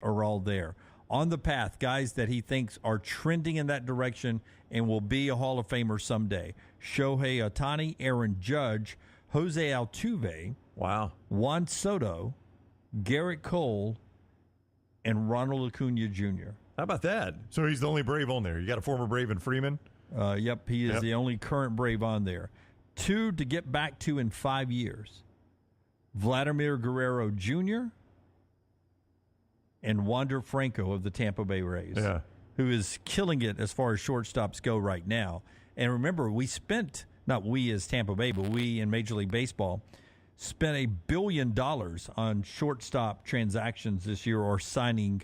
are all there. On the path, guys that he thinks are trending in that direction and will be a Hall of Famer someday. Shohei Ohtani, Aaron Judge, Jose Altuve, wow, Juan Soto, Garrett Cole, and Ronald Acuna Jr. How about that? So he's the only Brave on there. You got a former Brave in Freeman? Yep, he is the only current Brave on there. 2 to get back to in 5 years. Vladimir Guerrero Jr., and Wander Franco of the Tampa Bay Rays, who is killing it as far as shortstops go right now. And remember, we spent, not we as Tampa Bay, but we in Major League Baseball, spent $1 billion on shortstop transactions this year, or signing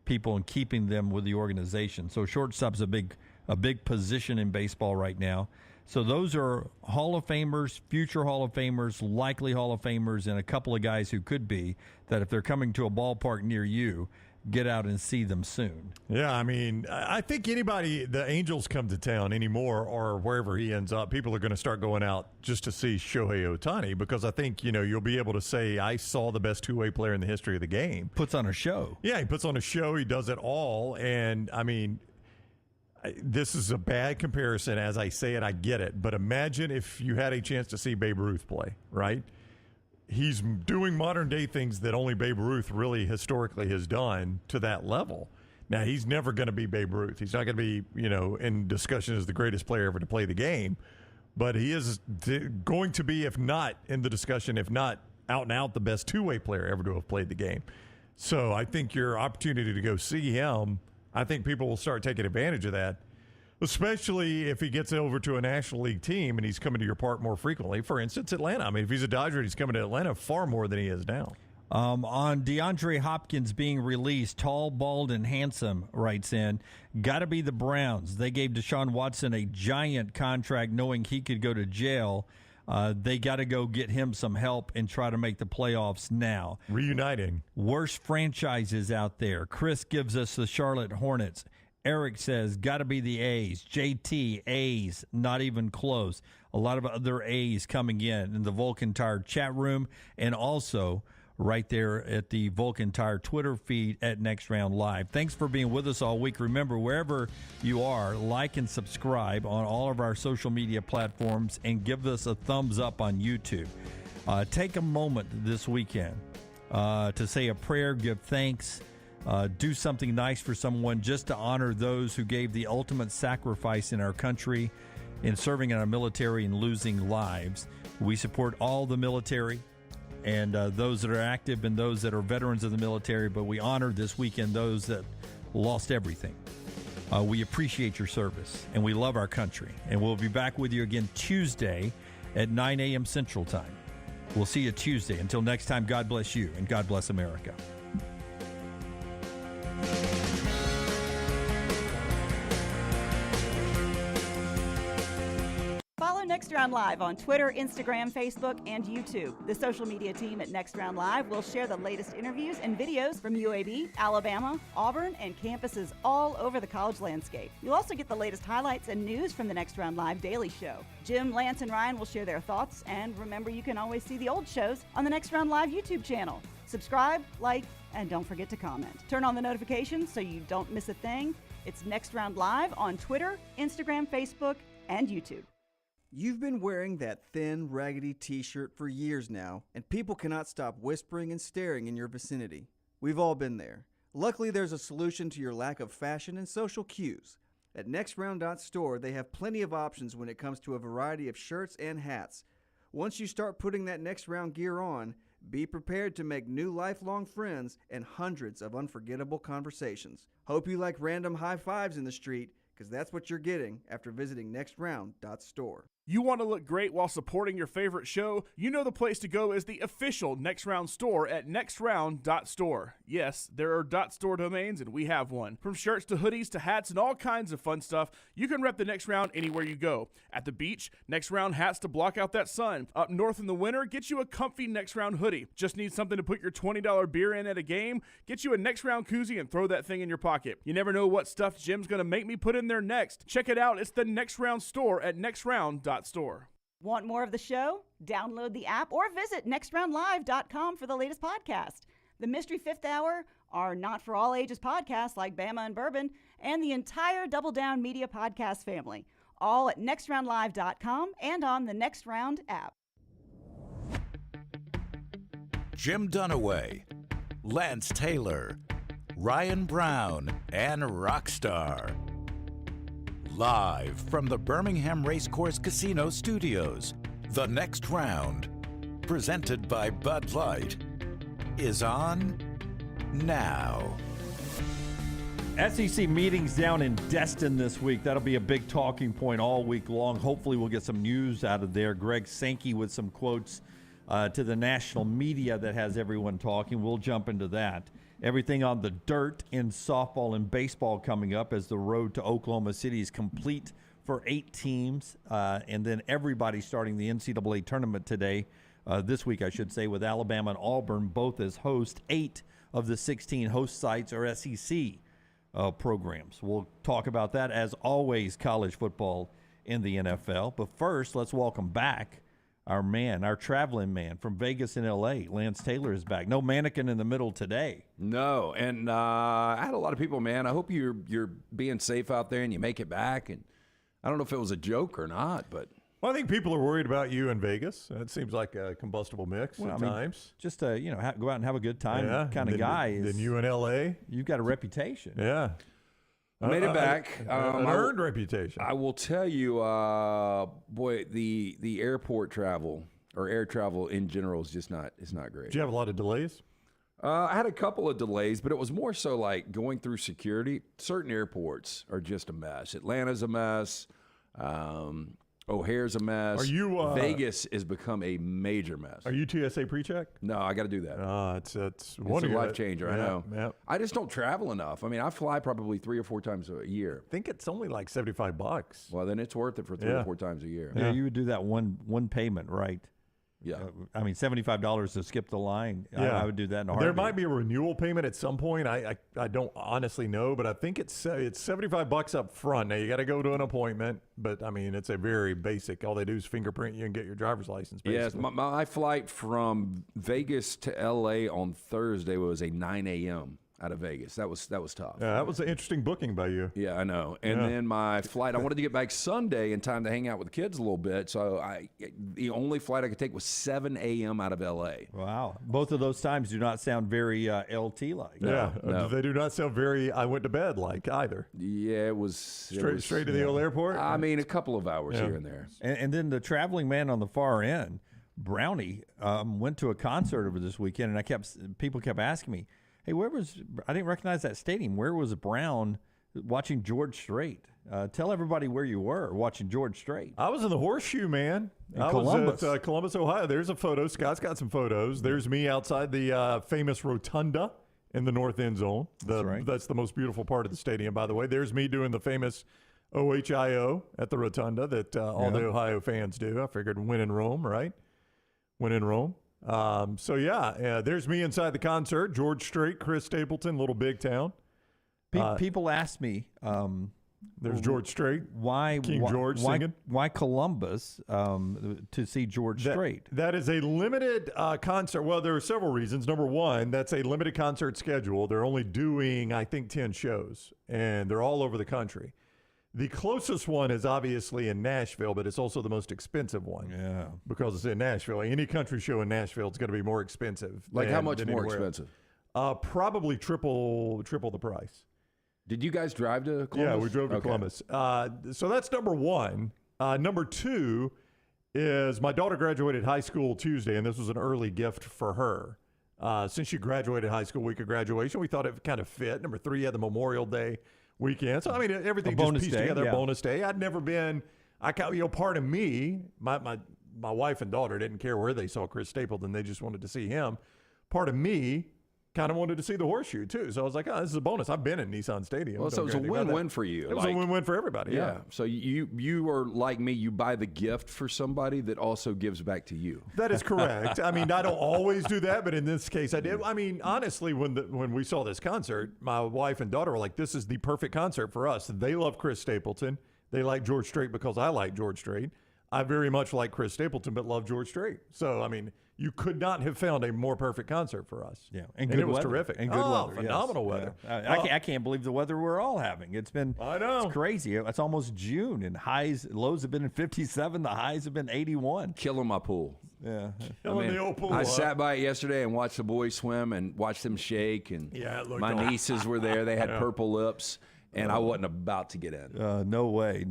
people and keeping them with the organization. So shortstop's a big position in baseball right now. So those are Hall of Famers, future Hall of Famers, likely Hall of Famers, and a couple of guys who could be, that if they're coming to a ballpark near you, get out and see them soon. Yeah, I mean, I think anybody, the Angels come to town anymore, or wherever he ends up, people are going to start going out just to see Shohei Ohtani, because I think, you'll be able to say, I saw the best two-way player in the history of the game. Puts on a show. Yeah, he puts on a show. He does it all. And, I mean, this is a bad comparison. As I say it, I get it. But imagine if you had a chance to see Babe Ruth play, right? He's doing modern-day things that only Babe Ruth really historically has done to that level. Now, he's never going to be Babe Ruth. He's not going to be, in discussion as the greatest player ever to play the game. But he is going to be, if not in the discussion, if not out and out, the best two-way player ever to have played the game. So I think your opportunity to go see him, I think people will start taking advantage of that, especially if he gets over to a National League team and he's coming to your park more frequently. For instance, Atlanta. I mean, if he's a Dodger, he's coming to Atlanta far more than he is now. On DeAndre Hopkins being released, tall, bald, and handsome, writes in, got to be the Browns. They gave Deshaun Watson a giant contract knowing he could go to jail. They got to go get him some help and try to make the playoffs now. Reuniting. Worst franchises out there. Chris gives us the Charlotte Hornets. Eric says, got to be the A's. JT, A's, not even close. A lot of other A's coming in the Vulcan Tire chat room, and also right there at the Vulcan Tire Twitter feed at Next Round Live. Thanks for being with us all week. Remember, wherever you are, like and subscribe on all of our social media platforms, and give us a thumbs up on YouTube. Take a moment this weekend to say a prayer, give thanks, do something nice for someone, just to honor those who gave the ultimate sacrifice in our country in serving in our military and losing lives. We support all the military and those that are active and those that are veterans of the military, but we honor this weekend those that lost everything. We appreciate your service, and we love our country. And we'll be back with you again Tuesday at 9 a.m. Central Time. We'll see you Tuesday. Until next time, God bless you, and God bless America. Next Round Live on Twitter, Instagram, Facebook, and YouTube. The social media team at Next Round Live will share the latest interviews and videos from UAB, Alabama, Auburn, and campuses all over the college landscape. You'll also get the latest highlights and news from the Next Round Live Daily Show. Jim, Lance, and Ryan will share their thoughts, and remember, you can always see the old shows on the Next Round Live YouTube channel. Subscribe, like, and don't forget to comment. Turn on the notifications so you don't miss a thing. It's Next Round Live on Twitter, Instagram, Facebook, and YouTube. You've been wearing that thin, raggedy t-shirt for years now, and people cannot stop whispering and staring in your vicinity. We've all been there. Luckily, there's a solution to your lack of fashion and social cues. At NextRound.store, they have plenty of options when it comes to a variety of shirts and hats. Once you start putting that Next Round gear on, be prepared to make new lifelong friends and hundreds of unforgettable conversations. Hope you like random high fives in the street, because that's what you're getting after visiting NextRound.store. You want to look great while supporting your favorite show? You know the place to go is the official Next Round store at nextround.store. Yes, there are .store domains, and we have one. From shirts to hoodies to hats and all kinds of fun stuff, you can rep the Next Round anywhere you go. At the beach, Next Round hats to block out that sun. Up north in the winter, get you a comfy Next Round hoodie. Just need something to put your $20 beer in at a game? Get you a Next Round koozie and throw that thing in your pocket. You never know what stuff Jim's going to make me put in there next. Check it out. It's the Next Round store at nextround.store. Want more of the show? Download the app or visit nextroundlive.com for the latest podcast. The Mystery Fifth Hour our Not For All Ages podcasts like Bama and Bourbon, and the entire Double Down Media podcast family, all at nextroundlive.com and on the Next Round app. Jim Dunaway, Lance Taylor, Ryan Brown, and Rockstar. Live from the Birmingham Racecourse Casino Studios, The Next Round, presented by Bud Light, is on now. SEC meetings down in Destin this week. That'll be a big talking point all week long. Hopefully we'll get some news out of there. Greg Sankey with some quotes to the national media that has everyone talking. We'll jump into that. Everything on the dirt in softball and baseball coming up as the road to Oklahoma City is complete for 8 teams. And then everybody starting the NCAA tournament today, this week I should say, with Alabama and Auburn both as host. 8 of the 16 host sites are SEC programs. We'll talk about that, as always, college football in the NFL. But first, let's welcome back our traveling man from Vegas and L.A. Lance Taylor is back. No mannequin in the middle today. No, and I had a lot of people, man. I hope you're being safe out there and you make it back. And I don't know if it was a joke or not, but Well, I think people are worried about you in Vegas. It seems like a combustible mix at times. Just go out and have a good time kind of guy. Then you in L.A. You've got a reputation. Yeah. I made it back. An earned reputation. I will tell you, boy, the airport travel or air travel in general is just not. It's not great. Did you have a lot of delays? I had a couple of delays, but it was more so like going through security. Certain airports are just a mess. Atlanta's a mess. O'Hare's a mess. Are you Vegas has become a major mess. Are you TSA pre-check? No, I got to do that. It's It's one a of your life changer. I know. Yeah. I just don't travel enough. I mean, I fly probably 3 or 4 times a year. I think it's only like $75. Well, then it's worth it for 3 or 4 times a year. Yeah, you would do that one payment, right? Yeah. I mean, $75 to skip the line. Yeah. I would do that in a heartbeat. There might be a renewal payment at some point. I don't honestly know, but I think it's $75 up front. Now you got to go to an appointment, but I mean it's a very basic. All they do is fingerprint you and get your driver's license. Basically. Yes, my flight from Vegas to LA on Thursday was a 9 a.m. out of Vegas. That was tough. Yeah, that was an interesting booking by you. Yeah, I know. And then my flight, I wanted to get back Sunday in time to hang out with the kids a little bit. So the only flight I could take was 7 a.m. out of L.A. Wow. Both of those times do not sound very LT-like. No. They do not sound very I went to bed like either. Yeah, it was Straight to the old airport? I mean, a couple of hours here and there. And then the traveling man on the far end, Brownie, went to a concert over this weekend, and people kept asking me, hey, I didn't recognize that stadium. Where was Brown watching George Strait? Tell everybody where you were watching George Strait. I was in the Horseshoe, man. I Columbus. was at Columbus, Ohio. There's a photo. Scott's got some photos. There's me outside the famous rotunda in the north end zone. That's right. That's the most beautiful part of the stadium, by the way. There's me doing the famous OHIO at the rotunda that all the Ohio fans do. I figured win in Rome, right? Win in Rome. There's me inside the concert. George Strait, Chris Stapleton, Little Big Town. People ask me, there's George Strait. Why George singing? Why Columbus to see George Strait? That is a limited concert. Well, there are several reasons. Number one, that's a limited concert schedule. They're only doing, I think, 10 shows, and they're all over the country. The closest one is obviously in Nashville, but it's also the most expensive one. Yeah. Because it's in Nashville. Any country show in Nashville is going to be more expensive. Like how much than more anywhere expensive? Probably triple the price. Did you guys drive to Columbus? Yeah, we drove to Columbus. So that's number one. Number two is my daughter graduated high school Tuesday, and this was an early gift for her. Since she graduated high school week of graduation, we thought it kind of fit. Number three, had the Memorial Day weekend. So, I mean, everything just pieced together. Yeah. Bonus day. I'd never been, part of me, my wife and daughter didn't care where they saw Chris Stapleton. They just wanted to see him. Part of me kind of wanted to see the Horseshoe, too. So I was like, this is a bonus. I've been in Nissan Stadium. Well, so it was a win-win for you. It was a win-win for everybody. Yeah. So you are like me. You buy the gift for somebody that also gives back to you. That is correct. I mean, I don't always do that, but in this case, I did. I mean, honestly, when we saw this concert, my wife and daughter were like, "This is the perfect concert for us." They love Chris Stapleton. They like George Strait because I like George Strait. I very much like Chris Stapleton, but love George Strait. So, I mean, You could not have found a more perfect concert for us. Yeah, and good it was weather. terrific. And good weather, yes. Phenomenal weather. Yeah. I can't believe the weather we're all having. It's been It's crazy. It's almost June, and lows have been in 57. The highs have been 81. Killing my pool. Yeah, Killing the old pool. I sat by it yesterday and watched the boys swim and watched them shake. And it looked my nieces were there. They had purple lips. And I wasn't about to get in. No way.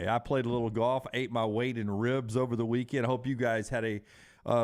I played a little golf, ate my weight in ribs over the weekend. I hope you guys had a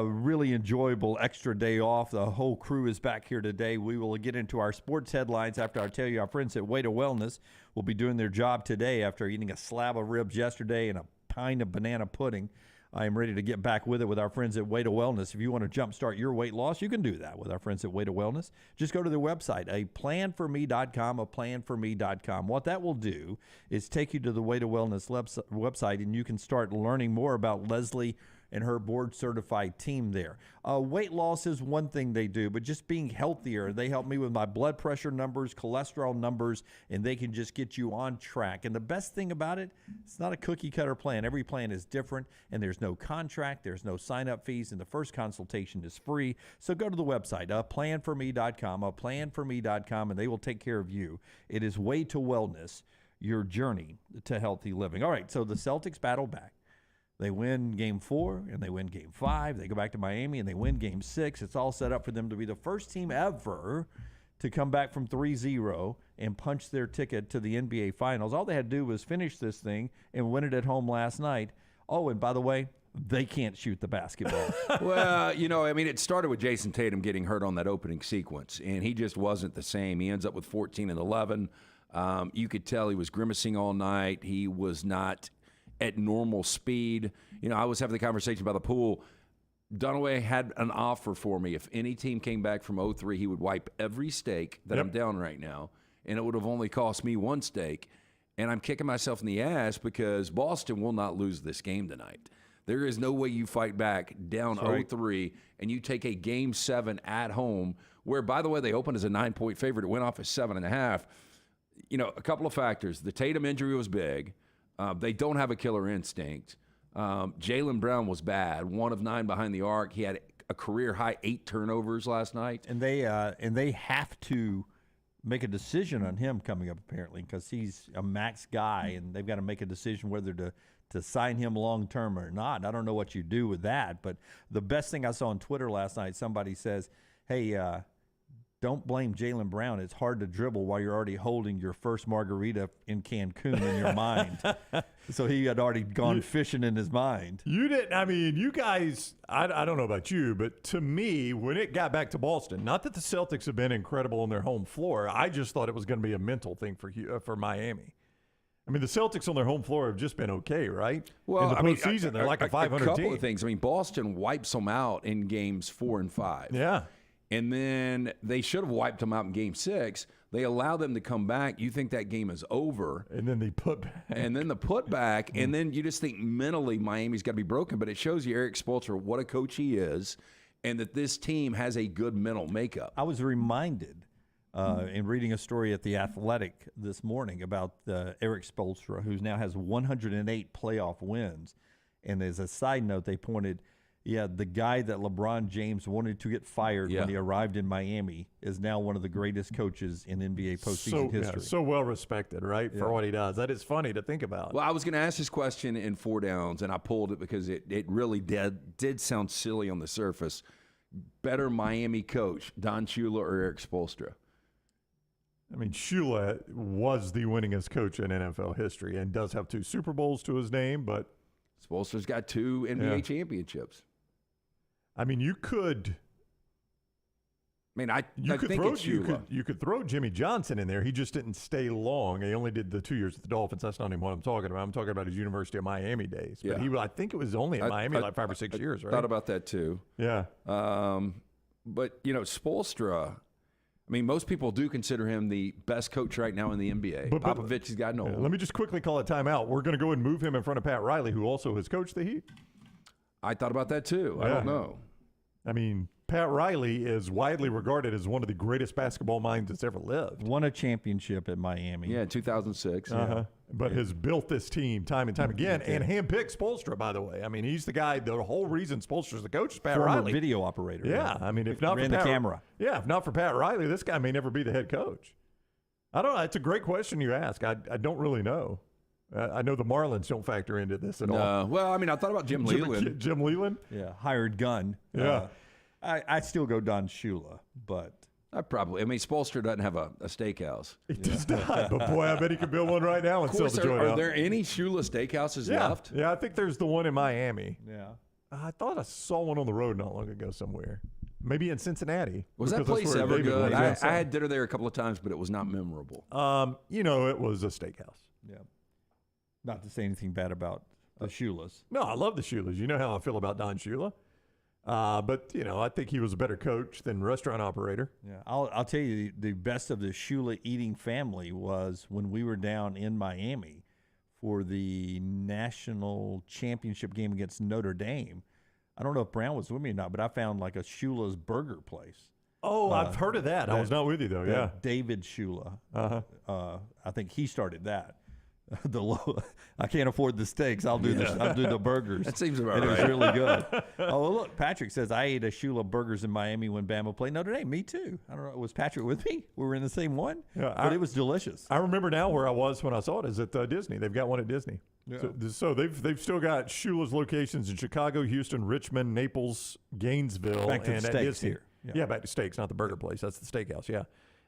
really enjoyable extra day off. The whole crew is back here today. We will get into our sports headlines after I tell you our friends at Way to Wellness will be doing their job today after eating a slab of ribs yesterday and a pint of banana pudding. I am ready to get back with it with our friends at Way to Wellness. If you want to jumpstart your weight loss, you can do that with our friends at Way to Wellness. Just go to their website, aplanforme.com. What that will do is take you to the Way to Wellness website, and you can start learning more about Leslie and her board-certified team there. Weight loss is one thing they do, but just being healthier. They help me with my blood pressure numbers, cholesterol numbers, and they can just get you on track. And the best thing about it, it's not a cookie-cutter plan. Every plan is different, and there's no contract, there's no sign-up fees, and the first consultation is free. So go to the website, aplanforme.com, and they will take care of you. It is Way to Wellness, your journey to healthy living. All right, so the Celtics battle back. They win Game 4, and they win Game 5. They go back to Miami, and they win Game 6. It's all set up for them to be the first team ever to come back from 3-0 and punch their ticket to the NBA Finals. All they had to do was finish this thing and win it at home last night. Oh, and by the way, they can't shoot the basketball. Well, it started with Jason Tatum getting hurt on that opening sequence, and he just wasn't the same. He ends up with 14 and 11. You could tell he was grimacing all night. He was not at normal speed. I was having the conversation about the pool. Dunaway had an offer for me. If any team came back from 0-3, he would wipe every stake that I'm down right now, and it would have only cost me one stake. And I'm kicking myself in the ass because Boston will not lose this game tonight. There is no way you fight back down 0-3 and you take a Game 7 at home, where, by the way, they opened as a 9-point favorite. It went off as 7.5. A couple of factors. The Tatum injury was big. They don't have a killer instinct. Jaylen Brown was bad, 1 of 9 behind the arc. He had a career-high 8 turnovers last night. And they have to make a decision on him coming up, apparently, because he's a max guy, and they've got to make a decision whether to sign him long-term or not. I don't know what you do with that, but the best thing I saw on Twitter last night, somebody says, hey, don't blame Jaylen Brown. It's hard to dribble while you're already holding your first margarita in Cancun in your mind. So he had already gone fishing in his mind. You didn't. You guys, I don't know about you, but to me, when it got back to Boston, not that the Celtics have been incredible on their home floor, I just thought it was going to be a mental thing for Miami. The Celtics on their home floor have just been okay, right? Well, in the postseason, they're like a 500 team. A couple of things. Boston wipes them out in games 4 and 5. Yeah. And then they should have wiped them out in Game 6. They allow them to come back. You think that game is over. And then they put back. And then the putback. And then you just think mentally Miami's got to be broken. But it shows you Eric Spoelstra what a coach he is, and that this team has a good mental makeup. I was reminded in reading a story at The Athletic this morning about Eric Spoelstra, who now has 108 playoff wins. And as a side note, they pointed – the guy that LeBron James wanted to get fired when he arrived in Miami is now one of the greatest coaches in NBA postseason history. So well respected, right, for what he does. That is funny to think about. Well, I was going to ask this question in 4 downs, and I pulled it because it really did sound silly on the surface. Better Miami coach, Don Shula or Eric Spoelstra? Shula was the winningest coach in NFL history and does have 2 Super Bowls to his name, but Spoelstra's got 2 NBA championships. You could. You could throw Jimmy Johnson in there. He just didn't stay long. He only did the 2 years at the Dolphins. That's not even what I'm talking about. I'm talking about his University of Miami days. But I think it was only in Miami 5 or 6 years, right? Thought about that too. Yeah. But Spoelstra. Most people do consider him the best coach right now in the NBA. But Popovich has gotten old. Let me just quickly call a timeout. We're going to go and move him in front of Pat Riley, who also has coached the Heat. I thought about that too. I don't know. Pat Riley is widely regarded as one of the greatest basketball minds that's ever lived. Won a championship at Miami. Yeah, 2006. but has built this team time and time again, and handpicked Spoelstra, by the way. I mean, he's the guy, the whole reason Spoelstra's the coach is Pat Former Riley. video operator. Yeah, I mean, if not ran for the Pat, camera. Yeah, if not for Pat Riley, this guy may never be the head coach. I don't know. It's a great question you ask. I don't really know. I know the Marlins don't factor into this at all. Well, I mean, I thought about Jim Leland. Jim Leland? Yeah, hired gun. Yeah. I still go Don Shula, but I mean, Spoelstra doesn't have a steakhouse. He does not, but boy, I bet he could build one right now and Of sell course, the joint are out. there any Shula steakhouses left? Yeah, I think there's the one in Miami. yeah. I thought I saw one on the road not long ago somewhere. Maybe in Cincinnati. Was that because that's place where ever David good? lives. I had dinner there a couple of times, but it was not memorable. It was a steakhouse. Yeah. Not to say anything bad about the Shulas. No, I love the Shulas. You know how I feel about Don Shula. But, I think he was a better coach than restaurant operator. Yeah, I'll tell you, the best of the Shula eating family was when we were down in Miami for the national championship game against Notre Dame. I don't know if Brown was with me or not, but I found like a Shula's burger place. Oh, I've heard of that. I was not with you, though. Yeah. David Shula. I think he started that. I can't afford the steaks. I'll do the burgers. That seems about and right. It was really good. Oh, well, look, Patrick says I ate a Shula burgers in Miami when Bama played Notre Dame. Me too. I don't know. Was Patrick with me? We were in the same one. Yeah, but it was delicious. I remember now where I was when I saw it is at Disney. They've got one at Disney. Yeah. So they've still got Shula's locations in Chicago, Houston, Richmond, Naples, Gainesville, Back to and the at steaks Disney. here. Yeah, back to steaks, not the burger place. That's the steakhouse. Yeah,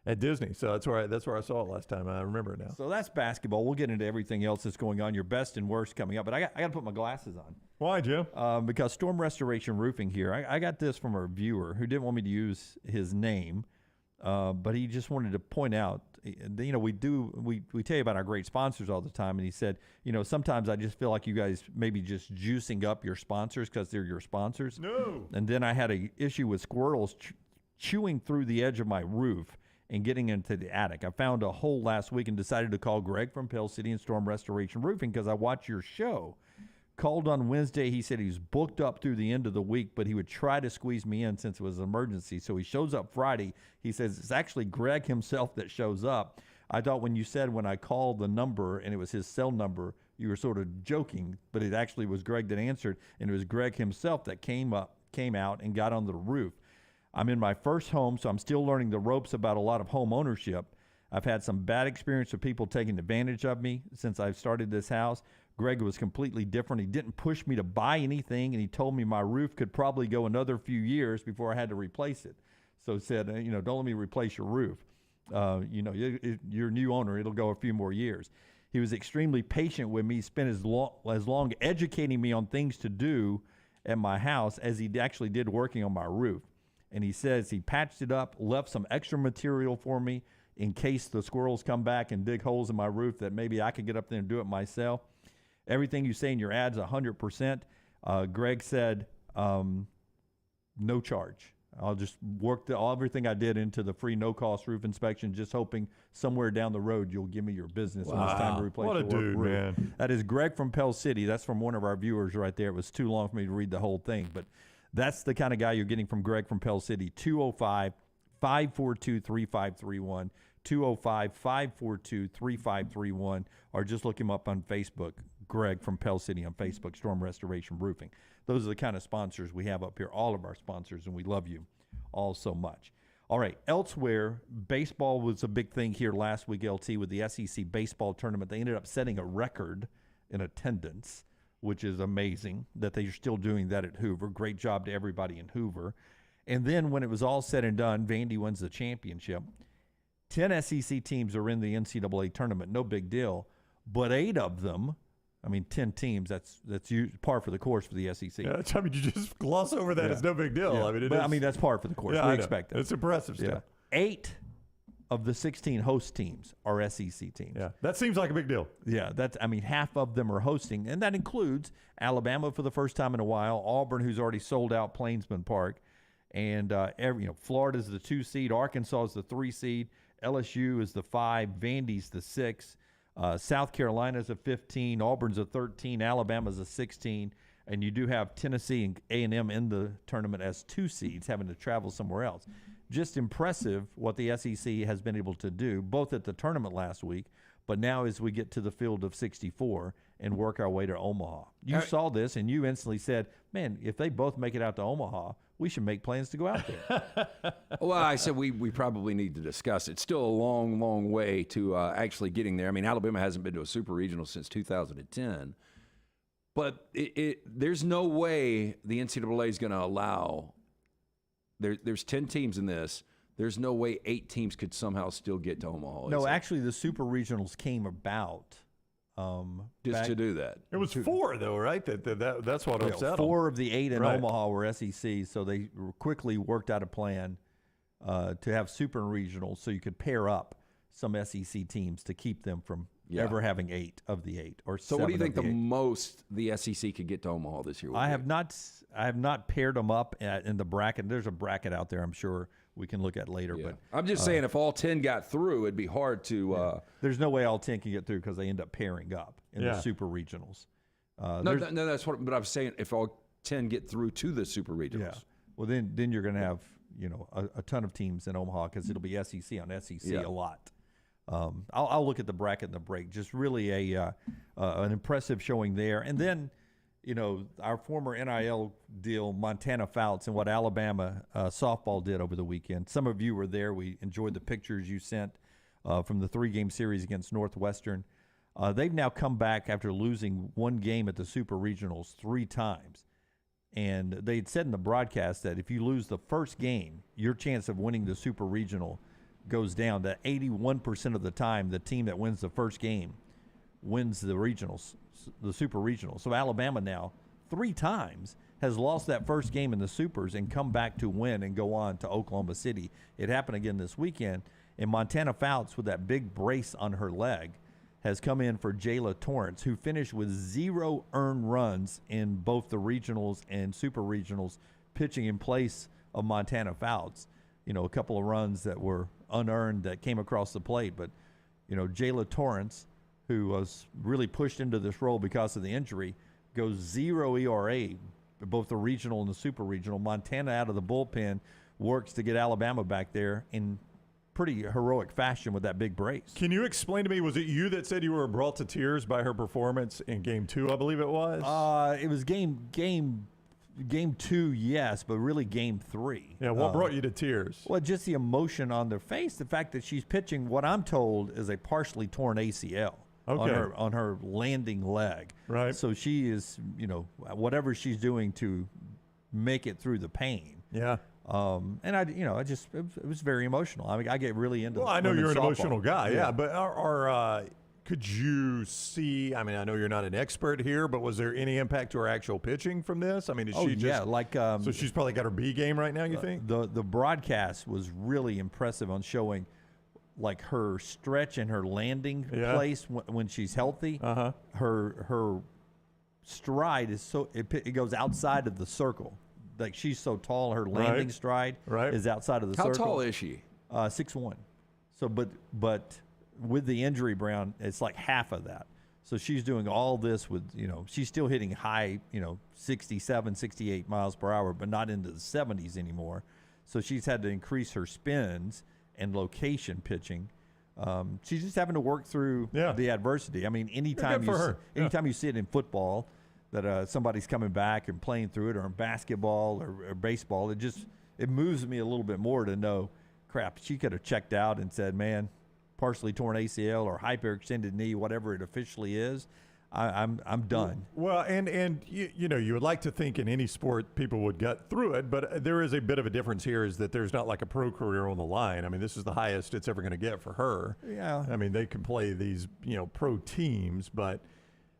at Disney. So that's where I saw it last time. I remember it now. So that's basketball. We'll get into everything else that's going on. Your best and worst coming up. But I got to put my glasses on. Why, Jim? Because Storm Restoration Roofing here, I got this from a viewer who didn't want me to use his name, but he just wanted to point out, we tell you about our great sponsors all the time, and he said, sometimes I just feel like you guys maybe just juicing up your sponsors because they're your sponsors. No. And then I had an issue with squirrels chewing through the edge of my roof and getting into the attic. I found a hole last week and decided to call Greg from Pell City and Storm Restoration Roofing because I watch your show. Called on Wednesday. He said he was booked up through the end of the week, but he would try to squeeze me in since it was an emergency. So he shows up Friday. He says it's actually Greg himself that shows up. I thought when you said when I called the number and it was his cell number, you were sort of joking, but it actually was Greg that answered, and it was Greg himself that came out and got on the roof. I'm in my first home, so I'm still learning the ropes about a lot of home ownership. I've had some bad experience with people taking advantage of me since I've started this house. Greg was completely different. He didn't push me to buy anything, and he told me my roof could probably go another few years before I had to replace it. So he said, don't let me replace your roof. You're a new owner. It'll go a few more years. He was extremely patient with me. He spent as long educating me on things to do at my house as he actually did working on my roof. And he says he patched it up, left some extra material for me in case the squirrels come back and dig holes in my roof that maybe I could get up there and do it myself. Everything you say in your ads, 100%. Greg said, no charge. I'll just work everything I did into the free no-cost roof inspection, just hoping somewhere down the road you'll give me your business when it's time to replace what a your dude, roof. man. That is Greg from Pell City. That's from one of our viewers right there. It was too long for me to read the whole thing, but that's the kind of guy you're getting from Greg from Pell City. 205-542-3531, 205-542-3531, or just look him up on Facebook. Greg from Pell City on Facebook, Storm Restoration Roofing. Those are the kind of sponsors we have up here, all of our sponsors, and we love you all so much. All right, elsewhere, baseball was a big thing here last week, LT, with the SEC baseball tournament. They ended up setting a record in attendance, which is amazing that they're still doing that at Hoover. Great job to everybody in Hoover. And then when it was all said and done, Vandy wins the championship. 10 SEC teams are in the NCAA tournament, no big deal, but 8 of them, 10 teams, that's par for the course for the SEC. Yeah, you just gloss over that. Yeah. It's no big deal. Yeah. That's par for the course. Yeah, We expect it. It's impressive stuff. 8 of the 16 host teams are SEC teams. Yeah, that seems like a big deal. Yeah, half of them are hosting, and that includes Alabama for the first time in a while, Auburn, who's already sold out Plainsman Park, and Florida's the 2 seed, Arkansas is the 3 seed, LSU is the 5, Vandy's the 6. South Carolina's a 15, Auburn's a 13, Alabama's a 16, and you do have Tennessee and A&M in the tournament as 2 seeds, having to travel somewhere else. just impressive what the SEC has been able to do, both at the tournament last week, but now as we get to the field of 64 and work our way to Omaha. You saw this, and you instantly said, man, if they both make it out to Omaha, we should make plans to go out there. Well, I said we probably need to discuss it. It's still a long, long way to actually getting there. I mean, Alabama hasn't been to a super regional since 2010. But there's no way the NCAA is going to allow there's 10 teams in this. There's no way 8 teams could somehow still get to Omaha. No, actually, the super regionals came about just to do that. It was 4, though, right? That's what upset them. 4 of the 8 in Omaha were SEC, so they quickly worked out a plan to have super regionals so you could pair up some SEC teams to keep them from ever having 8 of the 8 or 7. So, what do you think the most the SEC could get to Omaha this year? I have not paired them up in the bracket. There's a bracket out there, I'm sure we can look at later. Yeah. But I'm just saying, if all 10 got through, it'd be hard to. There's no way all 10 can get through because they end up pairing up in the super regionals. No, that's what. But I'm saying, if all 10 get through to the super regionals, well, then you're going to have a ton of teams in Omaha because it'll be SEC on SEC a lot. I'll look at the bracket in the break. Just really an impressive showing there. And then, our former NIL deal, Montana Fouts, and what Alabama softball did over the weekend. Some of you were there. We enjoyed the pictures you sent from the 3-game series against Northwestern. They've now come back after losing 1 game at the Super Regionals 3 times. And they had said in the broadcast that if you lose the first game, your chance of winning the Super Regional goes down to 81% of the time. The team that wins the first game wins the regionals, the Super Regional. So Alabama now 3 times has lost that first game in the Supers and come back to win and go on to Oklahoma City. It happened again this weekend. And Montana Fouts, with that big brace on her leg, has come in for Jayla Torrance, who finished with 0 earned runs in both the regionals and Super Regionals, pitching in place of Montana Fouts. A couple of runs that were unearned that came across the plate. But, Jayla Torrance, who was really pushed into this role because of the injury, goes 0 ERA, both the regional and the Super Regional. Montana out of the bullpen works to get Alabama back there in pretty heroic fashion with that big brace. Can you explain to me, was it you that said you were brought to tears by her performance in Game 2, I believe it was? It was game 2, yes, but really Game 3. Yeah, what brought you to tears? Well, just the emotion on their face, the fact that she's pitching what I'm told is a partially torn ACL on her landing leg. Right. So she is, whatever she's doing to make it through the pain. Yeah. And it was very emotional. I mean, I get really into. Well, I know you're an emotional guy, yeah. But could you see? I mean, I know you're not an expert here, but was there any impact to her actual pitching from this? I mean, so she's probably got her B game right now. You think the broadcast was really impressive on showing, like, her stretch and her landing place when she's healthy. Her stride is it goes outside of the circle. Like, she's so tall, her landing stride is outside of the circle. How tall is she? 6'1". So, but with the injury, Brown, it's like half of that. So she's doing all this with, she's still hitting high, 67, 68 miles per hour, but not into the 70s anymore. So she's had to increase her spins and location pitching. She's just having to work through the adversity. I mean, anytime you see it in football, that somebody's coming back and playing through it, or in basketball or baseball, it moves me a little bit more to know, crap, she could have checked out and said, man, partially torn ACL or hyperextended knee, whatever it officially is, I'm done. Well, and you would like to think in any sport people would get through it, but there is a bit of a difference here, is that there's not like a pro career on the line. I mean, this is the highest it's ever going to get for her. Yeah. I mean, they can play these, pro teams, but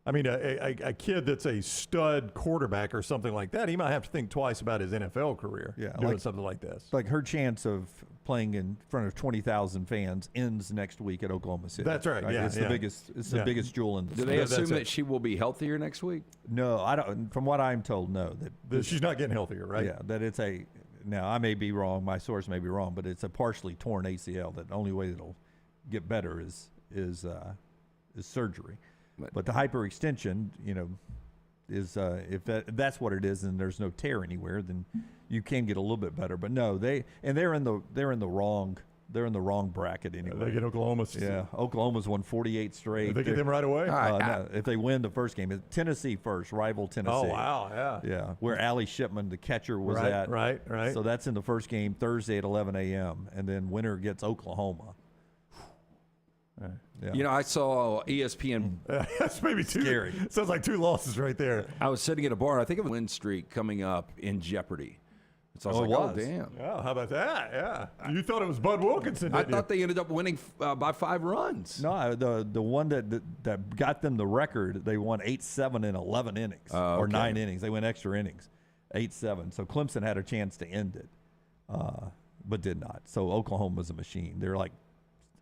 I mean, a kid that's a stud quarterback or something like that, he might have to think twice about his NFL career doing something like this. Like, her chance of playing in front of 20,000 fans ends next week at Oklahoma City. That's right. Yeah, it's the biggest. It's the biggest jewel in the Do they assume that she will be healthier next week? No, I don't. From what I'm told, no. That she's not getting healthier, right? Yeah, that it's a. Now, I may be wrong. My source may be wrong, but it's a partially torn ACL. That the only way it'll get better is surgery. But the hyperextension, is if that's what it is, and there's no tear anywhere, then you can get a little bit better. But no, they're in the wrong bracket anyway. They get Oklahoma. Yeah, Oklahoma's won 48 straight. They get them right away. No, if they win the first game, it's Tennessee first, rival Tennessee. Oh wow, yeah. Where Allie Shipman, the catcher, was at. Right. So that's in the first game Thursday at 11 a.m. and then winner gets Oklahoma. Yeah. You know, I saw ESPN. That's maybe two. Scary. Sounds like two losses right there. I was sitting at a bar. I think of a win streak coming up in jeopardy. So I was Oh, like, it oh, was? damn. Yeah, how about that? Yeah. You thought it was Bud Wilkinson, I didn't thought they ended up winning by 5 runs. No, the one that got them the record, they won 8-7 in 11 innings or 9 innings. They went extra innings, 8-7. So Clemson had a chance to end it, but did not. So Oklahoma's a machine. They're like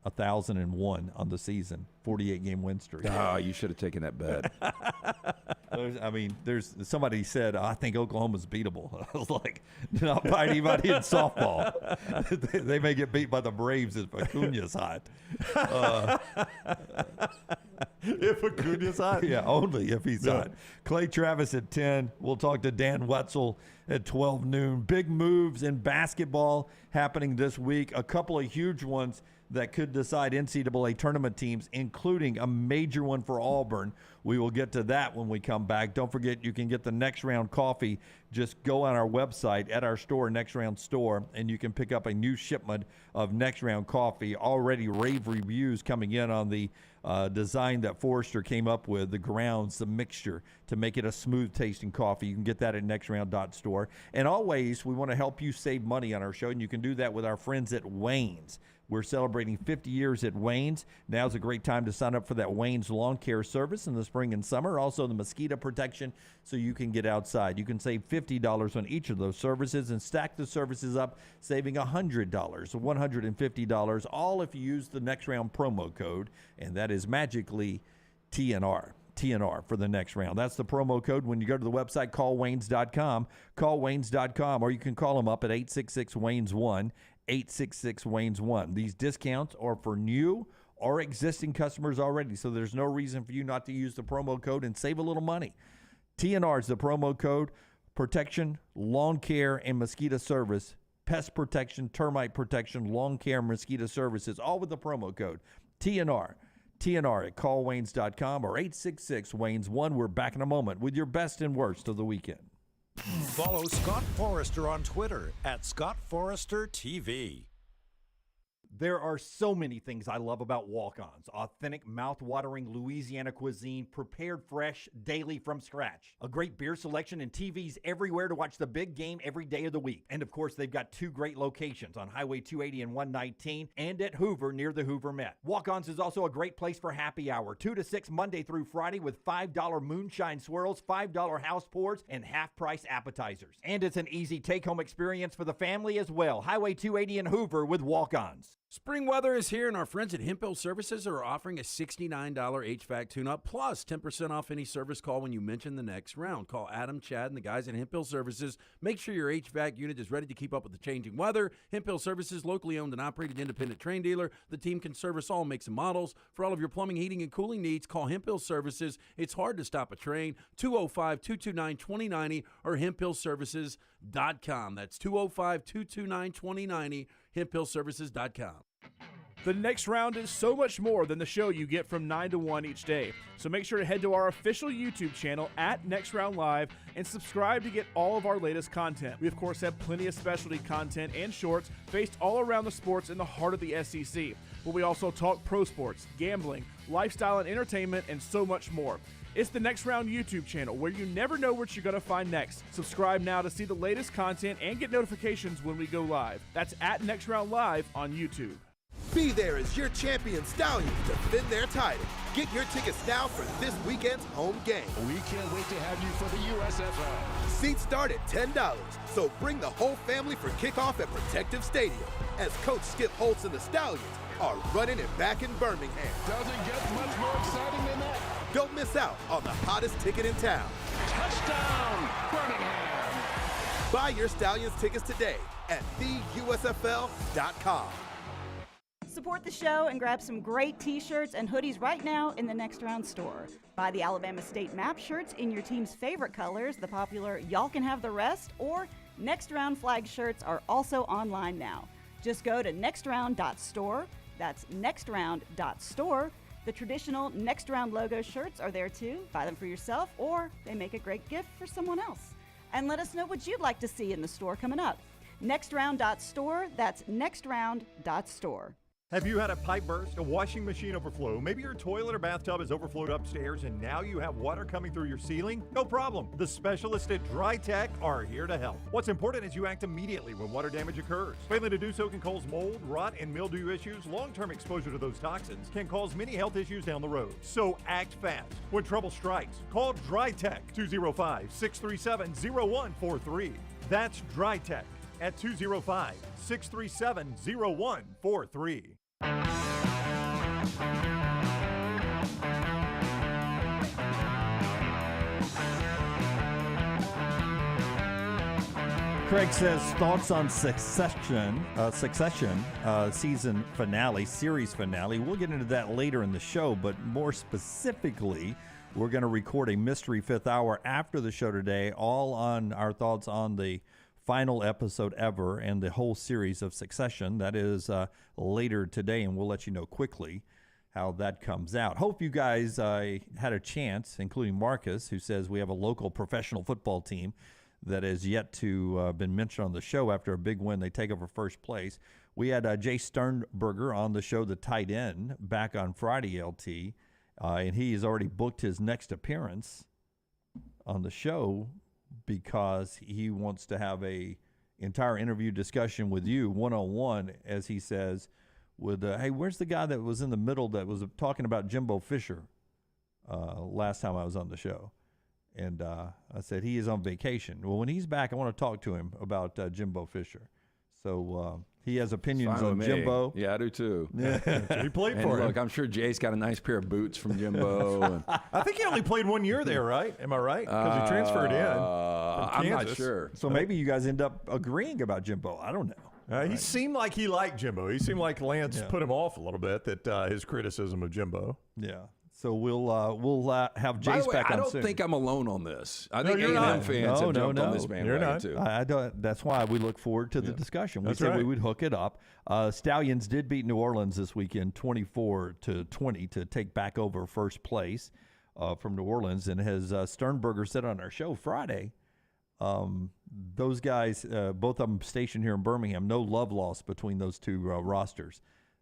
1,001 on the season, 48-game win streak. Oh, you should have taken that bet. There's somebody said, I think Oklahoma's beatable. I was like, not by anybody in softball. They may get beat by the Braves if Acuna's hot. If Acuna's hot? Yeah, only if he's hot. Clay Travis at 10. We'll talk to Dan Wetzel at 12 noon. Big moves in basketball happening this week. A couple of huge ones that could decide NCAA tournament teams, including a major one for Auburn. We will get to that when we come back. Don't forget, you can get the Next Round coffee. Just go on our website at our store, Next Round Store, and you can pick up a new shipment of Next Round coffee. Already rave reviews coming in on the design that Forrester came up with, the grounds, the mixture, to make it a smooth-tasting coffee. You can get that at nextround.store. And always, we want to help you save money on our show, and you can do that with our friends at Wayne's. We're celebrating 50 years at Wayne's. Now's a great time to sign up for that Wayne's lawn care service in the spring and summer. Also, the mosquito protection so you can get outside. You can save $50 on each of those services and stack the services up, saving $100, $150, all if you use the Next Round promo code, and that is magically TNR. TNR for the next round. That's the promo code. When you go to the website, callwaynes.com, callwaynes.com, or you can call them up at 866-WAYNES-1, 866-WAYNES-1. These discounts are for new or existing customers already, so there's no reason for you not to use the promo code and save a little money. TNR is the promo code. Protection, lawn care, and mosquito service, pest protection, termite protection, lawn care, mosquito services, all with the promo code TNR. TNR at callwaynes.com or 866-WAYNES-1. We're back in a moment with your best and worst of the weekend. Follow Scott Forrester on Twitter at ScottForresterTV. There are so many things I love about Walk-Ons. Authentic, mouth-watering Louisiana cuisine prepared fresh daily from scratch. A great beer selection and TVs everywhere to watch the big game every day of the week. And of course, they've got 2 great locations on Highway 280 and 119 and at Hoover near the Hoover Met. Walk-Ons is also a great place for happy hour, 2 to 6 Monday through Friday with $5 moonshine swirls, $5 house pours, and half-price appetizers. And it's an easy take-home experience for the family as well. Highway 280 and Hoover with Walk-Ons. Spring weather is here, and our friends at Hemphill Services are offering a $69 HVAC tune-up plus 10% off any service call when you mention the next round. Call Adam, Chad, and the guys at Hemphill Services. Make sure your HVAC unit is ready to keep up with the changing weather. Hemphill Services, locally owned and operated independent train dealer. The team can service all makes and models. For all of your plumbing, heating, and cooling needs, call Hemphill Services. It's hard to stop a train. 205-229-2090 or hemphillservices.com. That's 205-229-2090. hemphillservices.com. The Next Round is so much more than the show you get from 9 to 1 each day. So make sure to head to our official YouTube channel at Next Round Live and subscribe to get all of our latest content. We, of course, have plenty of specialty content and shorts based all around the sports in the heart of the SEC. But we also talk pro sports, gambling, lifestyle and entertainment, and so much more. It's the Next Round YouTube channel where you never know what you're going to find next. Subscribe now to see the latest content and get notifications when we go live. That's at Next Round Live on YouTube. Be there as your champion Stallions defend their title. Get your tickets now for this weekend's home game. We can't wait to have you for the USFL. Seats start at $10, so bring the whole family for kickoff at Protective Stadium as Coach Skip Holtz and the Stallions are running it back in Birmingham. Doesn't get much more exciting than that. Don't miss out on the hottest ticket in town. Touchdown, Birmingham. Buy your Stallions tickets today at theusfl.com. Support the show and grab some great t-shirts and hoodies right now in the Next Round store. Buy the Alabama State map shirts in your team's favorite colors, the popular Y'all Can Have the Rest or Next Round flag shirts are also online now. Just go to nextround.store. That's nextround.store. The traditional Next Round logo shirts are there too. Buy them for yourself, or they make a great gift for someone else. And let us know what you'd like to see in the store coming up. Nextround.store. That's nextround.store. Have you had a pipe burst, a washing machine overflow? Maybe your toilet or bathtub has overflowed upstairs and now you have water coming through your ceiling? No problem. The specialists at Dry Tech are here to help. What's important is you act immediately when water damage occurs. Failing to do so can cause mold, rot, and mildew issues. Long-term exposure to those toxins can cause many health issues down the road. So act fast. When trouble strikes, call Dry Tech 205-637-0143. That's Dry Tech at 205-637-0143. Craig says thoughts on Succession season finale, series finale. We'll get into that later in the show, but more specifically, we're going to record a mystery fifth hour after the show today, all on our thoughts on the final episode ever and the whole series of Succession. That is later today, and we'll let you know quickly how that comes out. Hope you guys had a chance, including Marcus, who says we have a local professional football team that has yet to been mentioned on the show after a big win. They take over first place. We had Jay Sternberger on the show, the tight end, back on Friday, LT, and he has already booked his next appearance on the show because he wants to have a entire interview discussion with you one-on-one, as he says, with, hey, where's the guy that was in the middle that was talking about Jimbo Fisher last time I was on the show? And I said, he is on vacation. Well, when he's back, I want to talk to him about Jimbo Fisher. So he has opinions on Jimbo. Yeah, I do too. Yeah. He played for him. Look, I'm sure Jay's got a nice pair of boots from Jimbo. And, I think he only played 1 year there, right? Am I right? Because he transferred in. I'm not sure. So maybe you guys end up agreeing about Jimbo. I don't know. He seemed like he liked Jimbo. He seemed like Lance put him off a little bit, that his criticism of Jimbo. Yeah. So we'll have Jace By the way, back on I don't soon. think I'm alone on this. I think you're A&M not. fans have jumped on this bandwagon too. I don't. That's why we look forward to the discussion. We said we would hook it up. Stallions did beat New Orleans this weekend, 24-20, to take back over first place from New Orleans. And as Sternberger said on our show Friday, those guys, both of them stationed here in Birmingham, no love lost between those two rosters.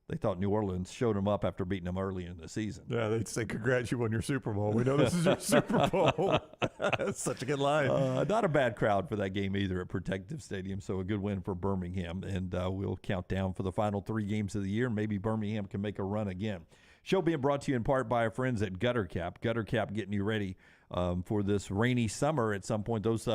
They thought New Orleans showed them up after beating them early in the season. Yeah, they'd say, congrats, you won your Super Bowl. We know this is your Super Bowl. That's such a good line. Not a bad crowd for that game either at Protective Stadium, so a good win for Birmingham. And we'll count down for the final 3 games of the year. Maybe Birmingham can make a run again. Show being brought to you in part by our friends at Gutter Cap. Gutter Cap getting you ready for this rainy summer. At some point, those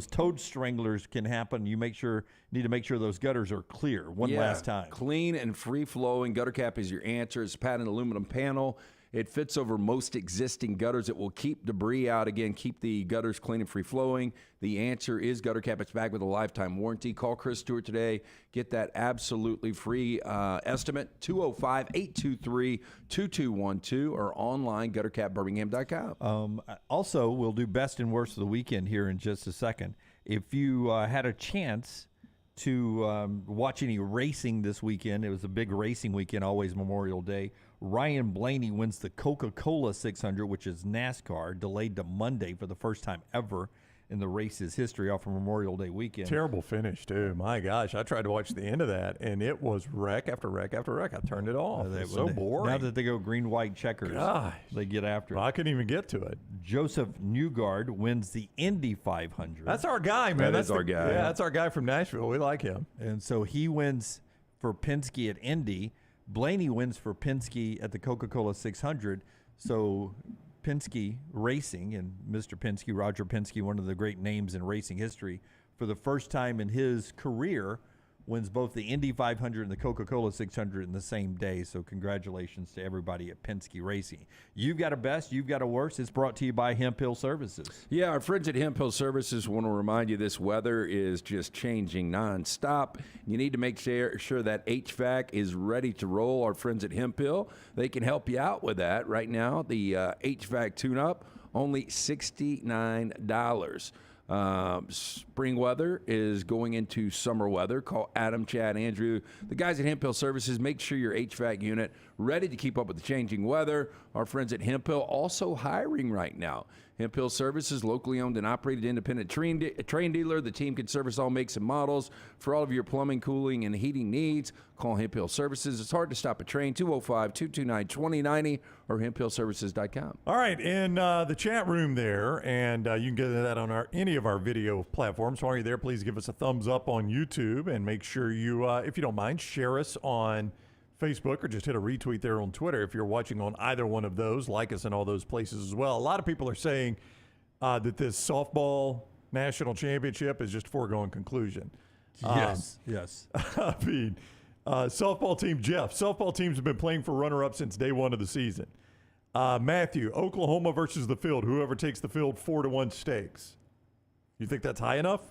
toad stranglers can happen. You need to make sure those gutters are clear last time. Clean and free-flowing. Gutter Cap is your answer. It's a patented aluminum panel. It fits over most existing gutters. It will keep debris out. Again, keep the gutters clean and free-flowing. The answer is Gutter Cap. It's back with a lifetime warranty. Call Chris Stewart today. Get that absolutely free estimate, 205-823-2212, or online, guttercapbirmingham.com. Also, we'll do best and worst of the weekend here in just a second. If you had a chance to watch any racing this weekend, it was a big racing weekend, always Memorial Day. Ryan Blaney wins the Coca-Cola 600, which is NASCAR, delayed to Monday for the first time ever in the race's history off of Memorial Day weekend. Terrible finish, too. My gosh, I tried to watch the end of that, and it was wreck after wreck after wreck. I turned it off. It was so boring. Now that they go green-white checkers, they get after it. Well, I couldn't even get to it. Joseph Newgard wins the Indy 500. That's our guy, man. That's our guy. Yeah, that's our guy from Nashville. We like him. And so he wins for Penske at Indy. Blaney wins for Penske at the Coca-Cola 600. So Penske Racing and Mr. Penske, Roger Penske, one of the great names in racing history, for the first time in his career, wins both the Indy 500 and the Coca-Cola 600 in the same day. So congratulations to everybody at Penske Racing. You've got a best, you've got a worst. It's brought to you by Hemp Hill Services. Yeah, our friends at Hemp Hill Services want to remind you this weather is just changing nonstop. You need to make sure that HVAC is ready to roll. Our friends at Hemp Hill, they can help you out with that. Right now, the HVAC tune-up, only $69. Spring weather is going into summer weather. Call Adam, Chad, Andrew, the guys at Hemp Hill Services. Make sure your HVAC unit ready to keep up with the changing weather. Our friends at Hemp Hill also hiring right now. Hemp Hill Services, locally owned and operated independent train dealer. The team can service all makes and models for all of your plumbing, cooling, and heating needs. Call Hemp Hill Services. It's hard to stop a train, 205-229-2090 or hemphillservices.com. All right, in the chat room there, and you can get that on any of our video platforms. While you're there, please give us a thumbs up on YouTube and make sure you, if you don't mind, share us on Facebook or just hit a retweet there on Twitter. If you're watching on either one of those, like us in all those places as well. A lot of people are saying that this softball national championship is just a foregone conclusion. Yes. I mean, softball teams have been playing for runner-up since day one of the season. Matthew, Oklahoma versus the field. Whoever takes the field, 4-1 stakes. You think that's high enough?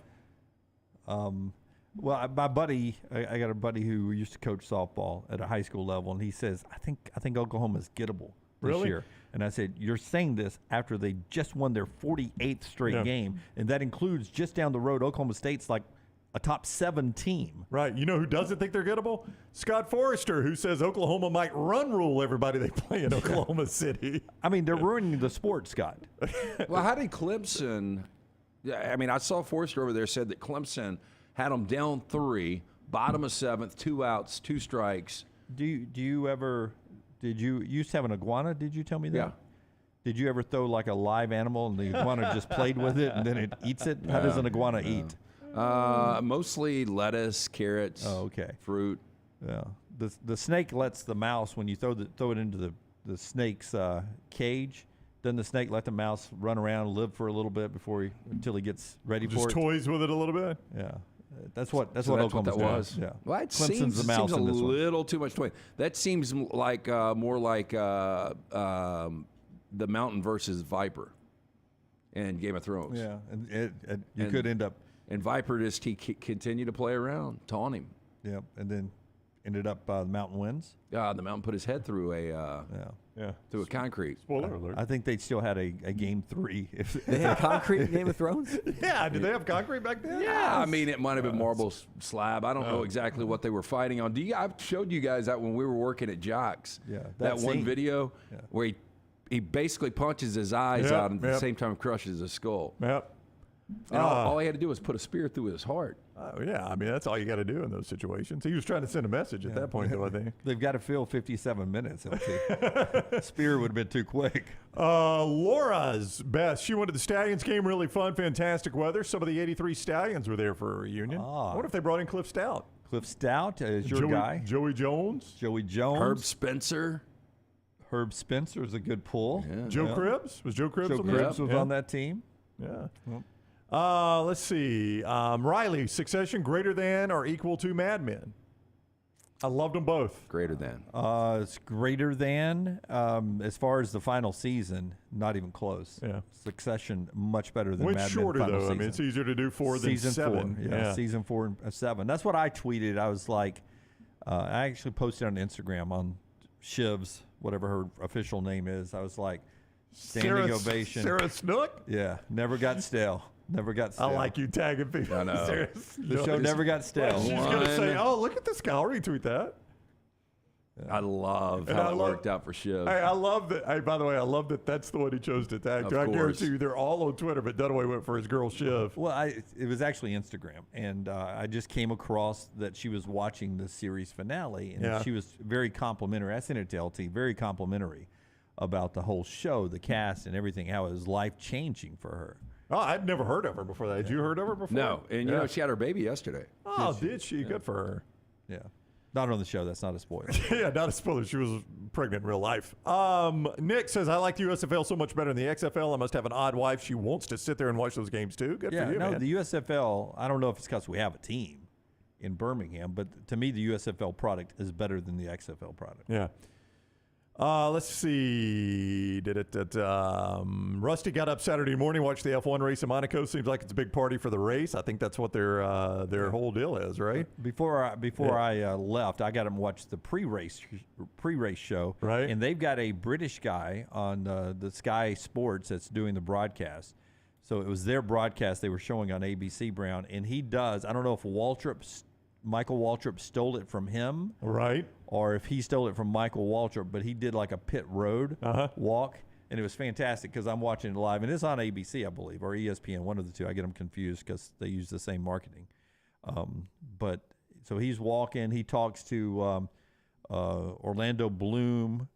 Well, my buddy, I got a buddy who used to coach softball at a high school level, and he says, I think Oklahoma's gettable this year. And I said, you're saying this after they just won their 48th straight game, and that includes just down the road, Oklahoma State's like a top 7 team. Right. You know who doesn't think they're gettable? Scott Forrester, who says Oklahoma might run rule everybody they play in Oklahoma City. I mean, they're ruining the sport, Scott. Well, how did Clemson – I mean, I saw Forrester over there said that Clemson – had them down 3, bottom of 7th, 2 outs, 2 strikes. Did you used to have an iguana? Did you tell me that? Yeah. Did you ever throw like a live animal and the iguana just played with it and then it eats it? How does an iguana eat? Mostly lettuce, carrots, fruit. Yeah. The snake lets the mouse, when you throw it into the snake's cage, then the snake let the mouse run around and live for a little bit until he gets ready for it. Just toys with it a little bit? Yeah. That's what Oklahoma's doing. was. Yeah. Well, it Clemson's seems the mouse a in this one. little too much toy. That seems like more like the Mountain versus Viper in Game of Thrones. Yeah, and you could end up. And Viper just continue to play around, taunt him. Yep, and then ended up the Mountain wins. The Mountain put his head through through a concrete. Spoiler alert. I think they still had a game 3. They had concrete in Game of Thrones? Yeah, did they have concrete back then? Yeah, I mean, it might have been marble slab. I don't know exactly what they were fighting on. I showed you guys that when we were working at Jocks. Yeah, that one video where he basically punches his eyes out and at the same time crushes his skull. Yep. And all he had to do was put a spear through his heart. Yeah, I mean, that's all you got to do in those situations. He was trying to send a message at that point, though, I think. They've got to fill 57 minutes. Spear would have been too quick. Laura's best. She went to the Stallions game. Really fun, fantastic weather. Some of the 83 Stallions were there for a reunion. I wonder if they brought in Cliff Stout. Cliff Stout is your guy. Joey Jones. Herb Spencer. Herb Spencer is a good pull. Yeah. Joe Cribbs. Was Joe Cribbs on there? Cribbs was on that team. Yeah. Let's see. Riley, Succession greater than or equal to Mad Men? I loved them both. Greater than. It's greater than. As far as the final season, not even close. Yeah. Succession much better than Went Mad shorter, Men. though. I mean, it's easier to do 4 than season 7. 4. Yeah, season 4 and 7. That's what I tweeted. I was like, I actually posted on Instagram on Shiv's, whatever her official name is. I was like, standing ovation. Sarah Snook? Yeah, never got stale. Never got stale. I like you tagging people. I know. The show never got stale. She's going to say, oh, look at this guy. I'll retweet that. I love how it worked out for Shiv. Hey, I love that. Hey, by the way, I love that that's the one he chose to tag. I guarantee you they're all on Twitter, but Dunaway went for his girl Shiv. Well, it was actually Instagram, and I just came across that she was watching the series finale, and she was very complimentary. I sent it to LT, very complimentary about the whole show, the cast, and everything, how it was life-changing for her. Oh, I'd never heard of her before that. Had you heard of her before? No, and you know she had her baby yesterday. Oh, did she? Good for her. Yeah. Not on the show. That's not a spoiler. Yeah, not a spoiler. She was pregnant in real life. Nick says, I like the USFL so much better than the XFL. I must have an odd wife. She wants to sit there and watch those games, too. Good for you, man. The USFL, I don't know if it's because we have a team in Birmingham, but to me, the USFL product is better than the XFL product. Yeah. Let's see. Rusty got up Saturday morning, watched the F1 race in Monaco. Seems like it's a big party for the race. I think that's what their whole deal is, right? Before I left, I got him watch the pre-race show, right? And they've got a British guy on the Sky Sports that's doing the broadcast. So it was their broadcast they were showing on ABC, Brown, and he does. I don't know if Michael Waltrip stole it from him, right, or if he stole it from Michael Waltrip, but he did like a pit road walk, and it was fantastic because I'm watching it live, and it's on ABC, I believe, or ESPN, one of the two. I get them confused because they use the same marketing. But so he's walking. He talks to Orlando Bloom.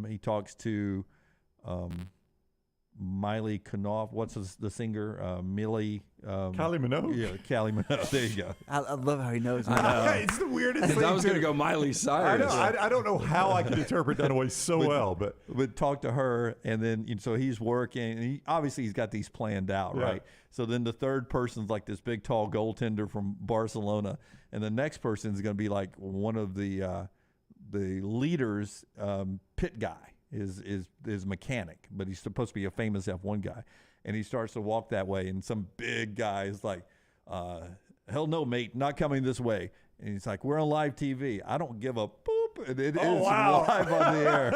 He talks to Miley Knoff. What's the singer? Millie. Kylie Minogue. Yeah, Kylie Minogue. There you go. I love how he knows. It's the weirdest thing. I was going to go Miley Cyrus. I don't know how I can interpret Dunaway so well, but talk to her, and then so he's working, and obviously he's got these planned out, right? So then the third person's like this big, tall goaltender from Barcelona, and the next person's going to be like one of the leaders, pit guy. Is mechanic, but he's supposed to be a famous F1 guy, and he starts to walk that way, and some big guy is like, hell no, mate, not coming this way. And he's like, we're on live TV. I don't give a poop. And it is live on the air.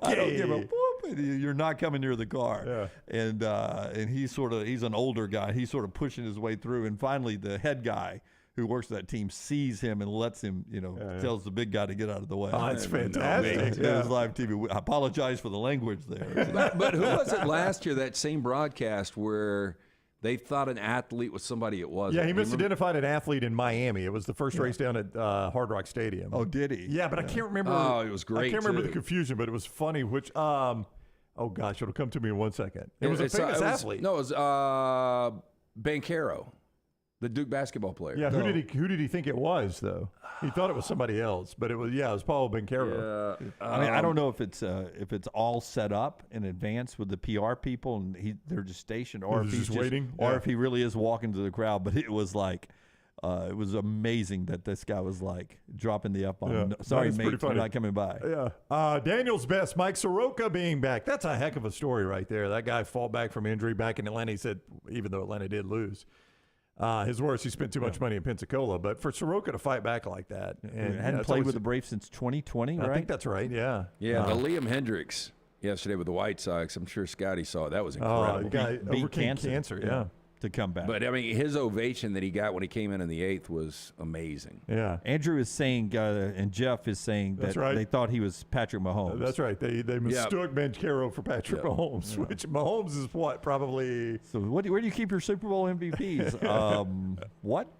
I don't give a poop. And you're not coming near the car. Yeah. And he's an older guy. He's sort of pushing his way through, and finally the head guy who works for that team sees him and lets him, tells the big guy to get out of the way. Oh, that's fantastic. It was live TV. I apologize for the language there. But who was it last year, that same broadcast where they thought an athlete was somebody it wasn't? Yeah, he misidentified an athlete in Miami. It was the first race down at Hard Rock Stadium. Oh, did he? Yeah, but I can't remember. Oh, it was great, I can't remember too. the confusion, but it was funny. Which, oh gosh, it'll come to me in 1 second. It was a famous athlete. No, it was Banchero. The Duke basketball player. Yeah, who did he think it was though? He thought it was somebody else, but it was Paul Banchero. Yeah. I mean, I don't know if it's all set up in advance with the PR people and they're just stationed, or if he's just waiting, or if he really is walking to the crowd. But it was like, it was amazing that this guy was like dropping the F-bomb. Yeah, Sorry, mate, you're not coming by. Yeah. Daniel's best, Mike Soroka being back. That's a heck of a story right there. That guy fought back from injury back in Atlanta. He said, even though Atlanta did lose. His worst, he spent too much money in Pensacola. But for Soroka to fight back like that. And hadn't played with the Braves since 2020, right? I think that's right, yeah. Yeah, the Liam Hendricks yesterday with the White Sox. I'm sure Scotty saw it. That was incredible. The guy overcame cancer, yeah. To come back. But, I mean, his ovation that he got when he came in the eighth was amazing. Yeah. Andrew is saying, and Jeff is saying that they thought he was Patrick Mahomes. That's right. They mistook Banchero for Patrick Mahomes, which Mahomes is what, probably. So where do you keep your Super Bowl MVPs? What?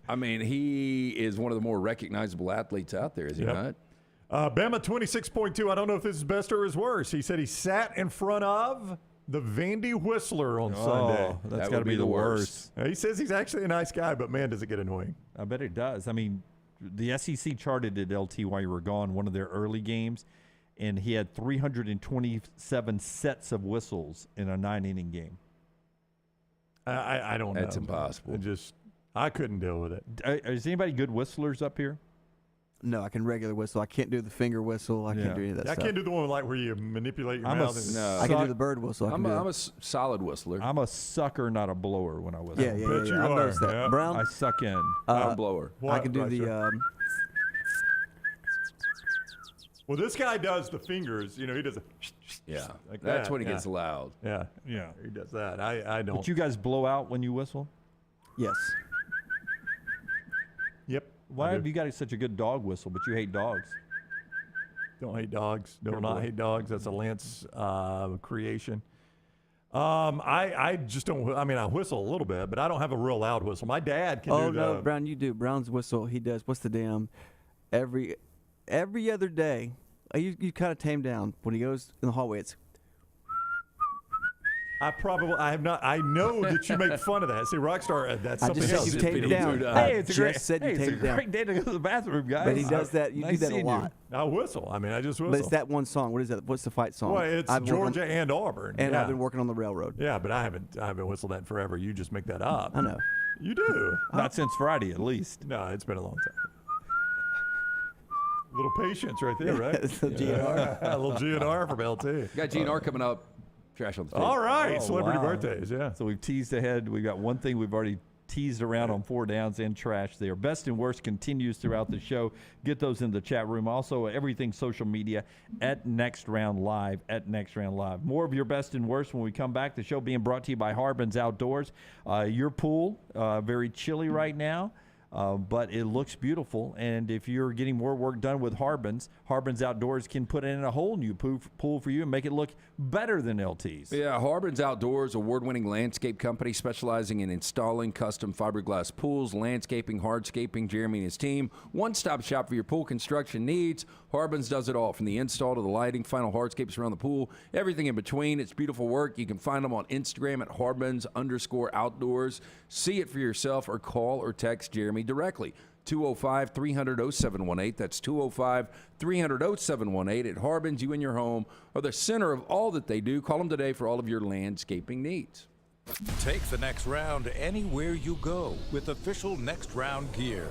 I mean, he is one of the more recognizable athletes out there, is he not? Bama 26.2. I don't know if this is best or is worse. He said he sat in front of the Vandy Whistler on Sunday. That's got to be the worst. He says he's actually a nice guy, but man, does it get annoying. I bet it does. I mean, the SEC charted at LT while you were gone, one of their early games, and he had 327 sets of whistles in a 9-inning game. I don't know. That's impossible. I couldn't deal with it. Is anybody good whistlers up here? No, I can regular whistle. I can't do the finger whistle. I can't do any of that stuff. I can't do the one like where you manipulate your mouth. I can do the bird whistle. I'm a solid whistler. I'm a sucker, not a blower when I whistle. Yeah. I've noticed that. Yeah. Brown? I suck in. I'm a blower. I can do the... Well, this guy does the fingers. He does a... Yeah. Like That's that. when it gets loud. Yeah. Yeah. He does that. I don't. But you guys blow out when you whistle? Yes. Yep. Why have you got such a good dog whistle, but you hate dogs? Don't hate dogs. Do not hate dogs. That's a Lance creation. I just don't. I mean, I whistle a little bit, but I don't have a real loud whistle. My dad can do Oh, no, Brown, you do. Brown's whistle, he does. What's the damn? Every other day, you kind of tame down. When he goes in the hallway, it's... I have not. I know that you make fun of that. See, Rockstar, that's something I just else. said you tamed it down. Hey, it's a great day to go to the bathroom, guys. But he does that. You do that a lot. I whistle. I mean, I just whistle. But it's that one song. What is that? What's the fight song? Well, it's Georgia and Auburn. And I've been working on the railroad. Yeah, but I haven't whistled that in forever. You just make that up. I know. You do. Not since Friday, at least. No, it's been a long time. A little patience right there, right? It's a GNR. A little GNR from LT. Got GNR coming up. Trash on the table. All right. Oh, Celebrity wow. birthdays, yeah. So we've teased ahead. We've got one thing we've already teased around on 4 downs and trash there. Best and worst continues throughout the show. Get those in the chat room. Also, everything social media at Next Round Live, More of your best and worst when we come back. The show being brought to you by Harbin's Outdoors. Your pool, very chilly right now. But it looks beautiful, and if you're getting more work done with Harbin's Outdoors can put in a whole new pool for you and make it look better than LT's. Yeah, Harbin's Outdoors, award-winning landscape company specializing in installing custom fiberglass pools, landscaping, hardscaping. Jeremy and his team, one-stop shop for your pool construction needs. Harbin's does it all, from the install to the lighting, final hardscapes around the pool, everything in between. It's beautiful work. You can find them on Instagram at Harbins_outdoors. See it for yourself, or call or text Jeremy directly. 205-300-0718. That's 205-300-0718. At Harbin's, you and your home are the center of all that they do. Call them today for all of your landscaping needs. Take the next round anywhere you go with official Next Round gear.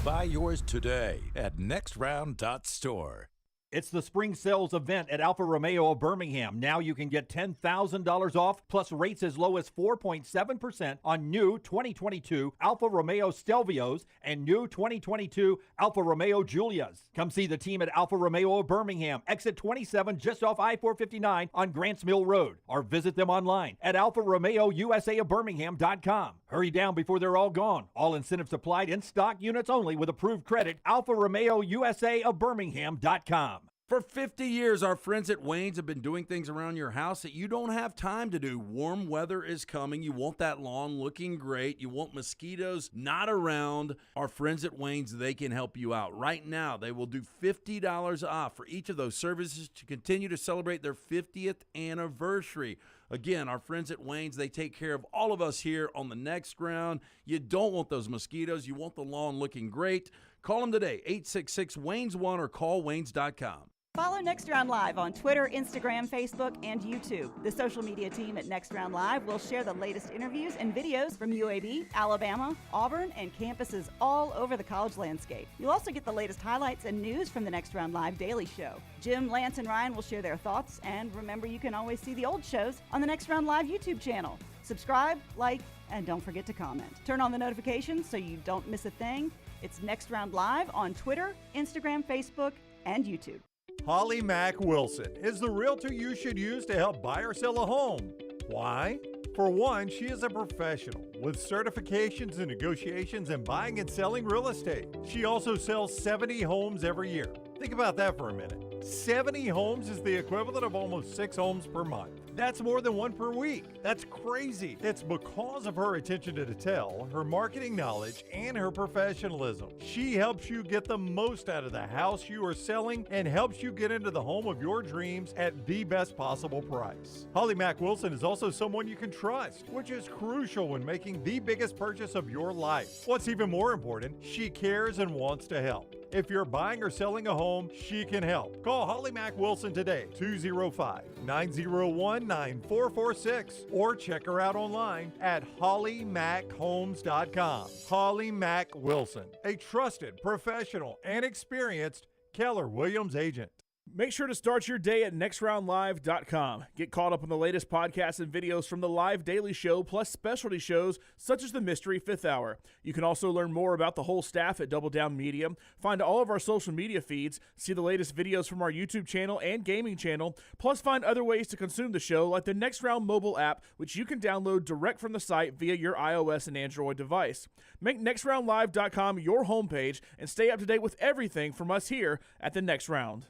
Buy yours today at nextround.store. It's the spring sales event at Alfa Romeo of Birmingham. Now you can get $10,000 off, plus rates as low as 4.7% on new 2022 Alfa Romeo Stelvios and new 2022 Alfa Romeo Giulias. Come see the team at Alfa Romeo of Birmingham, exit 27, just off I-459 on Grants Mill Road, or visit them online at alfaromeousaofbirmingham.com. Hurry down before they're all gone. All incentives applied, in stock units only with approved credit. alfaromeousaofbirmingham.com. For 50 years, our friends at Wayne's have been doing things around your house that you don't have time to do. Warm weather is coming. You want that lawn looking great. You want mosquitoes not around. Our friends at Wayne's, they can help you out. Right now, they will do $50 off for each of those services to continue to celebrate their 50th anniversary. Again, our friends at Wayne's, they take care of all of us here on the Next Round. You don't want those mosquitoes. You want the lawn looking great. Call them today, 866-WAYNES1, or call waynes.com. Follow Next Round Live on Twitter, Instagram, Facebook, and YouTube. The social media team at Next Round Live will share the latest interviews and videos from UAB, Alabama, Auburn, and campuses all over the college landscape. You'll also get the latest highlights and news from the Next Round Live Daily Show. Jim, Lance, and Ryan will share their thoughts, and remember, you can always see the old shows on the Next Round Live YouTube channel. Subscribe, like, and don't forget to comment. Turn on the notifications so you don't miss a thing. It's Next Round Live on Twitter, Instagram, Facebook, and YouTube. Holly Mack Wilson is the realtor you should use to help buy or sell a home. Why? For one, she is a professional with certifications in negotiations and buying and selling real estate. She also sells 70 homes every year. Think about that for a minute. 70 homes is the equivalent of almost 6 homes per month. That's more than 1 per week. That's crazy. It's because of her attention to detail, her marketing knowledge, and her professionalism. She helps you get the most out of the house you are selling and helps you get into the home of your dreams at the best possible price. Holly Mack Wilson is also someone you can trust, which is crucial when making the biggest purchase of your life. What's even more important, she cares and wants to help. If you're buying or selling a home, she can help. Call Holly Mack Wilson today, 205-901-9446, or check her out online at hollymackhomes.com. Holly Mack Wilson, a trusted, professional, and experienced Keller Williams agent. Make sure to start your day at nextroundlive.com. Get caught up on the latest podcasts and videos from the live daily show, plus specialty shows such as the Mystery Fifth Hour. You can also learn more about the whole staff at Double Down Media, find all of our social media feeds, see the latest videos from our YouTube channel and gaming channel, plus find other ways to consume the show like the Next Round mobile app, which you can download direct from the site via your iOS and Android device. Make nextroundlive.com your homepage and stay up to date with everything from us here at the Next Round.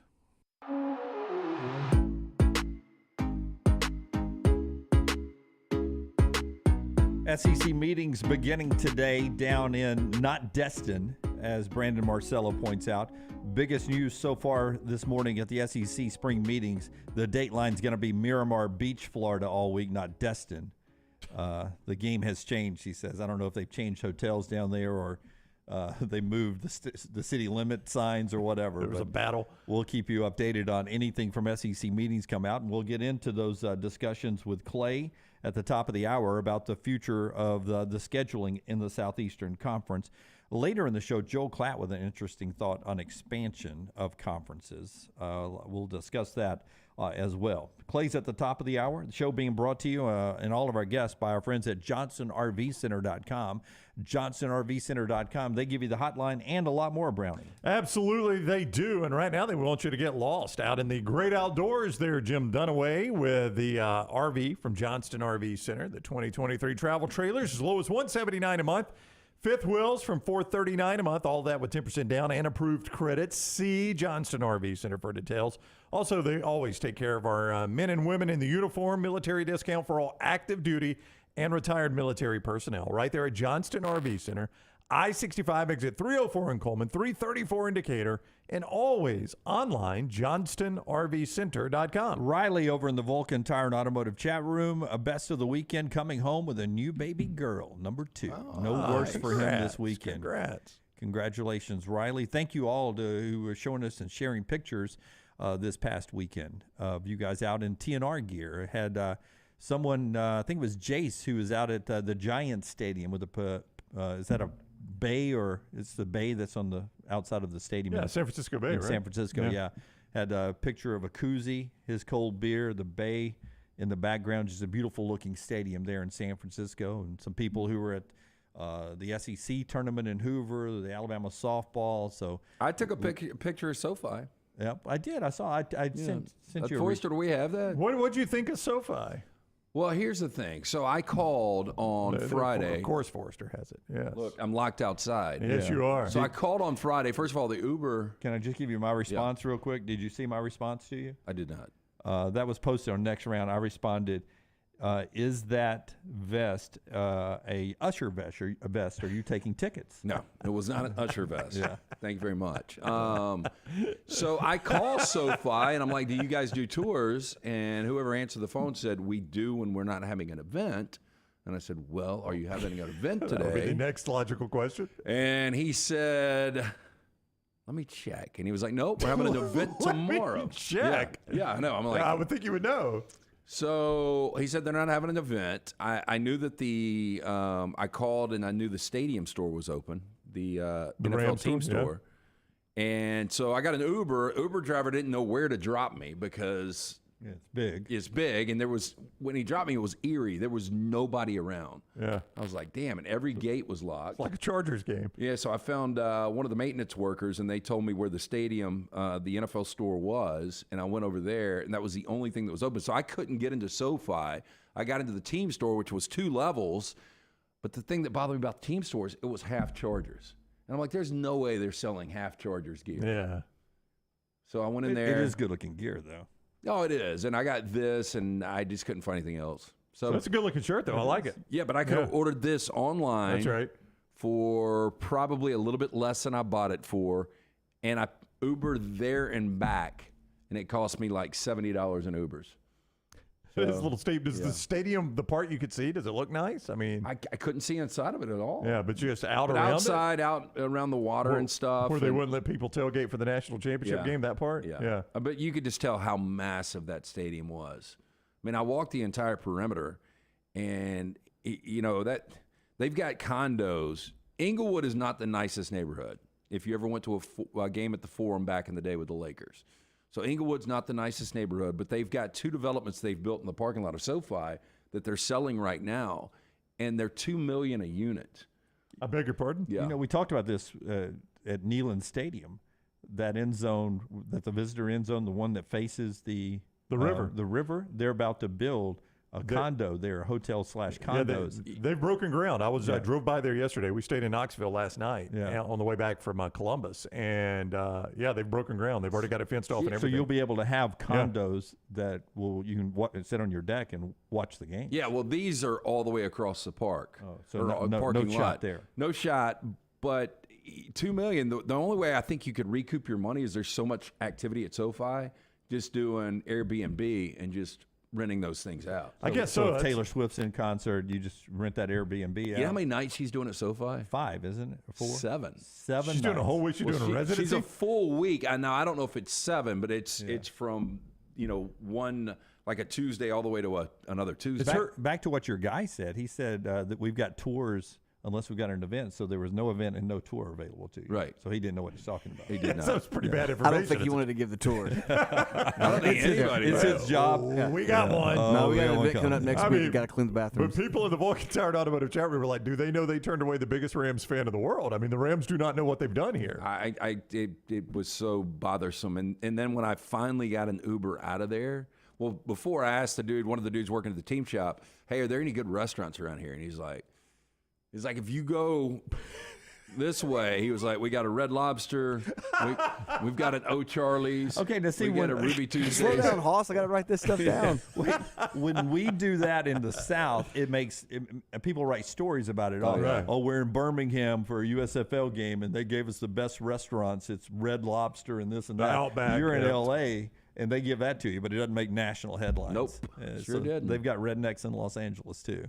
SEC meetings beginning today down in not Destin, as Brandon Marcello points out. Biggest news so far this morning at the SEC spring meetings, the dateline's going to be Miramar Beach, Florida all week, not Destin. The game has changed, he says. I don't know if they've changed hotels down there or they moved the city limit signs or whatever. There was a battle. We'll keep you updated on anything from SEC meetings come out, and we'll get into those discussions with Clay at the top of the hour about the future of the scheduling in the Southeastern Conference. Later in the show, Joel Klatt with an interesting thought on expansion of conferences. We'll discuss that as well. Clay's at the top of the hour. The show being brought to you and all of our guests by our friends at JohnsonRVCenter.com. JohnsonRVCenter.com. They give you the hotline and a lot more, Brownie. Absolutely, they do. And right now, they want you to get lost out in the great outdoors. There, Jim Dunaway with the RV from Johnston RV Center. The 2023 travel trailers as low as $179 a month. Fifth wheels from $439 a month, all that with 10% down and approved credits. See Johnston RV Center for details. Also, they always take care of our men and women in the uniform, military discount for all active duty and retired military personnel. Right there at Johnston RV Center, I-65 exit 304 in Coleman, 334 in Decatur, and always online, JohnstonRVCenter.com. Riley over in the Vulcan Tire and Automotive chat room. A best of the weekend, coming home with a new baby girl, number 2. No worse for him this weekend. Congrats. Congratulations, Riley. Thank you all who are showing us and sharing pictures this past weekend of you guys out in TNR gear. Had someone, I think it was Jace, who was out at the Giants Stadium with is that a bay, or it's the bay that's on the outside of the stadium? Yeah, San Francisco Bay, right? San Francisco, yeah. Had a picture of a koozie, his cold beer, the bay in the background. Just a beautiful looking stadium there in San Francisco, and some people who were at the SEC tournament in Hoover, the Alabama softball. So I took a picture of SoFi. Yep, I did. I saw. I sent you. Forrester, do we have that? What did you think of SoFi? Well, here's the thing. So I called on Friday. Of course, Forrester has it. Yes. Look, I'm locked outside. Yes, you are. So I called on Friday. First of all, the Uber. Can I just give you my response real quick? Did you see my response to you? I did not. That was posted on Next Round. I responded, is that vest a Usher vest? Are you taking tickets? No, it was not an Usher vest. Yeah. Thank you very much. So I call SoFi, and I'm like, do you guys do tours? And whoever answered the phone said, we do when we're not having an event. And I said, well, are you having an event today? That would be the next logical question. And he said, let me check. And he was like, nope, we're having an event tomorrow. Let me check. Yeah, I know. I'm like, I would think you would know. So he said they're not having an event. I knew that I called and I knew the stadium store was open, the NFL team store. Yeah. And so I got an Uber. Uber driver didn't know where to drop me because it's big. It's big. And when he dropped me, it was eerie. There was nobody around. Yeah. I was like, damn, and every gate was locked. It's like a Chargers game. Yeah, so I found one of the maintenance workers, and they told me where the stadium, the NFL store was, and I went over there, and that was the only thing that was open. So I couldn't get into SoFi. I got into the team store, which was 2 levels, but the thing that bothered me about the team stores, it was half Chargers. And I'm like, there's no way they're selling half Chargers gear. Yeah. So I went in there. It is good-looking gear, though. Oh, it is. And I got this, and I just couldn't find anything else. So that's a good-looking shirt, though. I like it. Yeah, but I could have ordered this online. That's right. For probably a little bit less than I bought it for, and I Ubered there and back, and it cost me like $70 in Ubers. So, this little stadium, does the stadium, the part you could see, does it look nice? I mean, I couldn't see inside of it at all. Yeah, but just out but around outside, out around the water and stuff. Where they wouldn't let people tailgate for the national championship game, that part? Yeah. But you could just tell how massive that stadium was. I mean, I walked the entire perimeter, and, that they've got condos. Inglewood is not the nicest neighborhood. If you ever went to a game at the Forum back in the day with the Lakers. So Inglewood's not the nicest neighborhood, but they've got 2 developments they've built in the parking lot of SoFi that they're selling right now, and they're $2 million a unit. I beg your pardon? Yeah. We talked about this at Neyland Stadium, that end zone, that the visitor end zone, the one that faces the river. The river, they're about to build a condo there, hotel/condos. Yeah, they've broken ground. I drove by there yesterday. We stayed in Knoxville last night on the way back from Columbus. And, they've broken ground. They've already got it fenced off and everything. So you'll be able to have condos that you can sit on your deck and watch the game. Yeah, well, these are all the way across the park. Oh, so no shot there. No shot, but $2 million. The only way I think you could recoup your money is there's so much activity at SoFi, just doing Airbnb and just renting those things out. I guess so. If Taylor Swift's in concert, you just rent that Airbnb out. You know how many nights she's doing at SoFi? 5, isn't it? Or 4? 7. 7 She's doing a whole week. She's doing a residency? She's a full week. Now, I don't know if it's 7, but it's from, one, like a Tuesday all the way to anotay Tuesday. Back to what your guy said. He said that we've got tours unless we got an event. So there was no event and no tour available to you. Right. So he didn't know what he's talking about. He did not. So it's pretty bad I information. don't think he wanted to give the tour. I don't think anybody It's will. his job. We got one. no, we we got got an one event coming up coming. next week. You got to clean the bathrooms. But people in the Vulcan Tower Automotive chat room were like, do they know they turned away the biggest Rams fan in the world? I mean, the Rams do not know what they've done here. It was so bothersome. And then when I finally got an Uber out of there, well, before I asked one of the dudes working at the team shop, hey, are there any good restaurants around here? And he's like, if you go this way, he was like, we got a Red Lobster, we've got an O'Charlie's. Okay, to see we got when- a Ruby Slow Tuesdays. down, Hoss. I got to write this stuff down. When we do that in the South, it makes people write stories about it. right. Oh, we're in Birmingham for a USFL game, and they gave us the best restaurants. It's Red Lobster and this and that. Outback, You're in yeah. L.A., and they give that to you, but it doesn't make national headlines. Nope. Sure didn't. They've got rednecks in Los Angeles, too.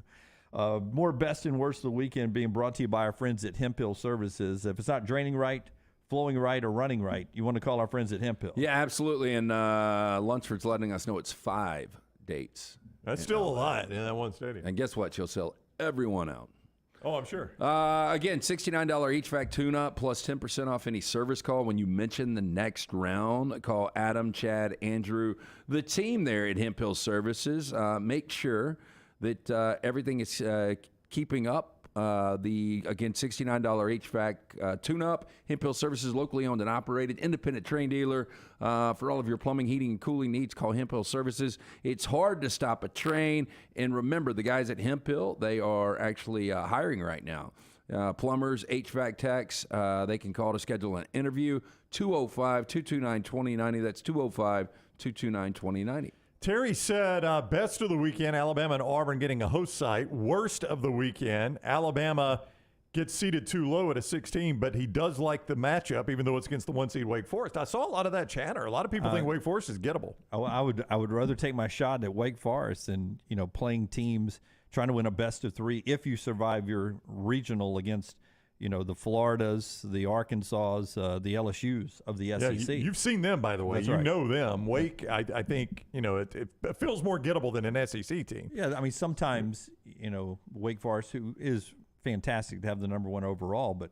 More best and worst of the weekend being brought to you by our friends at Hemp Hill Services. If it's not draining right, flowing right, or running right, you want to call our friends at Hemp Hill. Yeah, absolutely. And Lunsford's letting us know it's 5 dates. That's still a lot in that one stadium. And guess what? She'll sell everyone out. Oh, I'm sure. Again, $69 HVAC tune-up plus 10% off any service call when you mention the next round. Call Adam, Chad, Andrew, the team there at Hemp Hill Services. Make sure that everything is keeping up. Again, $69 HVAC tune-up. Hemp Hill Services, locally owned and operated, independent train dealer. For all of your plumbing, heating, and cooling needs, call Hemp Hill Services. It's hard to stop a train. And remember, the guys at Hemp Hill, they are actually hiring right now. Plumbers, HVAC techs, they can call to schedule an interview. 205-229-2090. That's 205-229-2090. Terry said, best of the weekend, Alabama and Auburn getting a host site. Worst of the weekend, Alabama gets seated too low at a 16, but he does like the matchup, even though it's against the 1 seed Wake Forest. I saw a lot of that chatter. A lot of people think Wake Forest is gettable. I would rather take my shot at Wake Forest than playing teams trying to win a best of 3 if you survive your regional against the Floridas, the Arkansas, the LSUs of the SEC. Yeah, you've seen them, by the way. That's you right. know them. Wake, I think, it feels more gettable than an SEC team. Yeah, I mean, sometimes, Wake Forest, who is fantastic to have the number 1 overall, but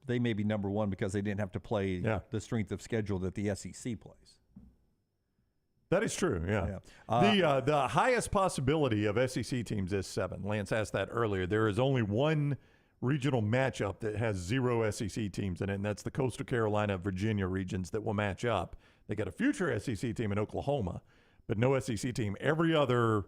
they may be number 1 because they didn't have to play the strength of schedule that the SEC plays. That is true, yeah. The highest possibility of SEC teams is 7. Lance asked that earlier. There is only one regional matchup that has 0 SEC teams in it, and that's the Coastal Carolina, Virginia regions that will match up. They got a future SEC team in Oklahoma, but no SEC team. Every other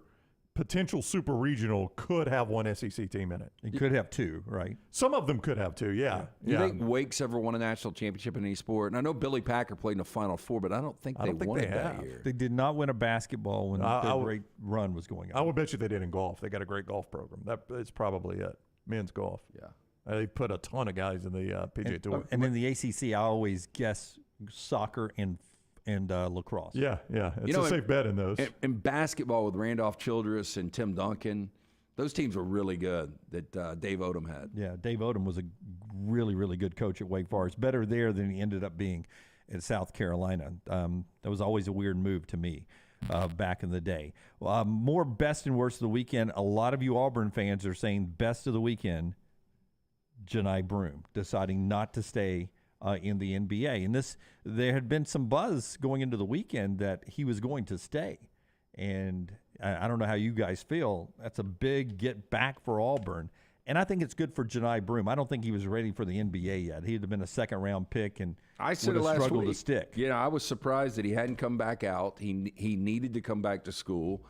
potential super regional could have one SEC team in it. It could have 2, right? Some of them could have 2, yeah. Do you think Wake's ever won a national championship in any sport? And I know Billy Packer played in the Final Four, but I don't think they won it that year. They did not win a basketball when the great run was going on. I would bet you they did in golf. They got a great golf program. That's probably it. Men's golf. Yeah. They put a ton of guys in the PGA Tour. And in the ACC, I always guess soccer and lacrosse. Yeah. It's a safe bet in those. In basketball with Randolph Childress and Tim Duncan, those teams were really good that Dave Odom had. Yeah, Dave Odom was a really, really good coach at Wake Forest. Better there than he ended up being at South Carolina. That was always a weird move to me back in the day. More best and worst of the weekend. A lot of you Auburn fans are saying best of the weekend, Janai Broome deciding not to stay in the NBA. And there had been some buzz going into the weekend that he was going to stay. And I don't know how you guys feel. That's a big get back for Auburn. And I think it's good for Janai Broome. I don't think he was ready for the NBA yet. He'd have been a second-round pick and I said would it have last struggled week. to stick. I was surprised that he hadn't come back out. He needed to come back to school.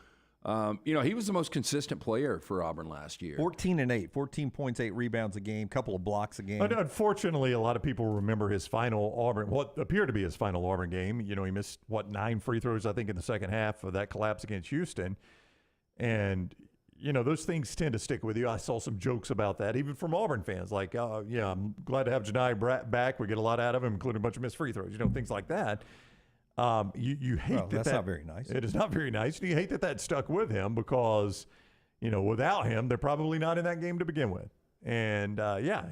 He was the most consistent player for Auburn last year. 14 and 8, 14 points, 8 rebounds a game, couple of blocks a game. Unfortunately, a lot of people remember his final Auburn, what appeared to be his final Auburn game. He missed, 9 free throws, I think, in the second half of that collapse against Houston. And, those things tend to stick with you. I saw some jokes about that, even from Auburn fans. Like, I'm glad to have Janai back. We get a lot out of him, including a bunch of missed free throws, things like that. You hate that's not very nice. It is not very nice. You hate that stuck with him because, without him, they're probably not in that game to begin with. And,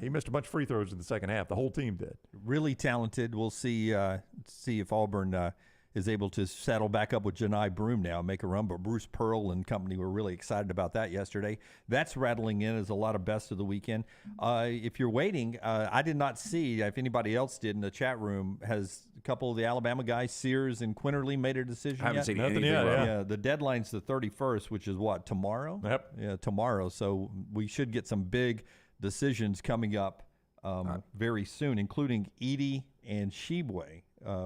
he missed a bunch of free throws in the second half. The whole team did. Really talented. We'll see if Auburn is able to settle back up with Janai Broom now and make a run. But Bruce Pearl and company were really excited about that yesterday. That's rattling in as a lot of best of the weekend. If you're waiting, I did not see, if anybody else did in the chat room, has a couple of the Alabama guys, Sears and Quinterly, made a decision I haven't yet? seen Nothing anything. yet, Yeah, the deadline's the 31st, which is what, tomorrow? Yep. Yeah, tomorrow. So we should get some big decisions coming up very soon, including Edie and Sheboy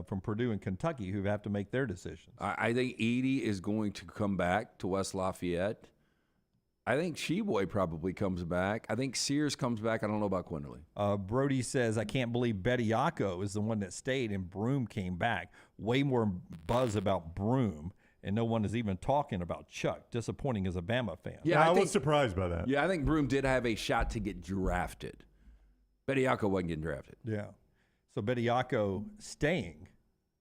from Purdue and Kentucky, who have to make their decisions. I think Edie is going to come back to West Lafayette. I think Sheboy probably comes back. I think Sears comes back. I don't know about Quinterly. Brody says, I can't believe Bediako is the one that stayed and Broom came back. Way more buzz about Broom, and no one is even talking about Chuck. Disappointing as a Bama fan. Yeah, I was surprised by that. Yeah, I think Broom did have a shot to get drafted. Bediako wasn't getting drafted. Yeah. So Bediako staying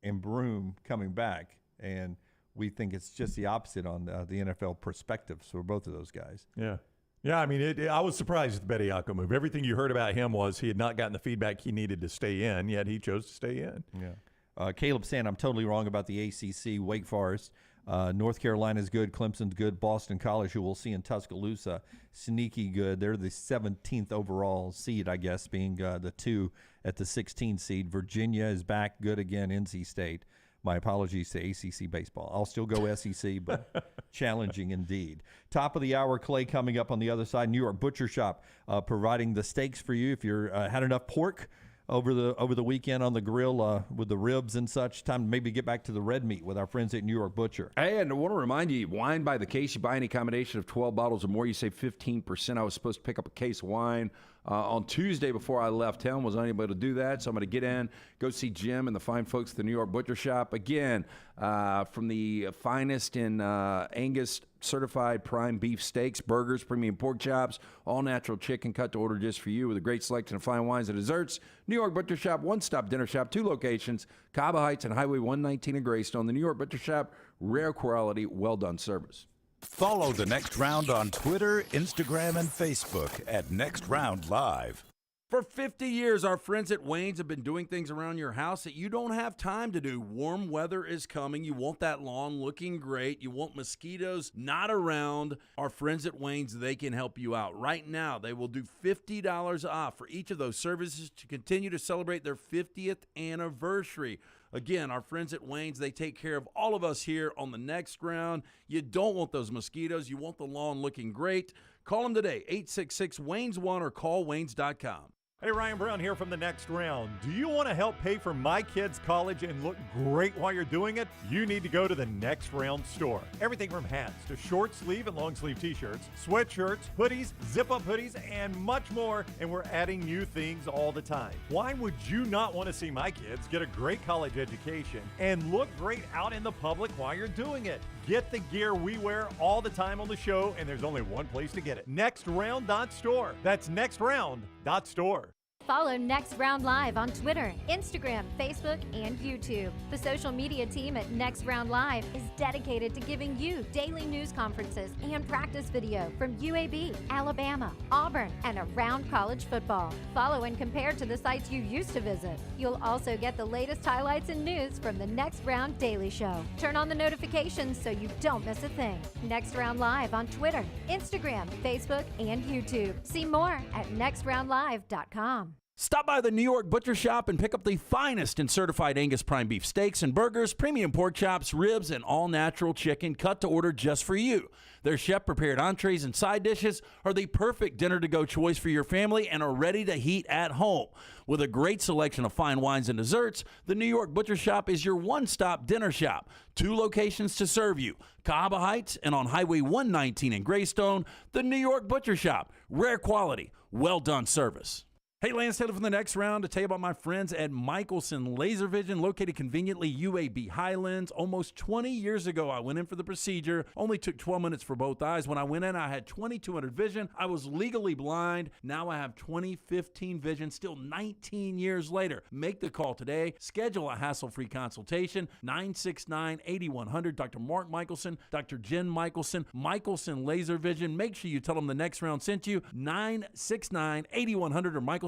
and Broom coming back, and we think it's just the opposite on the NFL perspective for both of those guys. Yeah. Yeah, I mean, I was surprised at the Bediako move. Everything you heard about him was he had not gotten the feedback he needed to stay in, yet he chose to stay in. Yeah. Caleb saying I'm totally wrong about the ACC. Wake Forest. North Carolina's good. Clemson's good. Boston College, who we'll see in Tuscaloosa, sneaky good. They're the 17th overall seed, I guess, being the 2 at the 16th seed. Virginia is back good again. NC State. My apologies to ACC baseball. I'll still go SEC, but challenging indeed. Top of the hour, Clay coming up on the other side. New York Butcher Shop providing the steaks for you. If you're had enough pork over the weekend on the grill with the ribs and such, time to maybe get back to the red meat with our friends at New York Butcher. Hey, and I want to remind you, wine by the case. You buy any combination of 12 bottles or more, you save 15%. I was supposed to pick up a case of wine on Tuesday before I left town. Was unable to do that, so I'm going to get in, go see Jim and the fine folks at the New York Butcher Shop. Again, from the finest in Angus certified prime beef steaks, burgers, premium pork chops, all natural chicken cut to order just for you with a great selection of fine wines and desserts. New York Butcher Shop, one-stop dinner shop, 2 locations, Cabo Heights and Highway 119 in Greystone. The New York Butcher Shop, rare quality, well-done service. Follow The Next Round on Twitter, Instagram, and Facebook at Next Round Live. For 50 years, our friends at Wayne's have been doing things around your house that you don't have time to do. Warm weather is coming. You want that lawn looking great. You want mosquitoes not around. Our friends at Wayne's, they can help you out. Right now, they will do $50 off for each of those services to continue to celebrate their 50th anniversary. Again, our friends at Wayne's, they take care of all of us here on The Next Round. You don't want those mosquitoes. You want the lawn looking great. Call them today, 866-WAYNES1 or call Waynes.com. Hey, Ryan Brown here from The Next Round. Do you want to help pay for my kids' college and look great while you're doing it? You need to go to The Next Round store. Everything from hats to short sleeve and long sleeve t-shirts, sweatshirts, hoodies, zip-up hoodies, and much more. And we're adding new things all the time. Why would you not want to see my kids get a great college education and look great out in the public while you're doing it? Get the gear we wear all the time on the show, and there's only one place to get it. NextRound.store. That's NextRound.store. Follow Next Round Live on Twitter, Instagram, Facebook, and YouTube. The social media team at Next Round Live is dedicated to giving you daily news conferences and practice video from UAB, Alabama, Auburn, and around college football. Follow and compare to the sites you used to visit. You'll also get the latest highlights and news from the Next Round Daily Show. Turn on the notifications so you don't miss a thing. Next Round Live on Twitter, Instagram, Facebook, and YouTube. See more at nextroundlive.com. Stop by the New York Butcher Shop and pick up the finest in certified Angus prime beef steaks and burgers, premium pork chops, ribs, and all-natural chicken cut to order just for you. Their chef-prepared entrees and side dishes are the perfect dinner-to-go choice for your family and are ready to heat at home. With a great selection of fine wines and desserts, the New York Butcher Shop is your one-stop dinner shop. 2 locations to serve you, Cahaba Heights and on Highway 119 in Greystone. The New York Butcher Shop, rare quality, well-done service. Hey, Lance Taylor from The Next Round to tell you about my friends at Michelson Laser Vision, located conveniently UAB Highlands. Almost 20 years ago, I went in for the procedure. Only took 12 minutes for both eyes. When I went in, I had 2200 vision. I was legally blind. Now I have 20/15 vision, still 19 years later. Make the call today. Schedule a hassle-free consultation. 969-8100. Dr. Mark Michelson, Dr. Jen Michelson, Michelson Laser Vision. Make sure you tell them The Next Round sent you. 969-8100 or MichelSonLaserVision.com.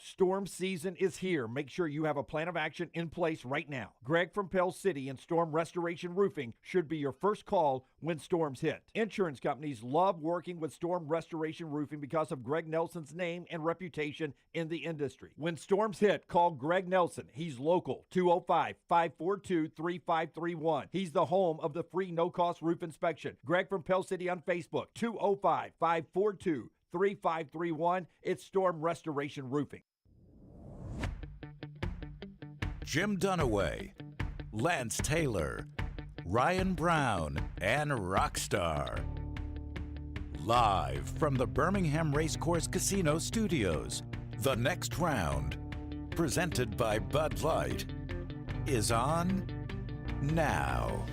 Storm season is here. Make sure you have a plan of action in place right now. Greg from Pell City and Storm Restoration Roofing should be your first call when storms hit. Insurance companies love working with Storm Restoration Roofing because of Greg Nelson's name and reputation in the industry. When storms hit, call Greg Nelson. He's local, 205-542-3531. He's the home of the free no-cost roof inspection. Greg from Pell City on Facebook, 205-542-3531. It's Storm Restoration Roofing. Jim Dunaway, Lance Taylor, Ryan Brown, and Rockstar. Live from the Birmingham Racecourse Casino Studios, the next round, presented by Bud Light, is on now.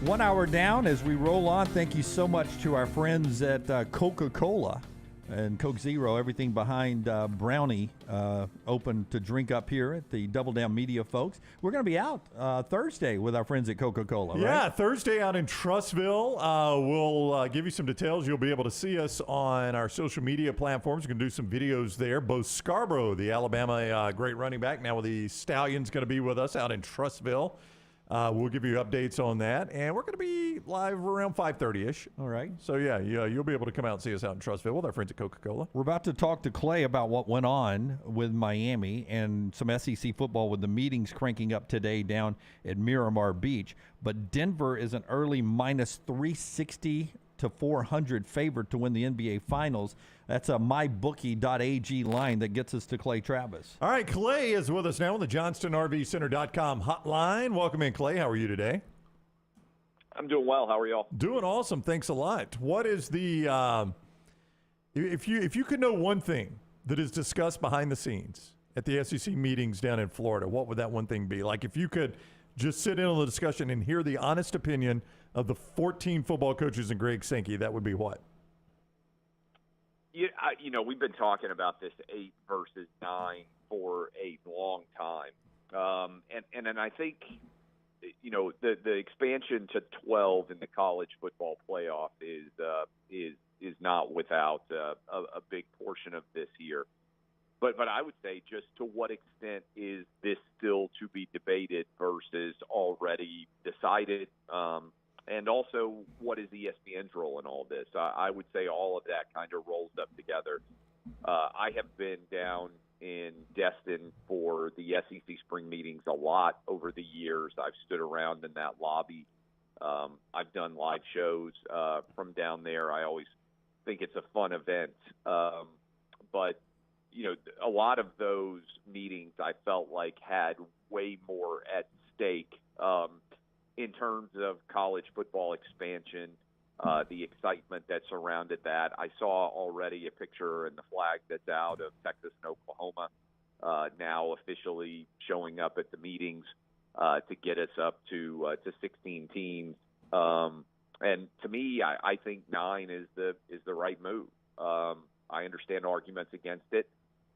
1 hour down as we roll on. Thank you so much to our friends at Coca-Cola and Coke Zero, everything behind Brownie, open to drink up here at the Double Down Media folks. We're going to be out Thursday with our friends at Coca-Cola, Yeah, right? Thursday out in Trussville. We'll give you some details. You'll be able to see us on our social media platforms. You can do some videos there. Bo Scarborough, the Alabama great running back, now with the Stallions, going to be with us out in Trussville. We'll give you updates on that, and we're going to be live around 5:30ish. All right. So yeah, you'll be able to come out and see us out in Trussville with our friends at Coca-Cola. We're about to talk to Clay about what went on with Miami and some SEC football with the meetings cranking up today down at Miramar Beach. But Denver is an early minus 360 to 400 favorite to win the NBA Finals. That's a mybookie.ag line that gets us to Clay Travis. All right, Clay is with us now on the JohnstonRVCenter.com hotline. Welcome in, Clay. How are you today? I'm doing well. How are y'all? Doing awesome. Thanks a lot. What is the if you could know one thing that is discussed behind the scenes at the SEC meetings down in Florida, what would that one thing be? Like if you could just sit in on the discussion and hear the honest opinion of the 14 football coaches and Greg Sankey, that would be what? We've been talking about this 8 versus 9 for a long time. And then I think, the expansion to 12 in the college football playoff is not without a big portion of this year. But I would say just to what extent is this still to be debated versus already decided? And also, what is ESPN's role in all this? I would say all of that kind of rolls up together. I have been down in Destin for the SEC spring meetings a lot over the years. I've stood around in that lobby. I've done live shows from down there. I always think it's a fun event. But a lot of those meetings I felt like had way more at stake in terms of college football expansion, the excitement that surrounded that. I saw already a picture in the flag that's out of Texas and Oklahoma now officially showing up at the meetings to get us up to 16 teams. And to me, I think 9 is the right move. I understand arguments against it,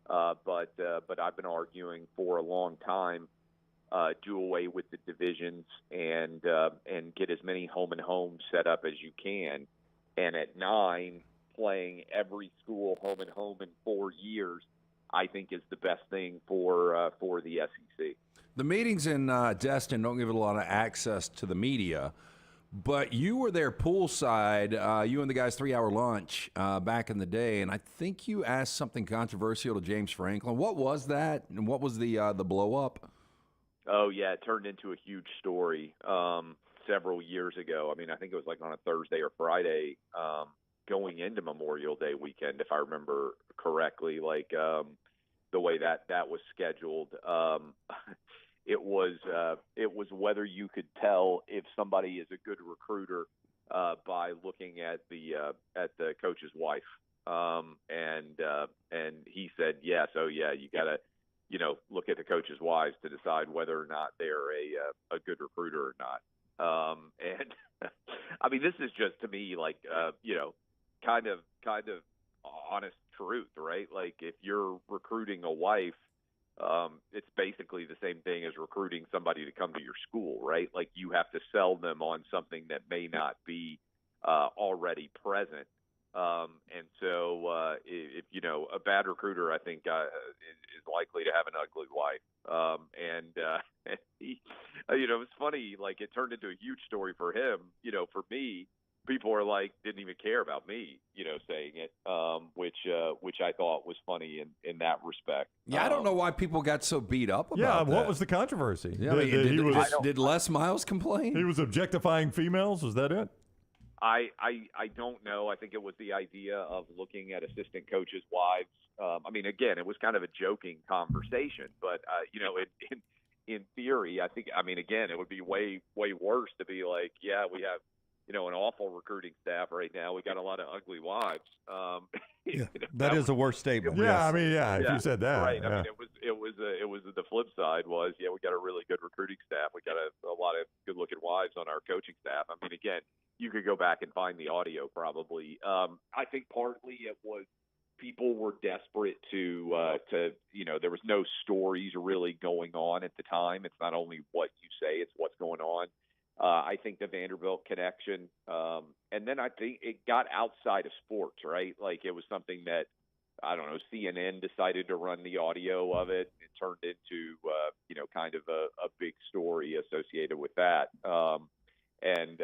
but I've been arguing for a long time. Do away with the divisions and get as many home and home set up as you can. And at 9, playing every school home and home in 4 years, I think is the best thing for the SEC. The meetings in Destin don't give it a lot of access to the media, but you were there poolside, you and the guys' 3-hour lunch back in the day, and I think you asked something controversial to James Franklin. What was that, and what was the blow up? Oh, yeah, it turned into a huge story several years ago. I mean, I think it was like on a Thursday or Friday going into Memorial Day weekend, if I remember correctly, like the way that was scheduled. It was whether you could tell if somebody is a good recruiter by looking at the coach's wife. And he said, yes, oh, yeah, you got to, look at the coaches' wives to decide whether or not they're a good recruiter or not. And I mean, this is just to me like, kind of honest truth, right? Like if you're recruiting a wife, it's basically the same thing as recruiting somebody to come to your school, right? Like you have to sell them on something that may not be already present. And so if you know, a bad recruiter, I think is likely to have an ugly wife. And he, you know, it's funny. Like, it turned into a huge story for him. You know, for me, people are like, didn't even care about me, you know, saying it, which I thought was funny in that respect. Yeah, I don't know why people got so beat up about that. that. What was the controversy? Yeah, did Les Miles complain? He was objectifying females? Was that it? I don't know. I think it was the idea of looking at assistant coaches' wives. I mean, again, it was kind of a joking conversation, but you know, in theory, I think, I mean, again, it would be way worse to be like, yeah, we have, you know, an awful recruiting staff right now. We got a lot of ugly wives. Yeah, that is a worse statement. Yeah, yes. I mean, if you said that, right? yeah. I mean, it was the flip side was, yeah, we got a really good recruiting staff. We got a lot of good looking wives on our coaching staff. I mean, again, you could go back and find the audio probably. I think partly it was people were desperate to you know, there was no stories really going on at the time. It's not only what you say, it's what's going on. I think the Vanderbilt connection, and then I think it got outside of sports, right? Like, it was something that, I don't know, CNN decided to run the audio of it. It turned into, you know, kind of a big story associated with that. And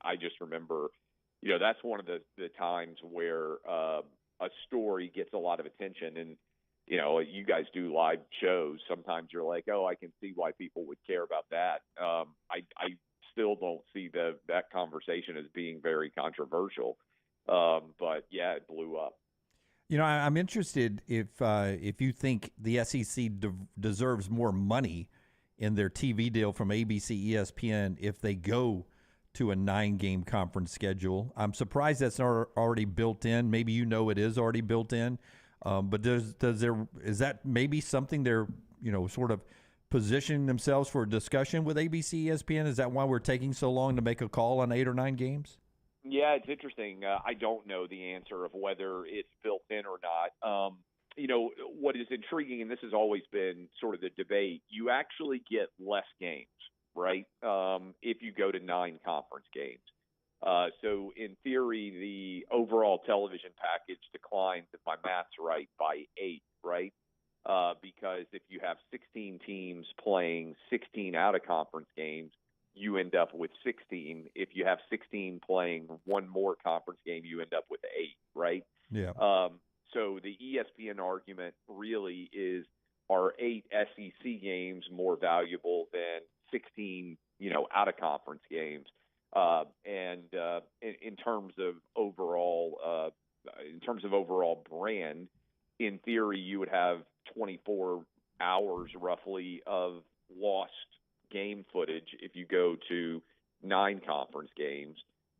I just remember, you know, that's one of the times where a story gets a lot of attention. And, you know, you guys do live shows. Sometimes you're like, oh, I can see why people would care about that. I still don't see that conversation as being very controversial. But yeah, it blew up. You know, I'm interested if you think the SEC deserves more money in their TV deal from ABC, ESPN if they go to a 9-game conference schedule. I'm surprised that's not already built in. Maybe you know it is already built in. But is that maybe something they're, you know, sort of positioning themselves for a discussion with ABC, ESPN? Is that why we're taking so long to make a call on 8 or 9 games? Yeah, it's interesting. I don't know the answer of whether it's built in or not. You know, what is intriguing, and this has always been sort of the debate, you actually get less games, right, if you go to 9 conference games. So in theory, the overall television package declines, if my math's right, by 8, right? Because if you have 16 teams playing 16 out-of-conference games, you end up with 16. If you have 16 playing one more conference game, you end up with 8, right? Yeah. So the ESPN argument really is, are 8 SEC games more valuable than 16, you know, out-of-conference games? And in terms of overall brand, in theory, you would have 24 hours roughly of lost game footage if you go to 9 conference games.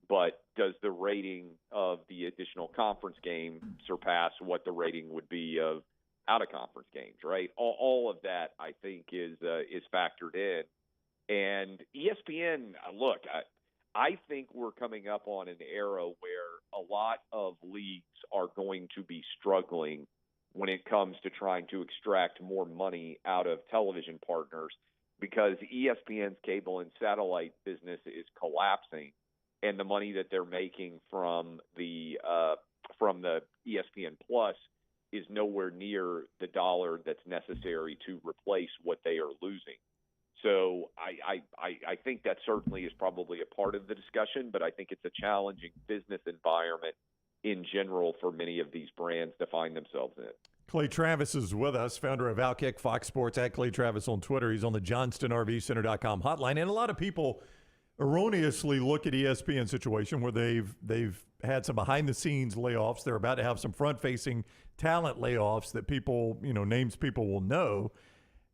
But does the rating of the additional conference game surpass what the rating would be of out-of-conference games, right? All of that, I think, is factored in. And ESPN, look, I think we're coming up on an era where a lot of leagues are going to be struggling when it comes to trying to extract more money out of television partners, because ESPN's cable and satellite business is collapsing, and the money that they're making from the ESPN Plus is nowhere near the dollar that's necessary to replace what they are losing. So I think that certainly is probably a part of the discussion, but I think it's a challenging business environment in general for many of these brands to find themselves in. Clay Travis is with us, founder of Outkick Fox Sports, at Clay Travis on Twitter. He's on the JohnstonRVCenter.com hotline. And a lot of people erroneously look at ESPN situation where they've had some behind-the-scenes layoffs. They're about to have some front-facing talent layoffs that people, you know, names people will know.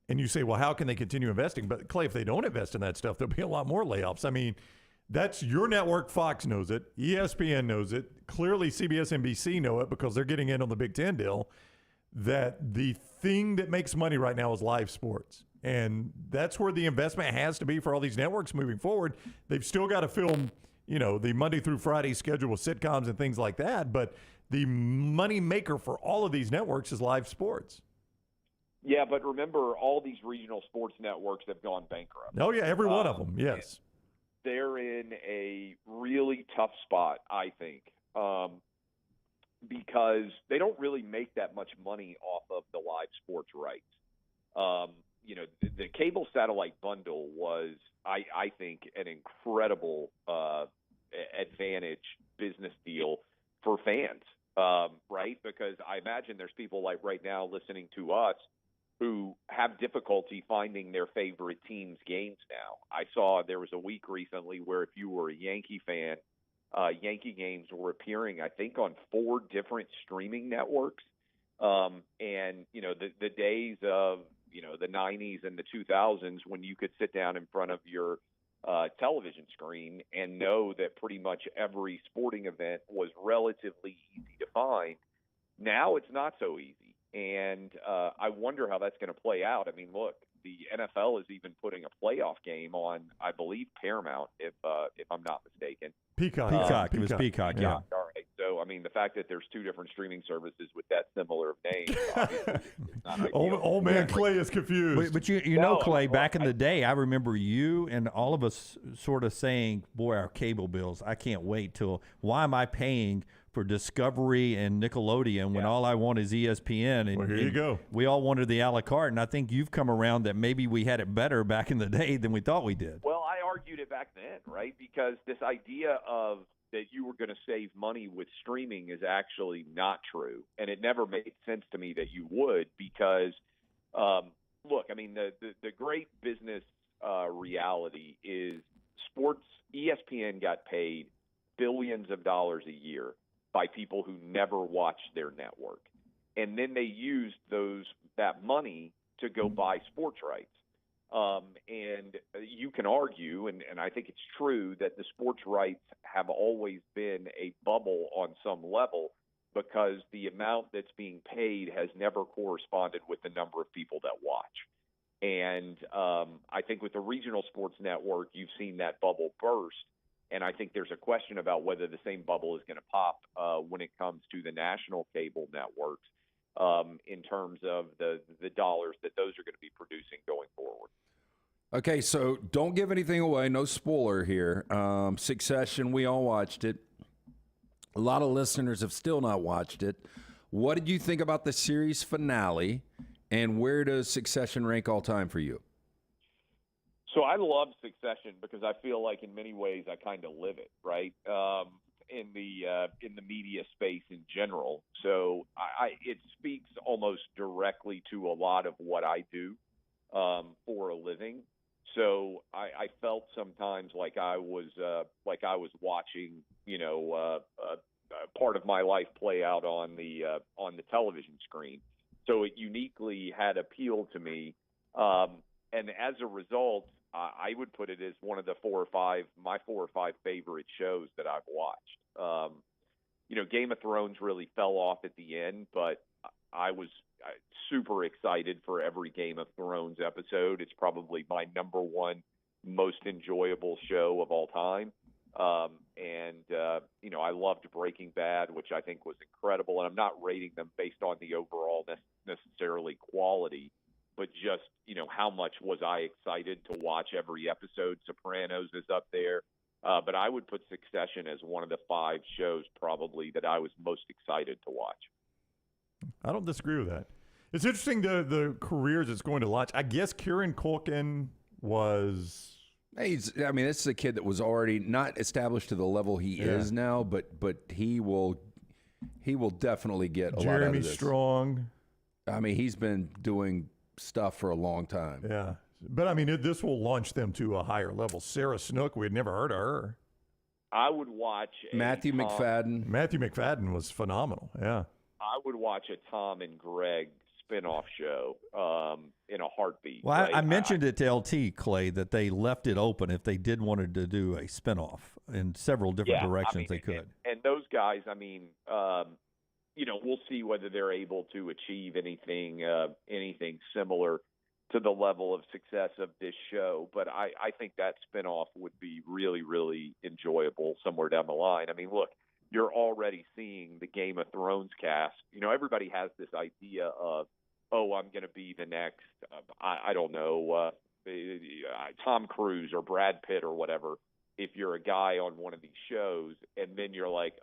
And you say, well, how can they continue investing? But, Clay, if they don't invest in that stuff, there'll be a lot more layoffs. I mean, that's your network. Fox knows it. ESPN knows it. Clearly, CBS, NBC know it because they're getting in on the Big Ten deal, that the thing that makes money right now is live sports. And that's where the investment has to be for all these networks moving forward. They've still got to film, you know, the Monday through Friday schedule with sitcoms and things like that. But the money maker for all of these networks is live sports. Yeah, but remember, all these regional sports networks have gone bankrupt. Oh, yeah, every one of them, yes. They're in a really tough spot, I think. because they don't really make that much money off of the live sports rights. The cable satellite bundle was, I think, an incredible advantage business deal for fans, right? Because I imagine there's people like right now listening to us who have difficulty finding their favorite team's games now. I saw there was a week recently where if you were a Yankee fan, Yankee games were appearing, I think, on 4 different streaming networks. The days of, the 90s and the 2000s when you could sit down in front of your television screen and know that pretty much every sporting event was relatively easy to find. Now it's not so easy. And I wonder how that's going to play out. I mean, look, the NFL is even putting a playoff game on, I believe, Paramount, if I'm not mistaken. Peacock. It was Peacock, yeah. All right. So, I mean, the fact that there's 2 different streaming services with that similar of names, obviously, is not ideal. Old man Clay is confused. But you know, Clay, back in the day, I remember you and all of us sort of saying, boy, our cable bills, I can't wait till, why am I paying for Discovery and Nickelodeon when all I want is ESPN? And, well, here you go. We all wanted the a la carte, and I think you've come around that maybe we had it better back in the day than we thought we did. Well, I argued it back then, right? Because this idea of that you were going to save money with streaming is actually not true. And it never made sense to me that you would because, look, I mean, the great business reality is sports. ESPN got paid billions of dollars a year by people who never watched their network. And then they used that money to go buy sports rights. And you can argue, and I think it's true, that the sports rights have always been a bubble on some level because the amount that's being paid has never corresponded with the number of people that watch. And I think with the regional sports network, you've seen that bubble burst. And I think there's a question about whether the same bubble is going to pop when it comes to the national cable networks in terms of the dollars that those are going to be producing going forward. Okay, so don't give anything away. No spoiler here. Succession, we all watched it. A lot of listeners have still not watched it. What did you think about the series finale, and where does Succession rank all time for you? So I love Succession because I feel like in many ways I kind of live it, right? In the media space in general. So it speaks almost directly to a lot of what I do for a living. So I felt sometimes like I was watching, part of my life play out on the television screen. So it uniquely had appeal to me, and as a result, I would put it as one of the 4 or 5 favorite shows that I've watched. Game of Thrones really fell off at the end, but I was super excited for every Game of Thrones episode. It's probably my number 1 most enjoyable show of all time. I loved Breaking Bad, which I think was incredible. And I'm not rating them based on the overall necessarily quality, but just, how much was I excited to watch every episode. Sopranos is up there. But I would put Succession as one of the 5 shows probably that I was most excited to watch. I don't disagree with that. It's interesting the careers it's going to launch. I guess Kieran Culkin was... This is a kid that was already not established to the level he is now, but he will definitely get a lot out of Jeremy this. Strong. I mean, he's been doing stuff for a long time. Yeah. But, this will launch them to a higher level. Sarah Snook, we had never heard of her. I would watch Matthew McFadden. Matthew McFadden was phenomenal, yeah. I would watch a Tom and Greg spinoff show in a heartbeat. Well, right? I mentioned it to LT, Clay, that they left it open if they did wanted to do a spinoff in several different directions they could. And those guys, we'll see whether they're able to achieve anything similar to the level of success of this show. But I think that spinoff would be really, really enjoyable somewhere down the line. Look, you're already seeing the Game of Thrones cast. Everybody has this idea of, I'm going to be the next, I don't know, Tom Cruise or Brad Pitt or whatever, if you're a guy on one of these shows, and then you're like,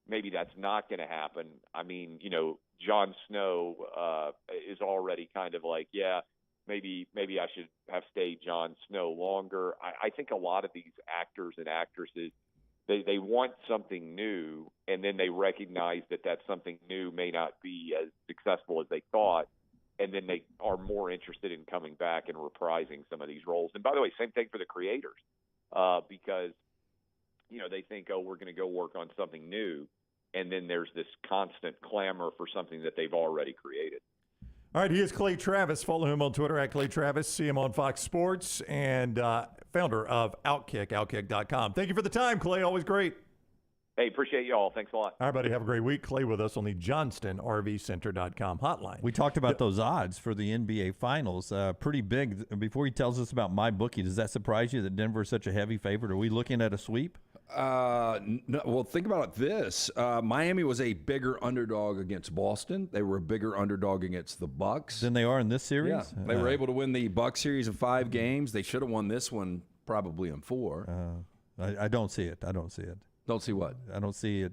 maybe that's not going to happen. I mean, Jon Snow is already kind of like, yeah, maybe I should have stayed Jon Snow longer. I think a lot of these actors and actresses, they want something new, and then they recognize that something new may not be as successful as they thought, and then they are more interested in coming back and reprising some of these roles. And by the way, same thing for the creators, because they think, oh, we're going to go work on something new, and then there's this constant clamor for something that they've already created. All right, he is Clay Travis. Follow him on Twitter at Clay Travis. See him on Fox Sports, and founder of Outkick, Outkick.com. Thank you for the time, Clay. Always great. Hey, appreciate you all. Thanks a lot. All right, buddy. Have a great week. Clay with us on the JohnstonRVCenter.com hotline. We talked about those odds for the NBA Finals. Pretty big. Before he tells us about MyBookie, does that surprise you that Denver is such a heavy favorite? Are we looking at a sweep? No, well, think about this. Miami was a bigger underdog against Boston. They were a bigger underdog against the Bucks Than they are in this series? Yeah, they were able to win the Bucks series in 5 games. They should have won this one probably in 4. I don't see it. Don't see what? I don't see it.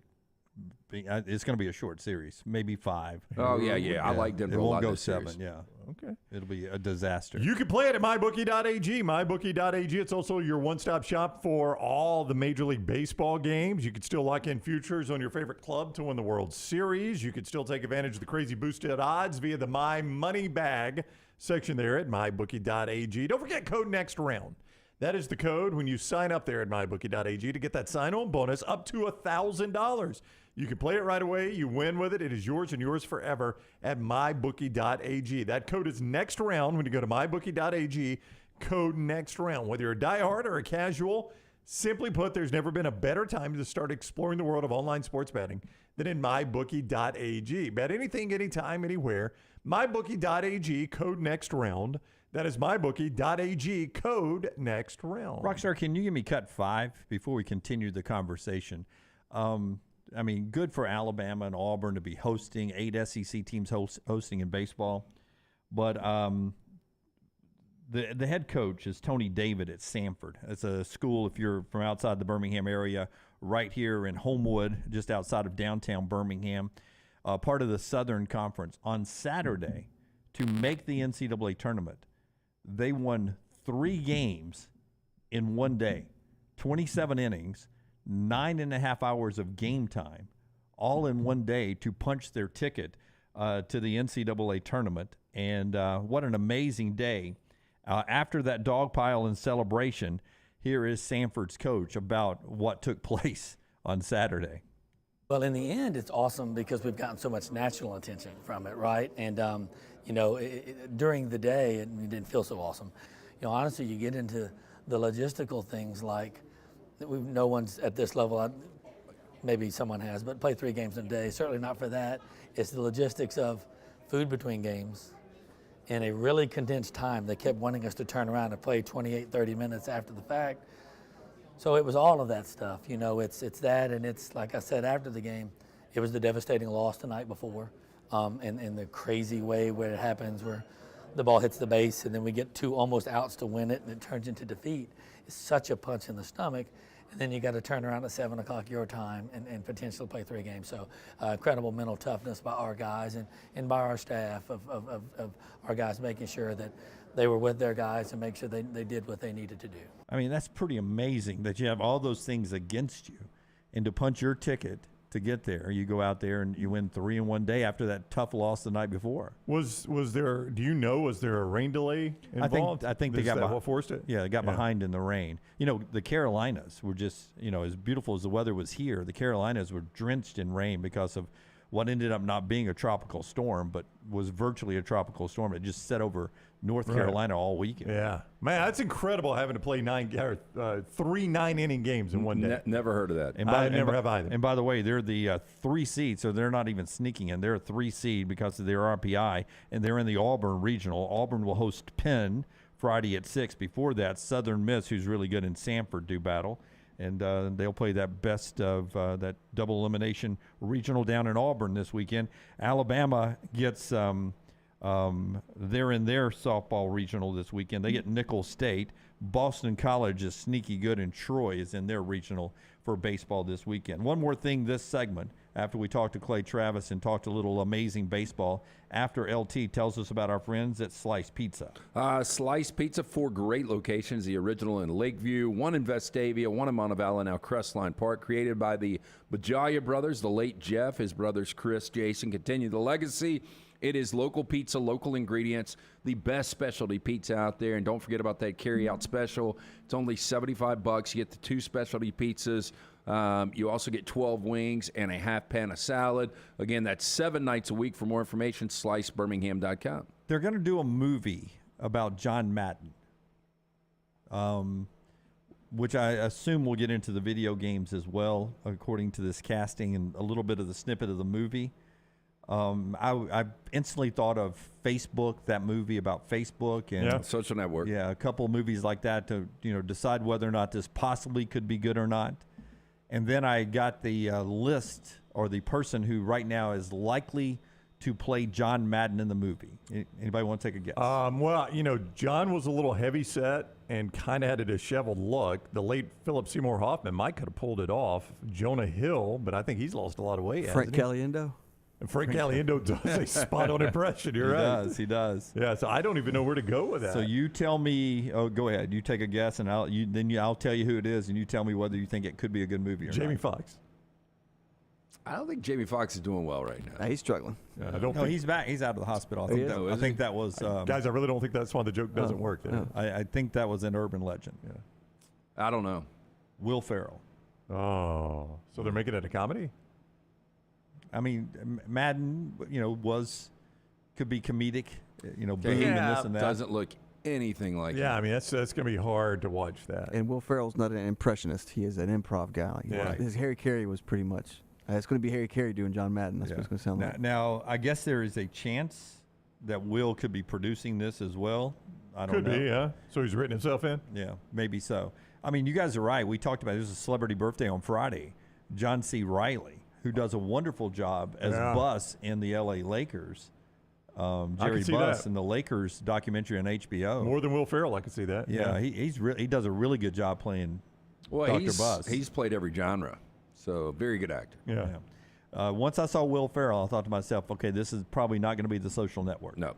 It's going to be a short series, maybe 5. Oh, yeah. I like Denver It a lot won't go this 7, series. yeah. Okay. It'll be a disaster. You can play it at MyBookie.ag. MyBookie.ag. It's also your one-stop shop for all the Major League Baseball games. You can still lock in futures on your favorite club to win the World Series. You can still take advantage of the crazy boosted odds via the My Money Bag section there at MyBookie.ag. Don't forget code next round. That is the code when you sign up there at MyBookie.ag to get that sign-on bonus up to $1,000. You can play it right away. You win with it. It is yours and yours forever at MyBookie.ag. That code is next round when you go to MyBookie.ag. Code next round. Whether you're a diehard or a casual, simply put, there's never been a better time to start exploring the world of online sports betting than in MyBookie.ag. Bet anything, anytime, anywhere. MyBookie.ag. Code next round. That is MyBookie.ag, code next round. Rockstar, can you give me cut 5 before we continue the conversation? I mean, good for Alabama and Auburn to be hosting 8 SEC teams hosting in baseball. But the head coach is Tony David at Samford. It's a school, if you're from outside the Birmingham area, right here in Homewood, just outside of downtown Birmingham, part of the Southern Conference. On Saturday, to make the NCAA tournament, they won 3 games in one day, 27 innings, 9.5 hours of game time, all in one day to punch their ticket to the NCAA tournament. And what an amazing day. After that dog pile and celebration, here is Samford's coach about what took place on Saturday. Well, in the end, it's awesome because we've gotten so much national attention from it, right? And, during the day, it didn't feel so awesome. Honestly, you get into the logistical things like no one's at this level, maybe someone has, but play 3 games in a day, certainly not for that. It's the logistics of food between games in a really condensed time. They kept wanting us to turn around and play 28, 30 minutes after the fact. So it was all of that stuff. It's that, and it's, like I said after the game, it was the devastating loss the night before, in the crazy way where it happens, where the ball hits the base and then we get 2 almost outs to win it and it turns into defeat. It's such a punch in the stomach. And then you got to turn around at 7 o'clock your time and potentially play 3 games. So incredible mental toughness by our guys and by our staff of our guys making sure that they were with their guys and make sure they did what they needed to do. I mean, that's pretty amazing that you have all those things against you, and to punch your ticket to get there, you go out there and you win 3 in one day after that tough loss the night before. Was there? Do you know? Was there a rain delay involved? I think they got what forced it. Yeah, they got behind in the rain. The Carolinas were just as beautiful as the weather was here. The Carolinas were drenched in rain because of what ended up not being a tropical storm, but was virtually a tropical storm. It just set over North Carolina all weekend. Yeah, man, that's incredible having to play 3 9-inning games in one day. Never heard of that. I never have either. And by the way, they're the 3 seed, so they're not even sneaking in. They're a 3 seed because of their RPI, and they're in the Auburn Regional. Auburn will host Penn Friday at 6. Before that, Southern Miss, who's really good in Samford, do battle. And they'll play that best of that double elimination regional down in Auburn this weekend. Alabama gets they're in their softball regional this weekend. They get Nicholls State. Boston College is sneaky good, and Troy is in their regional for baseball this weekend. One more thing this segment, after we talk to Clay Travis and talked a little amazing baseball, after LT tells us about our friends at Slice Pizza. Slice Pizza, 4 great locations, the original in Lakeview, one in Vestavia, one in Montevallo, now Crestline Park, created by the Bajalia brothers, the late Jeff, his brothers Chris, Jason, continue the legacy. It is local pizza, local ingredients, the best specialty pizza out there. And don't forget about that carry-out special. It's only $75. You get the 2 specialty pizzas. You also get 12 wings and a half pan of salad. Again, that's 7 nights a week. For more information, slicebirmingham.com. They're going to do a movie about John Madden, which I assume will get into the video games as well, according to this casting and a little bit of the snippet of the movie. I instantly thought of Facebook, that movie about Facebook and social network. Yeah, a couple of movies like that to decide whether or not this possibly could be good or not. And then I got the list or the person who right now is likely to play John Madden in the movie. Anybody want to take a guess? Well, John was a little heavy set and kind of had a disheveled look. The late Philip Seymour Hoffman might could have pulled it off. Jonah Hill, but I think he's lost a lot of weight. Frank Caliendo. And Frank Caliendo does a spot-on impression. You're right. He does. Yeah, so I don't even know where to go with that. So you tell me. Oh, go ahead. You take a guess, and I'll tell you who it is, and you tell me whether you think it could be a good movie or Jamie not. Foxx. I don't think Jamie Foxx is doing well right now. He's struggling. I don't No, think he's back. He's out of the hospital. I think that was. guys, I really don't think that's why the joke doesn't work there. I think that was an urban legend. Yeah. I don't know. Will Ferrell. Oh, so they're making it a comedy? I mean, Madden, could be comedic, boom and this and that. Doesn't look anything like I mean, that's going to be hard to watch that. And Will Ferrell's not an impressionist. He is an improv guy. His Harry Carey was pretty much. It's going to be Harry Carey doing John Madden. That's what it's going to sound like. Now, I guess there is a chance that Will could be producing this as well. I don't know. Could be, yeah. So he's written himself in? Yeah, maybe so. I mean, you guys are right. We talked about there's a celebrity birthday on Friday. John C. Reilly, who does a wonderful job as Bus in the L.A. Lakers. Jerry Buss in the Lakers documentary on HBO. More than Will Ferrell, I can see that. Yeah, he does a really good job playing Dr. Buss. He's played every genre, so very good actor. Yeah. Once I saw Will Ferrell, I thought to myself, okay, this is probably not going to be The Social Network. No.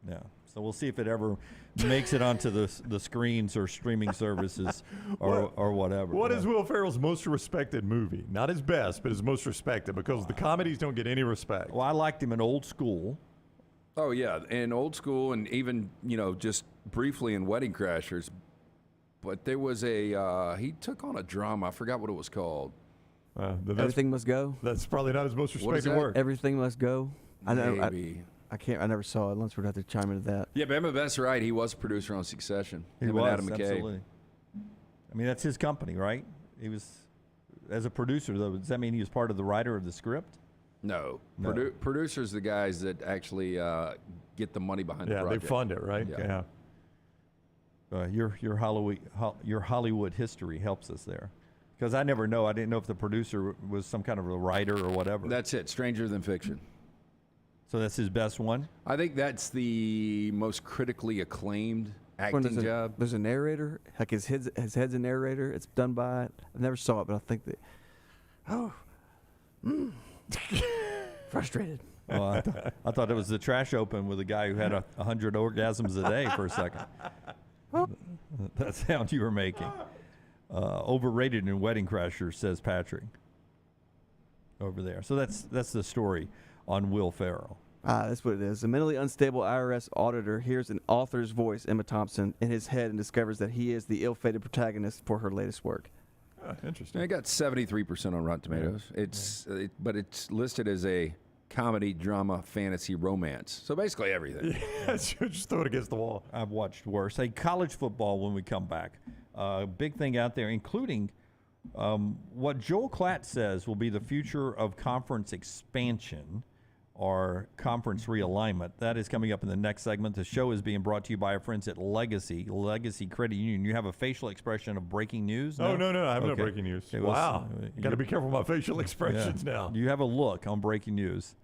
Yeah. So we'll see if it ever makes it onto the screens or streaming services or whatever. What is Will Ferrell's most respected movie? Not his best, but his most respected, because the comedies don't get any respect. Well, I liked him in Old School. Oh, yeah, in Old School and even, just briefly in Wedding Crashers. But there was he took on a drama. I forgot what it was called. Everything Must Go? That's probably not his most respected work. Everything Must Go? Maybe. I never saw it. Lance would have to chime into that. Yeah, but Emma Best, right? He was a producer on Succession. He Him was, and Adam McKay. absolutely. I mean, that's his company, right? He was, as a producer, though, does that mean he was part of the writer of the script? No. Producers, the guys that actually get the money behind the project. Yeah, they fund it, right? Yeah. Your Hollywood history helps us there. Because I never know. I didn't know if the producer was some kind of a writer or whatever. That's it. Stranger Than Fiction. So that's his best one? I think that's the most critically acclaimed acting job. There's a narrator. Like his head's a narrator. It's done by it. I never saw it, but I think that. Frustrated. Well, I thought it was the trash open with a guy who had 100 orgasms a day for a second. That sound you were making. Overrated in Wedding Crashers, says Patrick. Over there. So that's the story on Will Ferrell. That's what it is. A mentally unstable IRS auditor hears an author's voice, Emma Thompson, in his head and discovers that he is the ill-fated protagonist for her latest work. Interesting. It got 73% on Rotten Tomatoes. But it's listed as a comedy, drama, fantasy, romance. So basically everything. Yeah, just throw it against the wall. I've watched worse. Hey, college football when we come back. Big thing out there, including what Joel Klatt says will be the future of conference expansion or conference realignment. That is coming up in the next segment. The show is being brought to you by our friends at Legacy Credit Union. You have a facial expression of breaking news? No, I have no breaking news. Okay, wow. You got to be careful about facial expressions now. You have a look on breaking news.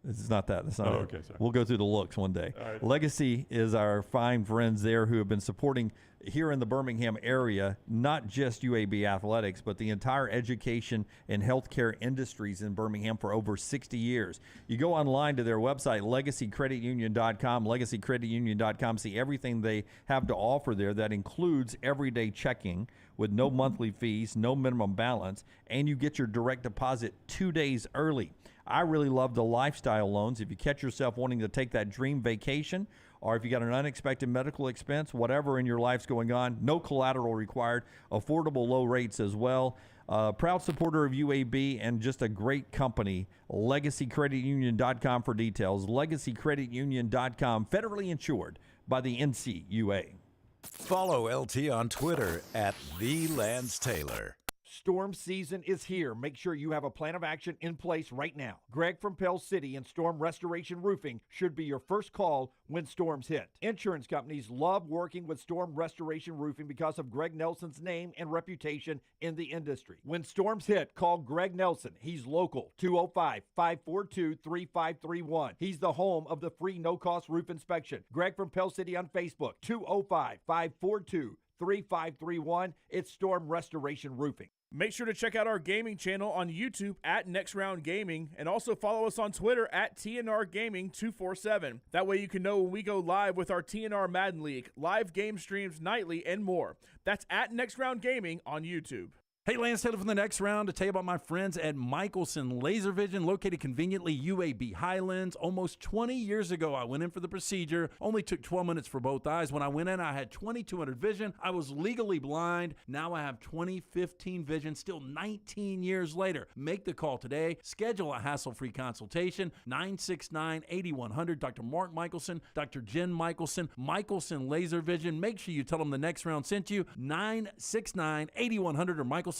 It's not that. That's not it. Okay, sorry. We'll go through the looks one day. All right. Legacy is our fine friends there who have been supporting here in the Birmingham area, not just UAB athletics, but the entire education and healthcare industries in Birmingham for over 60 years. You go online to their website, legacycreditunion.com, legacycreditunion.com, see everything they have to offer there. That includes everyday checking with no monthly fees, no minimum balance, and you get your direct deposit 2 days early. I really love the lifestyle loans. If you catch yourself wanting to take that dream vacation, or if you got an unexpected medical expense, whatever in your life's going on, no collateral required, affordable low rates as well. Proud supporter of UAB and just a great company. LegacyCreditUnion.com for details. LegacyCreditUnion.com, federally insured by the NCUA. Follow LT on Twitter at @TheLanceTaylor. Storm season is here. Make sure you have a plan of action in place right now. Greg from Pell City and Storm Restoration Roofing should be your first call when storms hit. Insurance companies love working with Storm Restoration Roofing because of Greg Nelson's name and reputation in the industry. When storms hit, call Greg Nelson. He's local, 205-542-3531. He's the home of the free no-cost roof inspection. Greg from Pell City on Facebook, 205-542-3531. It's Storm Restoration Roofing. Make sure to check out our gaming channel on YouTube at Next Round Gaming, and also follow us on Twitter at TNR Gaming 247. That way you can know when we go live with our TNR Madden League, live game streams nightly, and more. That's at Next Round Gaming on YouTube. Hey, Lance Taylor from the Next Round to tell you about my friends at Michelson Laser Vision, located conveniently UAB Highlands. Almost 20 years ago, I went in for the procedure. Only took 12 minutes for both eyes. When I went in, I had 20/200 vision. I was legally blind. Now I have 20/15 vision, still 19 years later. Make the call today. Schedule a hassle-free consultation. 969-8100. Dr. Mark Michelson, Dr. Jen Michelson, Michelson Laser Vision. Make sure you tell them the Next Round sent you. 969-8100 or MichelsonLaserVision.com.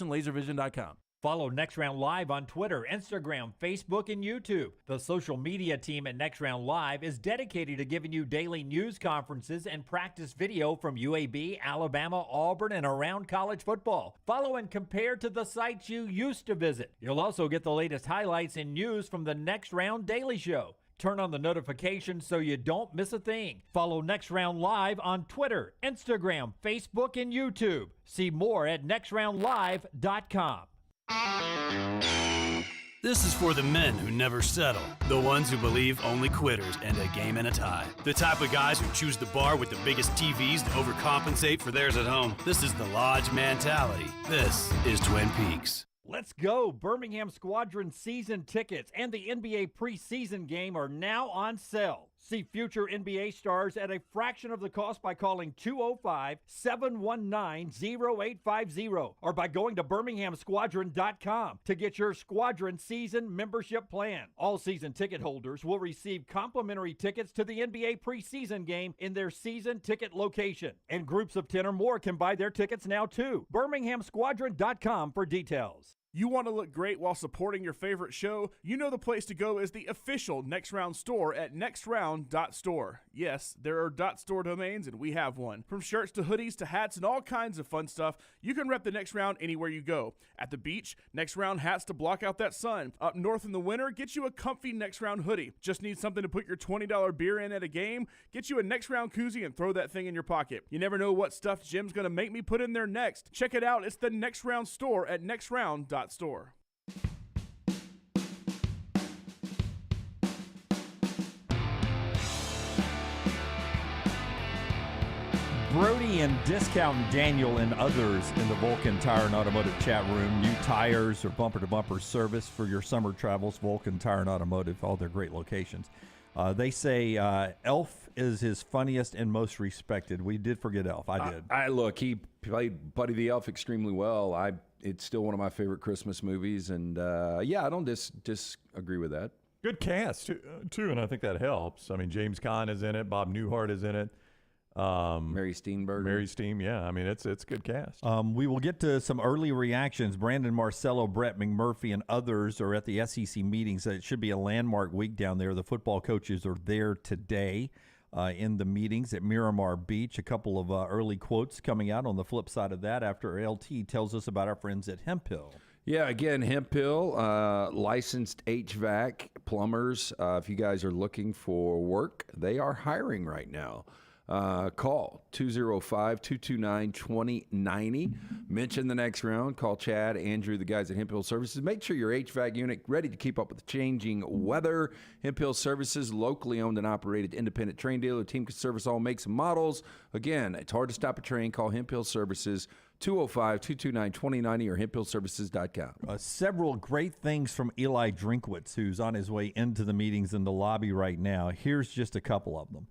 Follow Next Round Live on Twitter, Instagram, Facebook, and YouTube. The social media team at Next Round Live is dedicated to giving you daily news conferences and practice video from UAB, Alabama, Auburn, and around college football. Follow and compare to the sites you used to visit. You'll also get the latest highlights and news from the Next Round Daily Show. Turn on the notifications so you don't miss a thing. Follow Next Round Live on Twitter, Instagram, Facebook, and YouTube. See more at nextroundlive.com. This is for the men who never settle, the ones who believe only quitters end a game in a tie, the type of guys who choose the bar with the biggest TVs to overcompensate for theirs at home. This is the Lodge mentality. This is Twin Peaks. Let's go! Birmingham Squadron season tickets and the NBA preseason game are now on sale. See future NBA stars at a fraction of the cost by calling 205-719-0850 or by going to birminghamsquadron.com to get your Squadron season membership plan. All season ticket holders will receive complimentary tickets to the NBA preseason game in their season ticket location. And groups of 10 or more can buy their tickets now too. birminghamsquadron.com for details. You want to look great while supporting your favorite show? You know the place to go is the official Next Round store at nextround.store. Yes, there are .store domains, and we have one. From shirts to hoodies to hats and all kinds of fun stuff, you can rep the Next Round anywhere you go. At the beach, Next Round hats to block out that sun. Up north in the winter, get you a comfy Next Round hoodie. Just need something to put your $20 beer in at a game? Get you a Next Round koozie and throw that thing in your pocket. You never know what stuff Jim's going to make me put in there next. Check it out. It's the Next Round store at nextround.store. Brody and Discount Daniel and others in the Vulcan Tire and Automotive chat room. New tires or bumper-to-bumper service for your summer travels. Vulcan Tire and Automotive, all their great locations. They say Elf is his funniest and most respected. We did forget Elf. I did. Look, he played Buddy the Elf extremely well. It's still one of my favorite Christmas movies, and I don't disagree with that. Good cast too, and I think that helps. I mean, James Caan is in it. Bob Newhart is in it. Mary Steenburgen. Mary Steen, yeah. I mean, it's a good cast. We will get to some early reactions. Brandon Marcello, Brett McMurphy, and others are at the SEC meetings. It should be a landmark week down there. The football coaches are there today in the meetings at Miramar Beach. A couple of early quotes coming out on the flip side of that after LT tells us about our friends at Hemp Hill. Yeah, again, Hemp Hill, licensed HVAC plumbers. If you guys are looking for work, they are hiring right now. Call 205-229-2090. Mention the next round. Call Chad, Andrew, the guys at Hemp Hill Services. Make sure your HVAC unit ready to keep up with the changing weather. Hemp Hill Services, locally owned and operated independent train dealer. Team can service all makes and models. Again, it's hard to stop a train. Call Hemp Hill Services, 205-229-2090 or hemphillservices.com. Several great things from Eli Drinkwitz, who's on his way into the meetings in the lobby right now. Here's just a couple of them.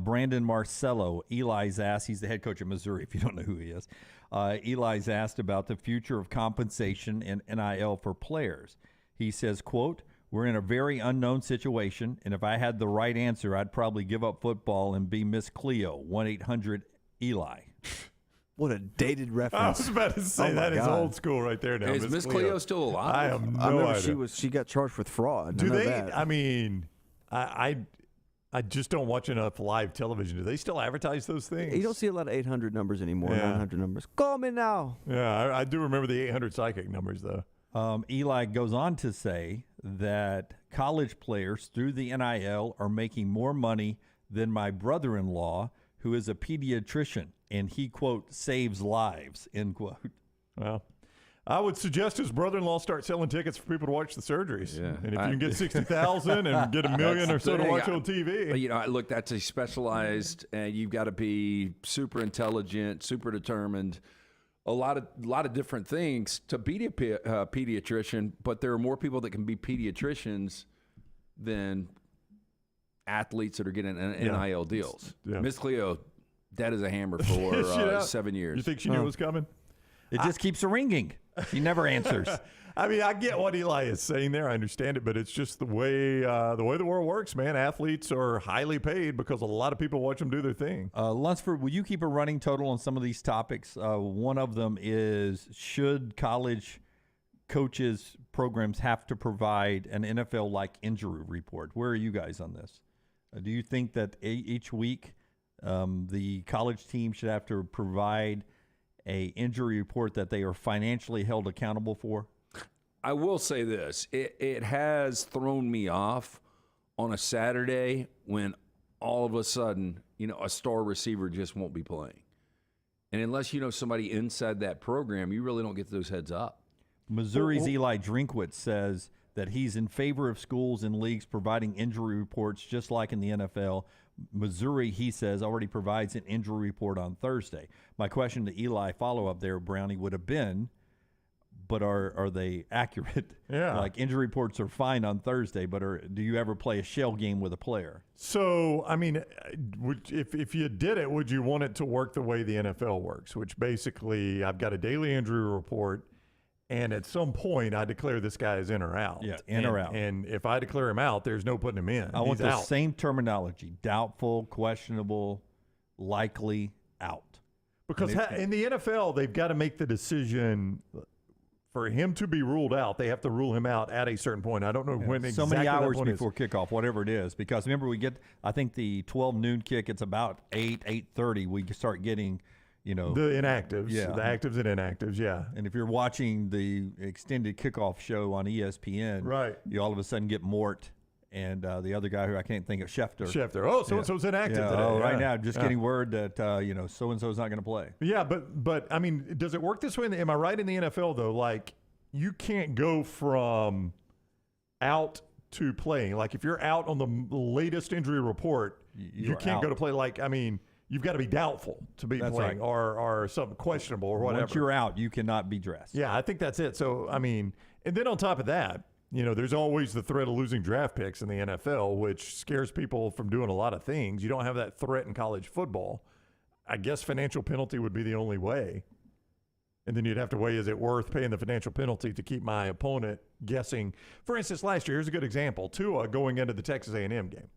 Brandon Marcello, Eli's asked, he's the head coach of Missouri, if you don't know who he is. Eli's asked about the future of compensation and NIL for players. He says, quote, "We're in a very unknown situation, and if I had the right answer, I'd probably give up football and be Miss Cleo, 1-800-ELI. What a dated reference. I was about to say, that is old school right there now. Is Miss Cleo still alive? I have I no remember idea. she got charged with fraud. Do I know they? that. I mean, I just don't watch enough live television. Do they still advertise those things? You don't see a lot of 800 numbers anymore, 900 numbers. Call me now. Yeah, I do remember the 800 psychic numbers, though. Eli goes on to say that college players through the NIL are making more money than my brother-in-law, who is a pediatrician, and he, quote, saves lives, end quote. Well, I would suggest his brother-in-law start selling tickets for people to watch the surgeries. Yeah. And if you can get 60,000 and get $1 million or so to watch on TV. You know, look, that's a specialized, and you've got to be super intelligent, super determined, a lot of different things to be a pediatrician, but there are more people that can be pediatricians than athletes that are getting NIL deals. Yeah. Miss Cleo, dead as a hammer for 7 years. You think she knew it was coming? It just keeps ringing. He never answers. I mean, I get what Eli is saying there. I understand it, but it's just the way the world works, man. Athletes are highly paid because a lot of people watch them do their thing. Lunsford, will you keep a running total on some of these topics? One of them is, should college coaches programs have to provide an NFL-like injury report? Where are you guys on this? Do you think that each week the college team should have to provide a injury report that they are financially held accountable for? I will say this. It has thrown me off on a Saturday when all of a sudden, a star receiver just won't be playing. And unless you know somebody inside that program, you really don't get those heads up. Missouri's Eli Drinkwitz says that he's in favor of schools and leagues providing injury reports just like in the NFL. Missouri, he says, already provides an injury report on Thursday. My question to Eli, follow-up there, Brownie, would have been, but are they accurate? Yeah. Like, injury reports are fine on Thursday, but do you ever play a shell game with a player? So, I mean, if you did it, would you want it to work the way the NFL works, which basically I've got a daily injury report, and at some point I declare this guy is in or out. Yeah, in or out. And if I declare him out, there's no putting him in. I want He's the out. same terminology: doubtful, questionable, likely, out. Because in the NFL, they've got to make the decision for him to be ruled out. They have to rule him out at a certain point. I don't know when exactly so many that hours point is. before kickoff, whatever it is. Because remember, we get, I think the 12 noon kick, it's about 8:30. We start getting, the inactives, yeah, the actives and inactives, yeah. And if you're watching the extended kickoff show on ESPN, right, you all of a sudden get Mort and the other guy who I can't think of, Schefter. Oh, so-and-so's inactive today. Oh, right Yeah. now, just getting word that, so-and-so's not going to play. Yeah, but I mean, does it work this way? Am I right in the NFL, though? Like, you can't go from out to playing. Like, if you're out on the latest injury report, you can't out. go to play. Like, I mean, you've got to be doubtful to be That's playing right. or something questionable or whatever. Once you're out, you cannot be dressed. Yeah, I think that's it. So, I mean, and then on top of that, there's always the threat of losing draft picks in the NFL, which scares people from doing a lot of things. You don't have that threat in college football. I guess financial penalty would be the only way. And then you'd have to weigh, is it worth paying the financial penalty to keep my opponent guessing? For instance, last year, here's a good example. Tua going into the Texas A&M game.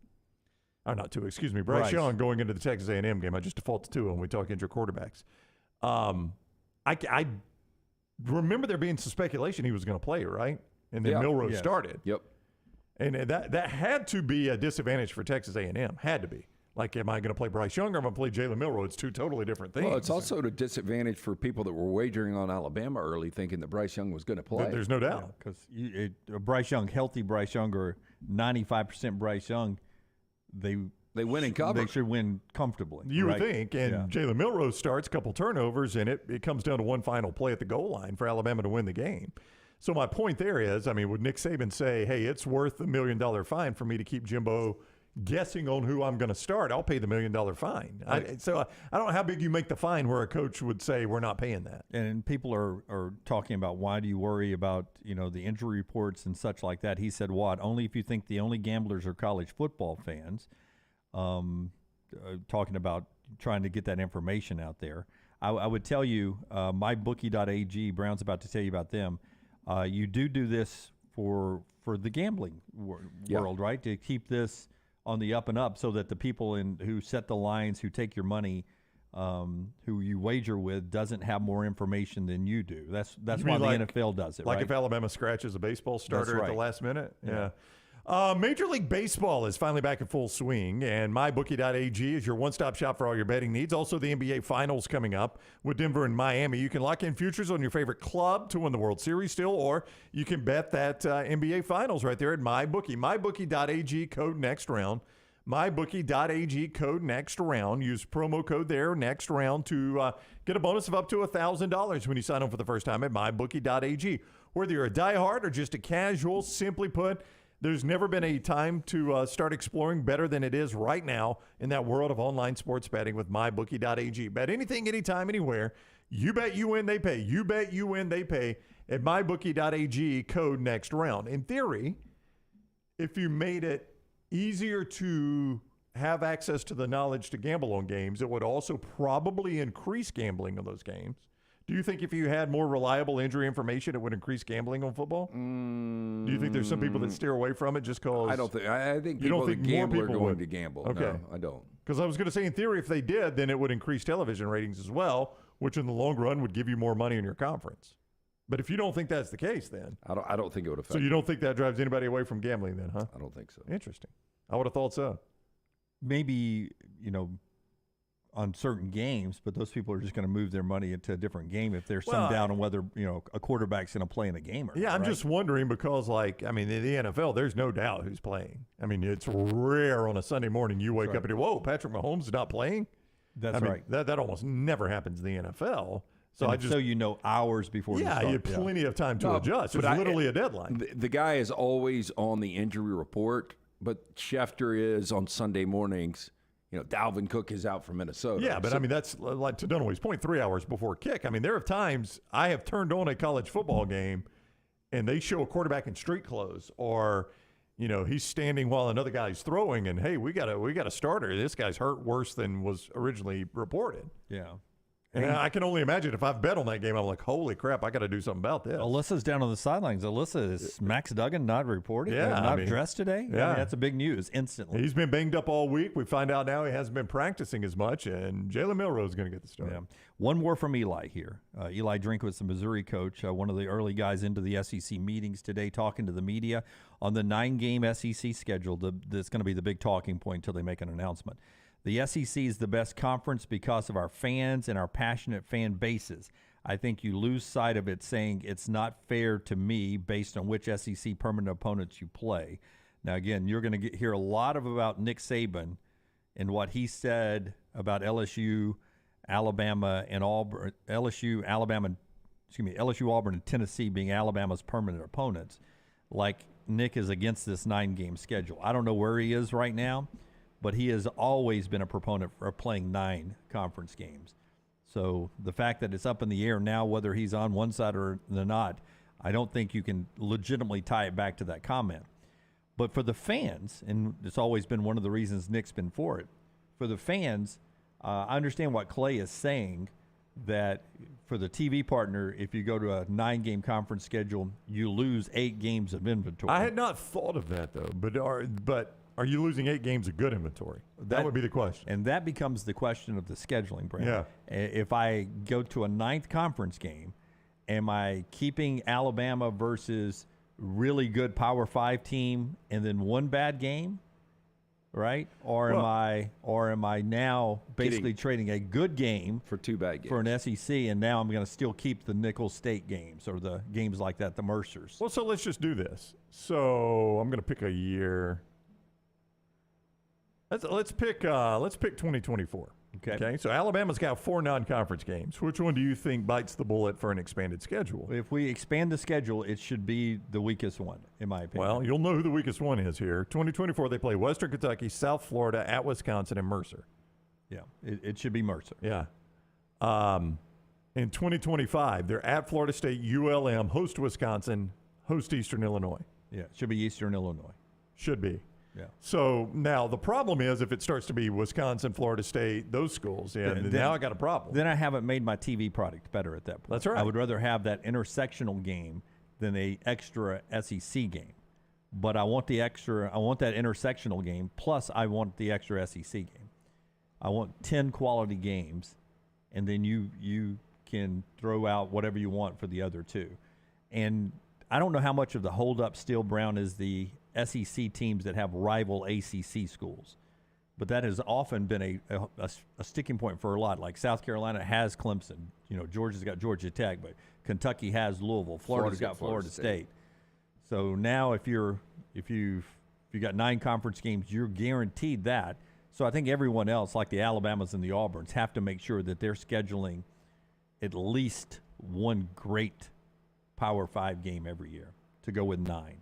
Not Tua, excuse me. Bryce Young going into the Texas A&M game. I just default to Tua when we talk injured quarterbacks. I remember there being some speculation he was going to play, right? And then Milroe started. Yep. And that had to be a disadvantage for Texas A&M. Had to be. Like, am I going to play Bryce Young or am I going to play Jalen Milroe? It's two totally different things. Well, it's also a disadvantage for people that were wagering on Alabama early, thinking that Bryce Young was going to play. There's no doubt. Because Bryce Young, healthy Bryce Young, or 95% Bryce Young, they win and cover. They should win comfortably. You right? would think. And Jalen Milroe starts, a couple turnovers, and it comes down to one final play at the goal line for Alabama to win the game. So my point there is, I mean, would Nick Saban say, hey, it's worth $1 million fine for me to keep Jimbo guessing on who I'm going to start? I'll pay the $1 million fine. I don't know how big you make the fine where a coach would say we're not paying that. And people are talking about, why do you worry about, the injury reports and such like that? He said, what? Only if you think the only gamblers are college football fans. Talking about trying to get that information out there. I would tell you, mybookie.ag, Brown's about to tell you about them. You do this for the gambling world, right? To keep this on the up and up, so that the people who set the lines, who take your money, who you wager with, doesn't have more information than you do. That's why the NFL does it. Like right? if Alabama scratches a baseball starter at the last minute. Yeah. Major League Baseball is finally back in full swing, and mybookie.ag is your one-stop shop for all your betting needs. Also, the NBA Finals coming up with Denver and Miami. You can lock in futures on your favorite club to win the World Series still, or you can bet that NBA Finals right there at MyBookie. MyBookie.ag, code next round. MyBookie.ag, code next round. Use promo code there, next round, to get a bonus of up to $1,000 when you sign up for the first time at MyBookie.ag. Whether you're a diehard or just a casual, simply put, there's never been a time to start exploring better than it is right now in that world of online sports betting with MyBookie.ag. Bet anything, anytime, anywhere. You bet, you win, they pay. You bet, you win, they pay at MyBookie.ag, code next round. In theory, if you made it easier to have access to the knowledge to gamble on games, it would also probably increase gambling on those games. Do you think if you had more reliable injury information, it would increase gambling on football? Do you think there's some people that steer away from it just because? I don't think. I think people that gamble are going to gamble. Okay, no, I don't. Because I was going to say, in theory, if they did, then it would increase television ratings as well, which in the long run would give you more money in your conference. But if you don't think that's the case, then I don't think it would affect. So you don't think that drives anybody away from gambling, then, huh? I don't think so. Interesting. I would have thought so. Maybe on certain games, but those people are just going to move their money into a different game if there's some doubt on whether a quarterback's going to play in a game or not. Yeah, I'm just wondering because, in the NFL, there's no doubt who's playing. I mean, it's rare on a Sunday morning you wake up and whoa, Patrick Mahomes is not playing. That's right. That almost never happens in the NFL. So hours before. Yeah, you have plenty of time to adjust. It's literally a deadline. The guy is always on the injury report, but Schefter is on Sunday mornings. Dalvin Cook is out for Minnesota. Yeah, but that's like to Dunaway's point, 3 hours before kick. I mean, there are times I have turned on a college football game and they show a quarterback in street clothes, or he's standing while another guy's throwing, and hey, we got a starter. This guy's hurt worse than was originally reported. Yeah. And I can only imagine if I've bet on that game, I'm like, holy crap, I got to do something about this. Alyssa's down on the sidelines. Alyssa, is Max Duggan not reported? Not dressed today? Yeah. That's a big news instantly. He's been banged up all week. We find out now he hasn't been practicing as much, and Jalen Milroe is going to get the start. Yeah. One more from Eli here. Eli Drinkwitz, the Missouri coach, one of the early guys into the SEC meetings today, talking to the media on the 9-game SEC schedule. That's going to be the big talking point until they make an announcement. The SEC is the best conference because of our fans and our passionate fan bases. I think you lose sight of it saying it's not fair to me based on which SEC permanent opponents you play. Now, again, you're going to hear a lot about Nick Saban and what he said about LSU, Alabama, and Auburn. LSU, Auburn, and Tennessee being Alabama's permanent opponents. Like Nick is against this 9-game schedule. I don't know where he is right now, but he has always been a proponent for playing 9 conference games. So the fact that it's up in the air now, whether he's on one side or not, I don't think you can legitimately tie it back to that comment. But for the fans, and it's always been one of the reasons Nick's been for it, for the fans, I understand what Clay is saying, that for the TV partner, if you go to a 9-game conference schedule, you lose 8 games of inventory. I had not thought of that, though, but are you losing 8 games of good inventory? That would be the question. And that becomes the question of the scheduling, Brandon. Yeah. If I go to a 9th conference game, am I keeping Alabama versus really good Power 5 team and then one bad game? right? Or am I now basically trading a good game for 2 bad games for an SEC, and now I'm going to still keep the Nicholls State games or the games like that, the Mercers? Well, so let's just do this. So I'm going to pick a year. Let's pick 2024. Okay. So Alabama's got 4 non-conference games. Which one do you think bites the bullet for an expanded schedule? If we expand the schedule, it should be the weakest one, in my opinion. Well, you'll know who the weakest one is here. 2024, they play Western Kentucky, South Florida, at Wisconsin, and Mercer. Yeah, it should be Mercer. Yeah. In 2025, they're at Florida State, ULM, host Wisconsin, host Eastern Illinois. Yeah, it should be Eastern Illinois. Should be. Yeah. So now the problem is if it starts to be Wisconsin, Florida State, those schools, now I got a problem. Then I haven't made my TV product better at that point. That's right. I would rather have that intersectional game than a extra SEC game. But I want that intersectional game, plus I want the extra SEC game. I want 10 quality games, and then you can throw out whatever you want for the other 2. And I don't know how much of the holdup still, Brown, is the SEC teams that have rival ACC schools. But that has often been a sticking point for a lot. Like South Carolina has Clemson. Georgia's got Georgia Tech, but Kentucky has Louisville. Florida's got Florida State. So now if you've got 9 conference games, you're guaranteed that. So I think everyone else, like the Alabamas and the Auburns, have to make sure that they're scheduling at least one great Power 5 game every year to go with 9.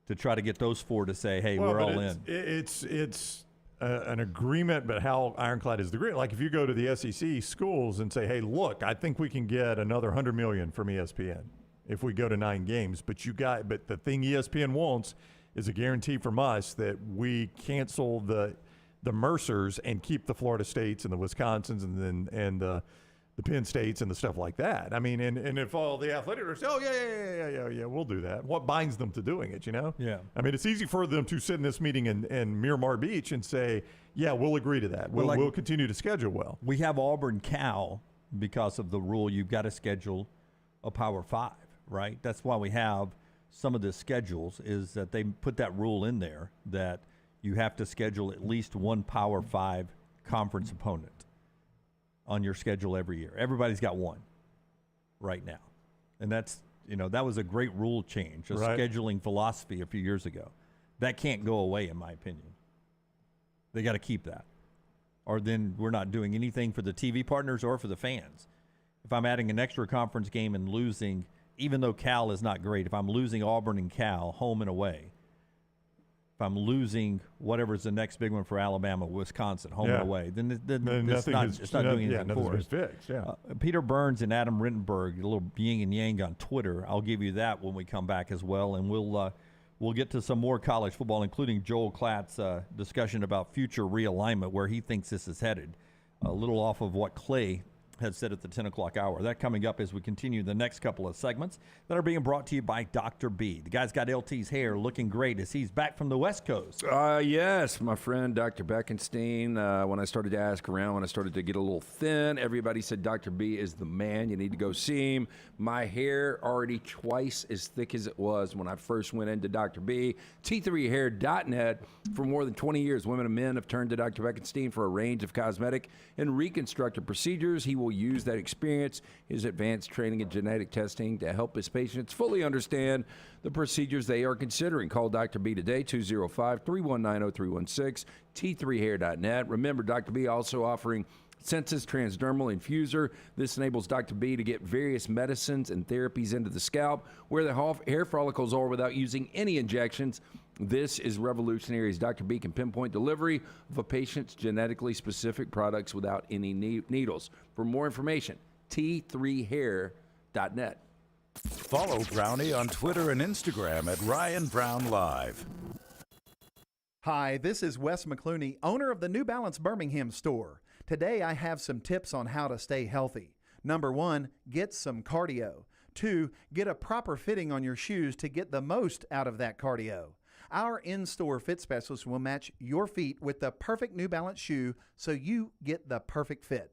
To try to get those 4 to say, hey, we're all in. It's an agreement, but how ironclad is the agreement? Like if you go to the SEC schools and say, hey, look, I think we can get another $100 million from ESPN if we go to 9 games. But the thing ESPN wants is a guarantee from us that we cancel the Mercers and keep the Florida States and the Wisconsins and the Penn States and the stuff like that. I mean, and if all the athletic directors say, oh, yeah, we'll do that. What binds them to doing it, Yeah. I mean, it's easy for them to sit in this meeting in Miramar Beach and say, yeah, we'll agree to that. We'll continue to schedule well. We have Auburn-Cal because of the rule you've got to schedule a Power 5, right? That's why we have some of the schedules is that they put that rule in there that you have to schedule at least one Power 5 conference opponent on your schedule every year. Everybody's got one right now. And that was a great rule change, a scheduling philosophy a few years ago. That can't go away, in my opinion. They got to keep that. Or then we're not doing anything for the TV partners or for the fans. If I'm adding an extra conference game and losing, even though Cal is not great, if I'm losing Auburn and Cal home and away, if I'm losing whatever's the next big one for Alabama, Wisconsin, home and away, then it's not doing anything for us. Fixed, Peter Burns and Adam Rittenberg, a little yin and yang on Twitter. I'll give you that when we come back as well, and we'll get to some more college football, including Joel Klatt's discussion about future realignment, where he thinks this is headed. A little off of what Clay had said at the 10 o'clock hour. That coming up as we continue the next couple of segments that are being brought to you by Dr. B. The guy's got LT's hair looking great as he's back from the West Coast. Yes, my friend Dr. Beckenstein. When I started to ask around, when I started to get a little thin, everybody said Dr. B is the man. You need to go see him. My hair already twice as thick as it was when I first went into Dr. B. T3hair.net. For more than 20 years, women and men have turned to Dr. Beckenstein for a range of cosmetic and reconstructive procedures. He will use that experience, his advanced training and genetic testing to help his patients fully understand the procedures they are considering. Call Dr. B today, 205-319-0316, T3hair.net. Remember, Dr. B also offering Sensus Transdermal Infuser. This enables Dr. B to get various medicines and therapies into the scalp where the hair follicles are without using any injections. This is revolutionary as Dr. B can pinpoint delivery of a patient's genetically specific products without any needles. For more information, T3hair.net. Follow Brownie on Twitter and Instagram at Ryan Brown Live. Hi, this is Wes McClooney, owner of the New Balance Birmingham store. Today I have some tips on how to stay healthy. Number 1, get some cardio. 2, get a proper fitting on your shoes to get the most out of that cardio. Our in-store fit specialist will match your feet with the perfect New Balance shoe so you get the perfect fit.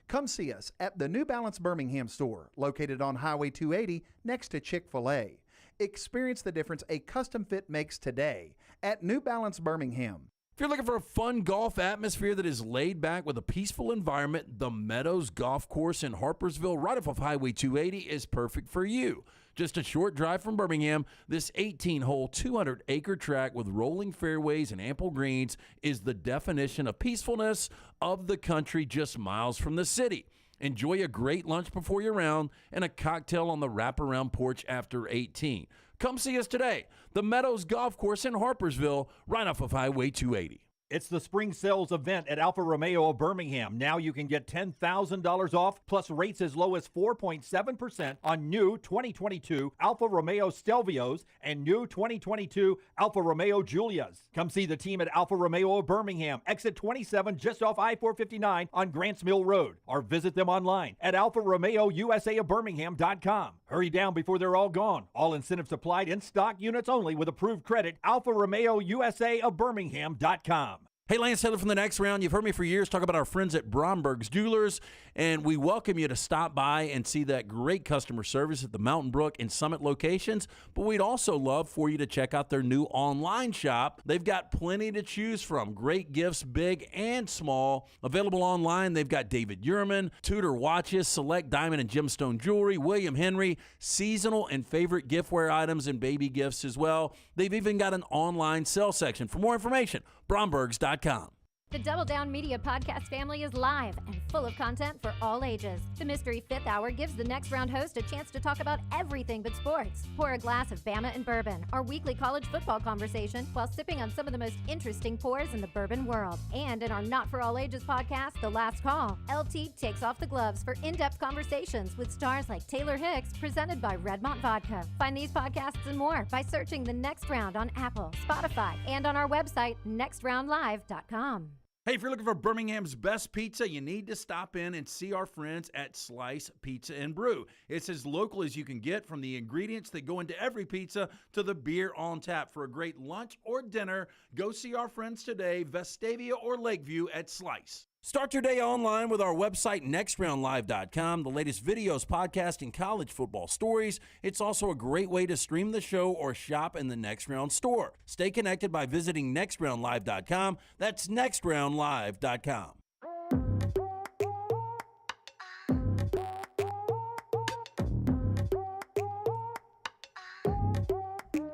Come see us at the New Balance Birmingham store, located on Highway 280 next to Chick-fil-A. Experience the difference a custom fit makes today at New Balance Birmingham. If you're looking for a fun golf atmosphere that is laid back with a peaceful environment, the Meadows Golf Course in Harpersville, right off of Highway 280, is perfect for you. Just a short drive from Birmingham, this 18-hole, 200-acre track with rolling fairways and ample greens is the definition of peacefulness of the country just miles from the city. Enjoy a great lunch before your round and a cocktail on the wraparound porch after 18. Come see us today. The Meadows Golf Course in Harpersville, right off of Highway 280. It's the spring sales event at Alfa Romeo of Birmingham. Now you can get $10,000 off, plus rates as low as 4.7% on new 2022 Alfa Romeo Stelvios and new 2022 Alfa Romeo Giulias. Come see the team at Alfa Romeo of Birmingham, exit 27 just off I-459 on Grants Mill Road, or visit them online at alfaromeousaofbirmingham.com. Hurry down before they're all gone. All incentives applied, in stock units only with approved credit. Alfa Romeo USA of Birmingham.com. Hey, Lance Taylor from The Next Round. You've heard me for years talk about our friends at Bromberg's Jewelers, and we welcome you to stop by and see that great customer service at the Mountain Brook and Summit locations, but we'd also love for you to check out their new online shop. They've got plenty to choose from. Great gifts, big and small. Available online, they've got David Yurman, Tudor watches, select diamond and gemstone jewelry, William Henry, seasonal and favorite giftware items, and baby gifts as well. They've even got an online sale section. For more information, Brombergs.com. The Double Down Media podcast family is live and full of content for all ages. The Mystery Fifth Hour gives the Next Round host a chance to talk about everything but sports. Pour a glass of Bama and bourbon, our weekly college football conversation, while sipping on some of the most interesting pours in the bourbon world. And in our Not For All Ages podcast, The Last Call, LT takes off the gloves for in-depth conversations with stars like Taylor Hicks, presented by Redmont Vodka. Find these podcasts and more by searching The Next Round on Apple, Spotify, and on our website, nextroundlive.com. Hey, if you're looking for Birmingham's best pizza, you need to stop in and see our friends at Slice Pizza and Brew. It's as local as you can get, from the ingredients that go into every pizza to the beer on tap. For a great lunch or dinner, go see our friends today, Vestavia or Lakeview at Slice. Start your day online with our website, nextroundlive.com, the latest videos, podcasts, and college football stories. It's also a great way to stream the show or shop in the Next Round store. Stay connected by visiting nextroundlive.com. That's nextroundlive.com.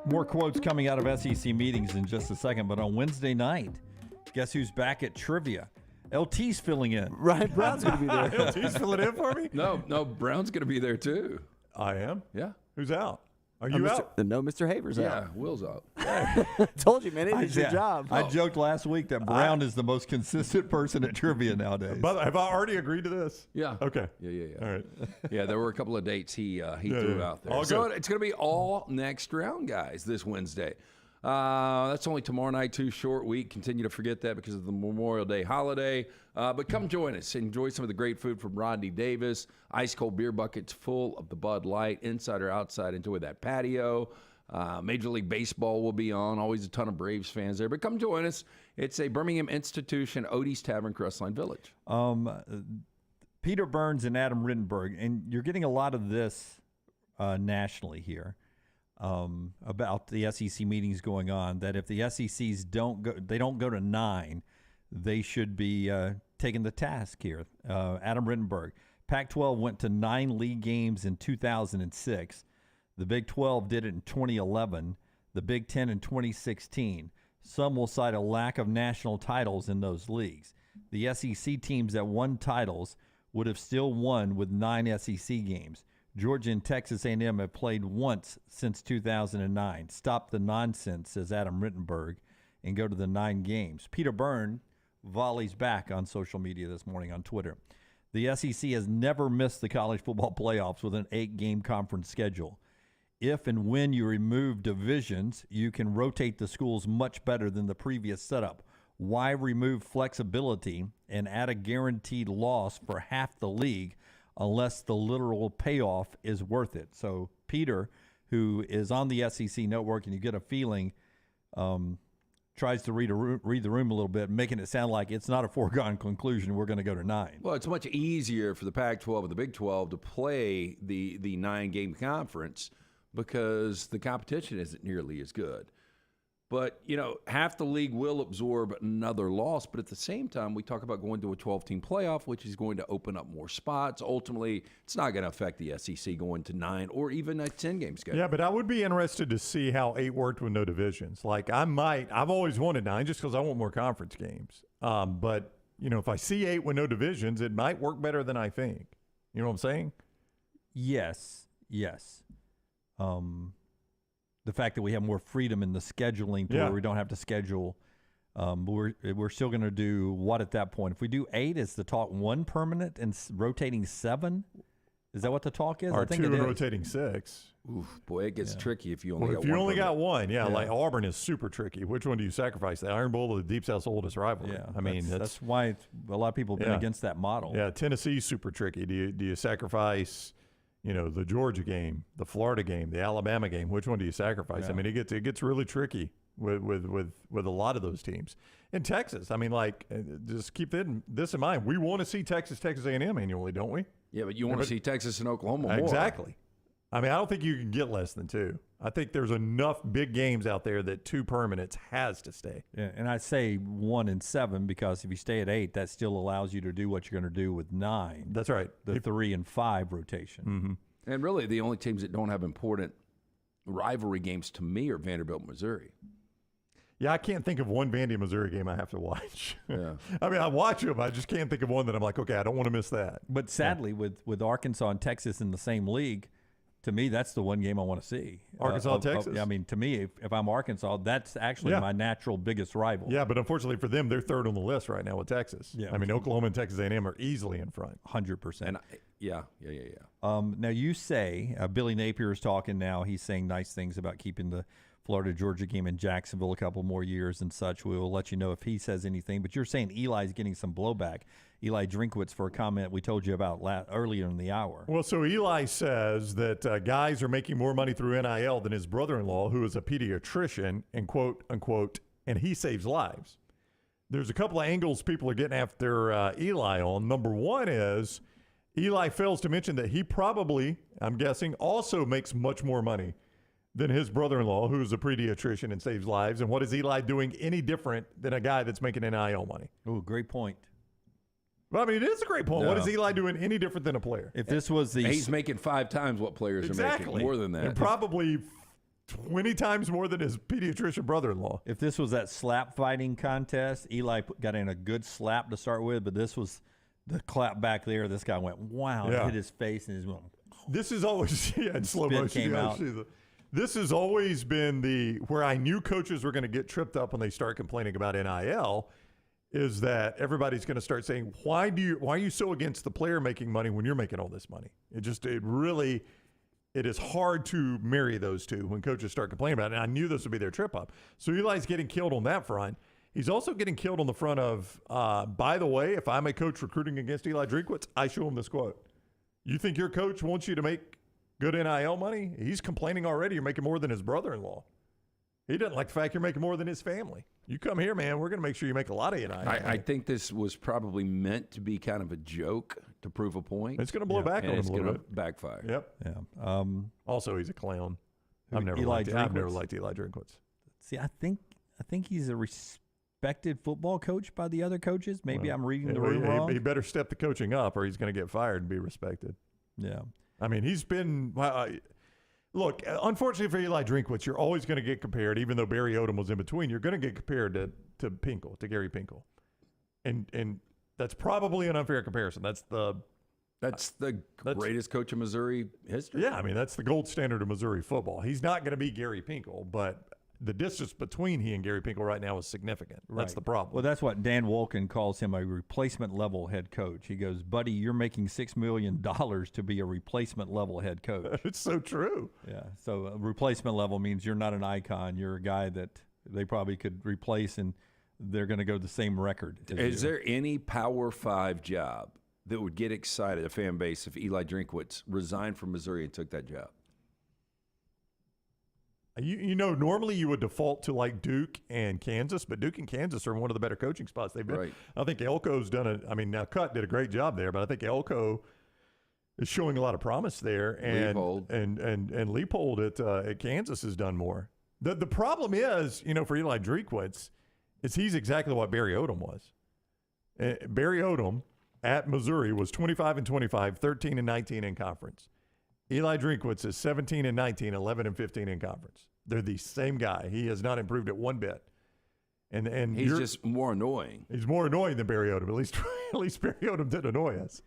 More quotes coming out of SEC meetings in just a second, but on Wednesday night, guess who's back at trivia? LT's filling in. Ryan Brown's going to be there. LT's filling in for me? No, Brown's going to be there too. I am? Yeah. Who's out? Are you out? No, Mr. Haver's out. Yeah, Will's out. Told you, man. It's your job. I joked last week that Brown is the most consistent person at trivia nowadays. But have I already agreed to this? Yeah. Okay. Yeah. All right. Yeah, there were a couple of dates he threw out there. So it's going to be all Next Round guys this Wednesday. That's only tomorrow night, too. Short week. Continue to forget that because of the Memorial Day holiday. But come join us. Enjoy some of the great food from Rodney Davis. Ice cold beer buckets full of the Bud Light, inside or outside. Enjoy that patio. Major League Baseball will be on. Always a ton of Braves fans there. But come join us. It's a Birmingham institution, Odie's Tavern, Crestline Village. Peter Burns and Adam Rittenberg, and you're getting a lot of this nationally here. About the SEC meetings going on, that if the SECs don't go to 9, they should be taking the task here. Adam Rittenberg, Pac-12 went to 9 league games in 2006. The Big 12 did it in 2011. The Big 10 in 2016. Some will cite a lack of national titles in those leagues. The SEC teams that won titles would have still won with 9 SEC games. Georgia and Texas A&M have played once since 2009. Stop the nonsense, says Adam Rittenberg, and go to the 9 games. Peter Byrne volleys back on social media this morning on Twitter. The SEC has never missed the college football playoffs with an 8-game conference schedule. If and when you remove divisions, you can rotate the schools much better than the previous setup. Why remove flexibility and add a guaranteed loss for half the league unless the literal payoff is worth it? So Peter, who is on the SEC network, and you get a feeling, tries to read the room a little bit, making it sound like it's not a foregone conclusion we're going to go to 9. Well, it's much easier for the Pac-12 and the Big 12 to play the 9-game conference because the competition isn't nearly as good. But, half the league will absorb another loss. But at the same time, we talk about going to a 12-team playoff, which is going to open up more spots. Ultimately, it's not going to affect the SEC going to 9 or even a 10-game schedule. Yeah, but I would be interested to see how 8 worked with no divisions. Like, I've always wanted 9 just because I want more conference games. But, if I see 8 with no divisions, it might work better than I think. You know what I'm saying? Yes. The fact that we have more freedom in the scheduling to where we don't have to schedule. But we're still going to do what at that point? If we do 8, is the talk 1 permanent and rotating 7? Is that what the talk is? Or I think 2 it is. rotating 6. Oof, boy, it gets tricky if you only Well, got if you one only got permanent. one, like Auburn is super tricky. Which one do you sacrifice? The Iron Bowl or the Deep South's oldest rivalry? Yeah, I mean, that's why a lot of people have been against that model. Yeah, Tennessee's super tricky. Do you sacrifice, the Georgia game, the Florida game, the Alabama game? Which one do you sacrifice? Yeah. I mean, it gets really tricky with a lot of those teams. In Texas, I mean, just keep this in mind. We want to see Texas A&M annually, don't we? Yeah, but you want to see Texas and Oklahoma more. Exactly. I mean, I don't think you can get less than 2. I think there's enough big games out there that 2 permanents has to stay. Yeah, and I say 1 and 7 because if you stay at 8, that still allows you to do what you're going to do with 9. That's right. The 3 and 5 rotation. Mm-hmm. And really, the only teams that don't have important rivalry games to me are Vanderbilt, Missouri. Yeah, I can't think of one Vandy, Missouri game I have to watch. Yeah. I mean, I watch them. I just can't think of one that I'm like, okay, I don't want to miss that. But sadly, with Arkansas and Texas in the same league, to me, that's the one game I want to see. Arkansas, Texas? I mean, to me, if I'm Arkansas, that's actually my natural biggest rival. Yeah, but unfortunately for them, they're third on the list right now with Texas. Yeah. I mean, Oklahoma and Texas A&M are easily in front. 100%. And yeah. Now, you say, Billy Napier is talking now. He's saying nice things about keeping the Florida-Georgia game in Jacksonville a couple more years and such. We will let you know if he says anything. But you're saying Eli's getting some blowback. Eli Drinkwitz for a comment we told you about earlier in the hour. Well, so Eli says that guys are making more money through NIL than his brother-in-law, who is a pediatrician, and quote, unquote, and he saves lives. There's a couple of angles people are getting after Eli on. Number one is Eli fails to mention that he probably, I'm guessing, also makes much more money than his brother-in-law, who is a pediatrician and saves lives. And what is Eli doing any different than a guy that's making NIL money? Oh, great point. Well, I mean, it is a great point. No. What is Eli doing any different than a player? If this was the He's making 5 times what players are making, more than that. And probably 20 times more than his pediatrician brother-in-law. If this was that slap fighting contest, Eli got in a good slap to start with, but this was the clap back there. This guy went, wow, and hit his face, and he's going, this is always, in slow Spit motion. came out. This has always been where I knew coaches were going to get tripped up when they start complaining about NIL, is that everybody's going to start saying, why are you so against the player making money when you're making all this money? It is hard to marry those two when coaches start complaining about it. And I knew this would be their trip up. So Eli's getting killed on that front. He's also getting killed on the front of, by the way, if I'm a coach recruiting against Eli Drinkwitz, I show him this quote. You think your coach wants you to make good NIL money? He's complaining already. You're making more than his brother-in-law. He doesn't like the fact you're making more than his family. You come here, man, we're going to make sure you make a lot of NIL money. I think this was probably meant to be kind of a joke to prove a point. It's going to blow back on him a little bit. It's going to backfire. Yep. Yeah. Also, he's a clown. I've never liked Eli Drinkwitz. See, I think he's a respected football coach by the other coaches. Maybe I'm reading the room wrong. He better step the coaching up or he's going to get fired and be respected. Yeah. I mean, he's been look, unfortunately for Eli Drinkwitz, you're always going to get compared, even though Barry Odom was in between, you're going to get compared to Pinkel, to Gary Pinkel. And that's probably an unfair comparison. That's the greatest coach in Missouri history. Yeah, I mean, that's the gold standard of Missouri football. He's not going to be Gary Pinkel, but the distance between he and Gary Pinkel right now is significant. That's Right. the problem. Well, that's what Dan Wolken calls him, a replacement level head coach. He goes, buddy, you're making $6 million to be a replacement level head coach. It's so true. Yeah. So a replacement level means you're not an icon. You're a guy that they probably could replace, and they're going to go the same record. Is there any Power 5 job that would get excited, a fan base, if Eli Drinkwitz resigned from Missouri and took that job? Normally you would default to like Duke and Kansas, but Duke and Kansas are one of the better coaching spots they've been. Right. I think Elko's done it. I mean, now Cut did a great job there, but I think Elko is showing a lot of promise there, and Leipold. and Leipold at Kansas has done more. The problem is, for Eli Drinkwitz, is he's exactly what Barry Odom was. Barry Odom at Missouri was 25-25, 13-19 in conference. Eli Drinkwitz is 17-19, 11-15 in conference. They're the same guy. He has not improved it one bit. And he's just more annoying. He's more annoying than Barry Odom. At least Barry Odom did annoy us.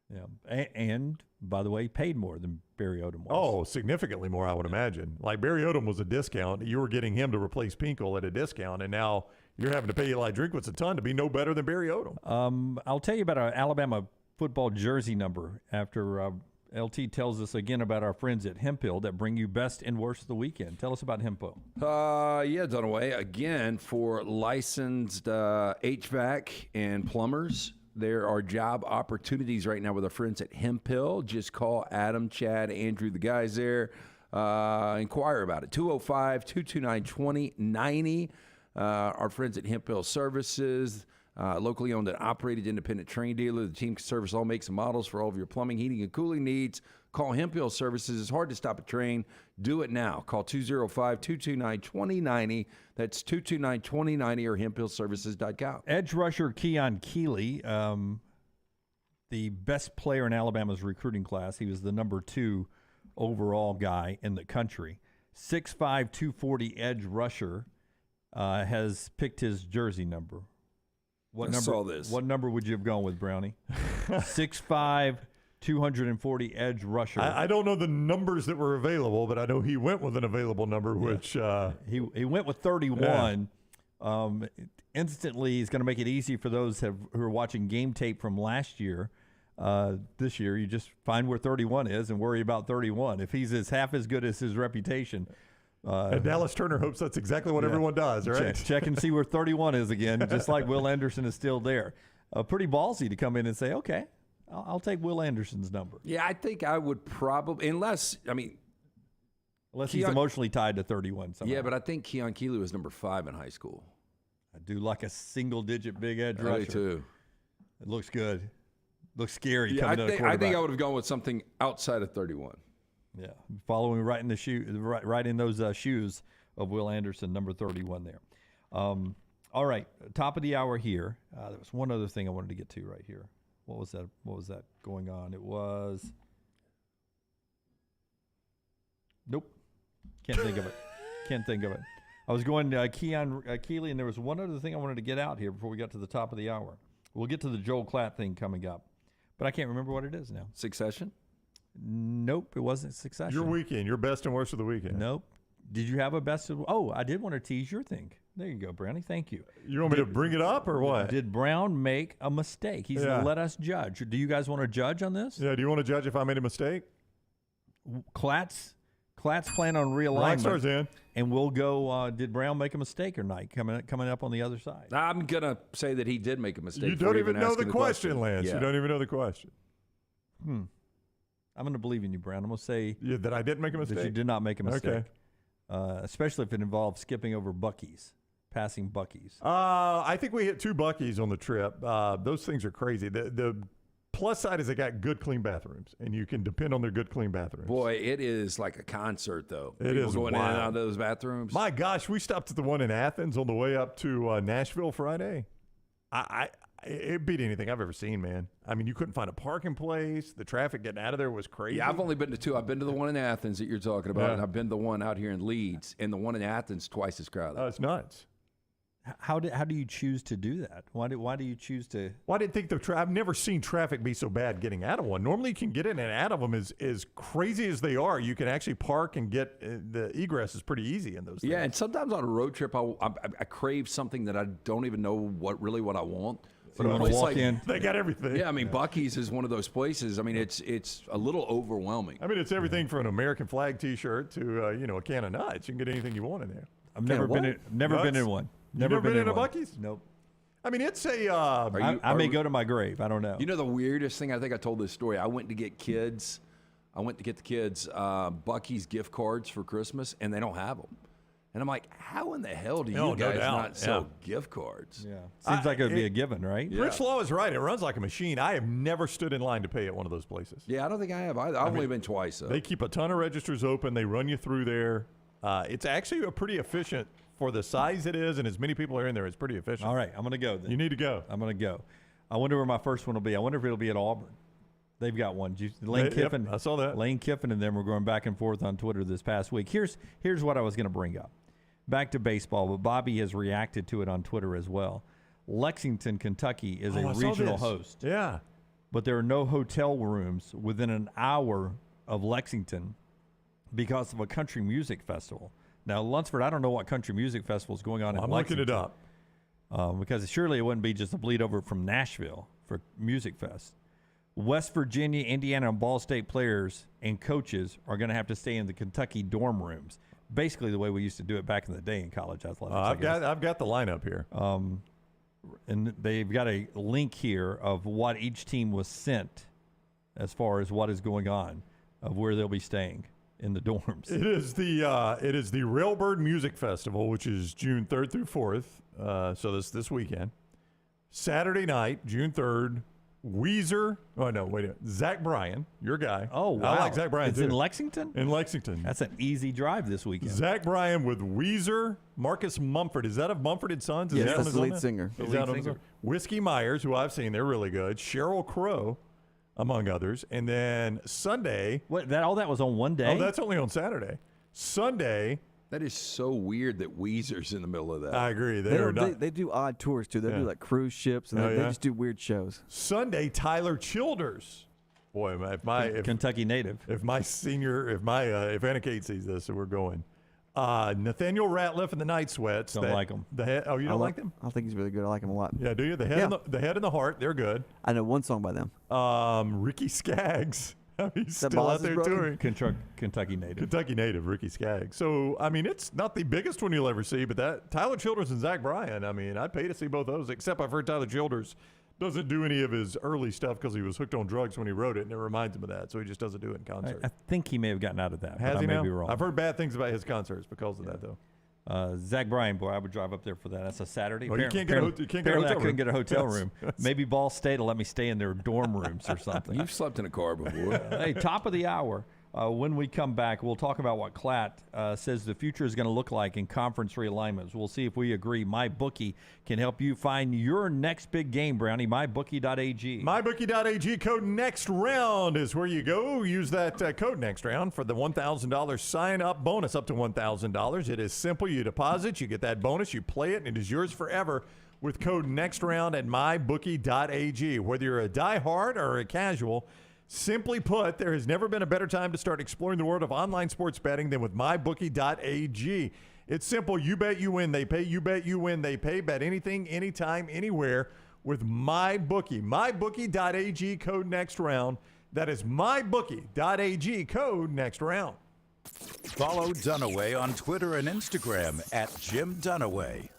Yeah, and by the way, paid more than Barry Odom was. Oh, significantly more, I would imagine. Like Barry Odom was a discount. You were getting him to replace Pinkel at a discount, and now you're having to pay Eli Drinkwitz a ton to be no better than Barry Odom. I'll tell you about our Alabama football jersey number after LT tells us again about our friends at Hemphill that bring you best and worst of the weekend. Tell us about Hemphill. Yeah, Dunaway. Again, for licensed HVAC and plumbers, there are job opportunities right now with our friends at Hemphill. Just call Adam, Chad, Andrew, the guys there. Inquire about it. 205-229-2090. Our friends at Hemphill Services. Locally owned and operated independent train dealer. The team can service all makes and models for all of your plumbing, heating, and cooling needs. Call Hemphill Services. It's hard to stop a train. Do it now. Call 205-229-2090. That's 229-2090 or hemphillservices.com. Edge rusher Keon Keeley, the best player in Alabama's recruiting class. He was the number 2 overall guy in the country. 6'5", 240 edge rusher has picked his jersey number. What number? Saw this. What number would you have gone with, Brownie? 6'5", 240 edge rusher. I don't know the numbers that were available, but I know he went with an available number, which he went with 31. Yeah. Instantly, he's going to make it easy for those who are watching game tape from last year. This year, you just find where 31 is and worry about 31. If he's half as good as his reputation. And Dallas Turner hopes that's exactly what everyone does, right? Check and see where 31 is again, just like Will Anderson is still there. Pretty ballsy to come in and say, okay, I'll take Will Anderson's number. Yeah, I think I would probably, unless he's emotionally tied to 31 somehow. Yeah, but I think Keon Keeley was number 5 in high school. I do like a single-digit big edge rusher. I do too. It looks good. Looks scary. Yeah, coming to the quarterback. I think I would have gone with something outside of 31. Yeah, following right in the right in those shoes of Will Anderson, number 31 there. All right, top of the hour here. There was one other thing I wanted to get to right here. What was that? What was that going on? It was. Nope, can't think of it. Can't think of it. I was going Keon Keeley, and there was one other thing I wanted to get out here before we got to the top of the hour. We'll get to the Joel Klatt thing coming up, but I can't remember what it is now. Succession? Nope, it wasn't Succession. Your weekend, your best and worst of the weekend. Nope. Did you have a best of? Oh, I did want to tease your thing. There you go, Brownie. Thank you. You want me to bring it up or what? Did Brown make a mistake? He's going to let us judge. Do you guys want to judge on this? Yeah. Do you want to judge if I made a mistake? Klatt's plan on realignment. Rockstar's in. And we'll go, did Brown make a mistake or not? Coming up on the other side. I'm going to say that he did make a mistake. You don't even know the question, Lance. Yeah. You don't even know the question. I'm going to believe in you, Brown. I'm going to say that I didn't make a mistake. That you did not make a mistake. Okay. Especially if it involves skipping over Buc-ee's, passing Buc-ee's. I think we hit 2 Buc-ee's on the trip. Those things are crazy. The plus side is they got good, clean bathrooms, and you can depend on their good, clean bathrooms. Boy, it is like a concert, though. It is going wild. in and out of those bathrooms. My gosh, we stopped at the one in Athens on the way up to Nashville Friday. It beat anything I've ever seen, man. I mean, you couldn't find a parking place. The traffic getting out of there was crazy. Yeah, I've only been to 2. I've been to the one in Athens that you're talking about, and I've been to the one out here in Leeds, and the one in Athens twice as crowded. Oh, it's nuts. How do you choose to do that? Why do you choose to? Well, I didn't think I've never seen traffic be so bad getting out of one. Normally, you can get in and out of them. As crazy as they are, you can actually park and get the egress is pretty easy in those things. Yeah, and sometimes on a road trip, I crave something that I don't even know what I want. But you want to walk in? They got everything. Yeah, I mean, Buc-ee's is one of those places. I mean, it's a little overwhelming. I mean, it's everything from an American flag T-shirt to a can of nuts. You can get anything you want in there. I've never been in one. Never been in a Buc-ee's? Nope. I mean, it's a. I may go to my grave. I don't know. You know the weirdest thing? I think I told this story. I went to get the kids Buc-ee's gift cards for Christmas, and they don't have them. And I'm like, how in the hell do you guys not sell gift cards? Yeah, seems like it would be a given, right? Yeah. Rich Law is right. It runs like a machine. I have never stood in line to pay at one of those places. Yeah, I don't think I have either. I've only been twice. They keep a ton of registers open. They run you through there. It's actually a pretty efficient for the size it is and as many people are in there. It's pretty efficient. All right, I'm going to go then. You need to go. I'm going to go. I wonder where my first one will be. I wonder if it'll be at Auburn. They've got one. Lane Kiffin. Yep, I saw that. Lane Kiffin and them were going back and forth on Twitter this past week. Here's what I was going to bring up. Back to baseball, but Bobby has reacted to it on Twitter as well. Lexington, Kentucky is a regional host. Yeah. But there are no hotel rooms within an hour of Lexington because of a country music festival. Now, Lunsford, I don't know what country music festival is going on in Lexington. I'm looking it up. Because surely it wouldn't be just a bleed over from Nashville for Music Fest. West Virginia, Indiana, and Ball State players and coaches are going to have to stay in the Kentucky dorm rooms. Basically the way we used to do it back in the day in college athletics. I've got the lineup here. And they've got a link here of what each team was sent as far as what is going on, of where they'll be staying in the dorms. It is the Railbird Music Festival, which is June 3rd through 4th. So this weekend. Saturday night, June 3rd. Weezer. Oh, no, wait a minute. Zach Bryan, your guy. Oh, wow. I like Zach Bryan, It's too. in Lexington? In Lexington. That's an easy drive this weekend. Zach Bryan with Weezer. Marcus Mumford. Is that of Mumford & Sons? Is Yes, that that's on the his lead own? singer. Is that on his own? Whiskey Myers, who I've seen. They're really good. Sheryl Crow, among others. And then Sunday. What? All that was on one day? Oh, that's only on Saturday. Sunday. That is so weird that Weezer's in the middle of that. I agree. They do odd tours, too. They do like cruise ships, and they just do weird shows. Sunday, Tyler Childers. Boy, if Kentucky native. If Anna Kate sees this, so we're going. Nathaniel Ratliff and the Night Sweats. Don't like them. You don't like them? I think he's really good. I like him a lot. Yeah, do you? The Head and the Heart, they're good. I know one song by them. Ricky Skaggs. He's That still out Boz's there brother? touring. Kentucky native. Kentucky native, Ricky Skaggs. So, I mean, it's not the biggest one you'll ever see, but that Tyler Childers and Zach Bryan, I mean, I'd pay to see both those, except I've heard Tyler Childers doesn't do any of his early stuff because he was hooked on drugs when he wrote it, and it reminds him of that, so he just doesn't do it in concert. I think he may have gotten out of that. Has but he I may now? be wrong. I've heard bad things about his concerts because of that, though. Zach Bryan, boy, I would drive up there for that. That's a Saturday. Well, you can't get a hotel Apparently I room. couldn't get a hotel Yes. room. Maybe Ball State will let me stay in their dorm rooms or something. You've slept in a car before. Hey, top of the hour. When we come back, we'll talk about what Klatt says the future is going to look like in conference realignments. We'll see if we agree. MyBookie can help you find your next big game, Brownie. MyBookie.ag. MyBookie.ag code next round is where you go. Use that code next round for the $1,000 sign-up bonus up to $1,000. It is simple. You deposit, you get that bonus, you play it, and it is yours forever with code next round at MyBookie.ag. Whether you're a diehard or a casual, simply put, there has never been a better time to start exploring the world of online sports betting than with MyBookie.ag. It's simple. You bet, you win, they pay. You bet, you win, they pay. Bet anything, anytime, anywhere with MyBookie. MyBookie.ag, code next round. That is MyBookie.ag, code next round. Follow Dunaway on Twitter and Instagram at Jim Dunaway.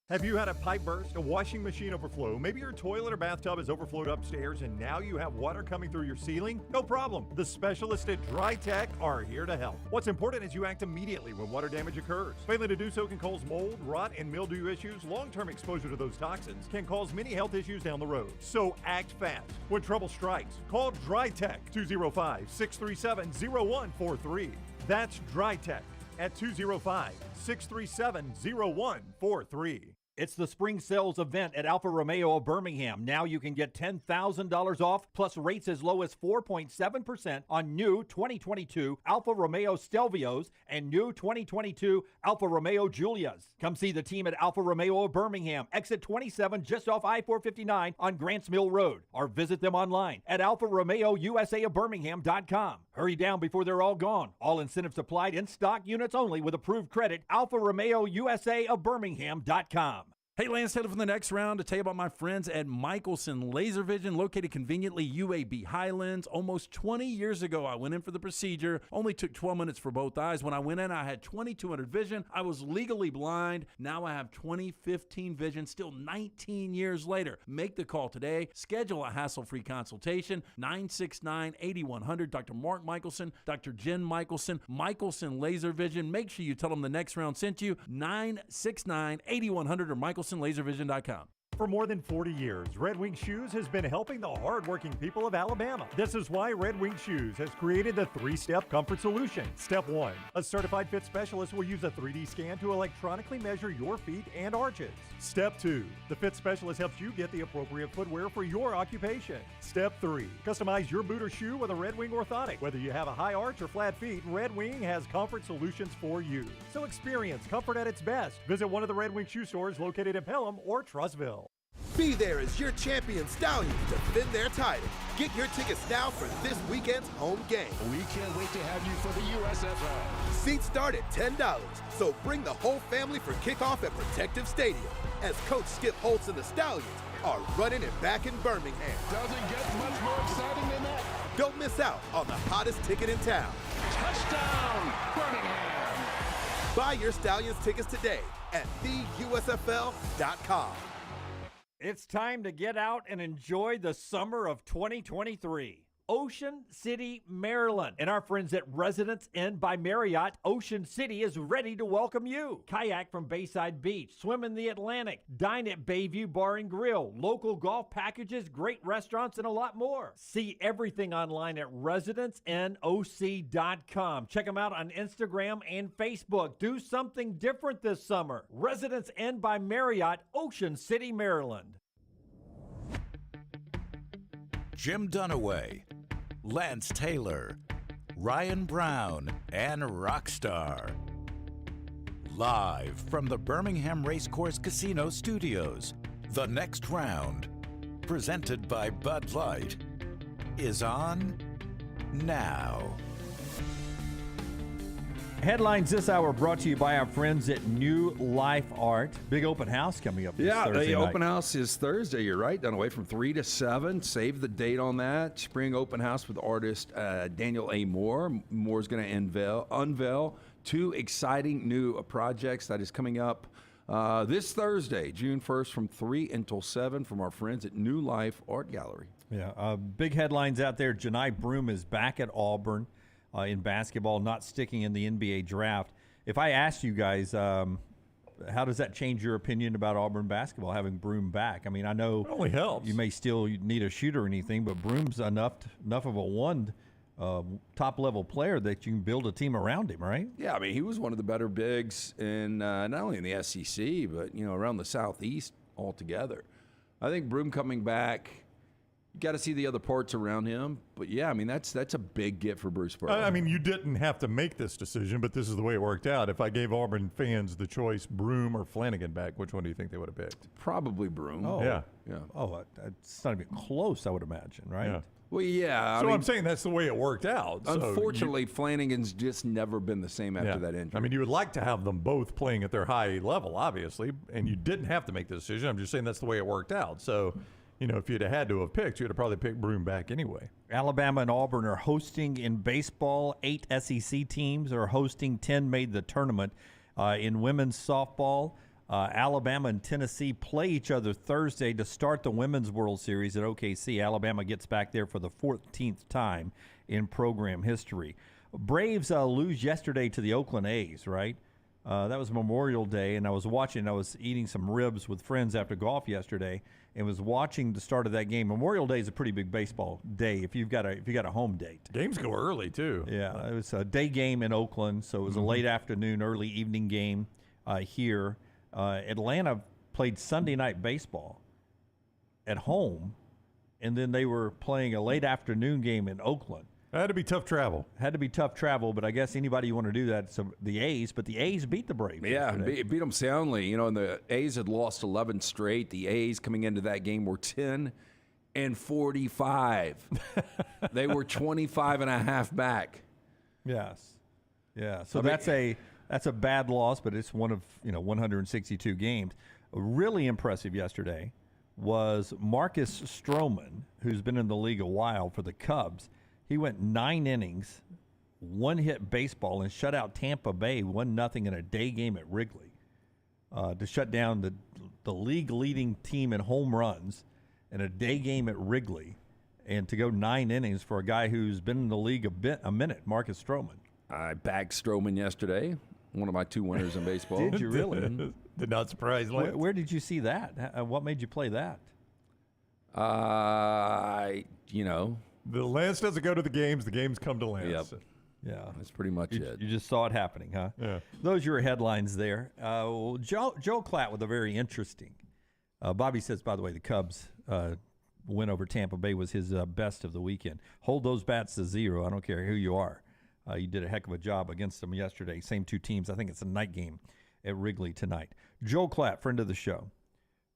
Have you had a pipe burst, a washing machine overflow? Maybe your toilet or bathtub has overflowed upstairs and now you have water coming through your ceiling? No problem. The specialists at Dry Tech are here to help. What's important is you act immediately when water damage occurs. Failing to do so can cause mold, rot, and mildew issues. Long-term exposure to those toxins can cause many health issues down the road. So act fast. When trouble strikes, call Dry Tech 205-637-0143. That's Dry Tech at 205-637-0143. It's the spring sales event at Alfa Romeo of Birmingham. Now you can get $10,000 off plus rates as low as 4.7% on new 2022 Alfa Romeo Stelvios and new 2022 Alfa Romeo Giulias. Come see the team at Alfa Romeo of Birmingham, exit 27 just off I-459 on Grants Mill Road, or visit them online at alfaromeousa of Hurry down before they're all gone. All incentives applied in stock units only with approved credit. Alfa Romeo USA of Birmingham.com. Hey, Lance Taylor from the next round to tell you about my friends at Michelson Laser Vision, located conveniently UAB Highlands. Almost 20 years ago, I went in for the procedure. Only took 12 minutes for both eyes. When I went in, I had 20/200 vision. I was legally blind. Now I have 20/15 vision, still 19 years later. Make the call today. Schedule a hassle-free consultation. 969-8100. Dr. Mark Michelson, Dr. Jen Michelson, Michelson Laser Vision. Make sure you tell them the next round sent you. 969-8100 or MichelsonLaserVision.com. For more than 40 years, Red Wing Shoes has been helping the hardworking people of Alabama. This is why Red Wing Shoes has created the 3-step comfort solution. Step 1, a certified fit specialist will use a 3D scan to electronically measure your feet and arches. Step 2, the fit specialist helps you get the appropriate footwear for your occupation. Step 3, customize your boot or shoe with a Red Wing orthotic. Whether you have a high arch or flat feet, Red Wing has comfort solutions for you. So experience comfort at its best. Visit one of the Red Wing shoe stores located in Pelham or Trussville. Be there as your champion Stallions defend their title. Get your tickets now for this weekend's home game. We can't wait to have you for the USFL. Seats start at $10, so bring the whole family for kickoff at Protective Stadium as Coach Skip Holtz and the Stallions are running it back in Birmingham. Doesn't get much more exciting than that. Don't miss out on the hottest ticket in town. Touchdown, Birmingham. Buy your Stallions tickets today at theusfl.com. It's time to get out and enjoy the summer of 2023. Ocean City, Maryland. And our friends at Residence Inn by Marriott, Ocean City is ready to welcome you. Kayak from Bayside Beach, swim in the Atlantic, dine at Bayview Bar and Grill, local golf packages, great restaurants, and a lot more. See everything online at residencenoc.com. Check them out on Instagram and Facebook. Do something different this summer. Residence Inn by Marriott, Ocean City, Maryland. Jim Dunaway, Lance Taylor, Ryan Brown, and Rockstar. Live from the Birmingham Racecourse Casino Studios, the next round, presented by Bud Light, is on now. Headlines this hour brought to you by our friends at New Life Art. Big open house coming up this Thursday the night. open house is Thursday. You're right. Done away from 3 to 7. Save the date on that. Spring open house with artist Daniel A. Moore. Moore's going to unveil 2 exciting new projects that is coming up this Thursday, June 1st, from 3 until 7 from our friends at New Life Art Gallery. Yeah, big headlines out there. Janai Broome is back at Auburn. In basketball, not sticking in the NBA draft. If I asked you guys, how does that change your opinion about Auburn basketball, having Broome back? I mean, I know it only helps. You may still need a shooter or anything, but Broome's enough of a top-level player that you can build a team around him, right? Yeah, I mean, he was one of the better bigs in not only in the SEC, but, around the Southeast altogether. I think Broome coming back, you got to see the other parts around him. But, yeah, I mean, that's a big get for Bruce Pearl. I mean, you didn't have to make this decision, but this is the way it worked out. If I gave Auburn fans the choice, Broome or Flanagan back, which one do you think they would have picked? Probably Broome. Oh, yeah. Oh, it's not even close, I would imagine, right? Yeah. Well, yeah. So I'm saying that's the way it worked out. Unfortunately, Flanagan's just never been the same after that injury. I mean, you would like to have them both playing at their high level, obviously, and you didn't have to make the decision. I'm just saying that's the way it worked out. So, if you'd have had to have picked, you'd have probably picked Broome back anyway. Alabama and Auburn are hosting in baseball. 8 SEC teams are hosting. 10 made the tournament. In women's softball, Alabama and Tennessee play each other Thursday to start the Women's World Series at OKC. Alabama gets back there for the 14th time in program history. Braves lose yesterday to the Oakland A's, right? That was Memorial Day, and I was eating some ribs with friends after golf yesterday, and was watching the start of that game. Memorial Day is a pretty big baseball day if you've got a home date. Games go early too. Yeah, it was a day game in Oakland, so it was a late afternoon, early evening game here. Atlanta played Sunday night baseball at home, and then they were playing a late afternoon game in Oakland. Had to be tough travel. But I guess anybody you want to do that, so the A's beat the Braves. Yeah, beat them soundly. And the A's had lost 11 straight. The A's coming into that game were 10-45. They were 25 and a half back. Yes. Yeah. So that's a bad loss, but it's one of 162 games. Really impressive yesterday was Marcus Stroman, who's been in the league a while for the Cubs. He went 9 innings, 1-hit baseball, and shut out Tampa Bay 1-0 in a day game at Wrigley to shut down the league-leading team in home runs in a day game at Wrigley, and to go 9 innings for a guy who's been in the league a minute, Marcus Stroman. I backed Stroman yesterday. One of my 2 winners in baseball. Did you really? Did not surprise Lance. Where did you see that? What made you play that? The Lance doesn't go to the games come to Lance. Yep. Yeah. That's pretty much it. You just saw it happening, huh? Yeah. Those are your headlines there. Joe Klatt with a very interesting. Bobby says, by the way, the Cubs win over Tampa Bay was his best of the weekend. Hold those bats to 0. I don't care who you are. You did a heck of a job against them yesterday. Same 2 teams. I think it's a night game at Wrigley tonight. Joe Klatt, friend of the show,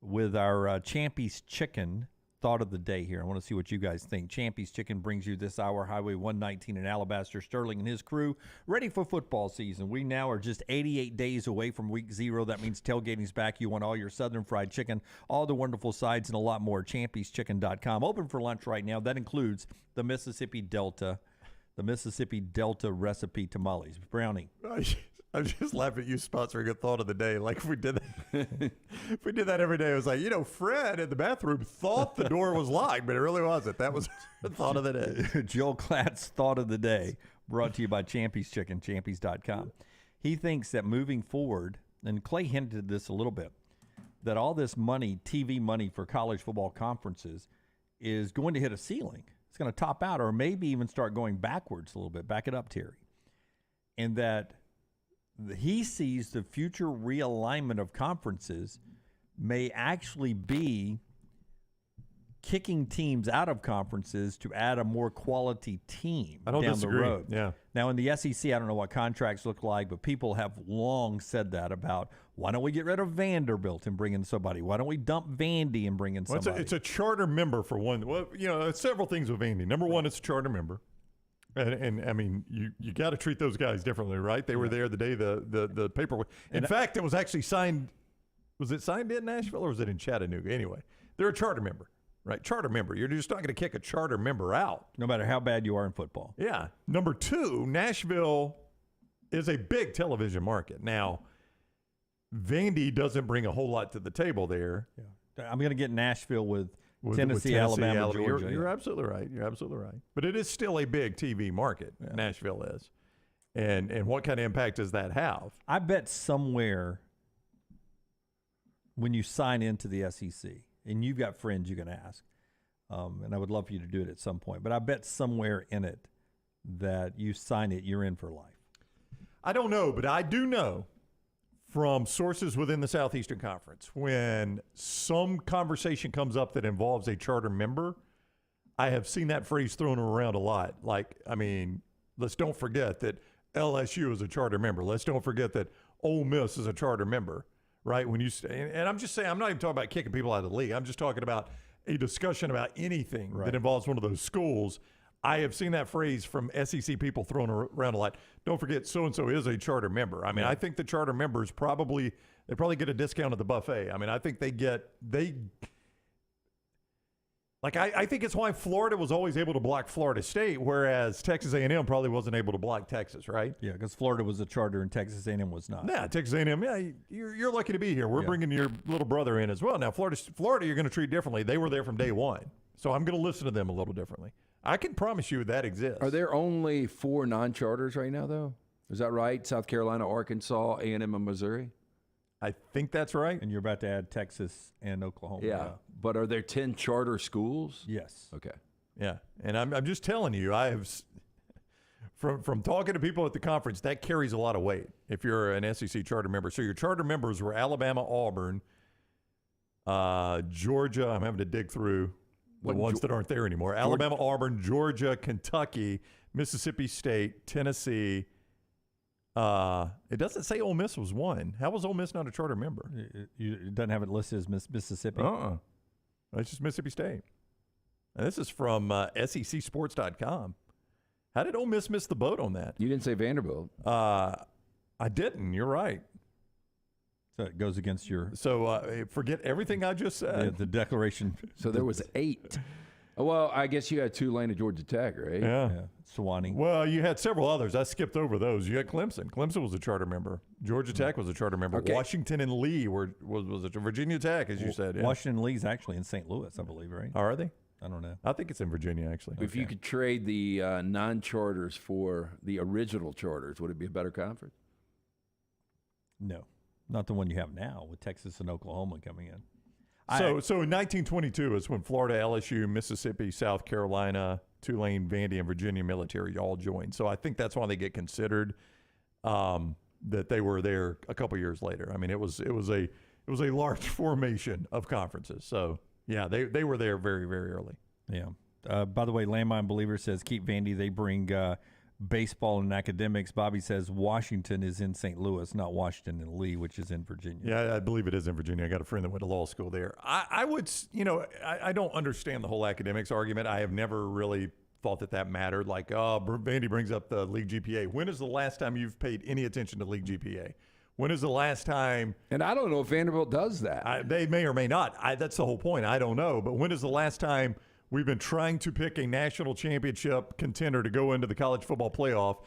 with our Champy's Chicken thought of the day here. I want to see what you guys think. Champy's Chicken brings you this hour, Highway 119 in Alabaster. Sterling and his crew ready for football season. We now are just 88 days away from week 0. That means tailgating's back. You want all your Southern fried chicken, all the wonderful sides, and a lot more. Champy'sChicken.com. Open for lunch right now. That includes the Mississippi Delta recipe tamales. Brownie. I'm just laughing at you sponsoring a thought of the day. Like if we did that every day, it was like, Fred in the bathroom thought the door was locked, but it really wasn't. That was the thought of the day. Joel Klatt's thought of the day, brought to you by Champy's Chicken, Champy's.com. He thinks that moving forward, and Clay hinted this a little bit, that all this money, TV money for college football conferences, is going to hit a ceiling. It's going to top out or maybe even start going backwards a little bit. Back it up, Terry. And that he sees the future realignment of conferences may actually be kicking teams out of conferences to add a more quality team I don't down disagree. the road. Yeah. Now, in the SEC, I don't know what contracts look like, but people have long said that about, why don't we get rid of Vanderbilt and bring in somebody? Why don't we dump Vandy and bring in somebody? It's a charter member for one. Well, several things with Vandy. Number one, it's a charter member. And I mean, you got to treat those guys differently, right? They were there the day the paper. In fact, it was actually signed. Was it signed in Nashville or was it in Chattanooga? Anyway, they're a charter member, right? Charter member. You're just not going to kick a charter member out, no matter how bad you are in football. Yeah. Number two, Nashville is a big television market. Now, Vandy doesn't bring a whole lot to the table there. Yeah. I'm going to get Nashville with Tennessee, Alabama, Georgia. You're absolutely right. You're absolutely right. But it is still a big TV market. Yeah. Nashville is. And what kind of impact does that have? I bet somewhere when you sign into the SEC, and you've got friends you can ask, and I would love for you to do it at some point, but I bet somewhere in it that you sign it, you're in for life. I don't know, but I do know from sources within the Southeastern Conference, when some conversation comes up that involves a charter member, I have seen that phrase thrown around a lot. Like, I mean, let's don't forget that LSU is a charter member. Let's don't forget that Ole Miss is a charter member, right? When you and I'm just saying, I'm not even talking about kicking people out of the league. I'm just talking about a discussion about anything that involves one of those schools. I have seen that phrase from SEC people thrown around a lot. Don't forget, so-and-so is a charter member. I mean, I think the charter members probably get a discount at the buffet. I mean, I think I think it's why Florida was always able to block Florida State, whereas Texas A&M probably wasn't able to block Texas, right? Yeah, because Florida was a charter and Texas A&M was not. Yeah, Texas A&M, you're lucky to be here. We're bringing your little brother in as well. Now, Florida, you're going to treat differently. They were there from day one. So I'm going to listen to them a little differently. I can promise you that exists. Are there only 4 non-charters right now, though? Is that right? South Carolina, Arkansas, A&M, and Missouri? I think that's right. And you're about to add Texas and Oklahoma. Yeah. But are there 10 charter schools? Yes. Okay. Yeah. And I'm just telling you, I have from talking to people at the conference, that carries a lot of weight if you're an SEC charter member. So your charter members were Alabama, Auburn, Georgia. I'm having to dig through the ones that aren't there anymore. Alabama, Auburn, Georgia, Kentucky, Mississippi State, Tennessee. It doesn't say Ole Miss was one. How was Ole Miss not a charter member? It doesn't have it listed as Mississippi. It's just Mississippi State. And this is from SECSports.com. How did Ole Miss miss the boat on that? You didn't say Vanderbilt. I didn't. You're right. So it goes against your... So forget everything I just said. The declaration. So there was 8. Well, I guess you had Tulane at Georgia Tech, right? Yeah. Sewanee. Well, you had several others. I skipped over those. You had Clemson. Clemson was a charter member. Georgia Tech was a charter member. Okay. Washington and Lee was a Virginia Tech, as you said. Yeah. Washington and Lee's actually in St. Louis, I believe, right? Oh, are they? I don't know. I think it's in Virginia, actually. If you could trade the non-charters for the original charters, would it be a better conference? No, not the one you have now with Texas and Oklahoma coming in. So in 1922 is when Florida, LSU, Mississippi, South Carolina, Tulane, Vandy, and Virginia military all joined. So I think that's why they get considered that they were there a couple years later. I mean, it was a large formation of conferences. So yeah, they were there very, very early. Yeah. By the way, Landmine Believer says keep Vandy. They bring baseball and academics. Bobby says Washington is in St. Louis, not Washington and Lee, which is in Virginia. Yeah, I believe it is in Virginia. I got a friend that went to law school there. I would, I don't understand the whole academics argument. I have never really thought that mattered. Like, Vandy brings up the league GPA. When is the last time you've paid any attention to league GPA? When is the last time? And I don't know if Vanderbilt does that. They may or may not. That's the whole point. I don't know. But when is the last time we've been trying to pick a national championship contender to go into the college football playoff,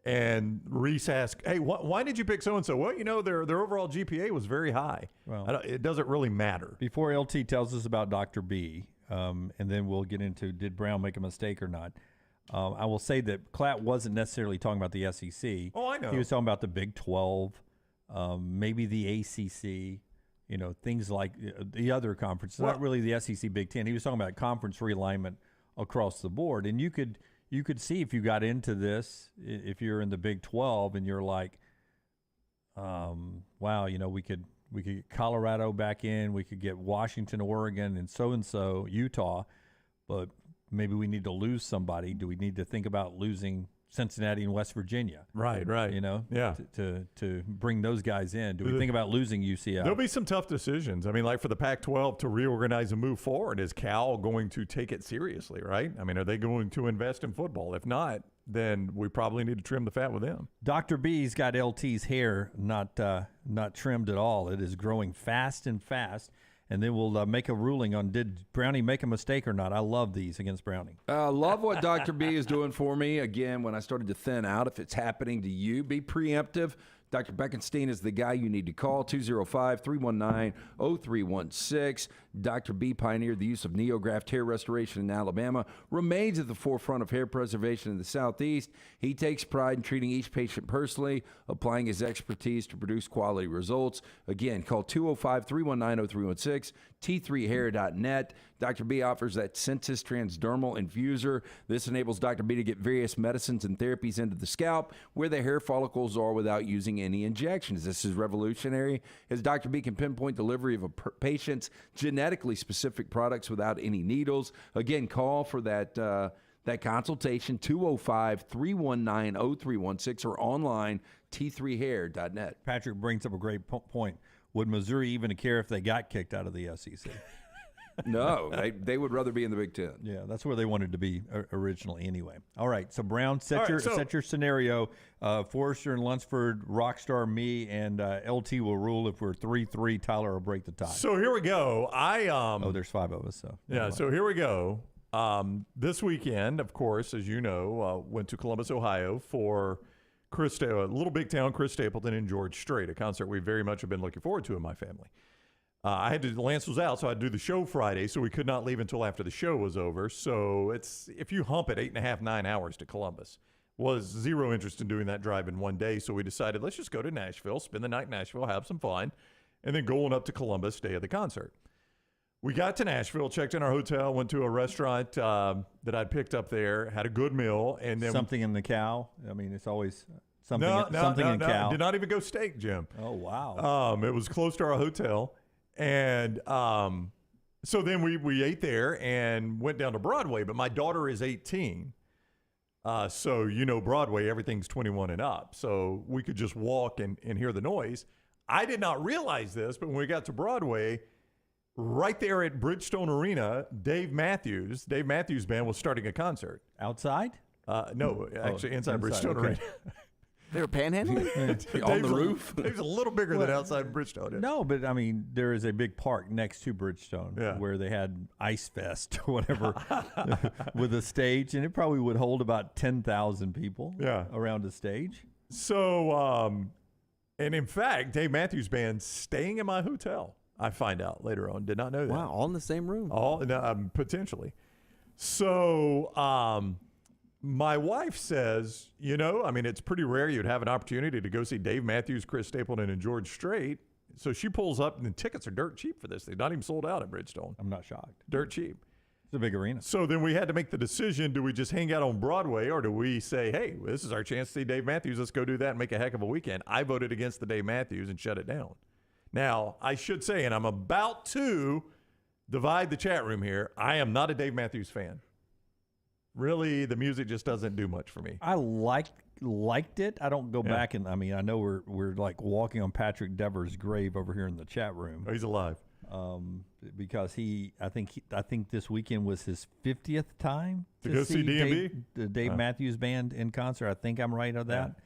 and Reese asks, hey, why did you pick so-and-so? Well, their overall GPA was very high. Well, it doesn't really matter. Before LT tells us about Dr. B, and then we'll get into did Brown make a mistake or not, I will say that Klatt wasn't necessarily talking about the SEC. Oh, I know. He was talking about the Big 12, maybe the ACC, things like the other conferences, not really the SEC Big Ten. He was talking about conference realignment across the board. And you could see if you got into this, if you're in the Big 12 and you're like, wow, we could get Colorado back in, we could get Washington, Oregon, and so Utah, but maybe we need to lose somebody. Do we need to think about losing Cincinnati and West Virginia? Right. Yeah. To bring those guys in. Do we think about losing UCF? There'll be some tough decisions. I mean, like for the Pac-12 to reorganize and move forward, is Cal going to take it seriously, right? I mean, are they going to invest in football? If not, then we probably need to trim the fat with them. Dr. B's got LT's hair not trimmed at all. It is growing fast and fast. And then we'll make a ruling on did Brownie make a mistake or not. I love these against Brownie. Love what Dr. B is doing for me. Again, when I started to thin out, if it's happening to you, be preemptive. Dr. Beckenstein is the guy you need to call, 205-319-0316. Dr. B pioneered the use of NeoGraft hair restoration in Alabama, remains at the forefront of hair preservation in the Southeast. He takes pride in treating each patient personally, applying his expertise to produce quality results. Again, call 205-319-0316, t3hair.net. Dr. B offers that Sensus Transdermal Infuser. This enables Dr. B to get various medicines and therapies into the scalp where the hair follicles are without using any injections. This is revolutionary, as Dr. B can pinpoint delivery of a patient's genetically specific products without any needles. Again, call for that consultation, 205-319-0316, or online, t3hair.net. Patrick brings up a great point. Would Missouri even care if they got kicked out of the SEC? No, they would rather be in the Big Ten. Yeah, that's where they wanted to be originally anyway. All right, so Brown, set your scenario. Forrester and Lunsford, Rockstar, me, and LT will rule. If we're 3-3, Tyler will break the tie. So here we go. There's 5 of us. So yeah, so here we go. This weekend, of course, as you know, went to Columbus, Ohio for a little big town, Chris Stapleton and George Strait, a concert we very much have been looking forward to in my family. Lance was out, so I had to do the show Friday, so we could not leave until after the show was over. So if you hump it 8.5, 9 hours to Columbus, was zero interest in doing that drive in one day. So we decided, let's just go to Nashville, spend the night in Nashville, have some fun, and then going up to Columbus, day of the concert. We got to Nashville, checked in our hotel, went to a restaurant that I'd picked up there, had a good meal, and then something in the cow. I mean, it's always something in cow. Did not even go steak, Jim. Oh wow! It was close to our hotel. And so then we ate there and went down to Broadway, but my daughter is 18. So, Broadway, everything's 21 and up. So we could just walk and hear the noise. I did not realize this, but when we got to Broadway, right there at Bridgestone Arena, Dave Matthews Band was starting a concert. Outside? No, actually inside Bridgestone Arena. They were panhandling? On the roof? It was a little bigger than outside Bridgestone. No, but I mean, there is a big park next to Bridgestone where they had Ice Fest or whatever with a stage, and it probably would hold about 10,000 people around a stage. So, and in fact, Dave Matthews Band staying in my hotel, I find out later on. Did not know that. Wow, all in the same room. Potentially. So, My wife says, it's pretty rare you'd have an opportunity to go see Dave Matthews, Chris Stapleton, and George Strait. So she pulls up, and the tickets are dirt cheap for this. They're not even sold out at Bridgestone. I'm not shocked. Dirt cheap. It's a big arena. So then we had to make the decision, do we just hang out on Broadway, or do we say, hey, this is our chance to see Dave Matthews. Let's go do that and make a heck of a weekend. I voted against the Dave Matthews and shut it down. Now, I should say, and I'm about to divide the chat room here, I am not a Dave Matthews fan. Really, the music just doesn't do much for me. I liked it. I don't go back and I know we're like walking on Patrick Devers' grave over here in the chat room. Oh, he's alive. Because I think this weekend was his 50th time to go see DMB, the Dave Matthews Band in concert. I think I'm right on that.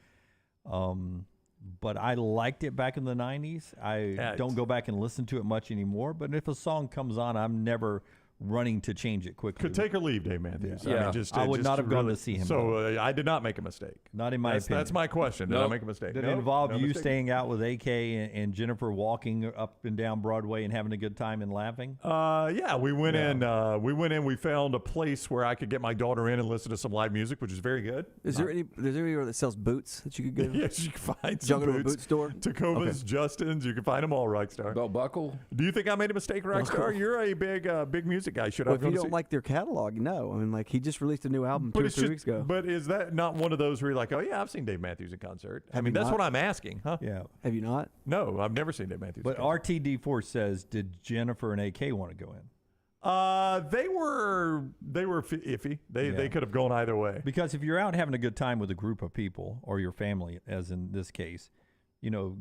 But I liked it back in the 90s. I don't go back and listen to it much anymore. But if a song comes on, I'm never running to change it quickly. Could take or leave Dave Matthews. Yeah. I would not have gone to see him. So I did not make a mistake. Not in my opinion. That's my question. Did I make a mistake? Did it involve you staying out with AK and Jennifer walking up and down Broadway and having a good time and laughing? Yeah, we went in. We found a place where I could get my daughter in and listen to some live music, which is very good. Is there anywhere that sells boots that you could go to? Yes, you can find some boots. To a boot store? Tacovas, Justin's. You can find them all, Rockstar. Belt buckle. Do you think I made a mistake, Rockstar? You're a big music guy. Should I if you don't like their catalog, no. I mean, like, he just released a new album 2 or 3 weeks ago. But is that not one of those where you're like, oh, yeah, I've seen Dave Matthews in concert? That's what I'm asking, huh? Yeah. Have you not? No, I've never seen Dave Matthews. But RTD4 says, did Jennifer and AK want to go in? They were iffy. They could have gone either way. Because if you're out having a good time with a group of people or your family, as in this case,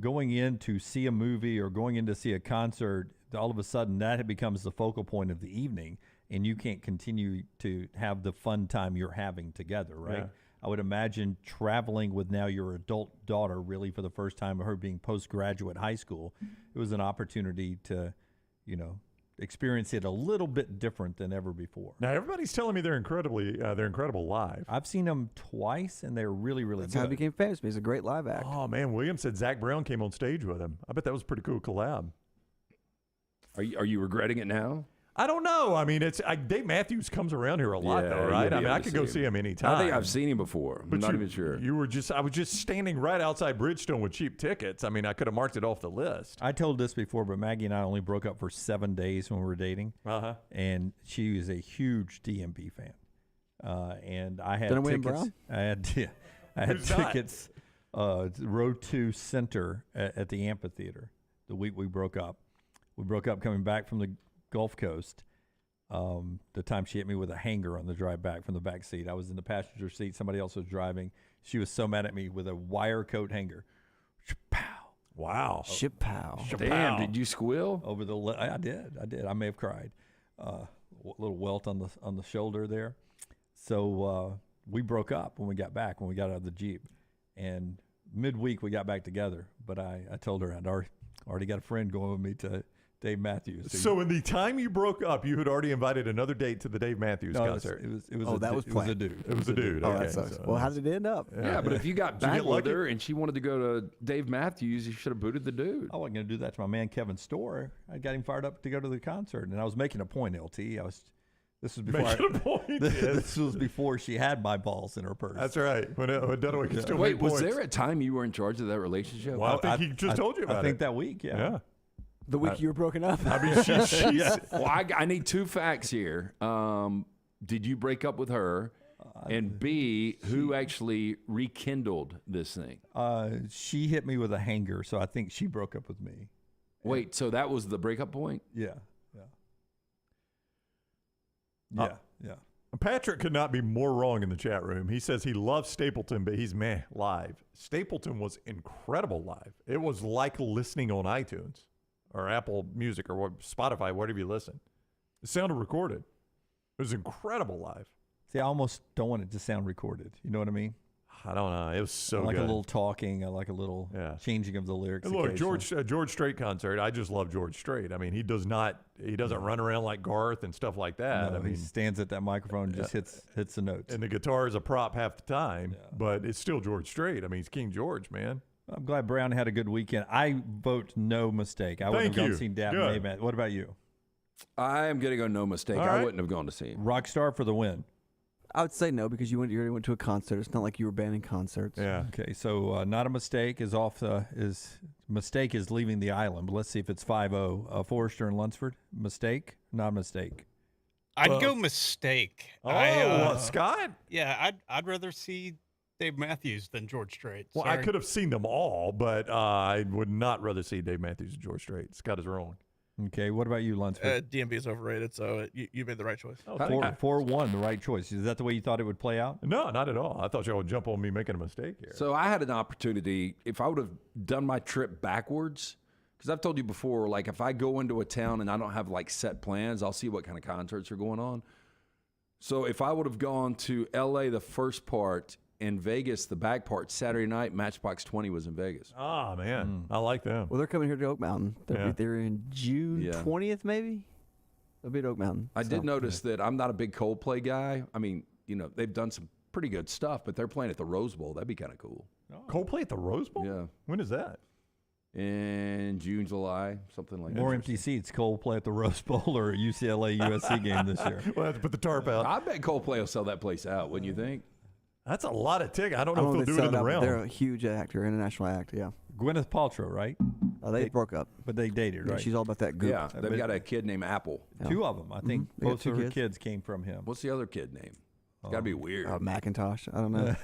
going in to see a movie or going in to see a concert, all of a sudden that becomes the focal point of the evening, and you can't continue to have the fun time you're having together, right? Yeah. I would imagine traveling with now your adult daughter, really for the first time, her being postgraduate high school, it was an opportunity to, experience it a little bit different than ever before. Now everybody's telling me they're incredible live. I've seen them twice, and they're really, really That's good. how he became famous. He's a great live act. Oh man, William said Zach Brown came on stage with him. I bet that was a pretty cool collab. Are you regretting it now? I don't know. I mean, Dave Matthews comes around here a lot, though, right? I mean, I could go see him anytime. I think I've seen him before. I'm not even sure. I was just standing right outside Bridgestone with cheap tickets. I mean, I could have marked it off the list. I told this before, but Maggie and I only broke up for 7 days when we were dating. And she was a huge DMB fan. And I had tickets. I had tickets. Row 2 center at the amphitheater the week we broke up. We broke up coming back from the Gulf Coast. The time she hit me with a hanger on the drive back from the back seat. I was in the passenger seat. Somebody else was driving. She was so mad at me with a wire coat hanger. Pow! Wow! Pow! Damn! Did you squeal? I did. I may have cried. Little welt on the shoulder there. So we broke up when we got back. When we got out of the Jeep, and midweek we got back together. But I told her I'd already got a friend going with me to Dave Matthews. So in the time you broke up, you had already invited another date to the Dave Matthews concert. It was a dude. It was a dude. Oh, Okay. that sucks. Well, how did it end up? Yeah, but if you got back with her and she wanted to go to Dave Matthews, you should have booted the dude. I wasn't going to do that to my man Kevin Storr. I got him fired up to go to the concert, and I was making a point, LT. This was before this was before she had my balls in her purse. That's right. When Dunaway could still Wait, make was points. there a time you were in charge of that relationship? Well, I think he just told you about it. I think that week, yeah. The week you were broken up. I mean, she's Well, I need 2 facts here. Did you break up with her? And B, who actually rekindled this thing? She hit me with a hanger, so I think she broke up with me. Wait, so that was the breakup point? Yeah. Patrick could not be more wrong in the chat room. He says he loves Stapleton, but he's meh live. Stapleton was incredible live. It was like listening on iTunes or Apple Music or Spotify, wherever you listen. It sounded recorded. It was incredible live. See, I almost don't want it to sound recorded. You know what I mean? I don't know. It was so I like good. a little talking. I like a little changing of the lyrics. Look, George Strait concert. I just love George Strait. I mean, he doesn't run around like Garth and stuff like that. No, I mean, he stands at that microphone and just hits the notes. And the guitar is a prop half the time, but it's still George Strait. I mean, he's King George, man. I'm glad Brown had a good weekend. I vote no mistake. I wouldn't have gone to see Dave. What about you? I am going to go no mistake. I wouldn't have gone to see him. Rockstar for the win. I would say no because you already went to a concert. It's not like you were banning concerts. Yeah. Okay, so not a mistake is off. Mistake is leaving the island. But let's see if it's 5-0. Forrester and Lunsford. Mistake, not a mistake. I'd go mistake. Scott? Yeah, I'd rather see Dave Matthews than George Strait. Well, I could have seen them all, but I would not rather see Dave Matthews and George Strait. Scott is wrong. Okay, what about you, Lunsford? DMV is overrated, so you made the right choice. 4-1, the right choice. Is that the way you thought it would play out? No, not at all. I thought y'all would jump on me making a mistake here. So I had an opportunity. If I would have done my trip backwards, because I've told you before, like if I go into a town and I don't have like set plans, I'll see what kind of concerts are going on. So if I would have gone to L.A. the first part, in Vegas the back part, Saturday night, Matchbox 20 was in Vegas. Oh, man. I like them. Well, they're coming here to Oak Mountain. They're in June 20th, maybe? They'll be at Oak Mountain. I did notice that I'm not a big Coldplay guy. I mean, they've done some pretty good stuff, but they're playing at the Rose Bowl. That'd be kind of cool. Coldplay at the Rose Bowl? Yeah. When is that? In June, July, something like that. More empty seats, Coldplay at the Rose Bowl or a UCLA-USC game this year. We'll have to put the tarp out. I bet Coldplay will sell that place out, wouldn't you think? That's a lot of tickets. I don't know if they'll do it in the realm. They're a huge actor, international act, yeah. Gwyneth Paltrow, right? They broke up. But they dated, right? Yeah, she's all about that goop. Yeah, they've got a kid named Apple. Two of them, I think. They got Both two of her kids. kids came from him. What's the other kid name? It's got to be weird. Macintosh. I don't know.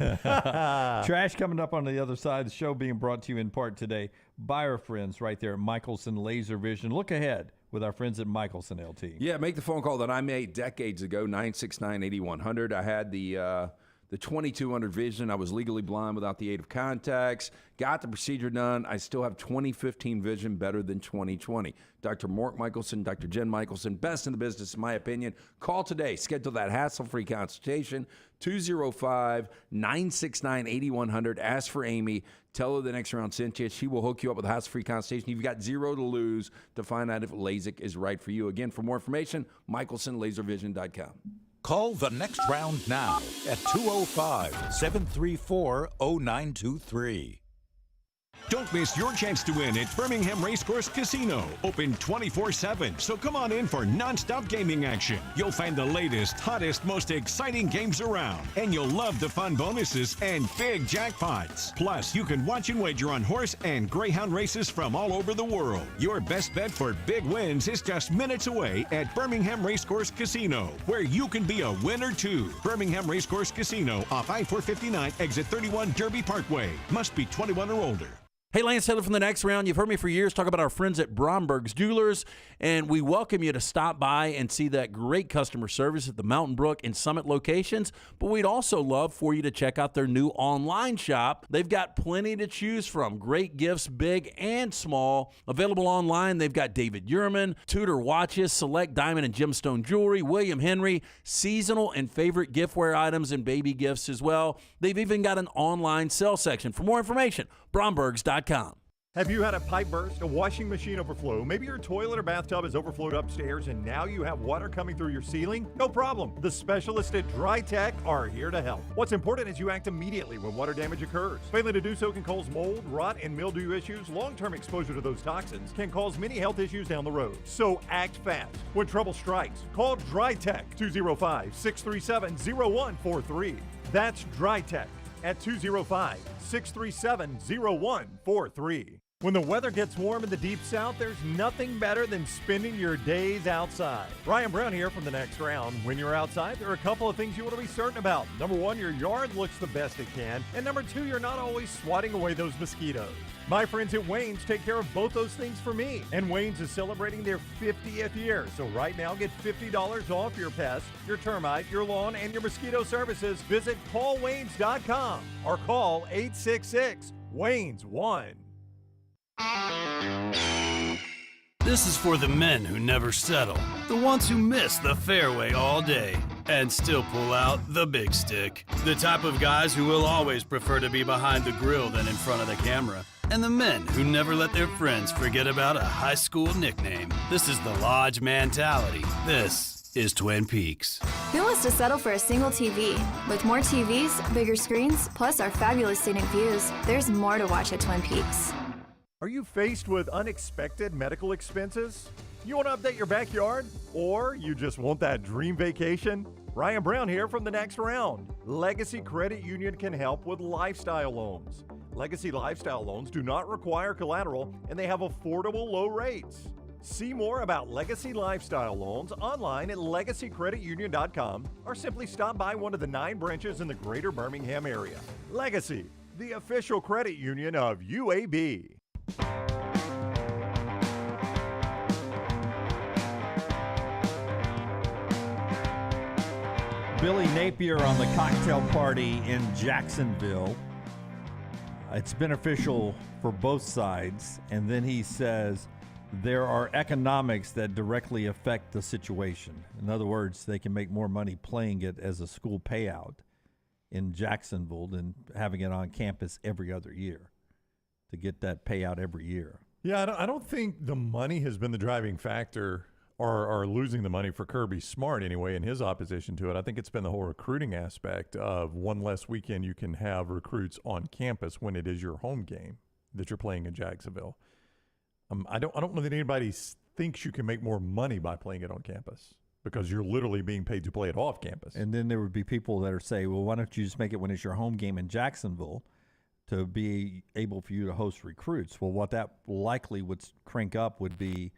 Trash coming up on the other side. The show being brought to you in part today by our friends right there at Michelson Laser Vision. Look ahead with our friends at Michelson LT. Yeah, make the phone call that I made decades ago, 969-8100. I had the 2200 vision. I was legally blind without the aid of contacts. Got the procedure done. I still have 2015 vision, better than 2020. Dr. Mark Michelson, Dr. Jen Michelson, best in the business, in my opinion. Call today. Schedule that hassle-free consultation, 205-969-8100. Ask for Amy. Tell her the next round sent you. She will hook you up with a hassle-free consultation. You've got zero to lose to find out if LASIK is right for you. Again, for more information, michelsonlaservision.com. Call the next round now at 205-734-0923. Don't miss your chance to win at Birmingham Racecourse Casino. Open 24/7, so come on in for nonstop gaming action. You'll find the latest, hottest, most exciting games around, and you'll love the fun bonuses and big jackpots. Plus, you can watch and wager on horse and greyhound races from all over the world. Your best bet for big wins is just minutes away at Birmingham Racecourse Casino, where you can be a winner too. Birmingham Racecourse Casino off I-459, exit 31 Derby Parkway. Must be 21 or older. Hey, Lance Taylor from the next round. You've heard me for years talk about our friends at Bromberg's Jewelers, and we welcome you to stop by and see that great customer service at the Mountain Brook and Summit locations. But we'd also love for you to check out their new online shop. They've got plenty to choose from. Great gifts, big and small. Available online, they've got David Yurman, Tudor watches, select diamond and gemstone jewelry, William Henry, seasonal and favorite giftware items and baby gifts as well. They've even got an online sale section. For more information, brombergs.com. Have you had a pipe burst, a washing machine overflow? Maybe your toilet or bathtub has overflowed upstairs and now you have water coming through your ceiling? No problem. The specialists at Dry Tech are here to help. What's important is you act immediately when water damage occurs. Failing to do so can cause mold, rot, and mildew issues. Long-term exposure to those toxins can cause many health issues down the road. So act fast. When trouble strikes, call Dry Tech 205-637-0143. That's Dry Tech at 205-637-0143. When the weather gets warm in the Deep South, there's nothing better than spending your days outside. Ryan Brown here from the next round. When you're outside, there are a couple of things you want to be certain about. Number one, your yard looks the best it can. And number two, you're not always swatting away those mosquitoes. My friends at Wayne's take care of both those things for me. And Wayne's is celebrating their 50th year. So right now, get $50 off your pest, your termite, your lawn, and your mosquito services. Visit callwaynes.com or call 866-WAYNES-1. This is for the men who never settle, the ones who miss the fairway all day and still pull out the big stick, the type of guys who will always prefer to be behind the grill than in front of the camera, and the men who never let their friends forget about a high school nickname. This is the Lodge mentality. This is Twin Peaks. Who wants to settle for a single TV? With more TVs, bigger screens, plus our fabulous scenic views, there's more to watch at Twin Peaks. Are you faced with unexpected medical expenses? You want to update your backyard? Or you just want that dream vacation? Ryan Brown here from the Next Round. Legacy Credit Union can help with lifestyle loans. Legacy lifestyle loans do not require collateral and they have affordable low rates. See more about Legacy lifestyle loans online at legacycreditunion.com or simply stop by one of the 9 branches in the greater Birmingham area. Legacy, the official credit union of UAB. Billy Napier on the cocktail party in Jacksonville. It's beneficial for both sides. And then he says there are economics that directly affect the situation. In other words, they can make more money playing it as a school payout in Jacksonville than having it on campus every other year to get that payout every year. Yeah, I don't think the money has been the driving factor or losing the money for Kirby Smart anyway in his opposition to it. I think it's been the whole recruiting aspect of one less weekend you can have recruits on campus when it is your home game that you're playing in Jacksonville. I don't know that anybody thinks you can make more money by playing it on campus because you're literally being paid to play it off campus. And then there would be people that are say, well, why don't you just make it when it's your home game in Jacksonville to be able for you to host recruits? Well, what that likely would crank up would be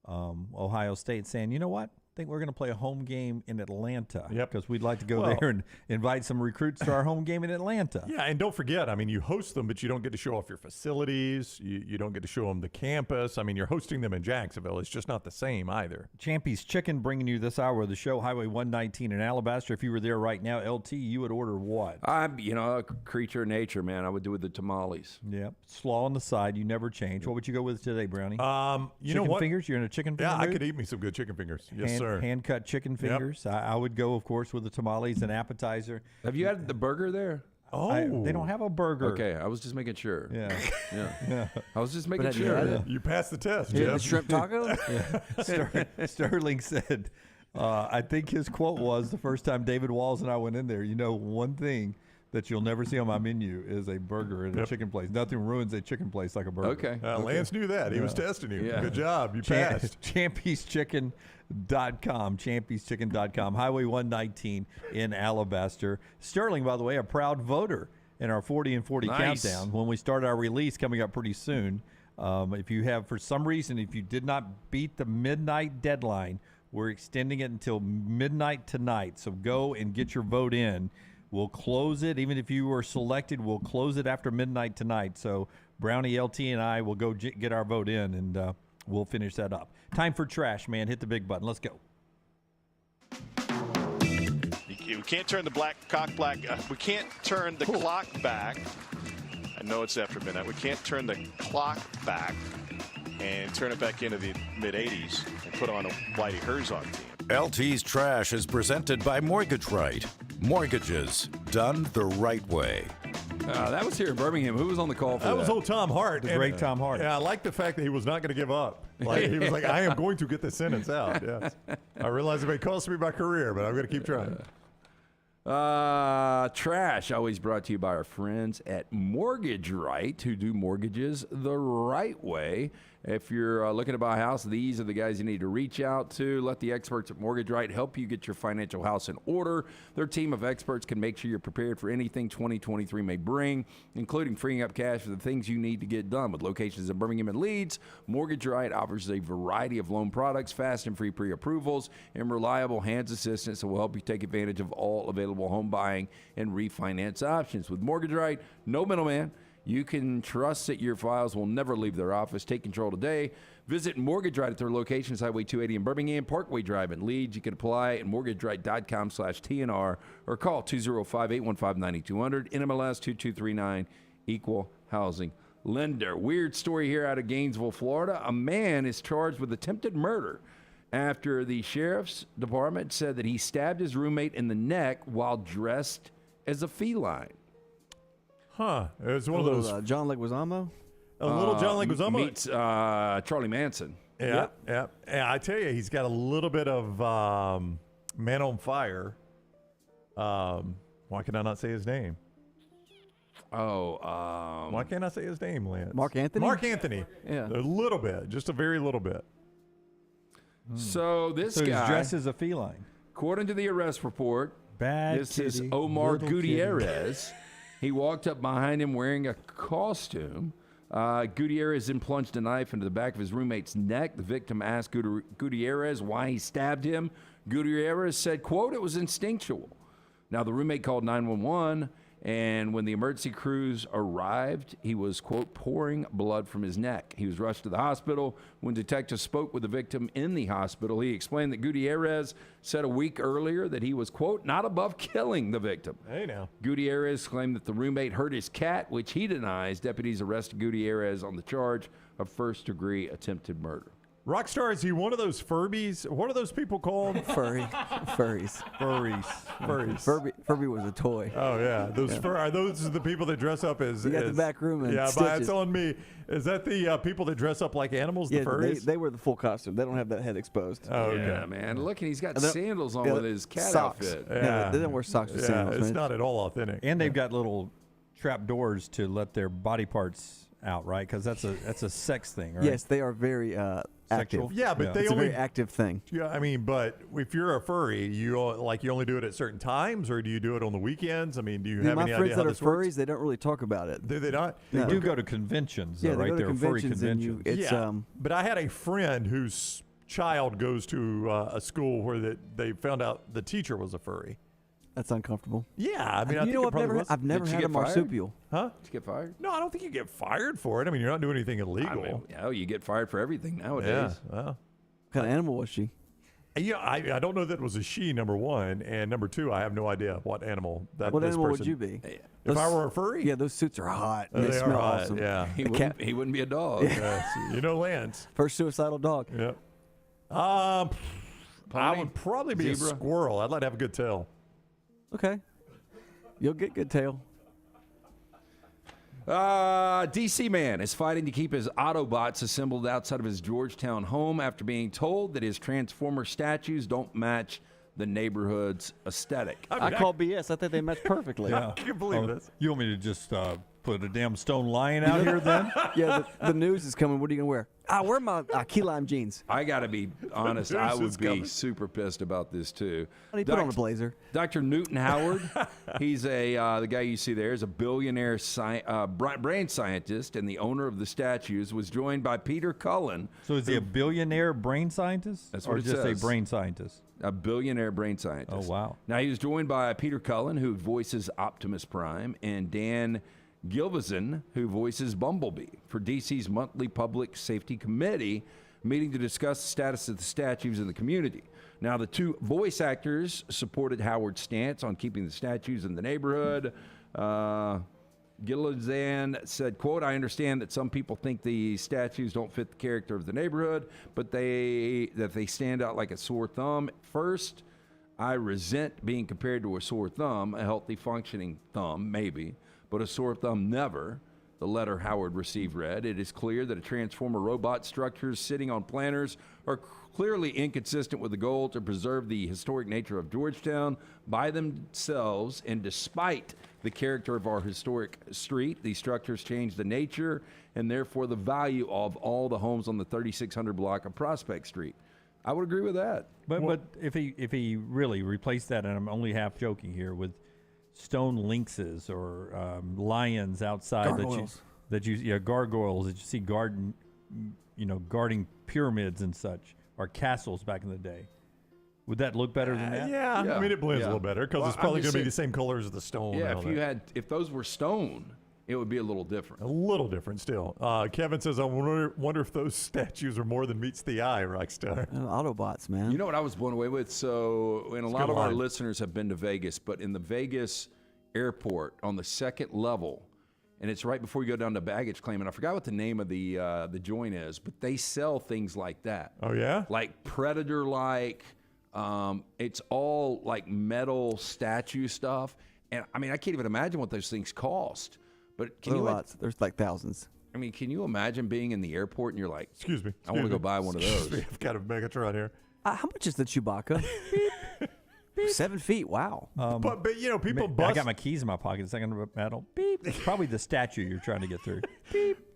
Ohio State saying, you know what? I think we're going to play a home game in Atlanta because we'd like to go there and invite some recruits to our home game in Atlanta. Yeah, and don't forget, I mean, you host them, but you don't get to show off your facilities. You don't get to show them the campus. I mean, you're hosting them in Jacksonville. It's just not the same either. Champy's Chicken bringing you this hour of the show, Highway 119 in Alabaster. If you were there right now, LT, you would order what? I'm, a creature of nature, man. I would do with the tamales. Yep. Slaw on the side. You never change. What would you go with today, Brownie? You know what? Chicken fingers? You're in a chicken finger Yeah, I mood? could eat me some good chicken fingers. Yes, sir. Hand-cut chicken fingers. Yep. I would go, of course, with the tamales and appetizer. Have you had the burger there? They don't have a burger. Okay, I was just making sure. Yeah. Yeah. I was just making sure. You passed the test, Yeah, Jeff. the shrimp taco? Sterling said, I think his quote was the first time David Walls and I went in there, one thing that you'll never see on my menu is a burger at a chicken place. Nothing ruins a chicken place like a burger. Okay. Lance knew that. He was testing you. Yeah. Good job. You passed. Champy'sChicken.com. Champy'sChicken.com. Highway 119 in Alabaster. Sterling, by the way, a proud voter in our 40 and 40 countdown. When we start our release coming up pretty soon, if you have, for some reason, if you did not beat the midnight deadline, we're extending it until midnight tonight. So go and get your vote in. We'll close it. Even if you were selected, we'll close it after midnight tonight. So Brownie, LT, and I will go get our vote in, and we'll finish that up. Time for trash, man. Hit the big button. Let's go. We can't turn the we can't turn the clock back. I know it's after midnight. We can't turn the clock back and turn it back into the mid-'80s and put on a Whitey Herzog team. LT's Trash is presented by Mortgage Right. Mortgages done the right way. That was here in Birmingham. Who was on the call for that? That was old Tom Hart. The great Tom Hart. Yeah, I like the fact that he was not going to give up. Like, he was like, I am going to get this sentence out. Yes. I realize it may cost me my career, but I'm going to keep trying. Trash, always brought to you by our friends at Mortgage Right, who do mortgages the right way. If you're looking to buy a house, these are the guys you need to reach out to. Let the experts at Mortgage Right help you get your financial house in order. Their team of experts can make sure you're prepared for anything 2023 may bring, including freeing up cash for the things you need to get done. With locations in Birmingham and Leeds, Mortgage Right offers a variety of loan products, fast and free pre-approvals, and reliable hands assistance that will help you take advantage of all available home buying and refinance options. With Mortgage Right, no middleman. You can trust that your files will never leave their office. Take control today. Visit Mortgage Right at their locations, Highway 280 in Birmingham, Parkway Drive in Leeds. You can apply at mortgageright.com/TNR or call 205-815-9200, NMLS 2239, Equal Housing Lender. Weird story here out of Gainesville, Florida. A man is charged with attempted murder after the sheriff's department said that he stabbed his roommate in the neck while dressed as a feline. Huh. It was one of those. John Leguizamo? A little John Leguizamo. Meets Charlie Manson. Yeah, yeah. I tell you, he's got a little bit of Man on Fire. Why can I not say his name? Why can't I say his name, Lance? Mark Anthony? Mark Anthony. Yeah. A little bit. Just a very little bit. So this So guy. he's dressed as a feline. According to the arrest report, this is kitty, Omar little Gutierrez. He walked up behind him wearing a costume. Gutierrez then plunged a knife into the back of his roommate's neck. The victim asked Gutierrez why he stabbed him. Gutierrez said, quote, "It was instinctual." Now, the roommate called 911, and when the emergency crews arrived, he was, quote, pouring blood from his neck. He was rushed to the hospital. When detectives spoke with the victim in the hospital, he explained that Gutierrez said a week earlier that he was, quote, not above killing the victim. Hey, now. Gutierrez claimed that the roommate hurt his cat, which he denies. Deputies arrested Gutierrez on the charge of first-degree attempted murder. Rockstar, is he one of those Furbies? What are those people called? Furries. Furby was a toy. Oh yeah, are those the people that dress up as? You got the back room and yeah, Stitches. but it's on me. Is that the people that dress up like animals? Yeah, the furries? they wear the full costume. They don't have that head exposed. Oh, okay. Yeah, man. Look, and he's got And they're- sandals on yeah, with his cat socks. outfit. Yeah, they don't wear socks with Yeah, sandals. it's man. not at all authentic. And they've got little trap doors to let their body parts out, right? Because that's a sex thing, right? Yes, they are very Sexual? active. Yeah, but they it's a only very active thing. Yeah, I mean, but if you're a furry, you only do it at certain times, or do you do it on the weekends? I mean, do you have My any friends idea how that are this works? furries, they don't really talk about it. Do they not? They do go to conventions, though, Yeah, they right? go to There are furry conventions and you- conventions. it's, yeah, but I had a friend whose child goes to a school where they found out the teacher was a furry. That's uncomfortable. Yeah, I mean, I think you know, it probably was. I've never Did you had a get fired? marsupial. Huh? Did you get fired? No, I don't think you get fired for it. I mean, you're not doing anything illegal. You get fired for everything nowadays. Yeah, well. What kind of animal was she? Yeah, I don't know that it was a she, number one, and number two, I have no idea what animal that. What this animal would person- you be? If I were a furry? Yeah, those suits are hot. Oh, They they are smell hot, awesome. yeah. He wouldn't be a dog. You know, Lance. First suicidal dog. Yep. I Pony? would probably be Zebra? a squirrel. I'd like to have a good tail. Okay. You'll get good tail. DC man is fighting to keep his Autobots assembled outside of his Georgetown home after being told that his Transformer statues don't match the neighborhood's aesthetic. I call BS. I think they match perfectly. Yeah. I can't believe this. You want me to just put a damn stone lion out here then? Yeah, the news is coming. What are you going to wear? I wear my key lime jeans. I got to be honest, I This would is be coming. super pissed about this too. How do you put on a blazer? Dr. Newton Howard, he's the guy you see there is a billionaire brain scientist and the owner of the statues, was joined by Peter Cullen. So is he a billionaire brain scientist? That's or what it just says. a brain scientist? A billionaire brain scientist. Oh, wow. Now, he was joined by Peter Cullen, who voices Optimus Prime, and Dan Gilvezan, who voices Bumblebee, for DC's monthly Public Safety Committee meeting to discuss the status of the statues in the community. Now, the two voice actors supported Howard's stance on keeping the statues in the neighborhood. Gilvezan said, quote, "I understand that some people think the statues don't fit the character of the neighborhood, but that they stand out like a sore thumb. First, I resent being compared to a sore thumb, a healthy functioning thumb, maybe, but a sore thumb never." The letter Howard received read, "It is clear that a Transformer robot structures sitting on planters are clearly inconsistent with the goal to preserve the historic nature of Georgetown by themselves, and despite the character of our historic street, these structures change the nature and therefore the value of all the homes on the 3600 block of Prospect Street." I would agree with that. But if he really replaced that, and I'm only half joking here, with stone lynxes or lions outside Gargoyles. gargoyles that you see guarding pyramids and such, or castles back in the day, would that look better than that? Yeah, I mean, it blends Yeah. a little better because Well, it's probably I'm going just to be the saying- same colors as the stone. Yeah, and all if those were stone, it would be a little different. A little different still. Kevin says, I wonder if those statues are more than meets the eye, Rockstar. Autobots, man. You know what I was blown away with? So, and a lot good of our line. listeners have been to Vegas, but in the Vegas airport on the second level, and it's right before you go down to baggage claim, and I forgot what the name of the joint is, but they sell things like that. Oh, yeah? Like Predator-like. It's all like metal statue stuff. And I mean, I can't even imagine what those things cost. But can you? lots. There's like thousands. I mean, can you imagine being in the airport and you're like, Excuse me. I want to go buy one of those. Excuse me, I've got a Megatron here. How much is the Chewbacca? 7 feet. Wow. But people I bust. got my keys in my pocket. Second metal. Beep. It's probably the statue you're trying to get through.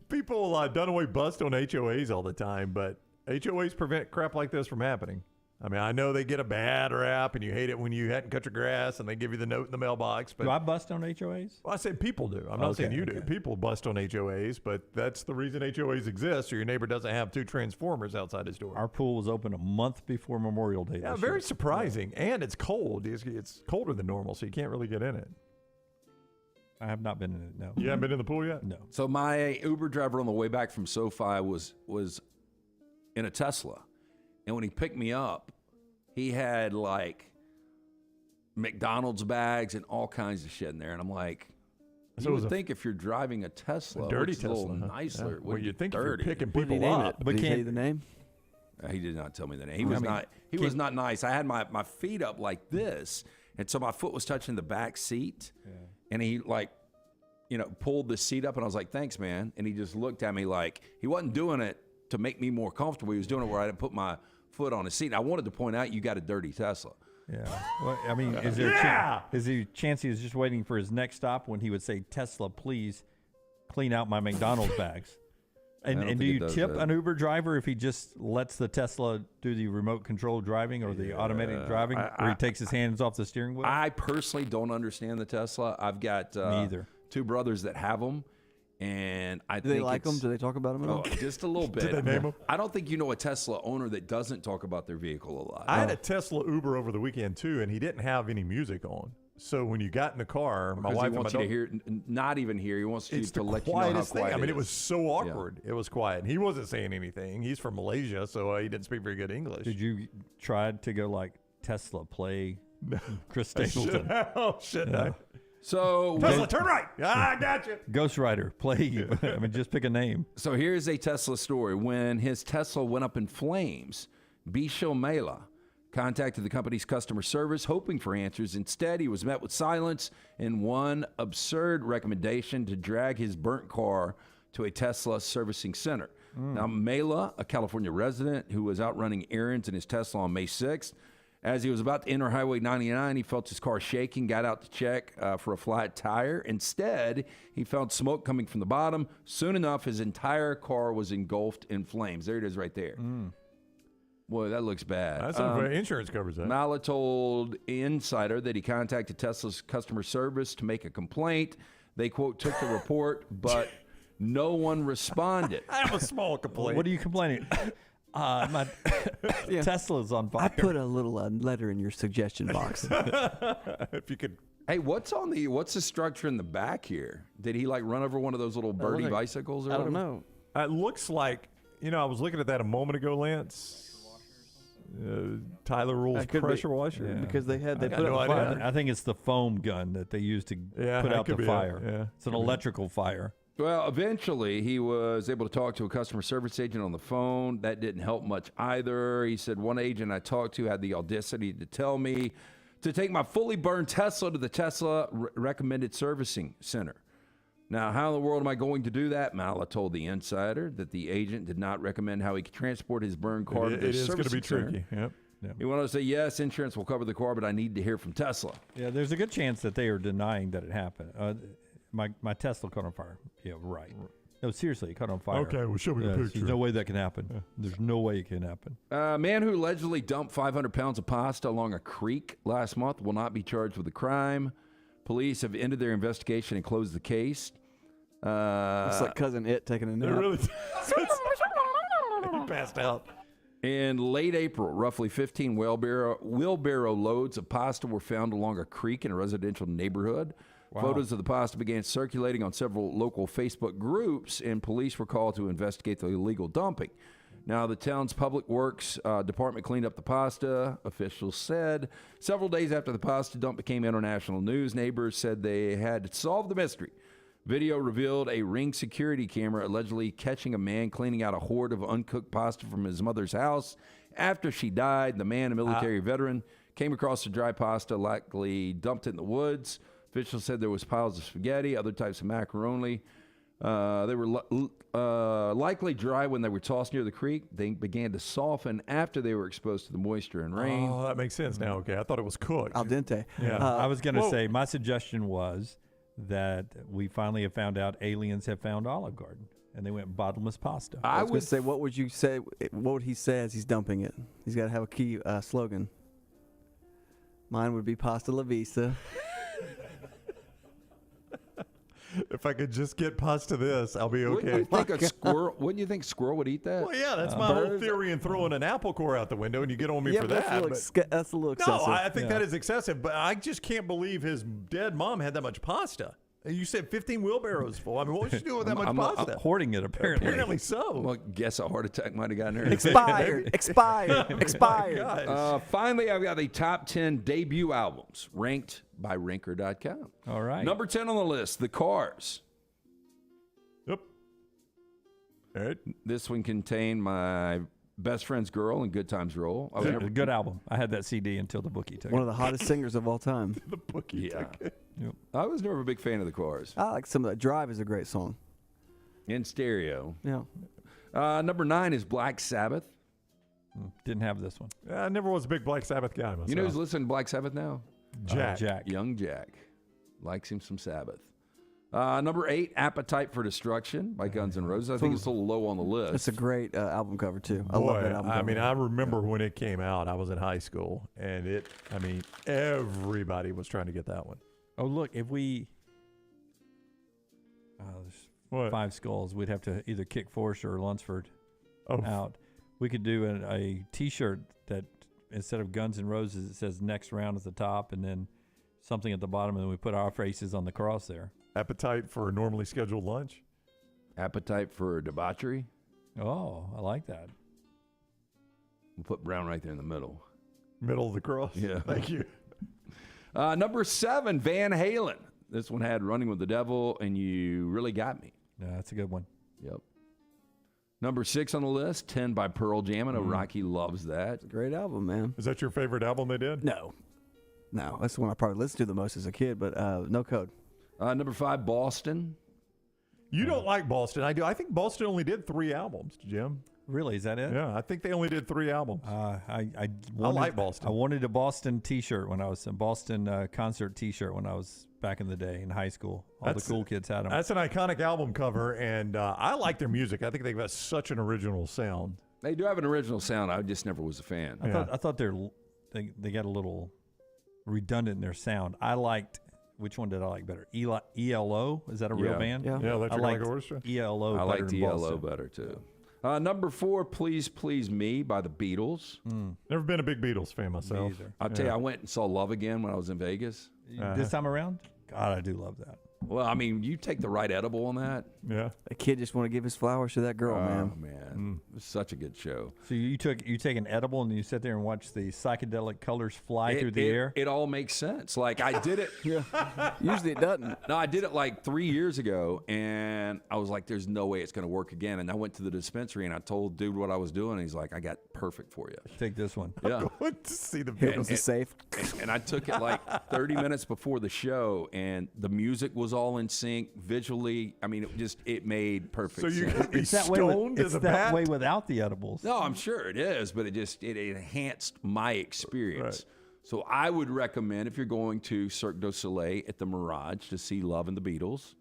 People Dunaway bust on HOAs all the time, but HOAs prevent crap like this from happening. I mean, I know they get a bad rap, and you hate it when you hadn't cut your grass, and they give you the note in the mailbox. But do I bust on HOAs? Well, I said people do. I'm not saying you do. People bust on HOAs, but that's the reason HOAs exist, so your neighbor doesn't have 2 transformers outside his door. Our pool was open a month before Memorial Day. Yeah, this very year. surprising. And it's cold. It's colder than normal, so you can't really get in it. I have not been in it, no. You haven't been in the pool yet? No. So my Uber driver on the way back from SoFi was in a Tesla. And when he picked me up, he had like McDonald's bags and all kinds of shit in there. And I'm like, So you it was would a think if you're driving a Tesla, a dirty it's a little Tesla, huh? nicer. Yeah. It Well, wouldn't you'd be think if you're dirty. picking What did he people name up. it? But Did he tell can't- you the name? He did not tell me the name. He was not. He was not nice. I had my feet up like this, and so my foot was touching the back seat, and he pulled the seat up, and I was like, "Thanks, man." And he just looked at me like he wasn't doing it to make me more comfortable. He was doing it where I didn't put my foot on the seat. And I wanted to point out you got a dirty Tesla. Yeah. Well, I mean, is there a chance he was just waiting for his next stop when he would say, "Tesla, please clean out my McDonald's bags"? And do you tip an Uber driver if he just lets the Tesla do the remote control driving or the automatic driving, or he takes his hands off the steering wheel? I personally don't understand the Tesla. I've got Me either. 2 brothers that have them, and I Do think they like them? it's- Do they talk about them at all? Just a little bit. Did they name them? I don't think you know a Tesla owner that doesn't talk about their vehicle a lot. I had a Tesla Uber over the weekend, too, and he didn't have any music on. So when you got in the car, my Because wife he wants and you my to hear, not even hear. He wants you it's to the let you know how quietest quiet thing. I mean, it it was is. so awkward. It was quiet. And he wasn't saying anything. He's from Malaysia, so he didn't speak very good English. Did you try to go like Tesla play Chris I should Stapleton? have. Shouldn't I? So Tesla, turn right. I got you. Ghost Rider, play. I mean, just pick a name. So here's a Tesla story. When his Tesla went up in flames, Bisho Mela contacted the company's customer service hoping for answers. Instead, he was met with silence and one absurd recommendation to drag his burnt car to a Tesla servicing center. Now, Mela, a California resident who was out running errands in his Tesla on May 6th, as he was about to enter Highway 99, he felt his car shaking, got out to check for a flat tire. Instead, he found smoke coming from the bottom. Soon enough, his entire car was engulfed in flames. There it is right there. Boy, that looks bad. That's insurance covers that. Mala told Insider that he contacted Tesla's customer service to make a complaint. They, quote, took the report, but no one responded. I have a small complaint. What are you complaining? My Tesla's on fire. I put a little letter in your suggestion box. If you could. Hey, what's the structure in the back here? Did he like run over one of those little birdie bicycles or I whatever? don't know. It looks like, I was looking at that a moment ago, Lance. Tyler Rule's That could be, pressure washer. because they I put got out no the idea. fire. I think it's the foam gun that they use to Yeah, put that out could the be it. fire. Yeah. It's an electrical fire. Well, eventually he was able to talk to a customer service agent on the phone. That didn't help much either. He said one agent I talked to had the audacity to tell me to take my fully burned Tesla to the Tesla recommended servicing center. Now, how in the world am I going to do that? Mala told the Insider that the agent did not recommend how he could transport his burned car to the It is going to servicing be center. tricky. Yep. He wanted to say, yes, insurance will cover the car, but I need to hear from Tesla. Yeah, there's a good chance that they are denying that it happened. My Tesla caught on fire. Yeah, right. No, seriously, it caught on fire. Okay, well, show me the picture. There's no way that can happen. There's no way it can happen. A man who allegedly dumped 500 pounds of pasta along a creek last month will not be charged with a crime. Police have ended their investigation and closed the case. It's like Cousin It taking a nap. It really He passed out. In late April, roughly 15 wheelbarrow loads of pasta were found along a creek in a residential neighborhood. Wow. Photos of the pasta began circulating on several local Facebook groups, and police were called to investigate the illegal dumping. Now, the town's public works department cleaned up the pasta, officials said. Several days after the pasta dump became international news, neighbors said they had solved the mystery. Video revealed a Ring security camera allegedly catching a man cleaning out a hoard of uncooked pasta from his mother's house. After she died, the man, a military veteran, came across the dry pasta, likely dumped it in the woods. Officials said there was piles of spaghetti, other types of macaroni. They were likely dry when they were tossed near the creek. They began to soften after they were exposed to the moisture and rain. Oh, that makes sense now. Okay, I thought it was cooked. Al dente. Yeah. I was going to say, my suggestion was that we finally have found out aliens have found Olive Garden. and they went bottomless pasta. I was going to say, what would you say? What would he say as he's dumping it? He's got to have a key slogan. Mine would be pasta la vista. If I could just get pasta this, I'll be okay. Wouldn't you think squirrel would eat that? Well, yeah, that's my whole theory in throwing an apple core out the window, and you get on me for that. That's a little excessive. No, I think that is excessive, but I just can't believe his dead mom had that much pasta. You said 15 wheelbarrows full. I mean, what was she doing with that much pasta? I'm hoarding it, apparently. Apparently so. Well, guess a heart attack might have gotten her. Expired. Finally, I've got the top 10 debut albums ranked by Ranker.com. All right. Number 10 on the list, The Cars. Yep. All right. This one contained my best friend's girl and Good Times Roll. I was never a good album. I had that CD until the bookie took it. One of the hottest singers of all time. The bookie took it. Yep. I was never a big fan of The Cars. I like some of that. Drive is a great song. In stereo. Yeah. Number 9 is Black Sabbath. Didn't have this one. I never was a big Black Sabbath guy myself. You know who's listening to Black Sabbath now? Jack. Young Jack. Likes him some Sabbath. Number 8, Appetite for Destruction by Guns N' Roses. I think it's a little low on the list. It's a great album cover, too. I Boy, love that album cover. I mean, I remember when it came out. I was in high school, and everybody was trying to get that one. Oh, look, if we there's 5 skulls, we'd have to either kick Forrester or Lunsford out. We could do a T-shirt that instead of Guns N' Roses, it says next round at the top and then something at the bottom, and then we put our faces on the cross there. Appetite for a normally scheduled lunch? Appetite for debauchery? Oh, I like that. We'll put Brown right there in the middle. Middle of the cross? Yeah. Thank you. Number 7, Van Halen. This one had Running with the Devil and You Really Got Me. Yeah, that's a good one. Yep. Number 6 on the list, 10 by Pearl Jam. I know Rocky loves that. It's a great album, man. Is that your favorite album they did? No, that's the one I probably listened to the most as a kid, but No Code. Number 5, Boston. You don't like Boston. I do. I think Boston only did 3 albums, Jim. Really? Is that it? Yeah, I think they only did 3 albums. I like Boston. I wanted a Boston T-shirt when I was a Boston concert T-shirt when I was back in the day in high school. All the cool kids had them. That's an iconic album cover, and I like their music. I think they've got such an original sound. They do have an original sound. I just never was a fan. I thought they got a little redundant in their sound. I liked. Which one did I like better? ELO? Is that a real band? Yeah, Electric Light Orchestra. ELO. I liked than ELO Boston. better too. Number 4, Please Please Me by the Beatles. Never been a big Beatles fan myself. I'll tell you, I went and saw Love Again when I was in Vegas. This time around? God, I do love that. Well, I mean, you take the right edible on that. Yeah. A kid just want to give his flowers to that girl, man. Oh, man. It was such a good show. So you take an edible and you sit there and watch the psychedelic colors fly through the air? It all makes sense. Like, I did it. Usually it doesn't. No, I did it like 3 years ago, and I was like, there's no way it's going to work again. And I went to the dispensary, and I told dude what I was doing, and he's like, I got perfect for you. Take this one. Yeah. I'm going to see the It Beatles. was safe. And I took it like 30 minutes before the show, and the music was all in sync visually. I mean, it made perfect So you sense. could be It's that stoned way. as It's a that bat? way without the edibles. No, I'm sure it is, but it enhanced my experience. Right. So I would recommend if you're going to Cirque du Soleil at the Mirage to see Love and the Beatles,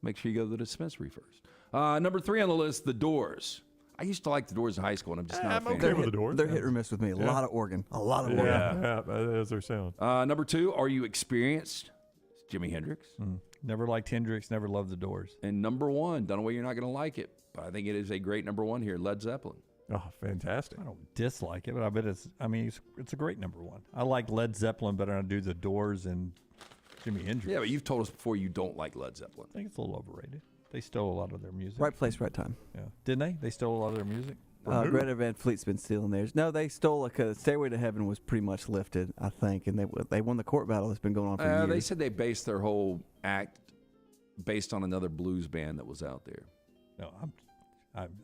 make sure you go to the dispensary first. Number 3 on the list, The Doors. I used to like The Doors in high school, and I'm just not a fan. okay with the Doors. They're hit or miss with me. A lot of organ. A lot of organ. Yeah, that's their sound. Number 2, Are You Experienced? It's Jimi Hendrix. Never liked Hendrix, never loved the Doors. And number 1, don't know why you're not going to like it, but I think it is a great number 1 here, Led Zeppelin. Oh, fantastic. I don't dislike it, but I bet it's a great number 1. I like Led Zeppelin better than I do the Doors and Jimi Hendrix. Yeah, but you've told us before you don't like Led Zeppelin. I think it's a little overrated. They stole a lot of their music. Right place, right time. Yeah. Didn't they? They stole a lot of their music? Greta Van Fleet's been stealing theirs. No, they stole Stairway to Heaven was pretty much lifted, I think, and they won the court battle that's been going on for years. They said they based their whole act based on another blues band that was out there. No,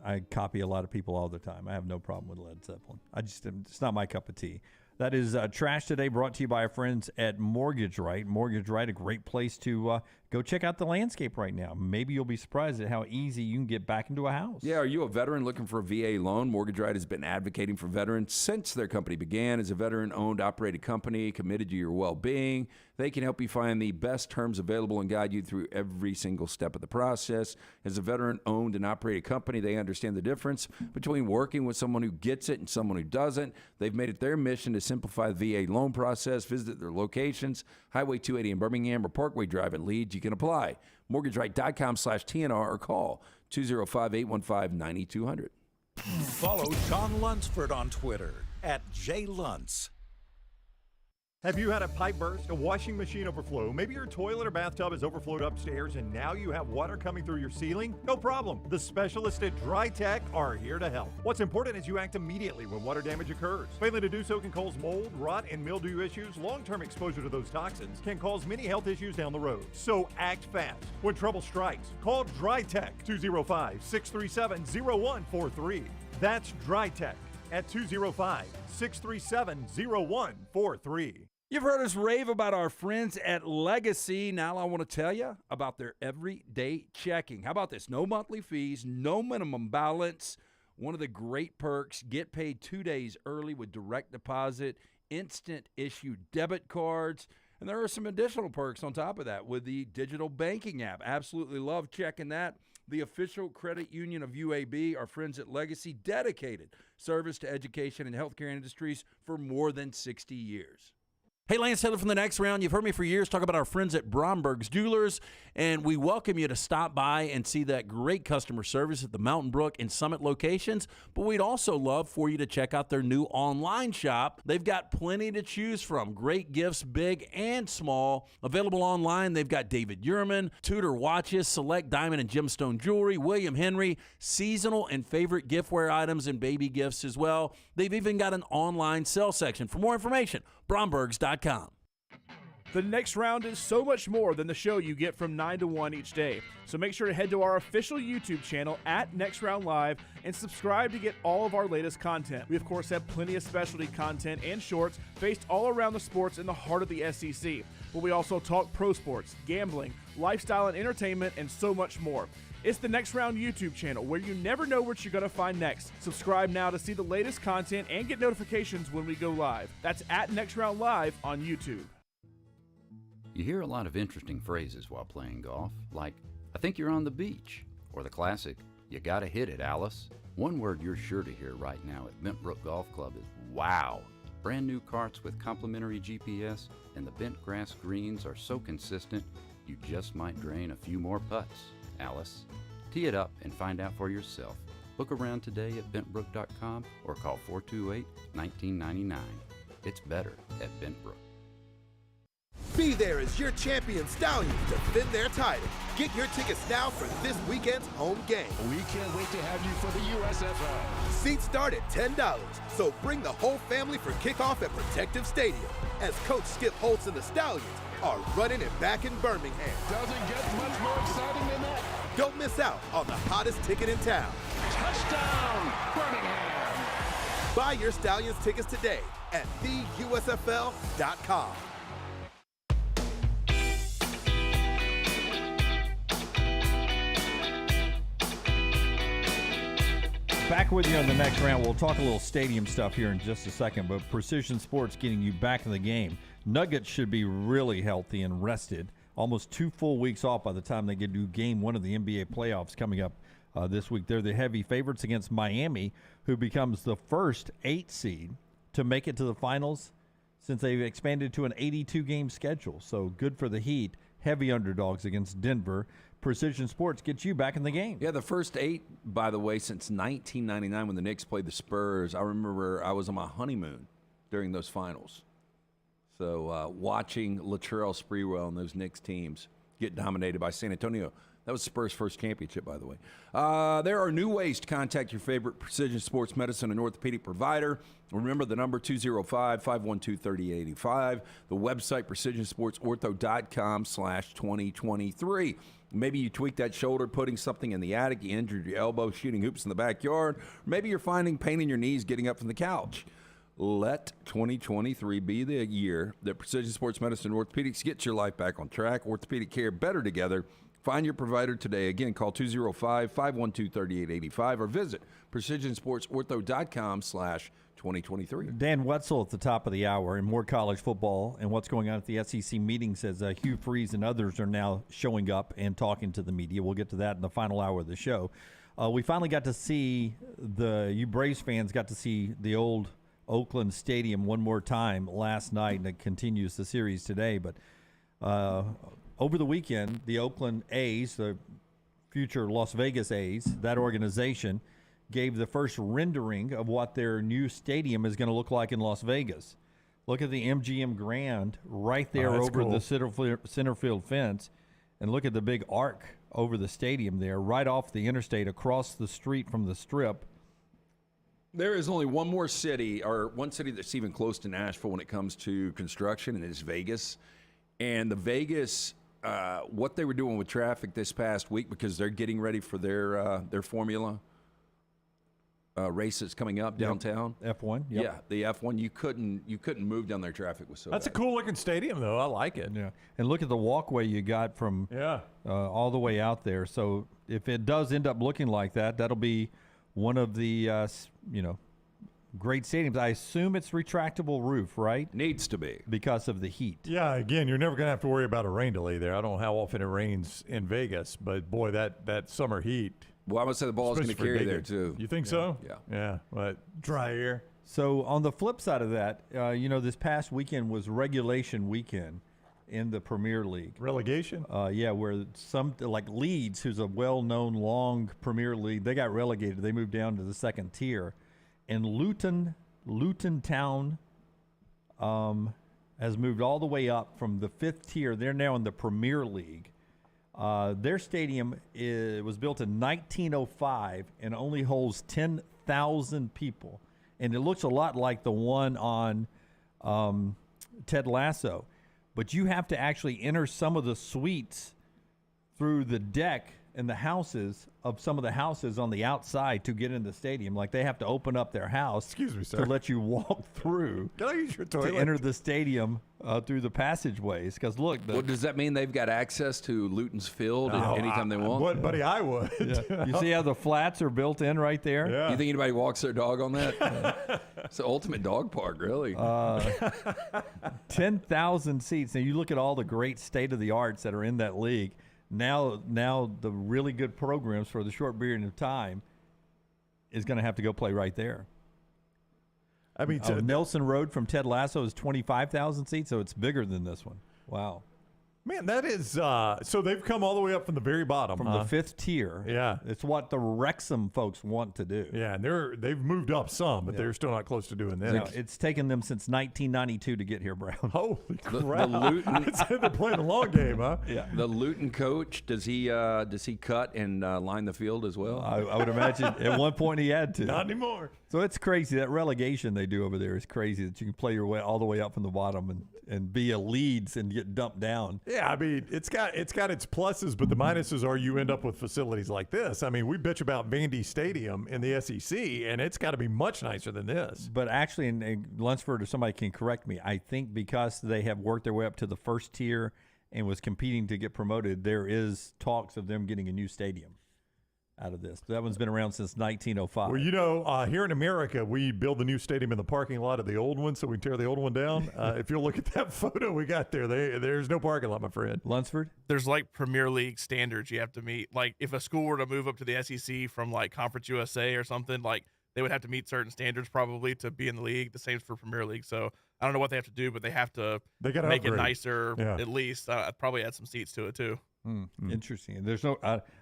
I copy a lot of people all the time. I have no problem with Led Zeppelin. It's not my cup of tea. That is Trash Today, brought to you by our friends at Mortgage Right. Mortgage Right, a great place to go check out the landscape right now. Maybe you'll be surprised at how easy you can get back into a house. Yeah, are you a veteran looking for a VA loan? Mortgage Right has been advocating for veterans since their company began. As a veteran-owned, operated company committed to your well-being, they can help you find the best terms available and guide you through every single step of the process. As a veteran-owned and operated company, they understand the difference between working with someone who gets it and someone who doesn't. They've made it their mission to simplify the VA loan process. Visit their locations, Highway 280 in Birmingham or Parkway Drive in Leeds. You can apply. MortgageRight.com/TNR or call 205-815-9200. Follow John Lunsford on Twitter @JLuntz. Have you had a pipe burst, a washing machine overflow? Maybe your toilet or bathtub has overflowed upstairs and now you have water coming through your ceiling? No problem. The specialists at Dry Tech are here to help. What's important is you act immediately when water damage occurs. Failing to do so can cause mold, rot, and mildew issues. Long-term exposure to those toxins can cause many health issues down the road. So act fast. When trouble strikes, call Dry Tech 205-637-0143. That's Dry Tech at 205-637-0143. You've heard us rave about our friends at Legacy. Now I want to tell you about their everyday checking. How about this? No monthly fees, no minimum balance. One of the great perks, get paid 2 days early with direct deposit, instant issue debit cards. And there are some additional perks on top of that with the digital banking app. Absolutely love checking that. The official credit union of UAB, our friends at Legacy, dedicated service to education and healthcare industries for more than 60 years. Hey, Lance Taylor from The Next Round. You've heard me for years talk about our friends at Bromberg's Jewelers, and we welcome you to stop by and see that great customer service at the Mountain Brook and Summit locations. But we'd also love for you to check out their new online shop. They've got plenty to choose from. Great gifts, big and small. Available online, they've got David Yurman, Tudor watches, select diamond and gemstone jewelry, William Henry, seasonal and favorite giftware items, and baby gifts as well. They've even got an online sale section. For more information, Brombergs.com. The Next Round is so much more than the show you get from 9 to 1 each day. So make sure to head to our official YouTube channel Next Round Live and subscribe to get all of our latest content. We, of course, have plenty of specialty content and shorts based all around the sports in the heart of the SEC. But we also talk pro sports, gambling, lifestyle and entertainment, and so much more. It's the Next Round YouTube channel where you never know what you're going to find next. Subscribe now to see the latest content and get notifications when we go live. That's Next Round Live on YouTube. You hear a lot of interesting phrases while playing golf, like, I think you're on the beach, or the classic, you gotta hit it, Alice. One word you're sure to hear right now at Bentbrook Golf Club is wow. Brand new carts with complimentary GPS, and the bent grass greens are so consistent, you just might drain a few more putts, Alice. Tee it up and find out for yourself. Book around today at bentbrook.com or call 428-1999. It's better at Bentbrook. Be there as your champion Stallions defend their title. Get your tickets now for this weekend's home game. We can't wait to have you for the USFL. Seats start at $10, so bring the whole family for kickoff at Protective Stadium as Coach Skip Holtz and the Stallions are running it back in Birmingham. Doesn't get much more exciting than that. Don't miss out on the hottest ticket in town. Touchdown, Birmingham. Buy your Stallions tickets today at theusfl.com. Back with you on the Next Round. We'll talk a little stadium stuff here in just a second, but Precision Sports getting you back in the game. Nuggets should be really healthy and rested. Almost 2 full weeks off by the time they get to game 1 of the NBA playoffs coming up this week. They're the heavy favorites against Miami, who becomes the first 8 seed to make it to the finals since they've expanded to an 82-game schedule. So good for the Heat. Heavy underdogs against Denver. Precision Sports gets you back in the game. Yeah, the first 8, by the way, since 1999 when the Knicks played the Spurs. I remember I was on my honeymoon during those finals. So watching Latrell Sprewell and those Knicks teams get dominated by San Antonio. That was Spurs' first championship, by the way. There are new ways to contact your favorite Precision Sports Medicine and Orthopedic provider. Remember the number 205-512-3885. The website precisionsportsortho.com/2023. Maybe you tweaked that shoulder putting something in the attic. You injured your elbow shooting hoops in the backyard. Or maybe you're finding pain in your knees getting up from the couch. Let 2023 be the year that Precision Sports Medicine Orthopedics gets your life back on track. Orthopedic care better together. Find your provider today. Again, call 205-512-3885 or visit precisionsportsortho.com/2023. Dan Wetzel at the top of the hour and more college football and what's going on at the SEC meeting says Hugh Freeze and others are now showing up and talking to the media. We'll get to that in the final hour of the show. We finally got to see you Braves fans got to see the old Oakland Stadium one more time last night, and it continues the series today. But over the weekend, the Oakland A's, the future Las Vegas A's, that organization gave the first rendering of what their new stadium is going to look like in Las Vegas. Look at the MGM Grand right there over cool. the center field fence, and look at the big arc over the stadium there, right off the interstate across the street from the Strip. There is only one more city, or one city that's even close to Nashville when it comes to construction, and it's Vegas. And the Vegas, what they were doing with traffic this past week, because they're getting ready for their Formula race that's coming up downtown. F1. Yep. Yeah, the F1. You couldn't move down their traffic was so. That's bad. a cool looking stadium, though. I like it. Yeah, and look at the walkway you got from all the way out there. So if it does end up looking like that, that'll be one of the great stadiums. I assume it's retractable roof, right? Needs to be because of the heat. Yeah, again, you're never going to have to worry about a rain delay there. I don't know how often it rains in Vegas, but boy, that summer heat. Well, I would say the ball's going to carry there too. You think so? Yeah. Yeah. But dry air. So on the flip side of that, this past weekend was regulation weekend in the Premier League. Relegation? Where some like Leeds, who's a well-known long Premier League, they got relegated. They moved down to the second tier. And Luton Town has moved all the way up from the fifth tier. They're now in the Premier League. Their stadium was built in 1905 and only holds 10,000 people. And it looks a lot like the one on Ted Lasso. But you have to actually enter some of the suites through the deck and the houses of some of the houses on the outside to get in the stadium. Like they have to open up their house Excuse me, sir. to let you walk through Can I use your toilet? to enter the stadium through the passageways. Because look, Well, does that mean they've got access to Luton's Field anytime they want? Buddy, I would. Yeah. You see how the flats are built in right there? Yeah. You think anybody walks their dog on that? It's the ultimate dog park, really. 10,000 seats. Now you look at all the great state-of-the-arts that are in that league. Now the really good programs for the short period of time is going to have to go play right there. I mean, Nelson Road from Ted Lasso is 25,000 seats, so it's bigger than this one. Wow. Man, that is so they've come all the way up from the very bottom. From the fifth tier. Yeah. It's what the Wrexham folks want to do. Yeah, and they've moved up some, but they're still not close to doing this. No, it's taken them since 1992 to get here, Brown. Holy crap. The Luton, they're playing the long game, huh? Yeah. The Luton coach, does he cut and line the field as well? I would imagine at one point he had to. Not anymore. So it's crazy. That relegation they do over there is crazy that you can play your way all the way up from the bottom and be a Leeds and get dumped down. Yeah, I mean, it's got its pluses, but the minuses are you end up with facilities like this. I mean, we bitch about Vandy Stadium in the SEC, and it's got to be much nicer than this. But actually, in Lunsford, or somebody can correct me, I think because they have worked their way up to the first tier and was competing to get promoted, there is talks of them getting a new stadium out of this. That one's been around since 1905. Well, here in America, we build the new stadium in the parking lot of the old one, so we tear the old one down. If you'll look at that photo we got there's no parking lot, my friend. Lunsford? There's like Premier League standards you have to meet. Like if a school were to move up to the SEC from like Conference USA or something, like they would have to meet certain standards probably to be in the league. The same for Premier League. So I don't know what they have to do, but they have to make upgrade it nicer at least. I'd probably add some seats to it too. Interesting. There's no.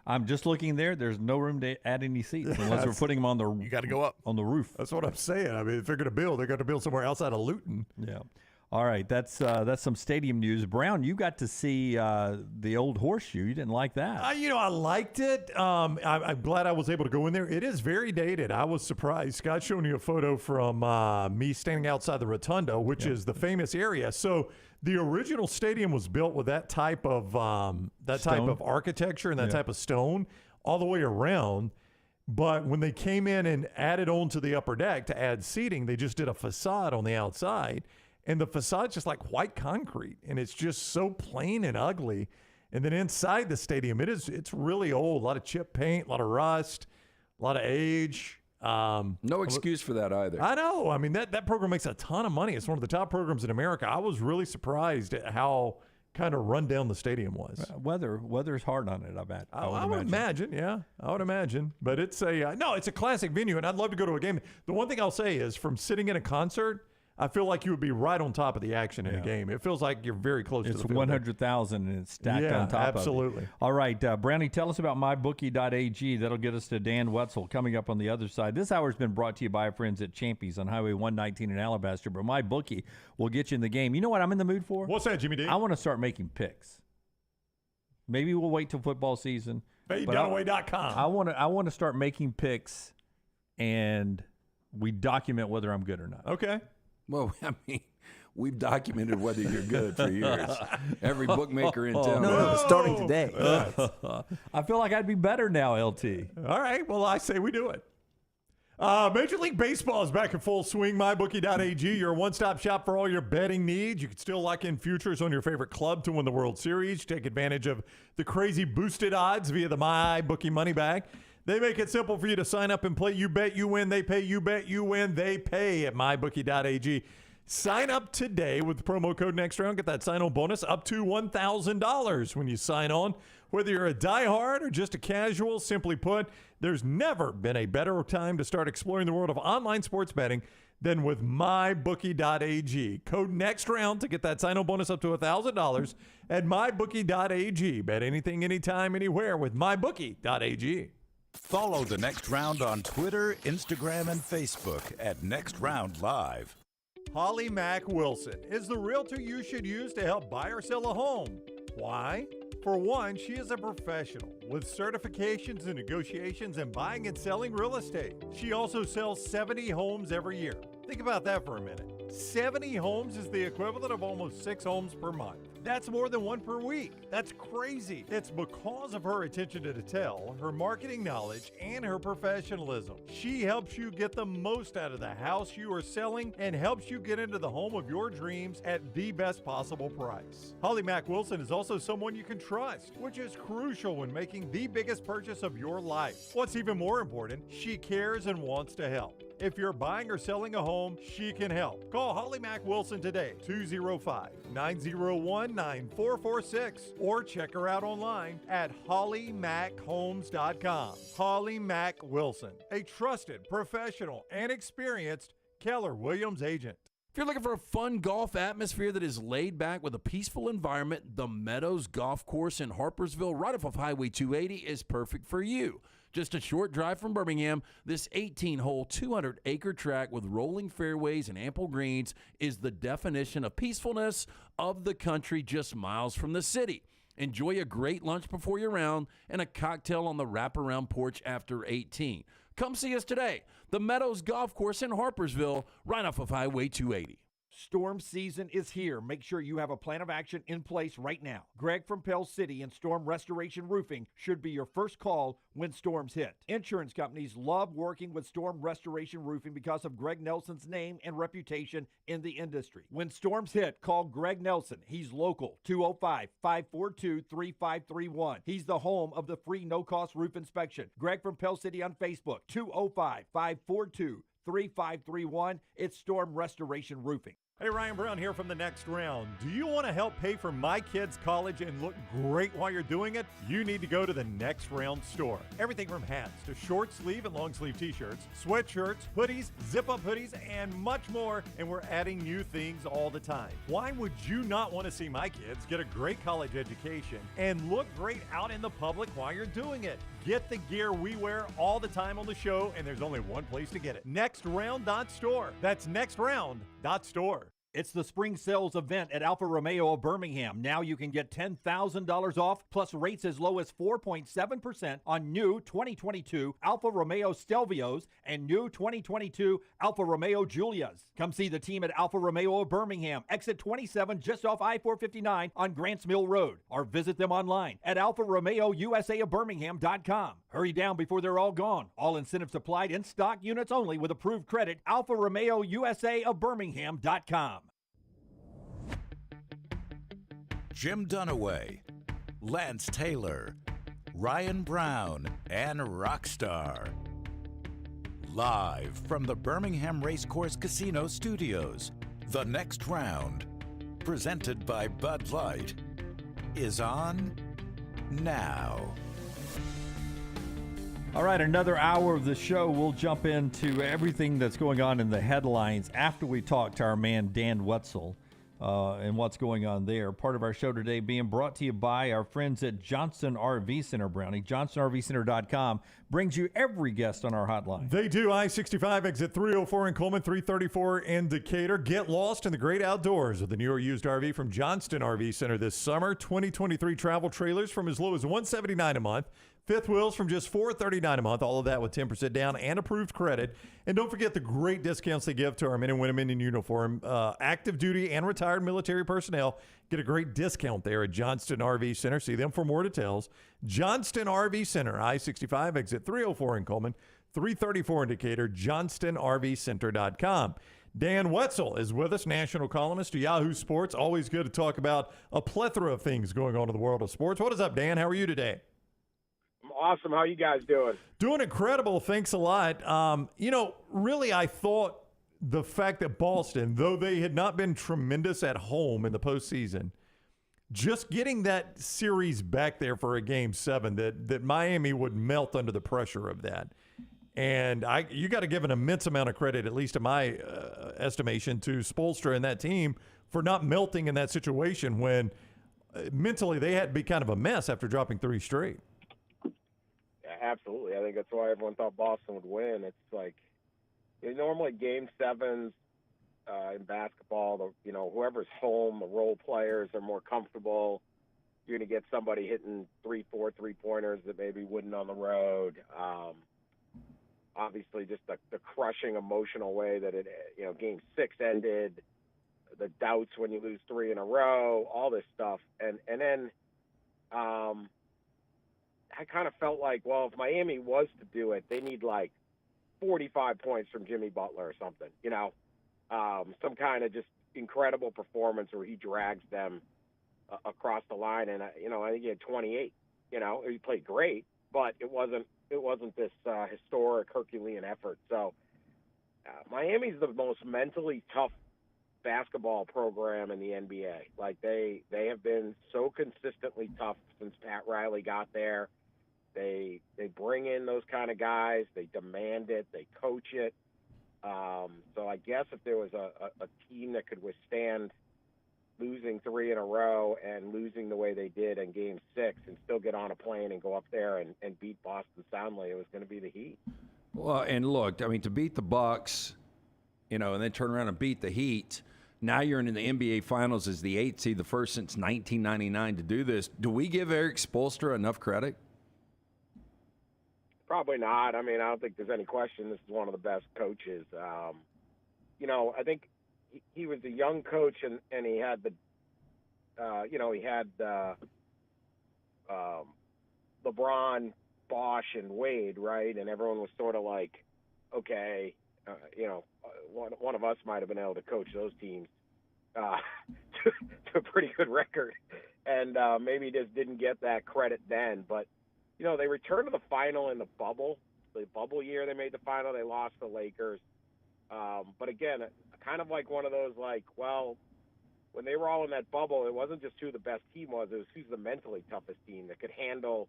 I'm just looking there. There's no room to add any seats unless we're putting them on the. You got to go up on the roof. That's what I'm saying. I mean, if they're going to build, they're going to build somewhere outside of Luton. Yeah. All right. That's some stadium news. Brown, you got to see the old horseshoe. You didn't like that. I liked it. I'm glad I was able to go in there. It is very dated. I was surprised. Scott's showing you a photo from me standing outside the Rotunda, which is the famous area. So the original stadium was built with that type of architecture and that type of stone all the way around. But when they came in and added on to the upper deck to add seating, they just did a facade on the outside. And the facade's just like white concrete. And it's just so plain and ugly. And then inside the stadium, it's really old. A lot of chip paint, a lot of rust, a lot of age. No excuse for that either. I know. I mean, that program makes a ton of money. It's one of the top programs in America. I was really surprised at how kind of run down the stadium was. Weather's hard on it, I bet. I would imagine, yeah. I would imagine. But it's it's a classic venue, and I'd love to go to a game. The one thing I'll say is from sitting in a concert, I feel like you would be right on top of the action in a game. It feels like you're very close to the field. It's 100,000 and it's stacked on top absolutely. of it. All right, Brownie, tell us about mybookie.ag. That'll get us to Dan Wetzel coming up on the other side. This hour has been brought to you by our friends at Champies on Highway 119 in Alabaster, but MyBookie will get you in the game. You know what I'm in the mood for? What's that, Jimmy D? I want to start making picks. Maybe we'll wait till football season. FadeDunaway.com. I want to start making picks, and we document whether I'm good or not. Okay. Well, I mean, we've documented whether you're good for years. Every bookmaker in town. No, starting today. I feel like I'd be better now, LT. All right. Well, I say we do it. Major League Baseball is back in full swing. MyBookie.ag, your one-stop shop for all your betting needs. You can still lock in futures on your favorite club to win the World Series. Take advantage of the crazy boosted odds via the MyBookie money back. They make it simple for you to sign up and play. You bet, you win, they pay. You bet, you win, they pay at mybookie.ag. Sign up today with the promo code NEXTROUND. Get that sign-on bonus up to $1,000 when you sign on. Whether you're a diehard or just a casual, simply put, there's never been a better time to start exploring the world of online sports betting than with mybookie.ag. Code NEXTROUND to get that sign-on bonus up to $1,000 at mybookie.ag. Bet anything, anytime, anywhere with mybookie.ag. Follow The Next Round on Twitter, Instagram, and Facebook at Next Round Live. Holly Mack Wilson is the realtor you should use to help buy or sell a home. Why? For one, she is a professional with certifications in negotiations and buying and selling real estate. She also sells 70 homes every year. Think about that for a minute. 70 homes is the equivalent of almost 6 homes per month. That's more than 1 per week. That's crazy. It's because of her attention to detail, her marketing knowledge, and her professionalism. She helps you get the most out of the house you are selling and helps you get into the home of your dreams at the best possible price. Holly Mack Wilson is also someone you can trust, which is crucial when making the biggest purchase of your life. What's even more important, she cares and wants to help. If you're buying or selling a home, she can help. Call Holly Mack Wilson today, 205-901-9446, or check her out online at hollymackhomes.com. Holly Mack Wilson, a trusted, professional, and experienced Keller Williams agent. If you're looking for a fun golf atmosphere that is laid back with a peaceful environment, the Meadows Golf Course in Harpersville, right off of Highway 280, is perfect for you. Just a short drive from Birmingham, this 18-hole, 200-acre track with rolling fairways and ample greens is the definition of peacefulness of the country just miles from the city. Enjoy a great lunch before your round and a cocktail on the wraparound porch after 18. Come see us today. The Meadows Golf Course in Harpersville, right off of Highway 280. Storm season is here. Make sure you have a plan of action in place right now. Greg from Pell City and Storm Restoration Roofing should be your first call when storms hit. Insurance companies love working with Storm Restoration Roofing because of Greg Nelson's name and reputation in the industry. When storms hit, call Greg Nelson. He's local, 205-542-3531. He's the home of the free no-cost roof inspection. Greg from Pell City on Facebook, 205-542-3531. It's Storm Restoration Roofing. Hey, Ryan Brown here from The Next Round. Do you want to help pay for my kids' college and look great while you're doing it? You need to go to The Next Round store. Everything from hats to short sleeve and long sleeve t-shirts, sweatshirts, hoodies, zip-up hoodies, and much more. And we're adding new things all the time. Why would you not want to see my kids get a great college education and look great out in the public while you're doing it? Get the gear we wear all the time on the show, and there's only one place to get it. NextRound.store. That's NextRound.store. It's the spring sales event at Alfa Romeo of Birmingham. Now you can get $10,000 off plus rates as low as 4.7% on new 2022 Alfa Romeo Stelvios and new 2022 Alfa Romeo Giulias. Come see the team at Alfa Romeo of Birmingham, exit 27 just off I-459 on Grants Mill Road, or visit them online at alfaromeousa of Birmingham.com. Hurry down before they're all gone. All incentives applied, in stock units only with approved credit. Alfa Romeo USA of Birmingham.com. Jim Dunaway, Lance Taylor, Ryan Brown, and Rockstar. Live from the Birmingham Racecourse Casino Studios, the next round, presented by Bud Light, is on now. All right, another hour of the show. We'll jump into everything that's going on in the headlines after we talk to our man Dan Wetzel and what's going on there. Part of our show today being brought to you by our friends at Johnston RV Center, Brownie. JohnstonRVCenter.com brings you every guest on our hotline. They do. I-65 exit 304 in Coleman, 334 in Decatur. Get lost in the great outdoors with the new or used RV from Johnston RV Center this summer. 2023 travel trailers from as low as $179 a month. Fifth wheels from just $439 a month. All of that with 10% down and approved credit. And don't forget the great discounts they give to our men and women in uniform. Active duty and retired military personnel get a great discount there at Johnston RV Center. See them for more details. Johnston RV Center, I-65 exit 304 in Coleman, 334 in Decatur, johnstonrvcenter.com. Dan Wetzel is with us, national columnist to Yahoo Sports. Always good to talk about a plethora of things going on in the world of sports. What is up, Dan? How are you today? Awesome. How you guys doing? Doing incredible. Thanks a lot. Really, I thought the fact that Boston, though they had not been tremendous at home in the postseason, just getting that series back there for a Game 7, that Miami would melt under the pressure of that. And you got to give an immense amount of credit, at least in my estimation, to Spoelstra and that team for not melting in that situation when mentally they had to be kind of a mess after dropping 3 straight. Absolutely. I think that's why everyone thought Boston would win. It's like normally Game 7s in basketball, whoever's home, the role players are more comfortable. You're going to get somebody hitting 3-4 3-pointers that maybe wouldn't on the road. Obviously, just the crushing emotional way that Game 6 ended, the doubts when you lose 3 in a row, all this stuff. And then I kind of felt like, well, if Miami was to do it, they need like 45 points from Jimmy Butler or something, some kind of just incredible performance where he drags them across the line. And, I think he had 28, he played great, but it wasn't this historic Herculean effort. So Miami's the most mentally tough basketball program in the NBA. Like they have been so consistently tough since Pat Riley got there. They bring in those kind of guys. They demand it. They coach it. So I guess if there was a team that could withstand losing 3 in a row and losing the way they did in Game 6 and still get on a plane and go up there and beat Boston soundly, it was going to be the Heat. Well, and look, to beat the Bucks, and then turn around and beat the Heat, now you're in the NBA Finals as the 8th seed, the first since 1999 to do this. Do we give Eric Spoelstra enough credit? Probably not. I don't think there's any question this is one of the best coaches. I think he was a young coach and he had LeBron, Bosh, and Wade, right? And everyone was sort of like, okay, one of us might have been able to coach those teams to a pretty good record. And maybe just didn't get that credit then. But, they returned to the final in the bubble. The bubble year they made the final. They lost the Lakers. But again, kind of like one of those when they were all in that bubble, it wasn't just who the best team was. It was who's the mentally toughest team that could handle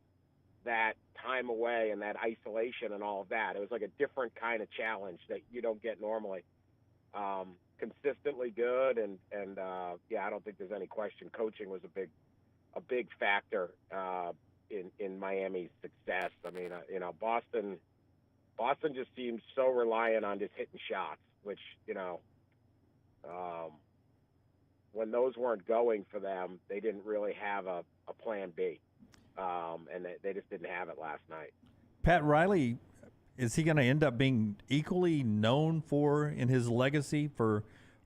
that time away and that isolation and all of that. It was like a different kind of challenge that you don't get normally. Consistently good, and I don't think there's any question. Coaching was a big factor in Miami's success. Boston just seems so reliant on just hitting shots, which when those weren't going for them, they didn't really have a plan B, and they just didn't have it last night. Pat Riley, is he going to end up being equally known for in his legacy for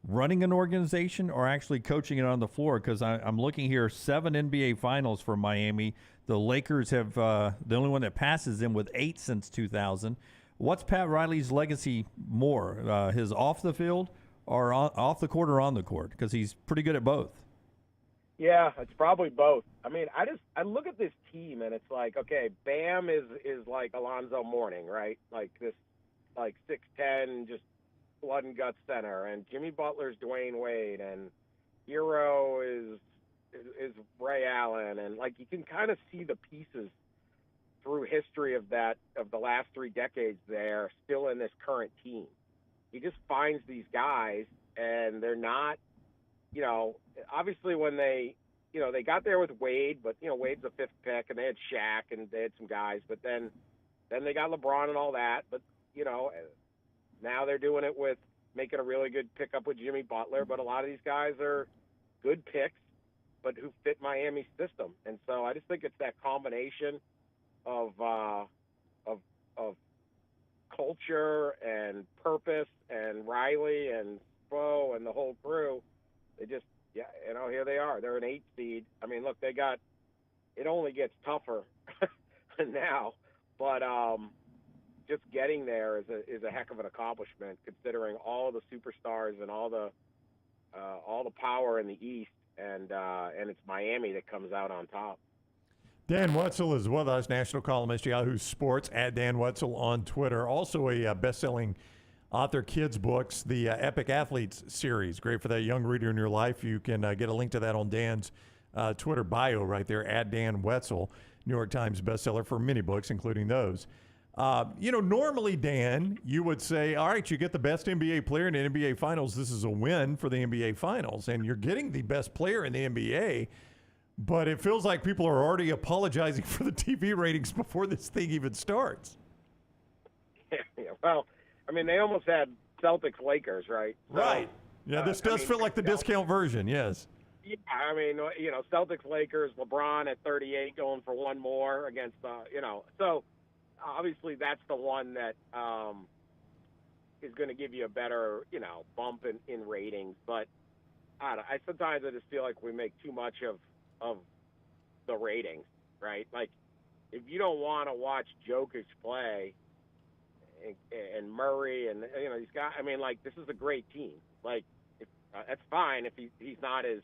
running an organization or actually coaching it on the floor? Because I'm looking here, 7 NBA finals for Miami. The Lakers have the only one that passes them with 8 since 2000. What's Pat Riley's legacy more, his off the field or off the court or on the court? Because he's pretty good at both. Yeah, it's probably both. I mean, I look at this team and it's like, okay, Bam is like Alonzo Mourning, right? Like this, like 6'10", just blood and guts center, and Jimmy Butler's Dwayne Wade, and Hero is Ray Allen, and like you can kind of see the pieces through history of the last 3 decades there still in this current team. He just finds these guys, and they're not, obviously when they got there with Wade, but Wade's the 5th pick, and they had Shaq and they had some guys, but then they got LeBron and all that, but now they're doing it with making a really good pickup with Jimmy Butler, but a lot of these guys are good picks, but who fit Miami's system. And so I just think it's that combination of culture and purpose and Riley and Spo and the whole crew. They just, here they are. They're an 8 seed. I mean, look, it only gets tougher now, but just getting there is a heck of an accomplishment, considering all the superstars and all the power in the East, and it's Miami that comes out on top. Dan Wetzel is with us, national columnist, Yahoo Sports, at Dan Wetzel on Twitter. Also a best-selling author, kids' books, the Epic Athletes series. Great for that young reader in your life. You can get a link to that on Dan's Twitter bio right there, at Dan Wetzel. New York Times bestseller for many books, including those. Normally, Dan, you would say, all right, you get the best NBA player in the NBA Finals. This is a win for the NBA Finals, and you're getting the best player in the NBA. But it feels like people are already apologizing for the TV ratings before this thing even starts. Yeah, well, I mean, they almost had Celtics-Lakers, right? Right. Yeah, this does feel like the discount version, yes. Yeah, I mean, Celtics-Lakers, LeBron at 38 going for one more against, so obviously that's the one that is going to give you a better, bump in ratings. But I don't know, sometimes I just feel like we make too much of the ratings, right? Like, if you don't want to watch Jokic play and Murray and these guys, I mean, like, this is a great team. Like, that's fine if he's not as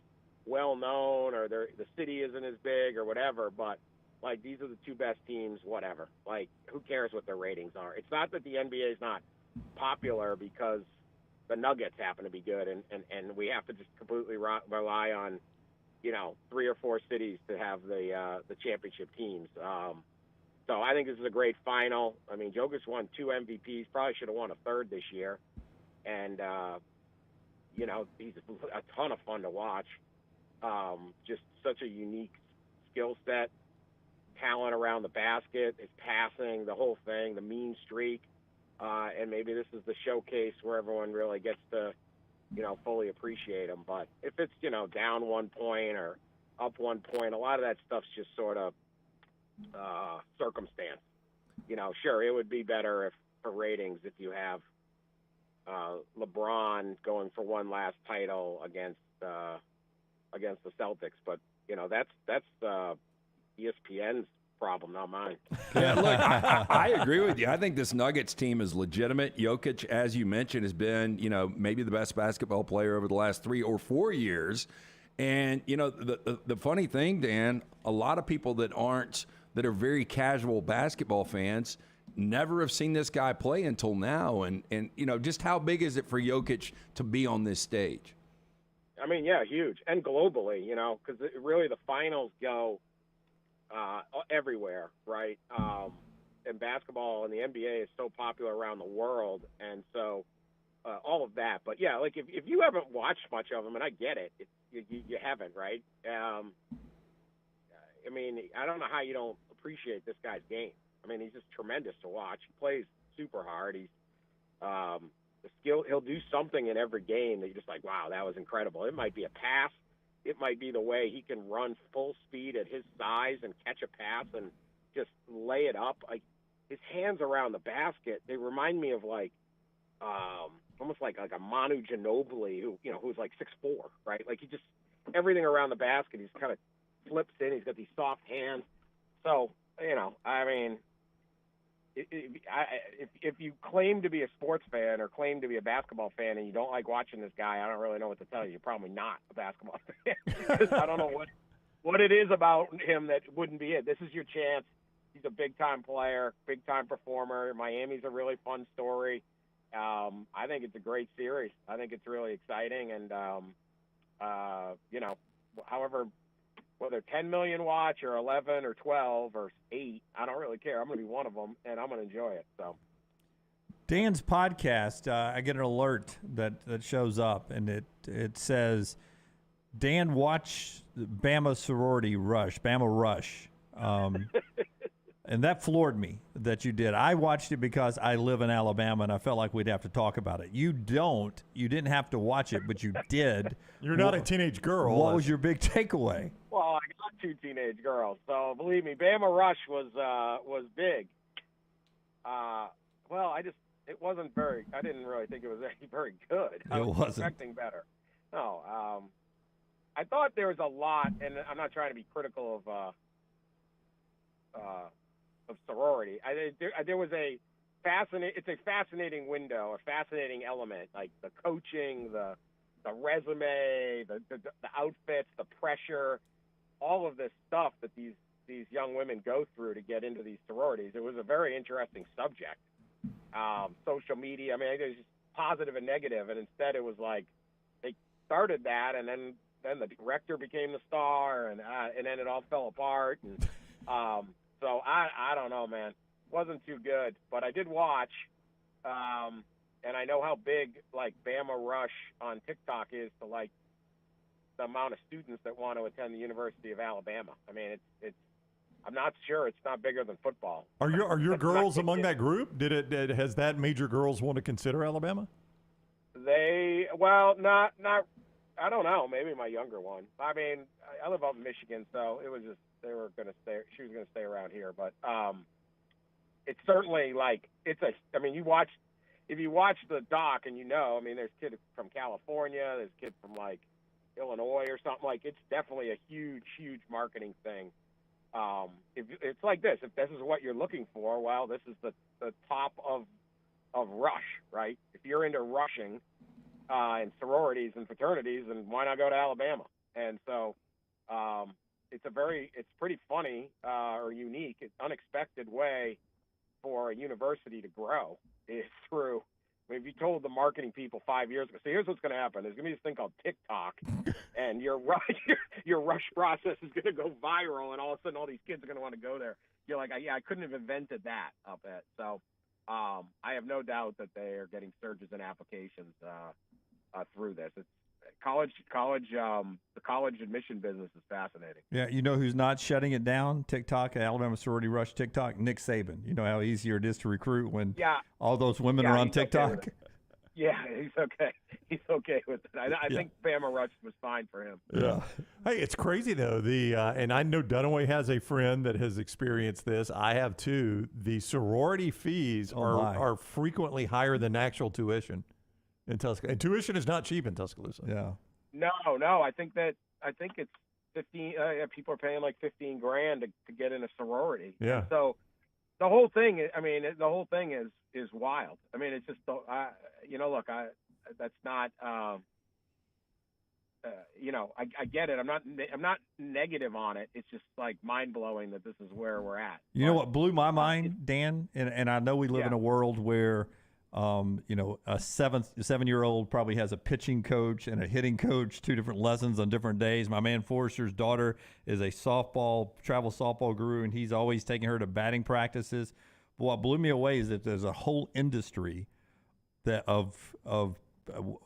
well known or the city isn't as big or whatever, but like, these are the 2 best teams, whatever. Like, who cares what their ratings are? It's not that the NBA is not popular because the Nuggets happen to be good, and we have to just completely rely on 3 or 4 cities to have the championship teams. So I think this is a great final. I mean, Jokic won 2 MVPs, probably should have won a 3rd this year. And, he's a ton of fun to watch. Just such a unique skill set, talent around the basket, his passing, the whole thing, the mean streak. And maybe this is the showcase where everyone really gets to, fully appreciate him. But if it's, down 1 point or up 1 point, a lot of that stuff's just sort of circumstance. Sure, it would be better for ratings if you have LeBron going for one last title against the Celtics, but that's ESPN's problem, not mine. Yeah, look, I agree with you. I think this Nuggets team is legitimate. Jokic, as you mentioned, has been, maybe the best basketball player over the last 3 or 4 years. And, the funny thing, Dan, a lot of people that are very casual basketball fans never have seen this guy play until now. And just how big is it for Jokic to be on this stage? I mean, yeah, huge. And globally, because really the finals go everywhere, right? And basketball and the NBA is so popular around the world. And so all of that. But, yeah, like if you haven't watched much of them, and I get it, you haven't, right? I mean, I don't know how you don't appreciate this guy's game. I mean, he's just tremendous to watch. He plays super hard. He's the he'll do something in every game that you're just like, wow, that was incredible. It might be a pass. It might be the way he can run full speed at his size and catch a pass and just lay it up. Like his hands around the basket, they remind me of like almost like a Manu Ginobili who's like 6'4", right? Like he just everything around the basket, he's kind of flips in. He's got these soft hands. So I mean, if you claim to be a sports fan or claim to be a basketball fan and you don't like watching this guy, I don't really know what to tell you. You're probably not a basketball fan. Because I don't know what it is about him that wouldn't be it. This is your chance. He's a big-time player, big-time performer. Miami's a really fun story. I think it's a great series. I think it's really exciting. And, however, whether 10 million watch or 11 or 12 or 8, I don't really care. I'm going to be one of them, and I'm going to enjoy it. So, Dan's podcast, I get an alert that shows up, and it says, Dan, watch Bama Sorority Rush, Bama Rush. And that floored me that you did. I watched it because I live in Alabama, and I felt like we'd have to talk about it. You don't. You didn't have to watch it, but you did. You're not a teenage girl. What was your big takeaway? Well, I got 2 teenage girls, so believe me, Bama Rush was big. It wasn't very. I didn't really think it was very good. I was expecting better. No, I thought there was a lot, and I'm not trying to be critical of sorority. There was it's a fascinating window, a fascinating element, like the coaching, the resume, the outfits, the pressure, all of this stuff that these young women go through to get into these sororities. It was a very interesting subject. Social media, I mean, it was just positive and negative, and instead it was like they started that, and then the director became the star, and then it all fell apart. And so I don't know, man. Wasn't too good, but I did watch, and I know how big like Bama Rush on TikTok is to like the amount of students that want to attend the University of Alabama. I mean, it's. I'm not sure it's not bigger than football. Are your girls among that group? Has that made your girls want to consider Alabama? Not. I don't know. Maybe my younger one. I mean, I live up in Michigan, so it was just they were going to stay. She was going to stay around here, but it's certainly like I mean, if you watch the doc and I mean, there's kids from California, there's kids from like Illinois or something. Like it's definitely a huge marketing thing. If it's like this, if this is what you're looking for, well, this is the top of Rush, right? If you're into rushing and sororities and fraternities, then why not go to Alabama? And so it's pretty funny or unique, it's unexpected way for a university to grow is through. I mean, if you told the marketing people 5 years ago, so here's what's going to happen. There's going to be this thing called TikTok, and your rush process is going to go viral, and all of a sudden all these kids are going to want to go there. You're like, yeah, I couldn't have invented that up at. So I have no doubt that they are getting surges in applications through this. It's the college admission business is fascinating. Yeah, you know who's not shutting it down? TikTok, Alabama Sorority Rush TikTok, Nick Saban. You know how easier it is to recruit when all those women are on TikTok? Okay yeah, he's okay. He's okay with it. I think Bama Rush was fine for him. Yeah. Hey, it's crazy, though. And I know Dunaway has a friend that has experienced this. I have, too. The sorority fees are frequently higher than actual tuition in Tuscaloosa. And tuition is not cheap in Tuscaloosa. Yeah. No. I think it's 15. People are paying like $15,000 to get in a sorority. Yeah. And so the whole thing. Is wild. I mean, it's just look. That's not. I get it. I'm not negative on it. It's just like mind blowing that this is where we're at. You know what blew my mind, Dan? And I know we live in a world where a 7-year-old probably has a pitching coach and a hitting coach, 2 different lessons on different days. My man Forrester's daughter is a travel softball guru, and he's always taking her to batting practices. But what blew me away is that there's a whole industry that of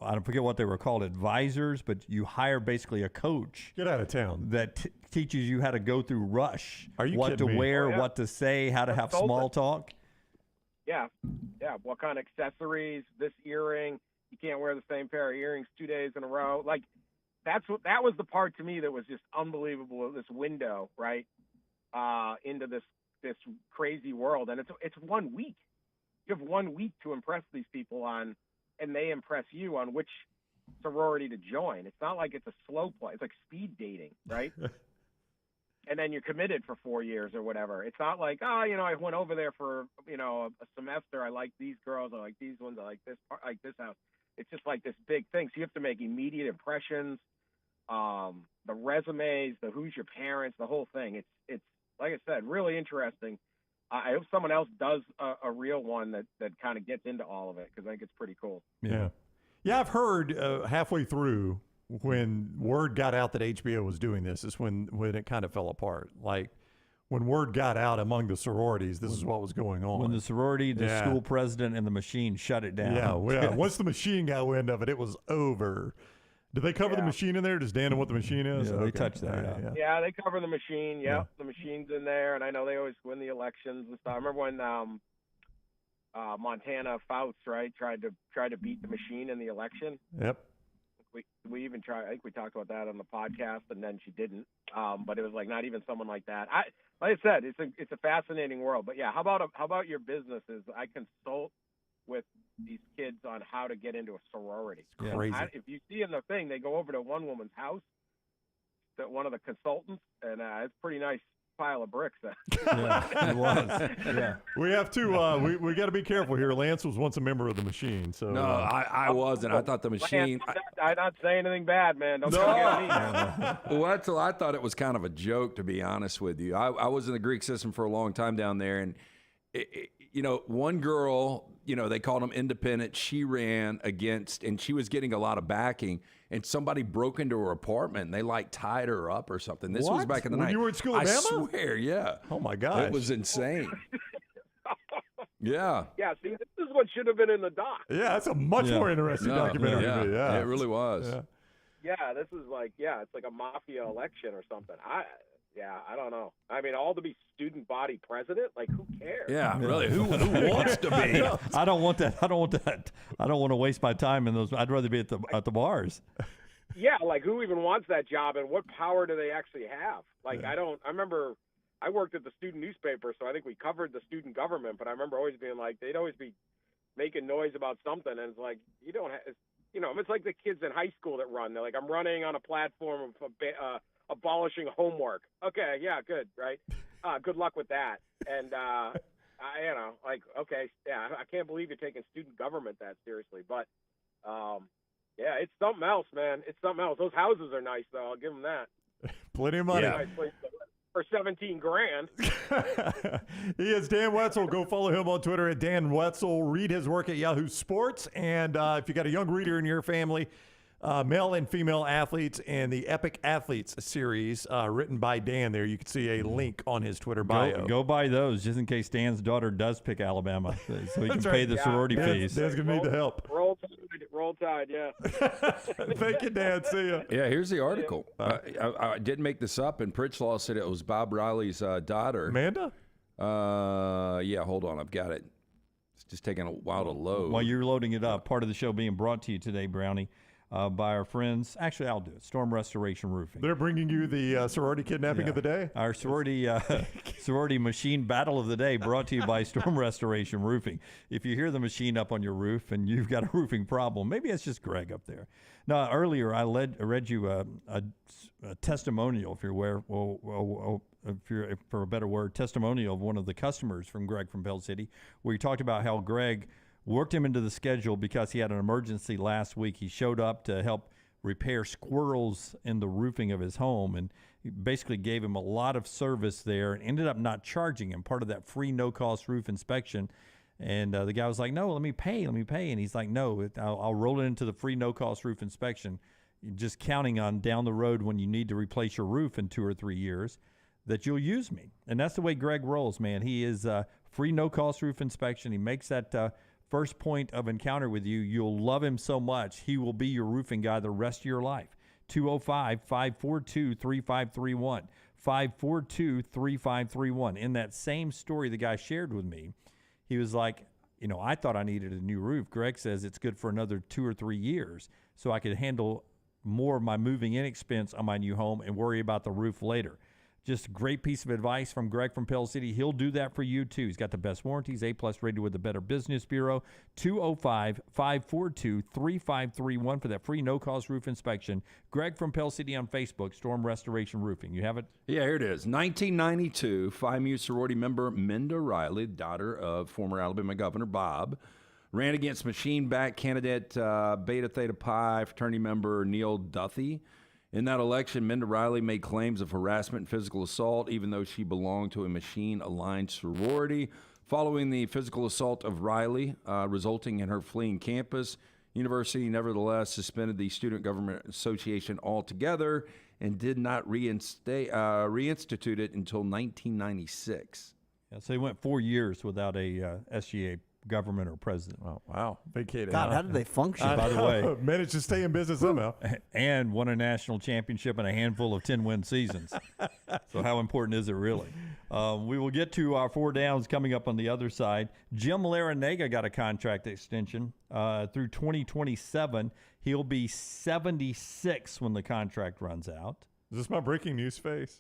I don't forget what they were called, advisors, but you hire basically a coach. Get out of town. That teaches you how to go through Rush. Are you what kidding to me? wear, what to say, how to have small talk. Yeah. What kind of accessories, this earring, wear earrings 2 days in a row. Like, that was the part to me that was just unbelievable. This window, right, into this crazy world, and it's 1 week. You have 1 week to impress these people on, and they impress you on which sorority to join. It's not like it's a slow play. It's like speed dating, right? And then you're committed for 4 years or whatever. It's not like, I went over there for, a semester. I like these girls. I like these ones. I like this house. It's just like this big thing. So you have to make immediate impressions, the resumes, the who's your parents, the whole thing. It's like I said, really interesting. I hope someone else does a real one that kind of gets into all of it, because I think it's pretty cool. Yeah. Yeah, I've heard halfway through, when word got out that HBO was doing this, is when it kind of fell apart. Like, when word got out among the sororities, this is what was going on. When the sorority, the school president, and the machine shut it down. Yeah. Once the machine got wind of it, it was over. Did they cover the machine in there? Does Dan know what the machine is? Yeah, they touched that. Yeah, they cover the machine. Yeah, the machine's in there, and I know they always win the elections and stuff. I remember when Montana Fouts, right, tried to beat the machine in the election. Yep. We even tried. I think we talked about that on the podcast, and then she didn't. But it was like not even someone like that. Like I said, it's a fascinating world. But yeah, how about your businesses? I consult with these kids on how to get into a sorority. It's crazy. If you see in the thing, they go over to one woman's house, that one of the consultants, and it's a pretty nice pile of bricks. Yeah, it was. Yeah. We have to. We got to be careful here. Lance was once a member of the machine, so No, I wasn't. I thought the machine. I'm not saying anything bad, man. Don't get me. Wetzel, I thought it was kind of a joke, to be honest with you. I was in the Greek system for a long time down there, and one girl, they called them independent. She ran against, and she was getting a lot of backing. And somebody broke into her apartment, and they tied her up or something. This was back in the night. You were at school, I Alabama? swear, yeah. Oh my gosh, it was insane. Yeah. Yeah. See, this is what should have been in the doc. Yeah, that's a much more interesting documentary. Yeah, it really was. Yeah. This is like, it's like a mafia election or something. I don't know. I mean, all to be student body president? Like, who cares? Yeah, really. Who wants to be? I don't want that. I don't want to waste my time in those. I'd rather be at the bars. Yeah, like, who even wants that job, and what power do they actually have? Like, I remember I worked at the student newspaper, so I think we covered the student government, but I remember always being like, they'd always be making noise about something, and it's like, you don't have, it's like the kids in high school that run. They're like, I'm running on a platform of abolishing homework. Okay, yeah, good, right? Good luck with that. And okay, yeah, I can't believe you're taking student government that seriously. But it's something else, man. It's something else. Those houses are nice, though. I'll give them that. Plenty of money. Yeah. Nice place for $17,000. He is Dan Wetzel. Go follow him on Twitter at Dan Wetzel. Read his work at Yahoo Sports. And if you got a young reader in your family, male and female athletes, and the Epic Athletes series written by Dan there. You can see a link on his Twitter bio. Go buy those just in case Dan's daughter does pick Alabama, so he can pay the sorority fees. Dan's going to need the help. Roll Tide, yeah. Thank you, Dan. See ya. Yeah, here's the article. I didn't make this up, and Pritchlaw said it was Bob Riley's daughter. Amanda? Yeah, hold on. I've got it. It's just taking a while to load. While you're loading it up, part of the show being brought to you today, Brownie, by our friends. Actually, I'll do it. Storm Restoration Roofing. They're bringing you the sorority kidnapping of the day? Our sorority machine battle of the day, brought to you by Storm Restoration Roofing. If you hear the machine up on your roof and you've got a roofing problem, maybe it's just Greg up there. Now, earlier I read you a testimonial, if you're aware, for a better word, testimonial of one of the customers from Greg from Bell City, where he talked about how Greg worked him into the schedule because he had an emergency last week. He showed up to help repair squirrels in the roofing of his home, and he basically gave him a lot of service there and ended up not charging him part of that free no-cost roof inspection. And the guy was like, no, let me pay. And he's like, no, I'll roll it into the free no-cost roof inspection, just counting on down the road when you need to replace your roof in 2 or 3 years that you'll use me. And that's the way Greg rolls, man. He is free no-cost roof inspection. He makes that first point of encounter with you. You'll love him so much. He will be your roofing guy the rest of your life. 205-542-3531. 542-3531. In that same story the guy shared with me, he was like, I thought I needed a new roof. Greg says it's good for another 2 or 3 years, so I could handle more of my moving in expense on my new home and worry about the roof later. Just a great piece of advice from Greg from Pell City. He'll do that for you, too. He's got the best warranties, A-plus rated with the Better Business Bureau. 205-542-3531 for that free no-cost roof inspection. Greg from Pell City on Facebook, Storm Restoration Roofing. You have it? Yeah, here it is. 1992, Phi Mu sorority member Minda Riley, daughter of former Alabama Governor Bob, ran against machine-back candidate Beta Theta Pi fraternity member Neil Duthie. In that election, Minda Riley made claims of harassment and physical assault, even though she belonged to a machine-aligned sorority. Following the physical assault of Riley, resulting in her fleeing campus, university nevertheless suspended the Student Government Association altogether and did not reinstitute it until 1996. Yeah, so they went 4 years without a SGA government or president. Oh, wow. Vacated. God, how did they function? By the way. Managed to stay in business somehow. And won a national championship and a handful of 10-win seasons. So how important is it really? We will get to our 4 downs coming up on the other side. Jim Larinaga got a contract extension through 2027. He'll be 76 when the contract runs out. Is this my breaking news face?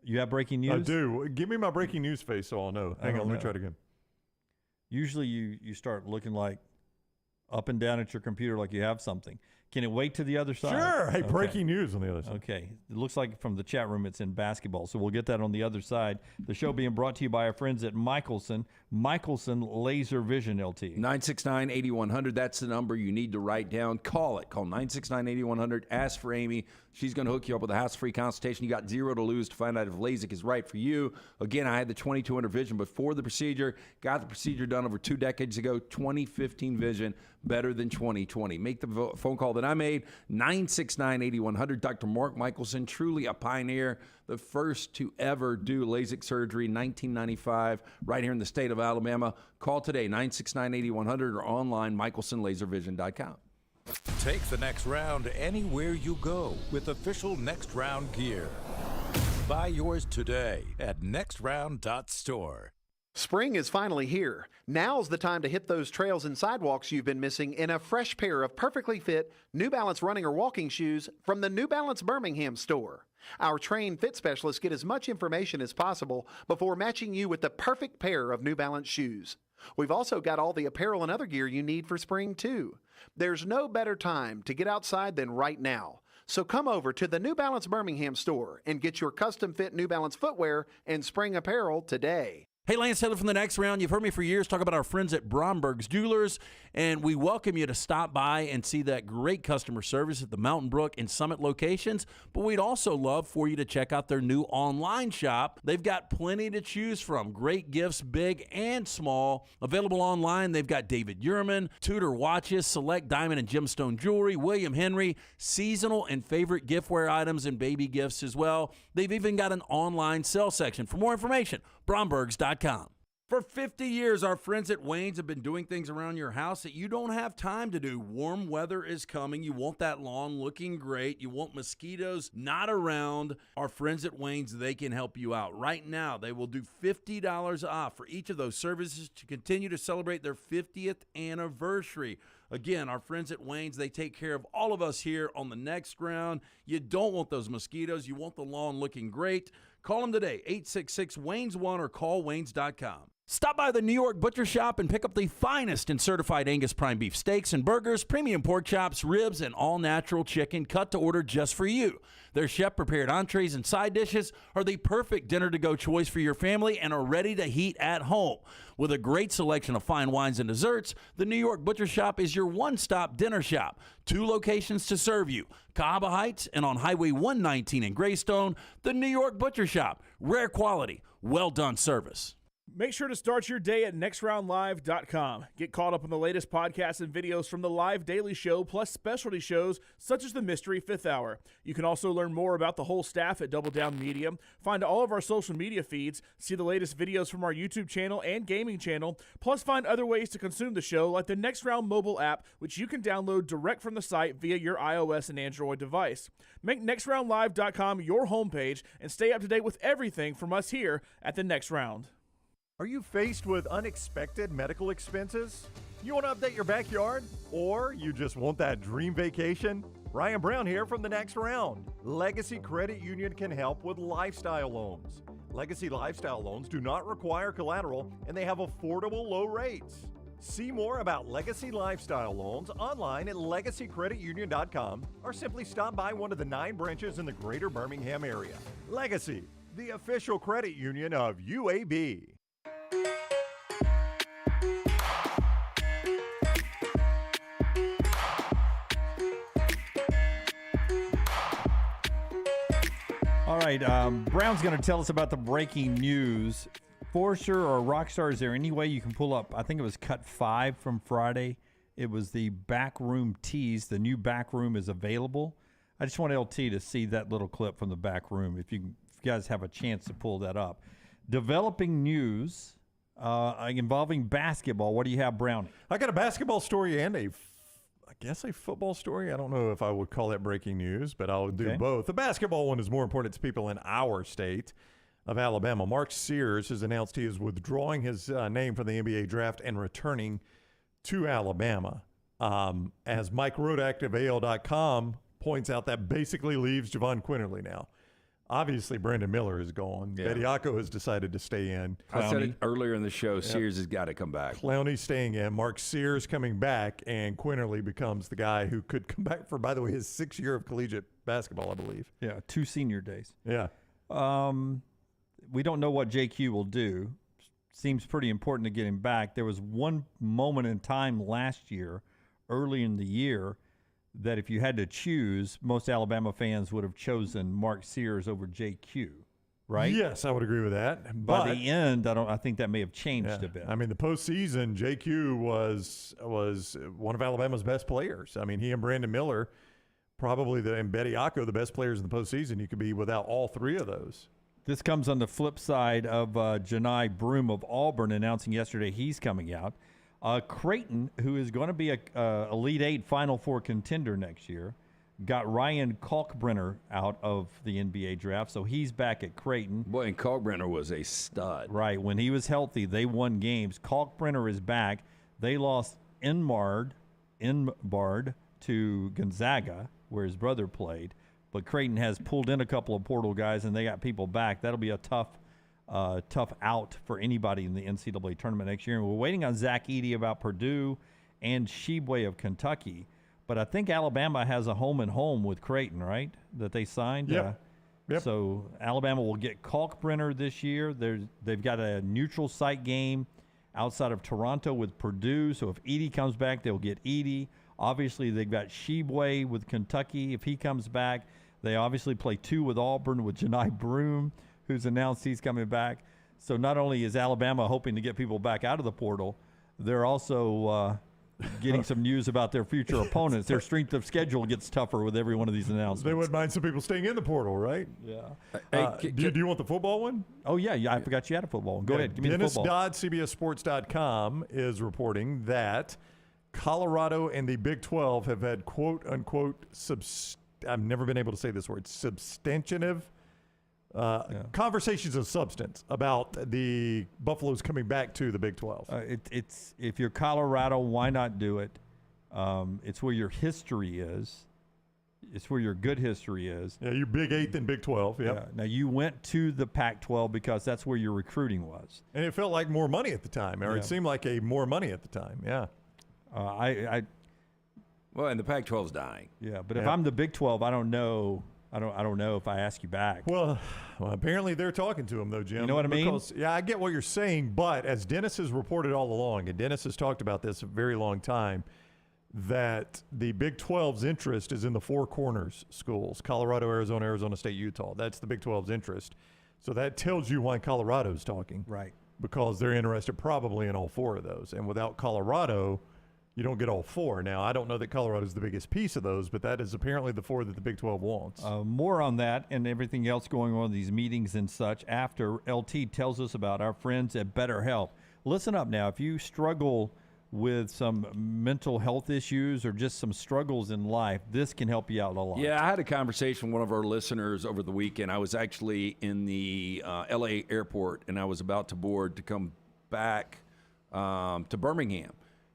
You have breaking news? I do. Give me my breaking news face so I'll know. Hang on, let me try it again. Usually you start looking like up and down at your computer like you have something. Can it wait to the other side? Sure. Hey, Okay. breaking news on the other side. Okay. It looks like from the chat room it's in basketball, so we'll get that on the other side. The show being brought to you by our friends at Michelson Laser Vision LT. 969-8100. That's the number you need to write down. Call it. Call 969-8100. Ask for Amy. She's going to hook you up with a hassle-free consultation. You got 0 to lose to find out if LASIK is right for you. Again, I had the 20/200 vision before the procedure. Got the procedure done over 2 decades ago. 2015 vision, better than 20/20. Make the phone call that I made. 969-8100. Dr. Mark Michelson, truly a pioneer. The first to ever do LASIK surgery, 1995, right here in the state of Alabama. Call today, 969-8100, or online, michelsonlaservision.com. Take the next round anywhere you go with official Next Round gear. Buy yours today at nextround.store. Spring is finally here. Now's the time to hit those trails and sidewalks you've been missing in a fresh pair of perfectly fit New Balance running or walking shoes from the New Balance Birmingham store. Our trained fit specialists get as much information as possible before matching you with the perfect pair of New Balance shoes. We've also got all the apparel and other gear you need for spring, too. There's no better time to get outside than right now. So come over to the New Balance Birmingham store and get your custom-fit New Balance footwear and spring apparel today. Hey, Lance Taylor from the Next Round. You've heard me for years talk about our friends at Bromberg's Jewelers, and we welcome you to stop by and see that great customer service at the Mountain Brook and Summit locations. But we'd also love for you to check out their new online shop. They've got plenty to choose from. Great gifts, big and small. Available online, they've got David Yurman, Tudor watches, select diamond and gemstone jewelry, William Henry, seasonal and favorite giftware items and baby gifts as well. They've even got an online sale section. For more information, brombergs.com. For 50 years, our friends at Wayne's have been doing things around your house that you don't have time to do. Warm weather is coming. You want that lawn looking great. You want mosquitoes not around. Our friends at Wayne's, they can help you out. Right now, they will do $50 off for each of those services to continue to celebrate their 50th anniversary. Again, our friends at Wayne's, they take care of all of us here on the Next Round. You don't want those mosquitoes. You want the lawn looking great. Call them today, 866-WAYNES1, or call Waynes.com. Stop by the New York Butcher Shop and pick up the finest in certified Angus prime beef steaks and burgers, premium pork chops, ribs, and all-natural chicken cut to order just for you. Their chef-prepared entrees and side dishes are the perfect dinner-to-go choice for your family and are ready to heat at home. With a great selection of fine wines and desserts, the New York Butcher Shop is your one-stop dinner shop. 2 locations to serve you, Cahaba Heights and on Highway 119 in Greystone. The New York Butcher Shop, rare quality, well-done service. Make sure to start your day at nextroundlive.com. Get caught up on the latest podcasts and videos from the live daily show, plus specialty shows such as the Mystery Fifth Hour. You can also learn more about the whole staff at Double Down Media, find all of our social media feeds, see the latest videos from our YouTube channel and gaming channel, plus find other ways to consume the show like the Next Round mobile app, which you can download direct from the site via your iOS and Android device. Make nextroundlive.com your homepage and stay up to date with everything from us here at the Next Round. Are you faced with unexpected medical expenses? You want to update your backyard? Or you just want that dream vacation? Ryan Brown here from The Next Round. Legacy Credit Union can help with lifestyle loans. Legacy lifestyle loans do not require collateral and they have affordable low rates. See more about Legacy Lifestyle Loans online at legacycreditunion.com or simply stop by one of the 9 branches in the greater Birmingham area. Legacy, the official credit union of UAB. All right, Brown's going to tell us about the breaking news. Forster or Rockstar, is there any way you can pull up, I think it was cut 5 from Friday. It was the backroom tease. The new backroom is available. I just want LT to see that little clip from the back room, if you guys have a chance to pull that up. Developing news involving basketball. What do you have, Brownie? I got a basketball story and a football story. I don't know if I would call that breaking news, but I'll do both. The basketball one is more important to people in our state of Alabama. Mark Sears has announced he is withdrawing his name from the NBA draft and returning to Alabama. As Mike Rodak of AL.com points out, that basically leaves Javon Quinterly now. Obviously, Brandon Miller is gone. Yeah. Bediako has decided to stay in. I said it earlier in the show. Sears has got to come back. Clowney staying in. Mark Sears coming back, and Quinterly becomes the guy who could come back for, by the way, his 6th year of collegiate basketball, I believe. Yeah, 2 senior days. Yeah. We don't know what JQ will do. Seems pretty important to get him back. There was one moment in time last year, early in the year, that if you had to choose, most Alabama fans would have chosen Mark Sears over JQ, right? Yes, I would agree with that. By the end, I think that may have changed a bit. I mean, the postseason, JQ was one of Alabama's best players. I mean, he and Brandon Miller, probably and Bediako, the best players in the postseason. You could be without all 3 of those. This comes on the flip side of Janai Broome of Auburn announcing yesterday he's coming out. Creighton, who is going to be a Elite 8 Final Four contender next year, got Ryan Kalkbrenner out of the NBA draft, so he's back at Creighton. Boy, and Kalkbrenner was a stud. Right. When he was healthy, they won games. Kalkbrenner is back. They lost Inbard to Gonzaga, where his brother played. But Creighton has pulled in a couple of portal guys, and they got people back. That'll be a tough out for anybody in the NCAA tournament next year. And we're waiting on Zach Edey about Purdue and Sheboy of Kentucky. But I think Alabama has a home with Creighton, right, that they signed? Yep. So Alabama will get Kalkbrenner this year. They've got a neutral site game outside of Toronto with Purdue. So if Edey comes back, they'll get Edey. Obviously, they've got Sheboy with Kentucky. If he comes back, they obviously play 2 with Auburn with Janai Broome, who's announced he's coming back. So not only is Alabama hoping to get people back out of the portal, they're also getting some news about their future opponents. Their strength of schedule gets tougher with every one of these announcements. They wouldn't mind some people staying in the portal, right? Yeah. Do you want the football one? Oh, yeah. I forgot you had a football one. Go ahead. Give me Dennis the football. Dodd, CBSSports.com, is reporting that Colorado and the Big 12 have had quote-unquote I've never been able to say this word, substantive conversations of substance about the Buffaloes coming back to the Big 12. It's if you're Colorado, why not do it? It's where your history is. It's where your good history is. Yeah, you're Big 8 and Big 12. Yep. Yeah. Now, you went to the Pac-12 because that's where your recruiting was. And it felt like more money at the time, or it seemed like more money at the time. Yeah. Well, and the Pac-12's dying. Yeah, but if I'm the Big 12, I don't know. I don't know if I ask you back. Well, apparently they're talking to him, though, Jim. You know what I mean? Yeah, I get what you're saying, but as Dennis has reported all along, and Dennis has talked about this a very long time, that the Big 12's interest is in the Four Corners schools: Colorado, Arizona, Arizona State, Utah. That's the Big 12's interest. So that tells you why Colorado's talking. Right. Because they're interested probably in all 4 of those. And without Colorado, you don't get all 4. Now, I don't know that Colorado's the biggest piece of those, but that is apparently the 4 that the Big 12 wants. More on that and everything else going on in these meetings and such after LT tells us about our friends at BetterHelp. Listen up now. If you struggle with some mental health issues or just some struggles in life, this can help you out a lot. Yeah, I had a conversation with one of our listeners over the weekend. I was actually in the L.A. airport, and I was about to board to come back to Birmingham.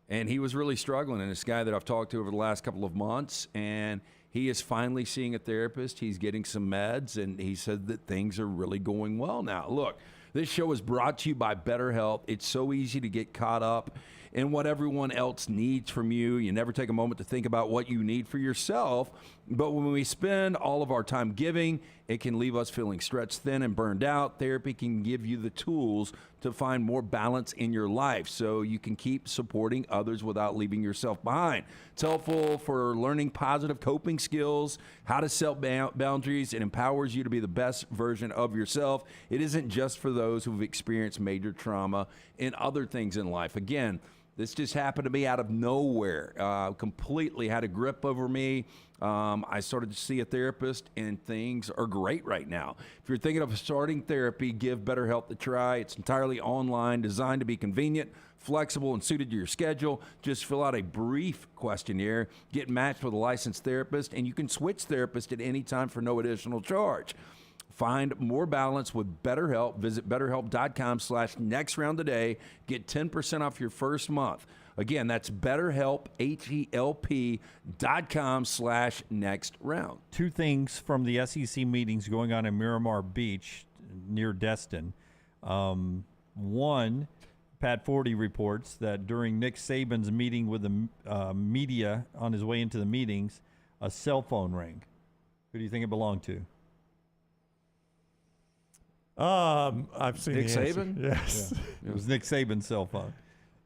And he was really struggling. And this guy that I've talked to over the last couple of months, and he is finally seeing a therapist. He's getting some meds, and he said that things are really going well now. Look, this show is brought to you by BetterHelp. It's so easy to get caught up in what everyone else needs from you. You never take a moment to think about what you need for yourself. But when we spend all of our time giving, it can leave us feeling stretched thin and burned out. Therapy can give you the tools to find more balance in your life so you can keep supporting others without leaving yourself behind. It's helpful for learning positive coping skills, how to set boundaries. It empowers you to be the best version of yourself. It isn't just for those who've experienced major trauma and other things in life. Again, this just happened to me out of nowhere. Completely had a grip over me. I started to see a therapist, and things are great right now. If you're thinking of starting therapy, give BetterHelp a try. It's entirely online, designed to be convenient, flexible, and suited to your schedule. Just fill out a brief questionnaire, get matched with a licensed therapist, and you can switch therapists at any time for no additional charge. Find more balance with BetterHelp. Visit BetterHelp.com/nextround today. Get 10% off your first month. Again, that's BetterHelp, HELP.com/nextround. Two things from the SEC meetings going on in Miramar Beach near Destin. One, Pat Forty reports that during Nick Saban's meeting with the media on his way into the meetings, a cell phone rang. Who do you think it belonged to? I've seen Nick the answer. Saban? Yes. Yeah. It was Nick Saban's cell phone.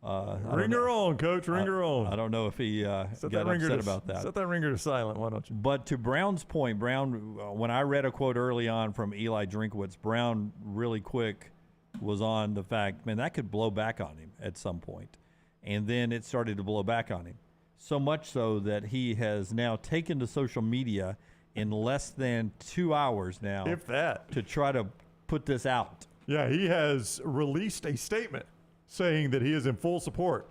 Ring her on, Coach. Ring her on. I don't know if he got upset about that. Set that ringer to silent. Why don't you? But to Brown's point, Brown, when I read a quote early on from Eli Drinkwitz, Brown really quick was on the fact, man, that could blow back on him at some point. And then it started to blow back on him. So much so that he has now taken to social media in less than 2 hours now. If that. To try to put this out. Yeah, he has released a statement saying that he is in full support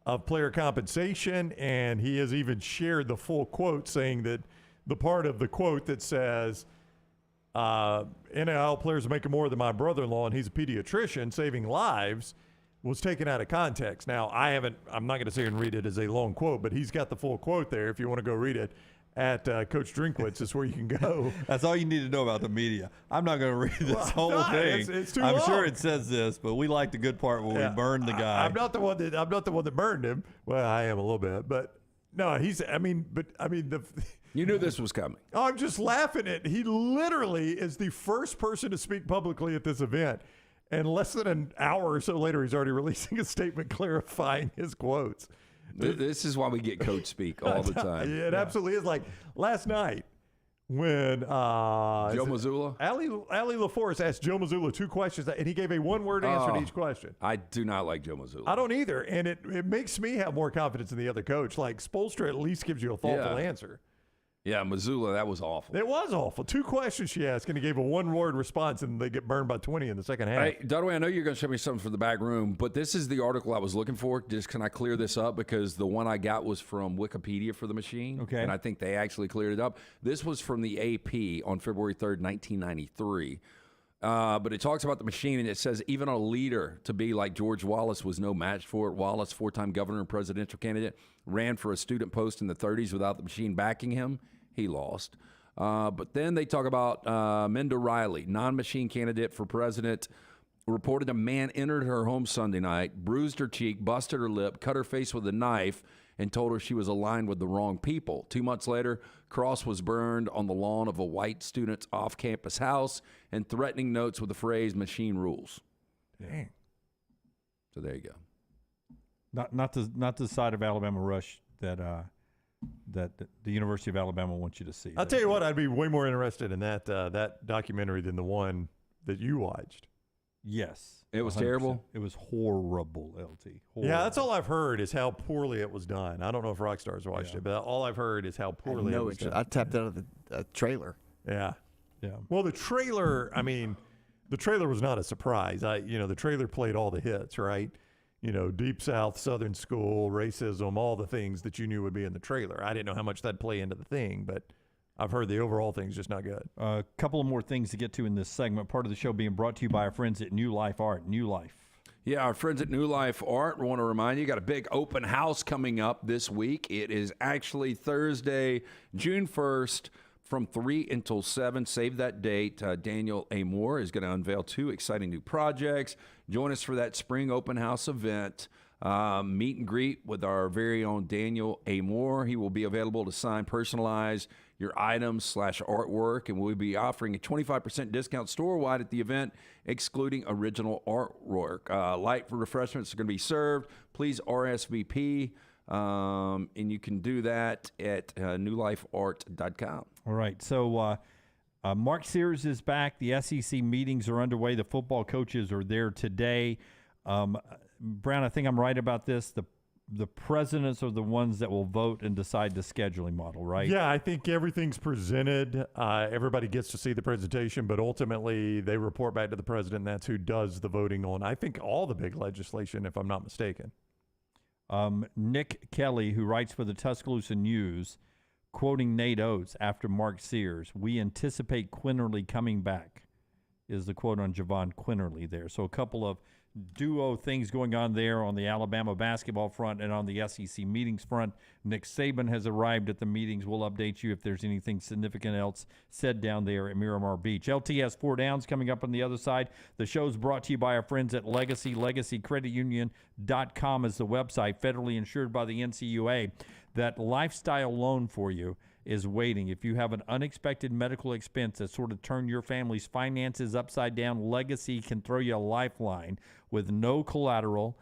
of player compensation, and he has even shared the full quote, saying that the part of the quote that says, NIL players are making more than my brother-in-law, and he's a pediatrician saving lives, was taken out of context. Now, I'm not going to sit here and read it as a long quote, but he's got the full quote there if you want to go read it. At Coach Drinkwitz is where you can go. That's all you need to know about the media. I'm not going to read this whole thing. It's too I'm long. sure it says this, but we like the good part where we burn the guy. I'm not the one that burned him. Well, I am a little bit, but no, you knew this was coming. Oh, I'm just laughing at. He literally is the first person to speak publicly at this event, and less than an hour or so later, he's already releasing a statement clarifying his quotes. This is why we get Coach speak all the time. Yeah, it absolutely is. Like last night when Joe Mazzulla? Ali LaForce asked Joe Mazzulla 2 questions, and he gave a one-word answer to each question. I do not like Joe Mazzulla. I don't either, and it makes me have more confidence in the other coach. Like Spoelstra at least gives you a thoughtful answer. Yeah, Mazzulla, that was awful. It was awful. 2 questions she asked, and he gave a one-word response, and they get burned by 20 in the second half. Hey, Dudley, I know you're going to show me something from the back room, but this is the article I was looking for. Just can I clear this up? Because the one I got was from Wikipedia for the machine. Okay. And I think they actually cleared it up. This was from the AP on February 3rd, 1993. But it talks about the machine, and it says even a leader to be like George Wallace was no match for it. Wallace, 4-time governor and presidential candidate, ran for a student post in the 30s without the machine backing him. He lost. But then they talk about Minda Riley, non-machine candidate for president, reported a man entered her home Sunday night, bruised her cheek, busted her lip, cut her face with a knife, and told her she was aligned with the wrong people. 2 months later, cross was burned on the lawn of a white student's off-campus house and threatening notes with the phrase "machine rules." Dang. So there you go. Not the side of Alabama Rush that the University of Alabama wants you to see. I'll tell you what, I'd be way more interested in that documentary than the one that you watched. Yes. It was 100%. terrible? It was horrible, LT. Horrible. Yeah, that's all I've heard is how poorly it was done. I don't know if Rockstar's watched it, but all I've heard is how poorly it was done. I tapped out of the trailer. Yeah. Yeah. Well, the trailer was not a surprise. The trailer played all the hits, right? Deep South, Southern School, racism, all the things that you knew would be in the trailer. I didn't know how much that'd play into the thing, but I've heard the overall thing's just not good. A couple of more things to get to in this segment. Part of the show being brought to you by our friends at New Life Art. New Life. Yeah, our friends at New Life Art want to remind you, got a big open house coming up this week. It is actually Thursday, June 1st from 3 until 7. Save that date. Daniel A. Moore is going to unveil 2 exciting new projects. Join us for that spring open house event. Meet and greet with our very own Daniel A. Moore. He will be available to sign, personalize your items / artwork, and we'll be offering a 25% discount store-wide at the event, excluding original artwork. Light refreshments are going to be served. Please RSVP, and you can do that at newlifeart.com. All right, so Mark Sears is back. The SEC meetings are underway. The football coaches are there today. Brown, I think I'm right about this. The presidents are the ones that will vote and decide the scheduling model, right? Yeah, I think everything's presented. Everybody gets to see the presentation, but ultimately they report back to the president, and that's who does the voting on, I think, all the big legislation, if I'm not mistaken. Nick Kelly, who writes for the Tuscaloosa News, quoting Nate Oates after Mark Sears, "We anticipate Quinterly coming back," is the quote on Javon Quinterly there. So a couple of duo things going on there on the Alabama basketball front and on the SEC meetings front. Nick Saban has arrived at the meetings. We'll update you if there's anything significant else said down there at Miramar Beach. LTS 4 Downs coming up on the other side. The show's brought to you by our friends at Legacy. LegacyCreditUnion.com is the website, federally insured by the NCUA. That lifestyle loan for you is waiting. If you have an unexpected medical expense that sort of turned your family's finances upside down, Legacy can throw you a lifeline with no collateral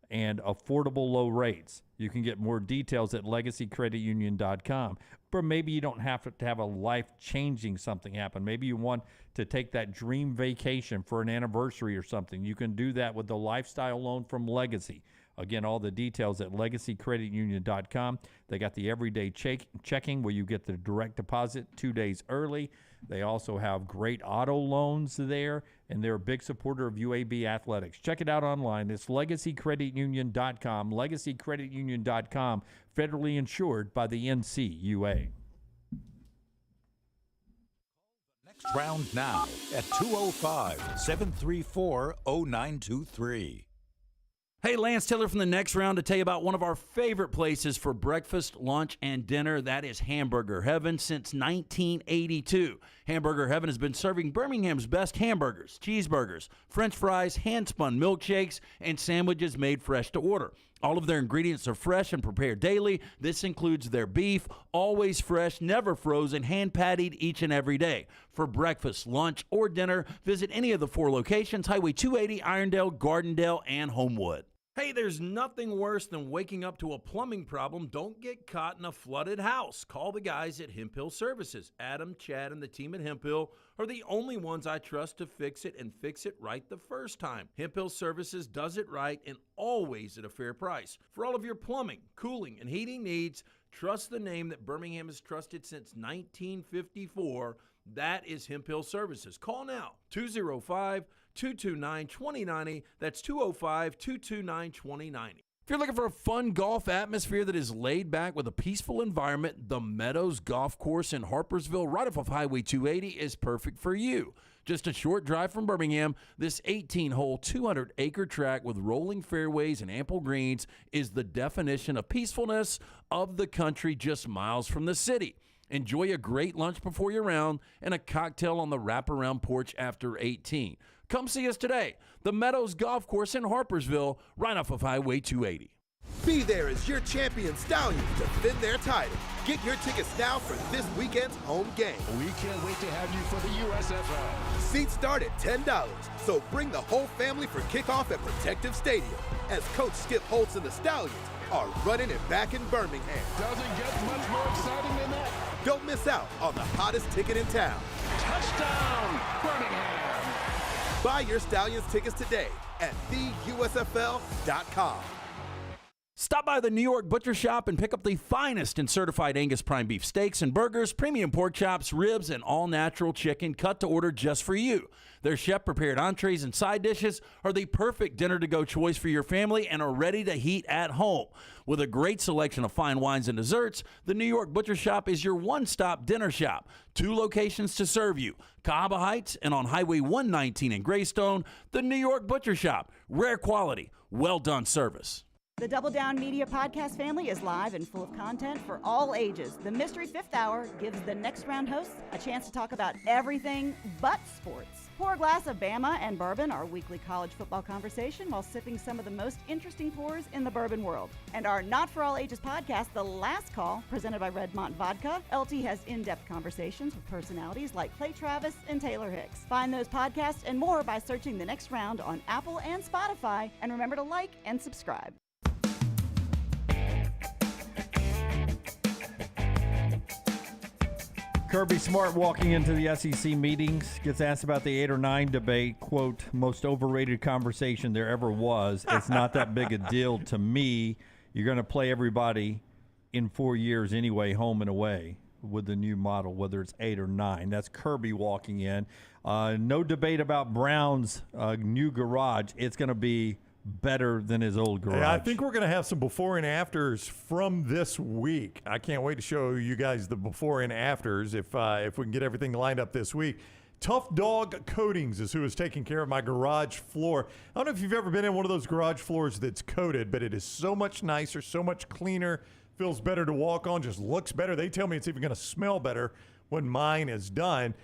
and affordable low rates. You can get more details at LegacyCreditUnion.com. But maybe you don't have to have a life-changing something happen. Maybe you want to take that dream vacation for an anniversary or something. You can do that with the lifestyle loan from Legacy. Again, all the details at LegacyCreditUnion.com. They got the everyday checking where you get the direct deposit 2 days early. They also have great auto loans there, and they're a big supporter of UAB athletics. Check it out online. It's LegacyCreditUnion.com. LegacyCreditUnion.com, federally insured by the NCUA. Next round now at 205-734-0923. Hey, Lance Taylor from the Next Round to tell you about one of our favorite places for breakfast, lunch, and dinner. That is Hamburger Heaven since 1982. Hamburger Heaven has been serving Birmingham's best hamburgers, cheeseburgers, French fries, hand-spun milkshakes, and sandwiches made fresh to order. All of their ingredients are fresh and prepared daily. This includes their beef, always fresh, never frozen, hand-pattied each and every day. For breakfast, lunch, or dinner, visit any of the 4 locations, Highway 280, Irondale, Gardendale, and Homewood. Hey, there's nothing worse than waking up to a plumbing problem. Don't get caught in a flooded house. Call the guys at Hemp Hill Services. Adam, Chad, and the team at Hemp Hill are the only ones I trust to fix it and fix it right the first time. Hemp Hill Services does it right and always at a fair price. For all of your plumbing, cooling, and heating needs, trust the name that Birmingham has trusted since 1954. That is Hemp Hill Services. Call now, 205-229-2090. That's 205-229-2090. If you're looking for a fun golf atmosphere that is laid back with a peaceful environment, the Meadows Golf Course in Harpersville, right off of Highway 280, is perfect for you. Just a short drive from Birmingham, this 18-hole, 200-acre track with rolling fairways and ample greens is the definition of peacefulness of the country just miles from the city. Enjoy a great lunch before your round and a cocktail on the wraparound porch after 18. Come see us today. The Meadows Golf Course in Harpersville, right off of Highway 280. Be there as your champion Stallions defend their title. Get your tickets now for this weekend's home game. We can't wait to have you for the USFL. Seats start at $10, so bring the whole family for kickoff at Protective Stadium as Coach Skip Holtz and the Stallions are running it back in Birmingham. Doesn't get much more exciting than that. Don't miss out on the hottest ticket in town. Touchdown, Birmingham. Buy your Stallions tickets today at theusfl.com. Stop by the New York Butcher Shop and pick up the finest in certified Angus prime beef steaks and burgers, premium pork chops, ribs, and all-natural chicken cut to order just for you. Their chef-prepared entrees and side dishes are the perfect dinner-to-go choice for your family and are ready to heat at home. With a great selection of fine wines and desserts, the New York Butcher Shop is your one-stop dinner shop. 2 locations to serve you, Cahaba Heights and on Highway 119 in Greystone. The New York Butcher Shop. Rare quality, well-done service. The Double Down Media podcast family is live and full of content for all ages. The Mystery Fifth Hour gives the Next Round hosts a chance to talk about everything but sports. Pour a glass of Bama and bourbon, our weekly college football conversation, while sipping some of the most interesting pours in the bourbon world. And our Not For All Ages podcast, The Last Call, presented by Redmont Vodka. LT has in-depth conversations with personalities like Clay Travis and Taylor Hicks. Find those podcasts and more by searching The Next Round on Apple and Spotify. And remember to like and subscribe. Kirby Smart walking into the SEC meetings gets asked about the 8 or 9 debate, quote, most overrated conversation there ever was. It's not that big a deal to me. You're going to play everybody in 4 years anyway, home and away with the new model, whether it's 8 or 9. That's Kirby walking in. No debate about Brown's new garage. It's going to be better than his old garage. Yeah, I think we're going to have some before and afters from this week. I can't wait to show you guys the before and afters if we can get everything lined up this week. Tough Dog Coatings is who is taking care of my garage floor. I don't know if you've ever been in one of those garage floors that's coated, but it is so much nicer, so much cleaner, feels better to walk on, just looks better. They tell me it's even going to smell better when mine is done.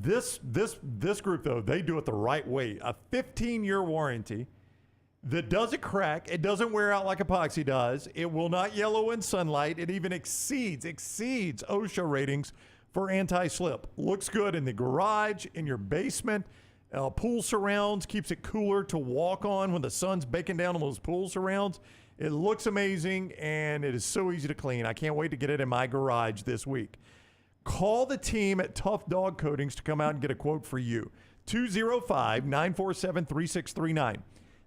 This group, though, they do it the right way. A 15-year warranty that doesn't crack. It doesn't wear out like epoxy does. It will not yellow in sunlight. It even exceeds OSHA ratings for anti-slip. Looks good in the garage, in your basement. Pool surrounds, keeps it cooler to walk on when the sun's baking down on those pool surrounds. It looks amazing, and it is so easy to clean. I can't wait to get it in my garage this week. Call the team at Tough Dog Coatings to come out and get a quote for you. 205-947-3639.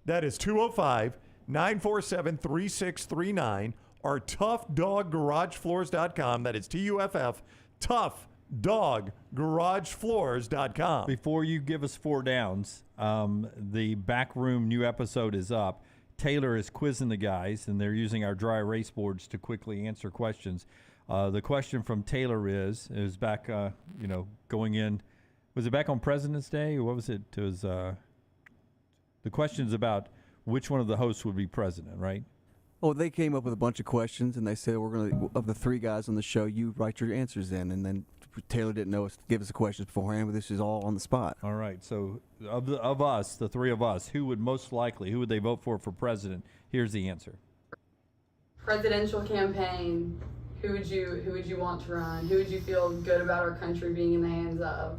That is 205-947-3639 or toughdoggaragebefloors.com. That is TUFF, toughdoggaragebefloors.com. Before you give us 4 downs, the Backroom new episode is up. Taylor is quizzing the guys, and they're using our dry erase boards to quickly answer questions. The question from Taylor is back, going in. Was it back on President's Day? Or what was it? It was... The question's about which one of the hosts would be president, right? Oh, they came up with a bunch of questions, and they said, we're going to, of the 3 guys on the show, you write your answers in. And then Taylor didn't know us to give us the questions beforehand, but this is all on the spot. All right. So of us, the 3 of us, who would they vote for president? Here's the answer. Presidential campaign. Who would you want to run? Who would you feel good about our country being in the hands of?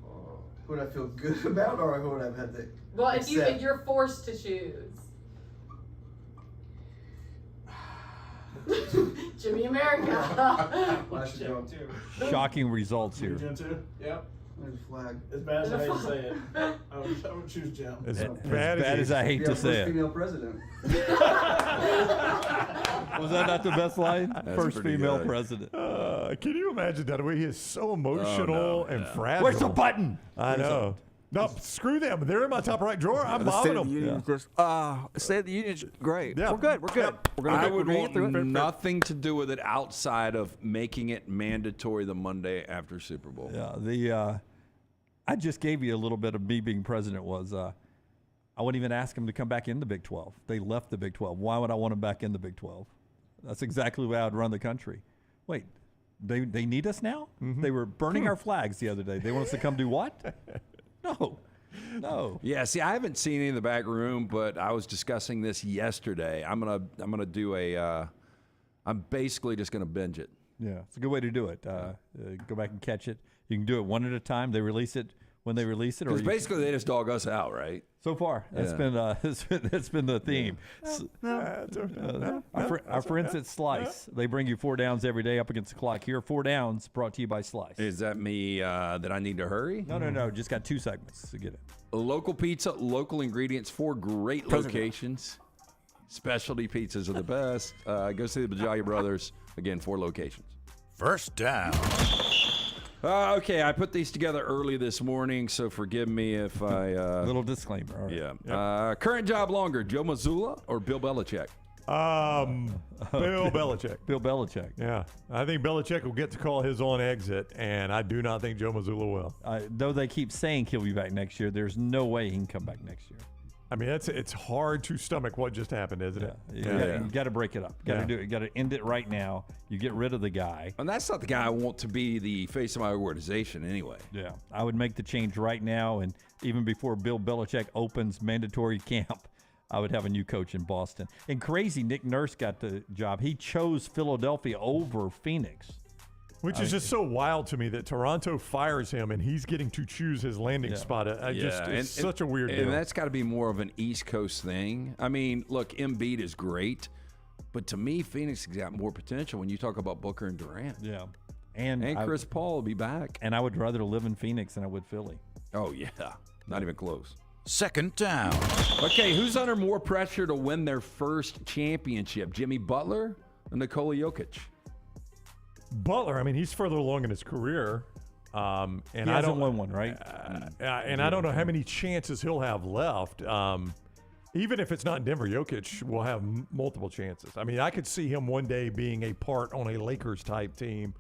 Who would I feel good about, or who would I have had to? Well, if you're forced to choose. Jimmy America. Last Jim too. Shocking results here. Jim too? Yep. There's a flag. As bad as I hate to say it, I would choose Jim. As bad as I hate to say it. Female president. Was that not the best line? That's First female good. president. Can you imagine that? He is so emotional and fragile. Where's the button? I know. No, screw them. They're in my top right drawer. I'm bobbing them. State of the Union's great. Yeah. We're good. We're good. We're I gonna would get want through it. nothing to do with it outside of making it mandatory the Monday after Super Bowl. Yeah, I just gave you a little bit of me being president was I wouldn't even ask them to come back in the Big 12. They left the Big 12. Why would I want them back in the Big 12? That's exactly the way I'd run the country. Wait, they need us now? Mm-hmm. They were burning our flags the other day. They want us to come do what? No. Yeah, see, I haven't seen any in the back room, but I was discussing this yesterday. I'm gonna do I'm basically just gonna binge it. Yeah, it's a good way to do it. Go back and catch it. You can do it one at a time. They release it when they release it, or Because basically they just dog us out, right? So far, that's been the theme. Our friends at Slice, they bring you 4 downs every day up against the clock. Here, 4 downs brought to you by Slice. Is that me that I need to hurry? No. Just got 2 segments to get it. Local pizza, local ingredients, 4 great locations. Specialty pizzas are the best. Go see the Bajalia Brothers. Again, 4 locations. First down. Okay, I put these together early this morning, so forgive me if I... Little disclaimer. All right. Yeah. Yep. Current job longer, Joe Mazzulla or Bill Belichick? Bill Belichick. Bill Belichick. Yeah. I think Belichick will get to call his own exit, and I do not think Joe Mazzulla will. Though they keep saying he'll be back next year, there's no way he can come back next year. I mean, it's hard to stomach what just happened, isn't it? You got to break it up. Got to do it. You got to end it right now. You get rid of the guy. And that's not the guy I want to be the face of my organization anyway. Yeah. I would make the change right now, and even before Bill Belichick opens mandatory camp, I would have a new coach in Boston. And crazy, Nick Nurse got the job. He chose Philadelphia over Phoenix. Which is just so wild to me that Toronto fires him and he's getting to choose his landing spot. It's such a weird deal. And that's got to be more of an East Coast thing. I mean, look, Embiid is great, but to me, Phoenix has got more potential when you talk about Booker and Durant. Yeah. And Chris Paul will be back. And I would rather live in Phoenix than I would Philly. Oh, yeah. Not even close. Second down. Okay, who's under more pressure to win their first championship? Jimmy Butler or Nikola Jokic? Butler, I mean, he's further along in his career. And he hasn't won one, right? And I don't know how many chances he'll have left. Even if it's not in Denver, Jokic will have multiple chances. I mean, I could see him one day being a part on a Lakers-type team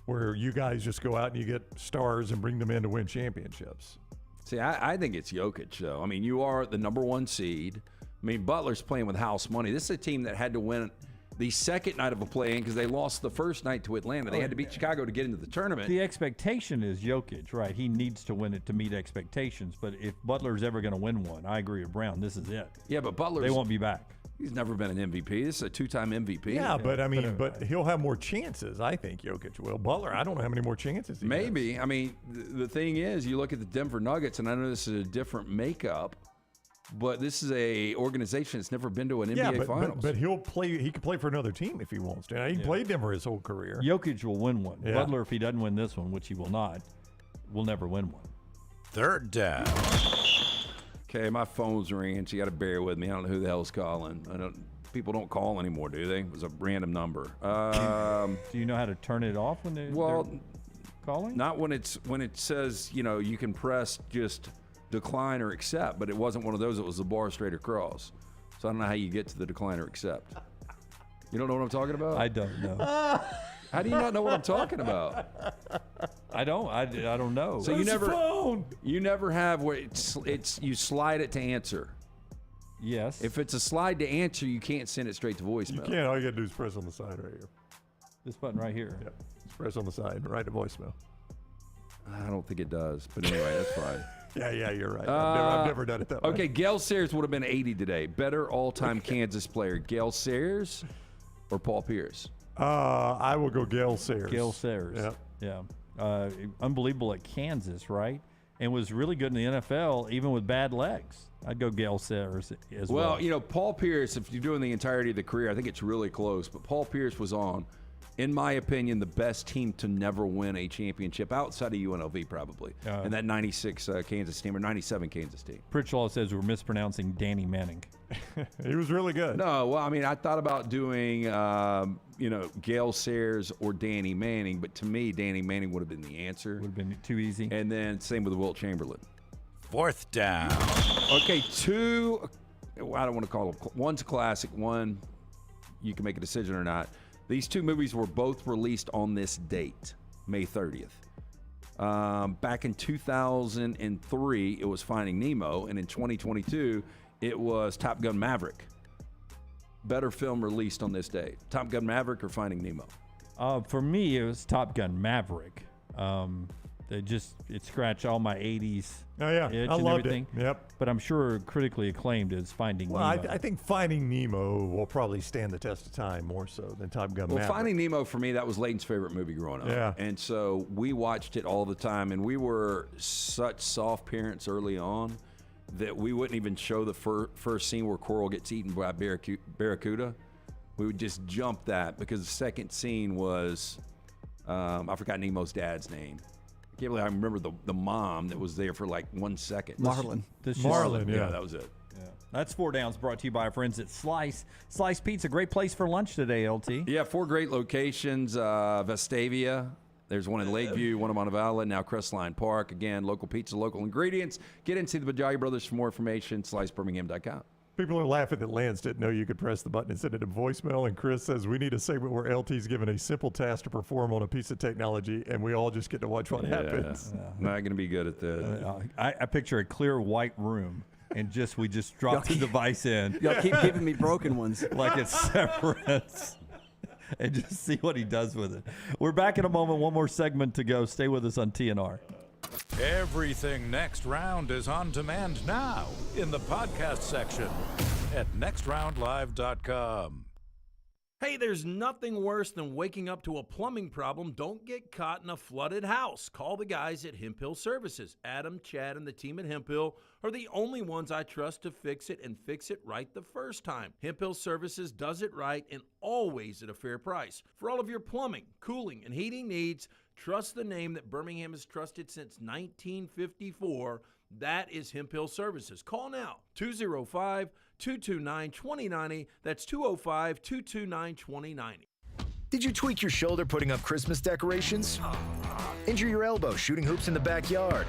where you guys just go out and you get stars and bring them in to win championships. See, I think it's Jokic, though. I mean, you are the number 1 seed. I mean, Butler's playing with house money. This is a team that had to win the second night of a play-in because they lost the first night to Atlanta. They had to beat Chicago to get into the tournament. The expectation is Jokic, right? He needs to win it to meet expectations. But if Butler's ever going to win one, I agree with Brown. This is it. Yeah, but Butler, they won't be back. He's never been an MVP. This is a 2-time MVP. Yeah, but I mean, but he'll have more chances. I think Jokic will. Butler, I don't know how many more chances he Maybe. has. I mean, the thing is, you look at the Denver Nuggets, and I know this is a different makeup, but this is a organization that's never been to an NBA Finals. But he'll play. He could play for another team if he wants to. He played Denver his whole career. Jokic will win one. Yeah. Butler, if he doesn't win this one, which he will not, will never win one. Third down. Okay, my phone's ringing, so you got to bear with me. I don't know who the hell's calling. People don't call anymore, do they? It was a random number. Do you know how to turn it off when they're calling? Not when it says, you can press just decline or accept, but it wasn't one of those. It was the bar straight across. So I don't know how you get to the decline or accept. You don't know what I'm talking about? I don't know. How do you not know what I'm talking about? I don't know. So you never have where it's you slide it to answer. Yes. If it's a slide to answer, you can't send it straight to voicemail. You can't. All you got to do is press on the side right here. This button right here. Yep. Just press on the side, right to voicemail. I don't think it does, but anyway, that's fine. Yeah, you're right. I've never done it that way. Okay, Gale Sayers would have been 80 today. Better all-time Kansas player, Gale Sayers or Paul Pierce? I will go Gale Sayers. Gale Sayers. Yep. Yeah. Unbelievable at Kansas, right? And was really good in the NFL, even with bad legs. I'd go Gale Sayers as well. Well, Paul Pierce, if you're doing the entirety of the career, I think it's really close. But Paul Pierce was on, in my opinion, the best team to never win a championship outside of UNLV, probably. And that 96 Kansas team or 97 Kansas team. Pritchlaw says we're mispronouncing Danny Manning. He was really good. No, well, I mean, I thought about doing, Gale Sayers or Danny Manning, but to me, Danny Manning would have been the answer. Would have been too easy. And then same with Wilt Chamberlain. Fourth down. Okay, two, I don't want to call them, one's a classic, one you can make a decision or not. These two movies were both released on this date, May 30th. Back in 2003, it was Finding Nemo, and in 2022, it was Top Gun Maverick. Better film released on this date, Top Gun Maverick or Finding Nemo? For me, it was Top Gun Maverick. It scratched all my 80s itch I and loved everything. it. Yep. But I'm sure critically acclaimed is Finding Nemo. I think Finding Nemo will probably stand the test of time more so than Top Gun Maverick. Finding Nemo, for me, that was Layton's favorite movie growing up. Yeah. And so we watched it all the time, and we were such soft parents early on that we wouldn't even show the first scene where Coral gets eaten by Barracuda. We would just jump that because the second scene was, I forgot Nemo's dad's name. I can't believe I remember the mom that was there for like 1 second. Marlin. Marlin, yeah. That was it. Yeah. That's Four Downs, brought to you by our friends at Slice. Slice Pizza, great place for lunch today, LT. Yeah, 4 great locations. Vestavia. There's one in Lakeview, one in Montevallo, now Crestline Park. Again, local pizza, local ingredients. Get in, see the Bajalia Brothers for more information, slicebirmingham.com. People are laughing that Lance didn't know you could press the button and send it a voicemail. And Chris says, we need a segment where LT's given a simple task to perform on a piece of technology, and we all just get to watch what happens. Not going to be good at that. I picture a clear white room, and we just drop the device in. Y'all keep giving me broken ones. Like it's Severance. And just see what he does with it. We're back in a moment. One more segment to go. Stay with us on TNR. Everything Next Round is on demand now in the podcast section at nextroundlive.com. Hey, there's nothing worse than waking up to a plumbing problem. Don't get caught in a flooded house. Call the guys at Hemp Hill Services. Adam, Chad, and the team at Hemp Hill are the only ones I trust to fix it and fix it right the first time. Hemp Hill Services does it right and always at a fair price. For all of your plumbing, cooling, and heating needs, trust the name that Birmingham has trusted since 1954. That is Hemp Hill Services. Call now, 205-229-2090. That's 205-229-2090. Did you tweak your shoulder putting up Christmas decorations? Injure your elbow shooting hoops in the backyard?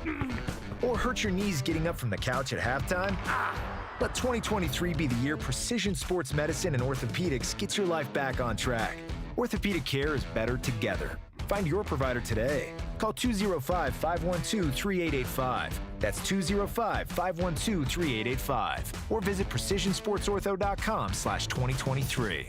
Or hurt your knees getting up from the couch at halftime? Let 2023 be the year precision sports medicine and orthopedics gets your life back on track. Orthopedic care is better together. Find your provider today. Call 205-512-3885. That's 205-512-3885. Or visit precisionsportsortho.com/2023.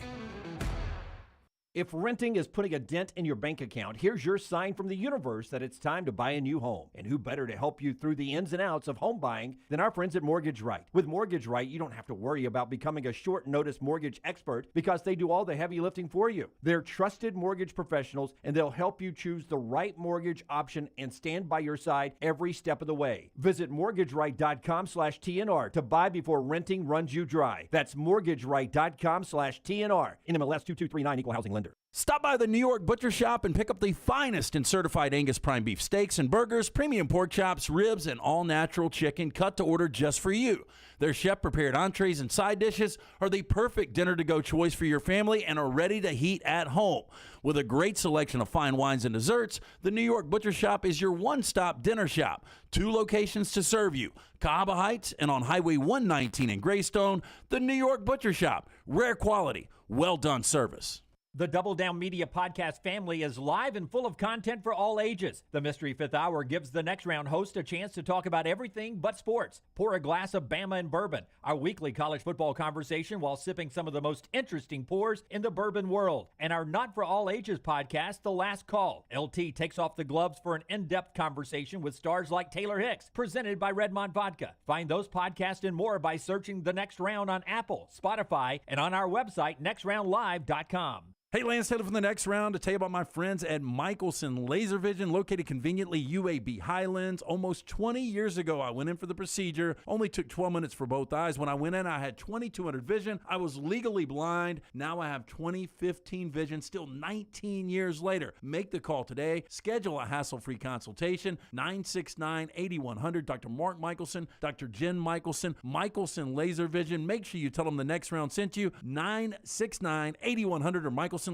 If renting is putting a dent in your bank account, here's your sign from the universe that it's time to buy a new home. And who better to help you through the ins and outs of home buying than our friends at Mortgage Right. With Mortgage Right, you don't have to worry about becoming a short notice mortgage expert because they do all the heavy lifting for you. They're trusted mortgage professionals, and they'll help you choose the right mortgage option and stand by your side every step of the way. Visit mortgageright.com/TNR to buy before renting runs you dry. That's mortgageright.com/TNR. NMLS 2239, Equal Housing Lender. Stop by the New York Butcher Shop and pick up the finest in certified Angus prime beef steaks and burgers, premium pork chops, ribs, and all-natural chicken cut to order just for you. Their chef-prepared entrees and side dishes are the perfect dinner-to-go choice for your family and are ready to heat at home. With a great selection of fine wines and desserts, the New York Butcher Shop is your one-stop dinner shop. 2 locations to serve you, Cahaba Heights and on Highway 119 in Greystone. The New York Butcher Shop, rare quality, well-done service. The Double Down Media podcast family is live and full of content for all ages. The Mystery Fifth Hour gives the Next Round host a chance to talk about everything but sports. Pour a glass of Bama and bourbon, our weekly college football conversation while sipping some of the most interesting pours in the bourbon world. And our Not For All Ages podcast, The Last Call. LT takes off the gloves for an in-depth conversation with stars like Taylor Hicks, presented by Redmond Vodka. Find those podcasts and more by searching The Next Round on Apple, Spotify, and on our website, nextroundlive.com. Hey, Lance Taylor from the Next Round to tell you about my friends at Michelson Laser Vision, located conveniently UAB Highlands. Almost 20 years ago, I went in for the procedure. Only took 12 minutes for both eyes. When I went in, I had 20/200 vision. I was legally blind. Now I have 20/15 vision, still 19 years later. Make the call today. Schedule a hassle-free consultation. 969-8100. Dr. Mark Michelson, Dr. Jen Michelson, Michelson Laser Vision. Make sure you tell them the Next Round sent you. 969-8100 or MichelsonLaserVision.com.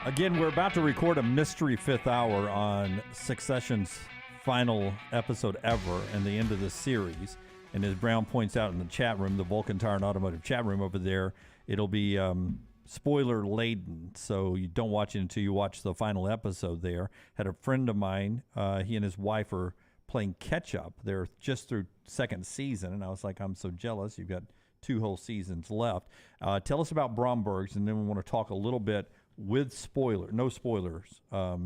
Again, we're about to record a mystery fifth hour on Succession's final episode ever and the end of the series. And as Brown points out in the chat room, the Vulcan Tire and Automotive chat room over there, it'll be spoiler laden. So you don't watch it until you watch the final episode there. Had a friend of mine, he and his wife are playing catch up. They're just through second season, and I was like, I'm so jealous. You've got 2 whole seasons left. Tell us about Bromberg's, and then we want to talk a little bit with no spoilers.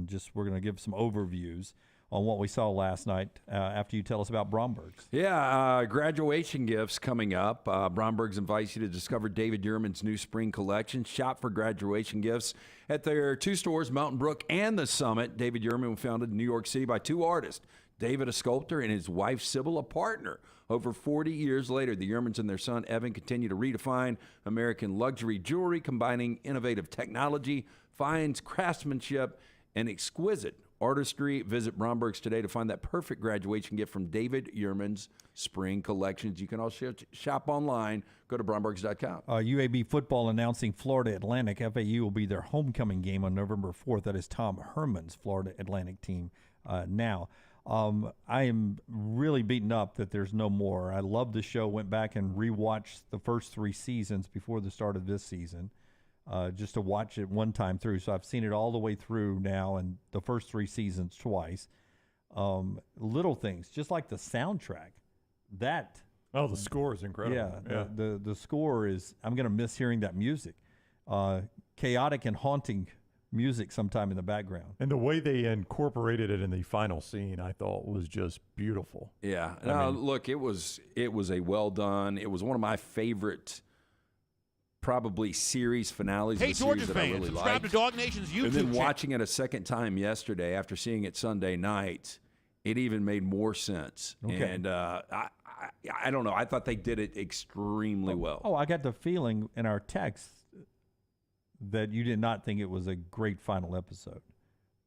Just we're going to give some overviews on what we saw last night after you tell us about Bromberg's. Yeah, graduation gifts coming up. Bromberg's invites you to discover David Yurman's new spring collection. Shop for graduation gifts at their 2 stores, Mountain Brook and The Summit. David Yurman was founded in New York City by 2 artists, David, a sculptor, and his wife, Sybil, a partner. Over 40 years later, the Yurmans and their son, Evan, continue to redefine American luxury jewelry, combining innovative technology, fine craftsmanship, and exquisite artistry. Visit Bromberg's today to find that perfect graduation gift from David Yerman's spring collections. You can also shop online. Go to Brombergs.com. UAB football announcing Florida Atlantic. FAU will be their homecoming game on November 4th. That is Tom Herman's Florida Atlantic team now. I am really beaten up that there's no more. I love the show. Went back and rewatched the first 3 seasons before the start of this season, just to watch it one time through. So I've seen it all the way through now, and the first 3 seasons twice. Little things, just like the soundtrack. The score is incredible. Yeah. The score is. I'm going to miss hearing that music. Chaotic and haunting music sometime in the background. And the way they incorporated it in the final scene, I thought was just beautiful. Yeah. Look, it was a well done. It was one of my favorite probably series finales. Hey, of the Georgia series fans, that I really subscribe liked. to Dog Nation's YouTube And then channel. watching it a second time yesterday after seeing it Sunday night, it even made more sense. Okay. And I don't know. I thought they did it extremely well. Oh, I got the feeling in our text that you did not think it was a great final episode,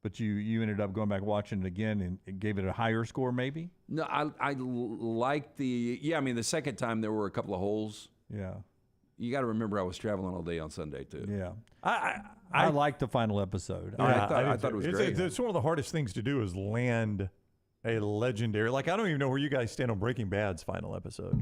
but you ended up going back watching it again and it gave it a higher score, maybe. No, I liked the the second time there were a couple of holes. Yeah. You got to remember I was traveling all day on Sunday too. Yeah. I liked the final episode. I thought it was great. It's one of the hardest things to do is land a legendary. Like, I don't even know where you guys stand on Breaking Bad's final episode.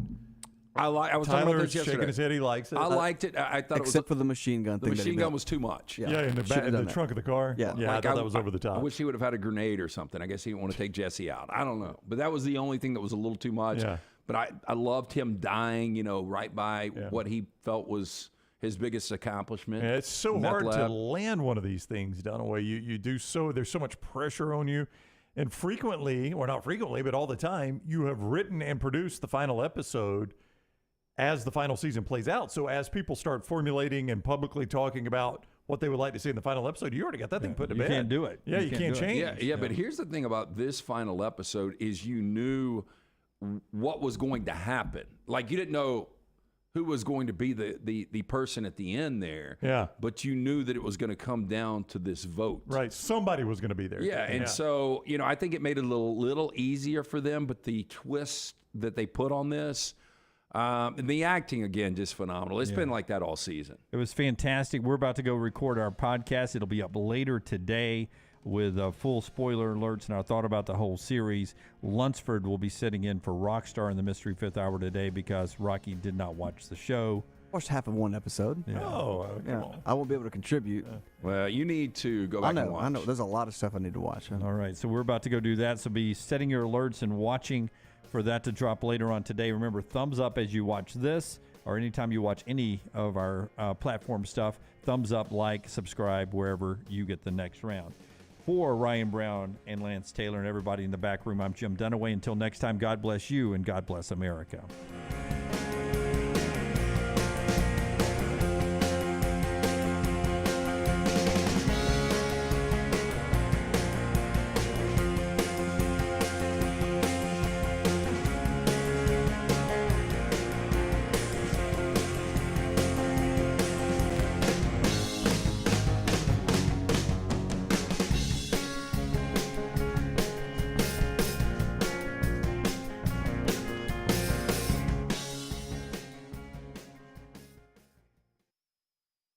I was Tyler talking about this yesterday. shaking his head. He likes it. I liked it. I thought except for the machine gun the thing. machine gun was too much. in the trunk of the car. Yeah. I thought that was over the top. I wish he would have had a grenade or something. I guess he didn't want to take Jesse out. I don't know, but that was the only thing that was a little too much. Yeah. But I loved him dying. Right by what he felt was his biggest accomplishment. Yeah, it's so hard to land one of these things, Dunaway. You do so. There's so much pressure on you. And frequently, or not frequently, but all the time, you have written and produced the final episode as the final season plays out. So as people start formulating and publicly talking about what they would like to see in the final episode, you already got that thing put to bed. You can't do it. Yeah, you can't change. Yeah, but here's the thing about this final episode is you knew what was going to happen. Like, you didn't know who was going to be the person at the end there. Yeah. But you knew that it was going to come down to this vote. Right. Somebody was going to be there. Yeah, and so, I think it made it a little easier for them, but the twist that they put on this, and the acting, again, just phenomenal. It's been like that all season. It was fantastic. We're about to go record our podcast. It'll be up later today with full spoiler alerts and our thought about the whole series. Lunsford will be sitting in for Rockstar in the Mystery Fifth Hour today because Rocky did not watch the show. Watched half of one episode. Yeah. Yeah. I won't be able to contribute. Well, you need to go back and watch. I know. There's a lot of stuff I need to watch. All right, so we're about to go do that. So be setting your alerts and watching for that to drop later on today. Remember, thumbs up as you watch this, or anytime you watch any of our platform stuff. Thumbs up, like, subscribe, wherever you get the next round. For Ryan Brown and Lance Taylor and everybody in the back room, I'm Jim Dunaway. Until next time, God bless you and God bless America.